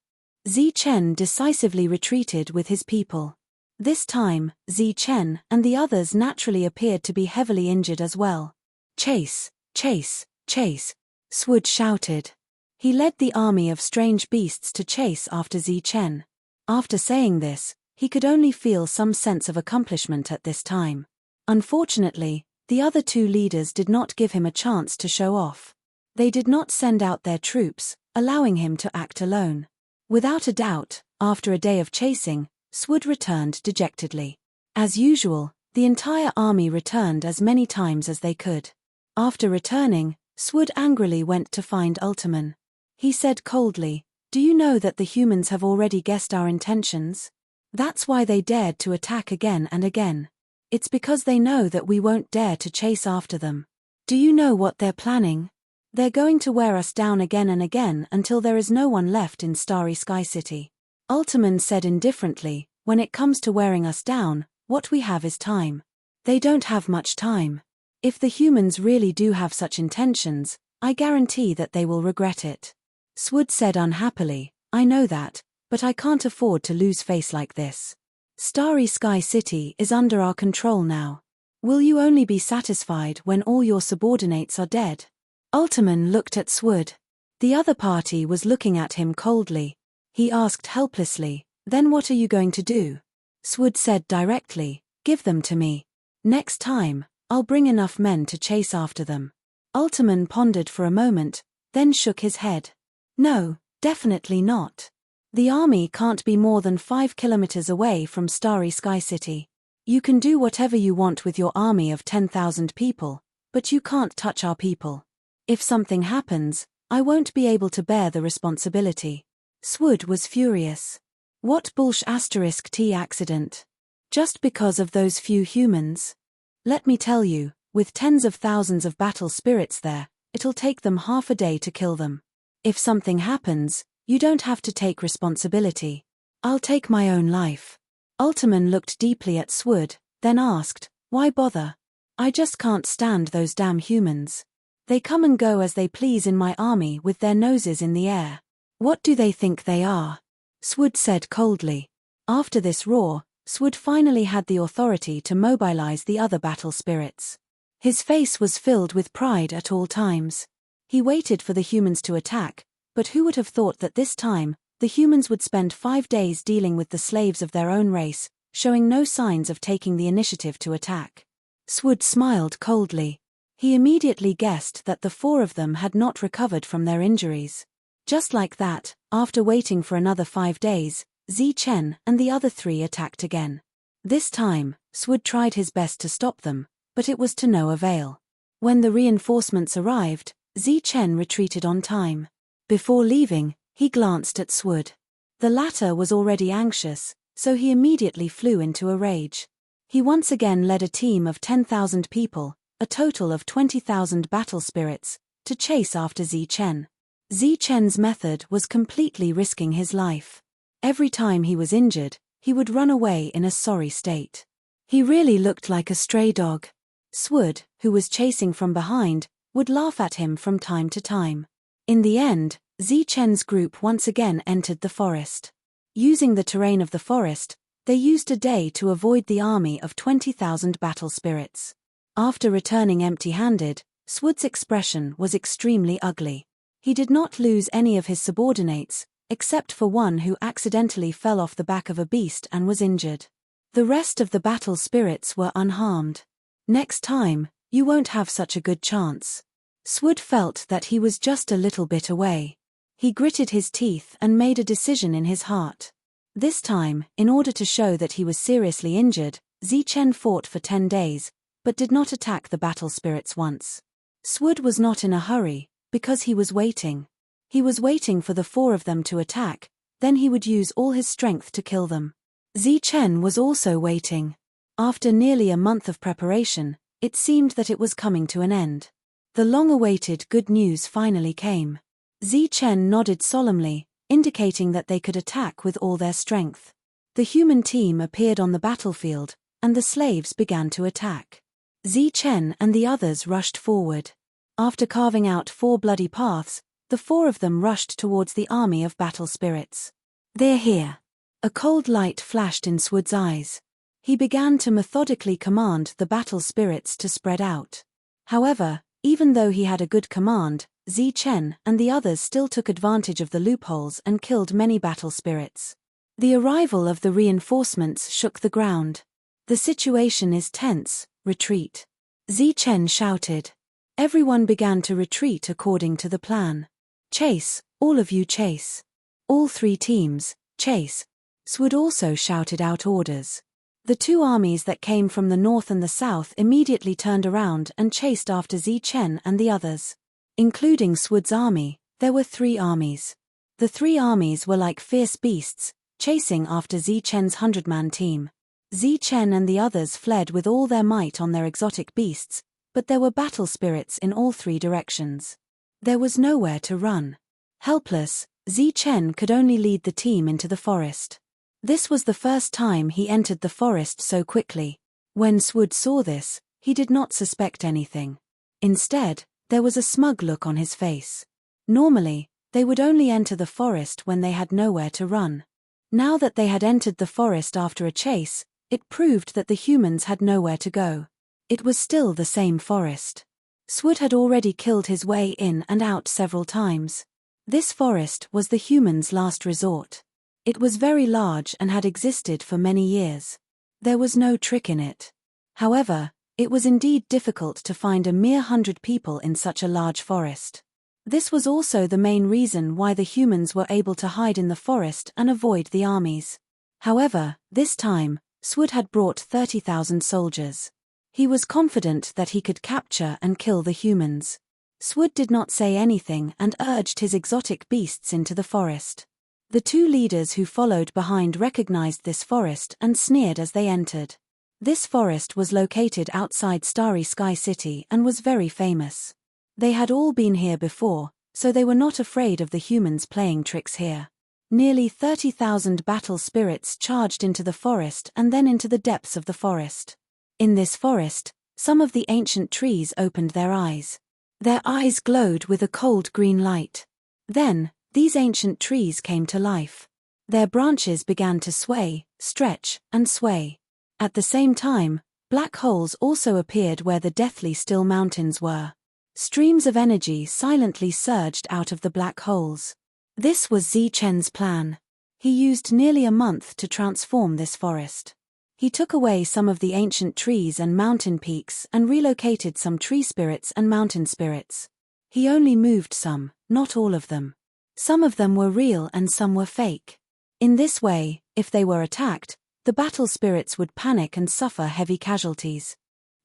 Zi Chen decisively retreated with his people. This time, Zi Chen and the others naturally appeared to be heavily injured as well. "Chase, chase, chase," Swud shouted. He led the army of strange beasts to chase after Zi Chen. After saying this, he could only feel some sense of accomplishment at this time. Unfortunately, the other 2 leaders did not give him a chance to show off. They did not send out their troops, allowing him to act alone. Without a doubt, after a day of chasing, Swud returned dejectedly. As usual, the entire army returned as many times as they could. After returning, Swud angrily went to find Ultiman. He said coldly, "Do you know that the humans have already guessed our intentions? That's why they dared to attack again and again. It's because they know that we won't dare to chase after them. Do you know what they're planning? They're going to wear us down again and again until there is no one left in Starry Sky City." Ultiman said indifferently, When it comes to wearing us down, what we have is time. They don't have much time. If the humans really do have such intentions, I guarantee that they will regret it. Swood said unhappily, I know that, but I can't afford to lose face like this. Starry Sky City is under our control now. Will you only be satisfied when all your subordinates are dead? Ultiman looked at Swood. The other party was looking at him coldly. He asked helplessly, then what are you going to do? Swood said directly, give them to me. Next time, I'll bring enough men to chase after them. Ultiman pondered for a moment, then shook his head. No, definitely not. The army can't be more than 5 kilometers away from Starry Sky City. You can do whatever you want with your army of 10,000 people, but you can't touch our people. If something happens, I won't be able to bear the responsibility. Swood was furious. What *T accident? Just because of those few humans? Let me tell you, with tens of thousands of battle spirits there, it'll take them half a day to kill them. If something happens, you don't have to take responsibility. I'll take my own life. Ultiman looked deeply at Swood, then asked, why bother? I just can't stand those damn humans. They come and go as they please in my army with their noses in the air. What do they think they are? Swood said coldly. After this roar, Swood finally had the authority to mobilize the other battle spirits. His face was filled with pride at all times. He waited for the humans to attack, but who would have thought that this time, the humans would spend 5 days dealing with the slaves of their own race, showing no signs of taking the initiative to attack. Swood smiled coldly. He immediately guessed that the 4 of them had not recovered from their injuries. Just like that, after waiting for another 5 days, Zichen and the other 3 attacked again. This time, Swood tried his best to stop them, but it was to no avail. When the reinforcements arrived, Zichen retreated on time. Before leaving, he glanced at Swood. The latter was already anxious, so he immediately flew into a rage. He once again led a team of 10,000 people, a total of 20,000 battle spirits, to chase after Zichen. Zichen's method was completely risking his life. Every time he was injured, he would run away in a sorry state. He really looked like a stray dog. Swood, who was chasing from behind, would laugh at him from time to time. In the end, Zichen's group once again entered the forest. Using the terrain of the forest, they used a day to avoid the army of 20,000 battle spirits. After returning empty-handed, Swood's expression was extremely ugly. He did not lose any of his subordinates, except for one who accidentally fell off the back of a beast and was injured. The rest of the battle spirits were unharmed. Next time, you won't have such a good chance. Swood felt that he was just a little bit away. He gritted his teeth and made a decision in his heart. This time, in order to show that he was seriously injured, Zichen fought for 10 days, but did not attack the battle spirits once. Swood was not in a hurry, because he was waiting. He was waiting for the 4 of them to attack, then he would use all his strength to kill them. Zichen was also waiting. After nearly a month of preparation, it seemed that it was coming to an end. The long-awaited good news finally came. Zichen nodded solemnly, indicating that they could attack with all their strength. The human team appeared on the battlefield, and the slaves began to attack. Zichen and the others rushed forward. After carving out 4 bloody paths, the 4 of them rushed towards the army of battle spirits. They're here. A cold light flashed in Swood's eyes. He began to methodically command the battle spirits to spread out. However, even though he had a good command, Zichen and the others still took advantage of the loopholes and killed many battle spirits. The arrival of the reinforcements shook the ground. The situation is tense, retreat. Zichen shouted. Everyone began to retreat according to the plan. Chase, all of you chase. All 3 teams, chase. Swood also shouted out orders. The 2 armies that came from the north and the south immediately turned around and chased after Zichen and the others. Including Swood's army, there were 3 armies. The 3 armies were like fierce beasts, chasing after Zichen's 100-man team. Zichen and the others fled with all their might on their exotic beasts, but there were battle spirits in all 3 directions. There was nowhere to run. Helpless, Zichen could only lead the team into the forest. This was the first time he entered the forest so quickly. When Swood saw this, he did not suspect anything. Instead, there was a smug look on his face. Normally, they would only enter the forest when they had nowhere to run. Now that they had entered the forest after a chase, it proved that the humans had nowhere to go. It was still the same forest. Swood had already killed his way in and out several times. This forest was the humans' last resort. It was very large and had existed for many years. There was no trick in it. However, it was indeed difficult to find a mere 100 people in such a large forest. This was also the main reason why the humans were able to hide in the forest and avoid the armies. However, this time, Swood had brought 30,000 soldiers. He was confident that he could capture and kill the humans. Swood did not say anything and urged his exotic beasts into the forest. The two leaders who followed behind recognized this forest and sneered as they entered. This forest was located outside Starry Sky City and was very famous. They had all been here before, so they were not afraid of the humans playing tricks here. Nearly 30,000 battle spirits charged into the forest and then into the depths of the forest. In this forest, some of the ancient trees opened their eyes. Their eyes glowed with a cold green light. Then, these ancient trees came to life. Their branches began to sway, stretch, and sway. At the same time, black holes also appeared where the deathly still mountains were. Streams of energy silently surged out of the black holes. This was Zichen's plan. He used nearly a month to transform this forest. He took away some of the ancient trees and mountain peaks and relocated some tree spirits and mountain spirits. He only moved some, not all of them. Some of them were real and some were fake. In this way, if they were attacked, the battle spirits would panic and suffer heavy casualties.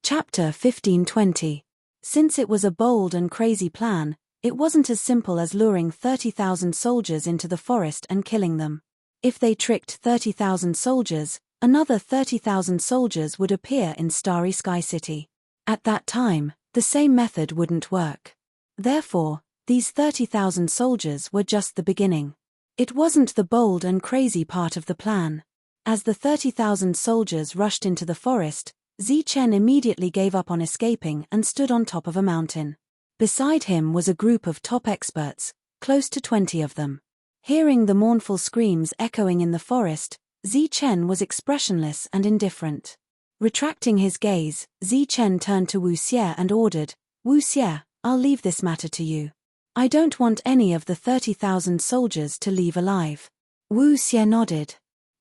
Chapter 1520. Since it was a bold and crazy plan, it wasn't as simple as luring 30,000 soldiers into the forest and killing them. If they tricked 30,000 soldiers, another 30,000 soldiers would appear in Starry Sky City. At that time, the same method wouldn't work. Therefore, these 30,000 soldiers were just the beginning. It wasn't the bold and crazy part of the plan. As the 30,000 soldiers rushed into the forest, Zichen immediately gave up on escaping and stood on top of a mountain. Beside him was a group of top experts, close to 20 of them. Hearing the mournful screams echoing in the forest, Zichen was expressionless and indifferent. Retracting his gaze, Zichen turned to Wu Xie and ordered, "Wu Xie, I'll leave this matter to you. I don't want any of the 30,000 soldiers to leave alive." Wu Xie nodded.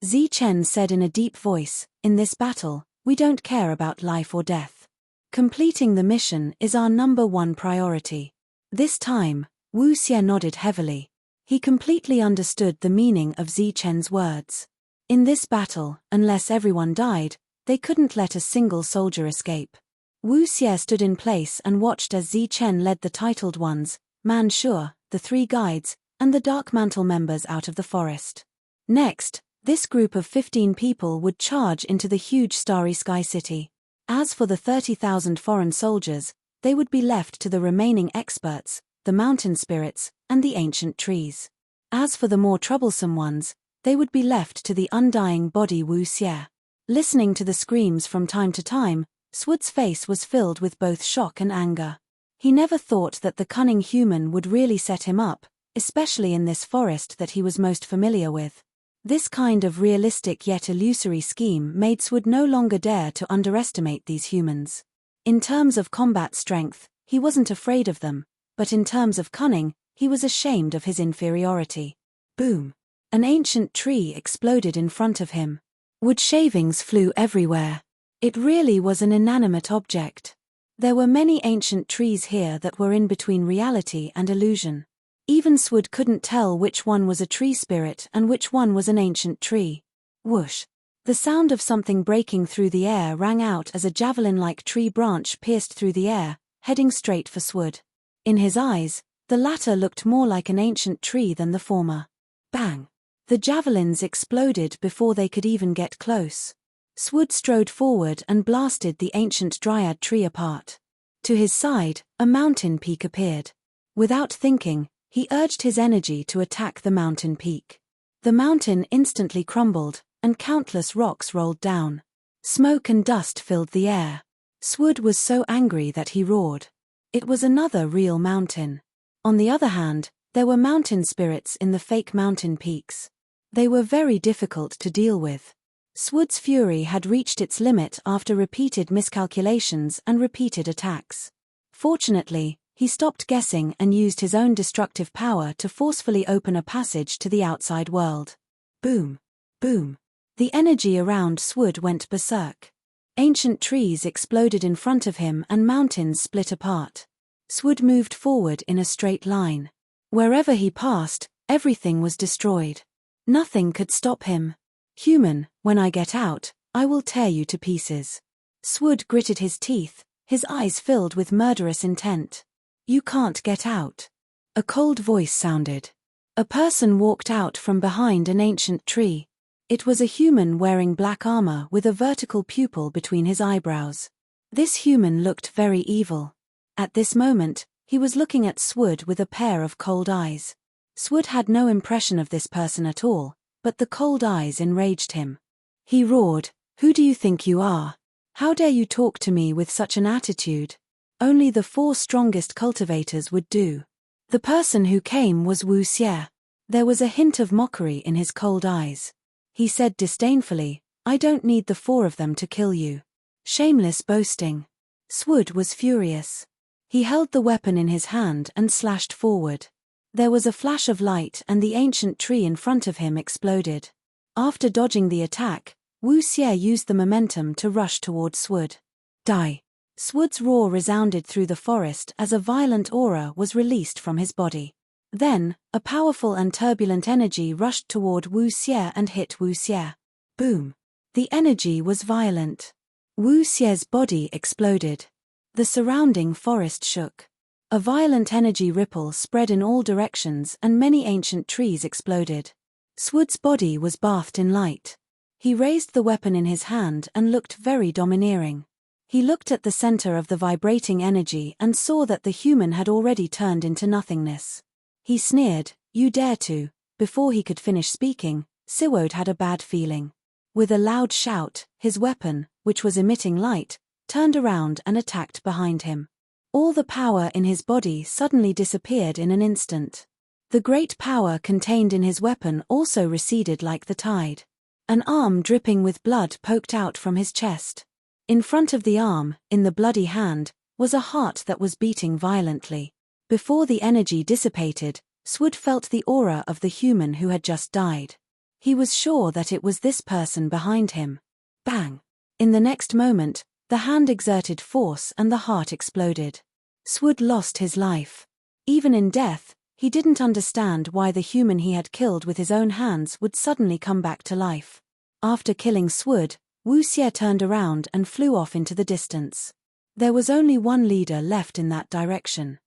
Zichen said in a deep voice, "In this battle, we don't care about life or death. Completing the mission is our number one priority." This time, Wu Xie nodded heavily. He completely understood the meaning of Zichen's words. In this battle, unless everyone died, they couldn't let a single soldier escape. Wu Xie stood in place and watched as Zichen led the titled ones, Man Sure, the three guides, and the Dark Mantle members out of the forest. Next, this group of 15 people would charge into the huge Starry Sky City. As for the 30,000 foreign soldiers, they would be left to the remaining experts, the mountain spirits, and the ancient trees. As for the more troublesome ones, they would be left to the undying body Wu Xie. Listening to the screams from time to time, Swood's face was filled with both shock and anger. He never thought that the cunning human would really set him up, especially in this forest that he was most familiar with. This kind of realistic yet illusory scheme made Swood no longer dare to underestimate these humans. In terms of combat strength, he wasn't afraid of them, but in terms of cunning, he was ashamed of his inferiority. Boom! An ancient tree exploded in front of him. Wood shavings flew everywhere. It really was an inanimate object. There were many ancient trees here that were in between reality and illusion. Even Swood couldn't tell which one was a tree spirit and which one was an ancient tree. Whoosh! The sound of something breaking through the air rang out as a javelin-like tree branch pierced through the air, heading straight for Swood. In his eyes, the latter looked more like an ancient tree than the former. Bang! The javelins exploded before they could even get close. Swood strode forward and blasted the ancient dryad tree apart. To his side, a mountain peak appeared. Without thinking, he urged his energy to attack the mountain peak. The mountain instantly crumbled, and countless rocks rolled down. Smoke and dust filled the air. Swood was so angry that he roared. It was another real mountain. On the other hand, there were mountain spirits in the fake mountain peaks. They were very difficult to deal with. Swood's fury had reached its limit after repeated miscalculations and repeated attacks. Fortunately, he stopped guessing and used his own destructive power to forcefully open a passage to the outside world. Boom! Boom! The energy around Swood went berserk. Ancient trees exploded in front of him and mountains split apart. Swood moved forward in a straight line. Wherever he passed, everything was destroyed. Nothing could stop him. Human, when I get out, I will tear you to pieces. Swood gritted his teeth, his eyes filled with murderous intent. You can't get out. A cold voice sounded. A person walked out from behind an ancient tree. It was a human wearing black armor with a vertical pupil between his eyebrows. This human looked very evil. At this moment, he was looking at Swood with a pair of cold eyes. Swood had no impression of this person at all, but the cold eyes enraged him. He roared, "Who do you think you are? How dare you talk to me with such an attitude? Only the 4 strongest cultivators would do." The person who came was Wu Xie. There was a hint of mockery in his cold eyes. He said disdainfully, "I don't need the 4 of them to kill you." Shameless boasting. Swood was furious. He held the weapon in his hand and slashed forward. There was a flash of light and the ancient tree in front of him exploded. After dodging the attack, Wu Xie used the momentum to rush toward Swood. Die! Swood's roar resounded through the forest as a violent aura was released from his body. Then, a powerful and turbulent energy rushed toward Wu Xie and hit Wu Xie. Boom! The energy was violent. Wu Xie's body exploded. The surrounding forest shook. A violent energy ripple spread in all directions and many ancient trees exploded. Swood's body was bathed in light. He raised the weapon in his hand and looked very domineering. He looked at the center of the vibrating energy and saw that the human had already turned into nothingness. He sneered, "You dare to." Before he could finish speaking, Swood had a bad feeling. With a loud shout, his weapon, which was emitting light, turned around and attacked behind him. All the power in his body suddenly disappeared in an instant. The great power contained in his weapon also receded like the tide. An arm dripping with blood poked out from his chest. In front of the arm, in the bloody hand, was a heart that was beating violently. Before the energy dissipated, Swood felt the aura of the human who had just died. He was sure that it was this person behind him. Bang! In the next moment, the hand exerted force and the heart exploded. Swood lost his life. Even in death, he didn't understand why the human he had killed with his own hands would suddenly come back to life. After killing Swood, Wu Xie turned around and flew off into the distance. There was only one leader left in that direction.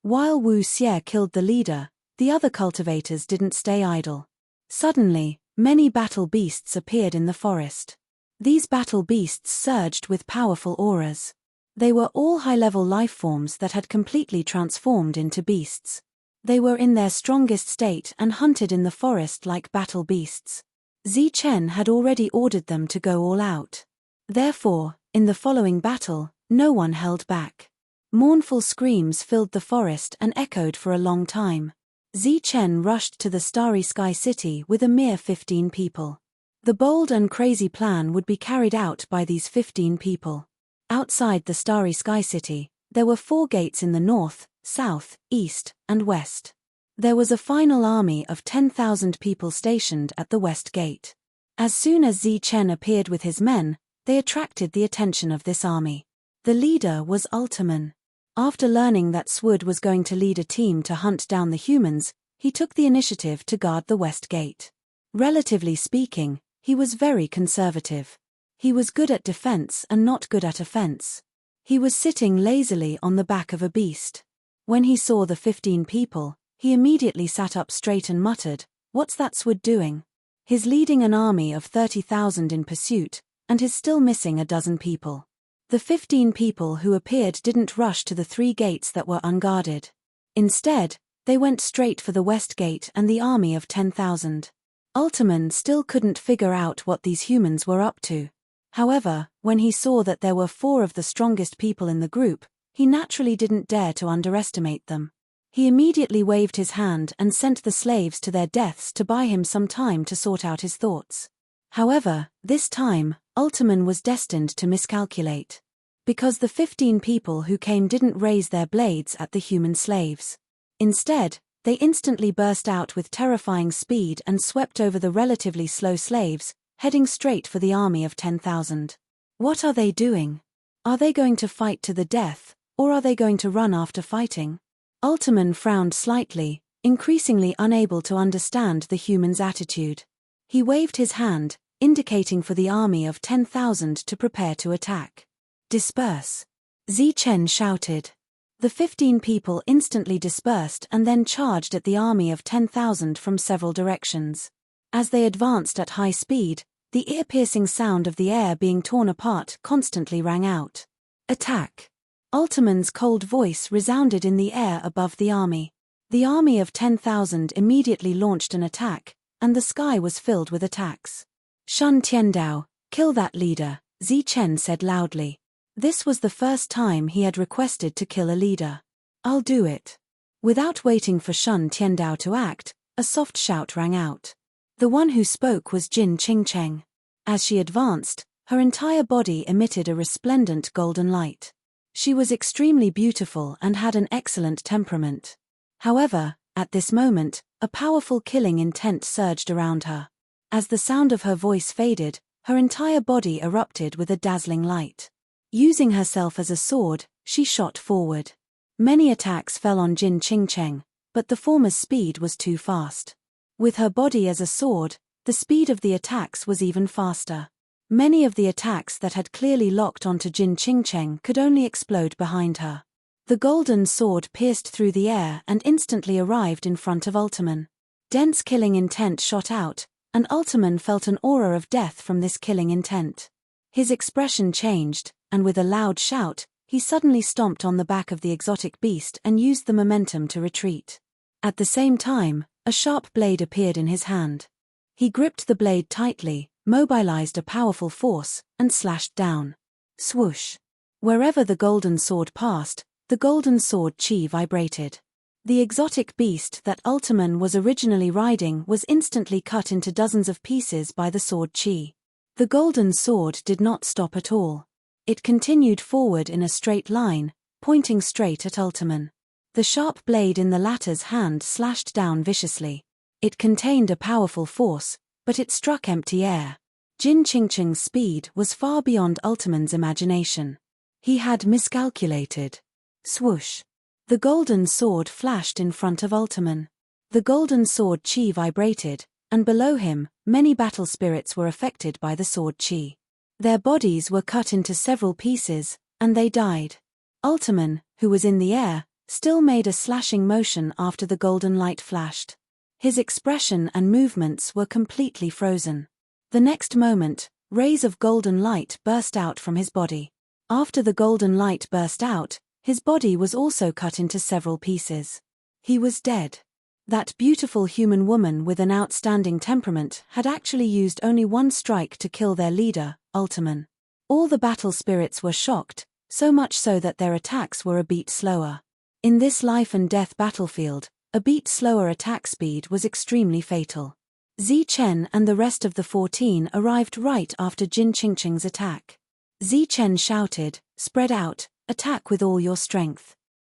While Wu Xie killed the leader, the other cultivators didn't stay idle. Suddenly, many battle beasts appeared in the forest. These battle beasts surged with powerful auras. They were all high-level life forms that had completely transformed into beasts. They were in their strongest state and hunted in the forest like battle beasts. Zichen had already ordered them to go all out. Therefore, in the following battle, no one held back. Mournful screams filled the forest and echoed for a long time. Zichen rushed to the Starry Sky City with a mere 15 people. The bold and crazy plan would be carried out by these 15 people. Outside the Starry Sky City, there were 4 gates in the north, south, east, and west. There was a final army of 10,000 people stationed at the west gate. As soon as Zichen appeared with his men, they attracted the attention of this army. The leader was Ultiman. After learning that Swood was going to lead a team to hunt down the humans, he took the initiative to guard the west gate. Relatively speaking, he was very conservative. He was good at defense and not good at offense. He was sitting lazily on the back of a beast. When he saw the 15 people, he immediately sat up straight and muttered, "What's that Swood doing? He's leading an army of 30,000 in pursuit, and he's still missing a dozen people." The 15 people who appeared didn't rush to the 3 gates that were unguarded. Instead, they went straight for the west gate and the army of 10,000. Ultiman still couldn't figure out what these humans were up to. However, when he saw that there were 4 of the strongest people in the group, he naturally didn't dare to underestimate them. He immediately waved his hand and sent the slaves to their deaths to buy him some time to sort out his thoughts. However, this time, Ultiman was destined to miscalculate. Because the 15 people who came didn't raise their blades at the human slaves. Instead, they instantly burst out with terrifying speed and swept over the relatively slow slaves, heading straight for the army of 10,000. What are they doing? Are they going to fight to the death, or are they going to run after fighting? Ultiman frowned slightly, increasingly unable to understand the human's attitude. He waved his hand, indicating for the army of 10,000 to prepare to attack. Disperse! Zichen shouted. The 15 people instantly dispersed and then charged at the army of 10,000 from several directions. As they advanced at high speed, the ear-piercing sound of the air being torn apart constantly rang out. Attack! Ultiman's cold voice resounded in the air above the army. The army of 10,000 immediately launched an attack, and the sky was filled with attacks. Shun Tiandao, kill that leader, Zichen said loudly. This was the first time he had requested to kill a leader. I'll do it. Without waiting for Shun Tiandao to act, a soft shout rang out. The one who spoke was Jin Qingcheng. As she advanced, her entire body emitted a resplendent golden light. She was extremely beautiful and had an excellent temperament. However, at this moment, a powerful killing intent surged around her. As the sound of her voice faded, her entire body erupted with a dazzling light. Using herself as a sword, she shot forward. Many attacks fell on Jin Qingcheng, but the former's speed was too fast. With her body as a sword, the speed of the attacks was even faster. Many of the attacks that had clearly locked onto Jin Qingcheng could only explode behind her. The golden sword pierced through the air and instantly arrived in front of Ultiman. Dense killing intent shot out, and Ultiman felt an aura of death from this killing intent. His expression changed, and with a loud shout, he suddenly stomped on the back of the exotic beast and used the momentum to retreat. At the same time, a sharp blade appeared in his hand. He gripped the blade tightly, mobilized a powerful force, and slashed down. Swoosh! Wherever the golden sword passed, the golden sword chi vibrated. The exotic beast that Ultiman was originally riding was instantly cut into dozens of pieces by the sword chi. The golden sword did not stop at all. It continued forward in a straight line, pointing straight at Ultiman. The sharp blade in the latter's hand slashed down viciously. It contained a powerful force, but it struck empty air. Jin Qingcheng's speed was far beyond Ultiman's imagination. He had miscalculated. Swoosh! The golden sword flashed in front of Ultiman. The golden sword chi vibrated, and below him, many battle spirits were affected by the sword chi. Their bodies were cut into several pieces, and they died. Ultiman, who was in the air, still made a slashing motion after the golden light flashed. His expression and movements were completely frozen. The next moment, rays of golden light burst out from his body. After the golden light burst out, his body was also cut into several pieces. He was dead. That beautiful human woman with an outstanding temperament had actually used only one strike to kill their leader, Ultiman. All the battle spirits were shocked, so much so that their attacks were a beat slower. In this life and death battlefield, a beat slower attack speed was extremely fatal. Zichen and the rest of the 14 arrived right after Jin Qingcheng's attack. Zichen shouted, "Spread out, attack with all your strength."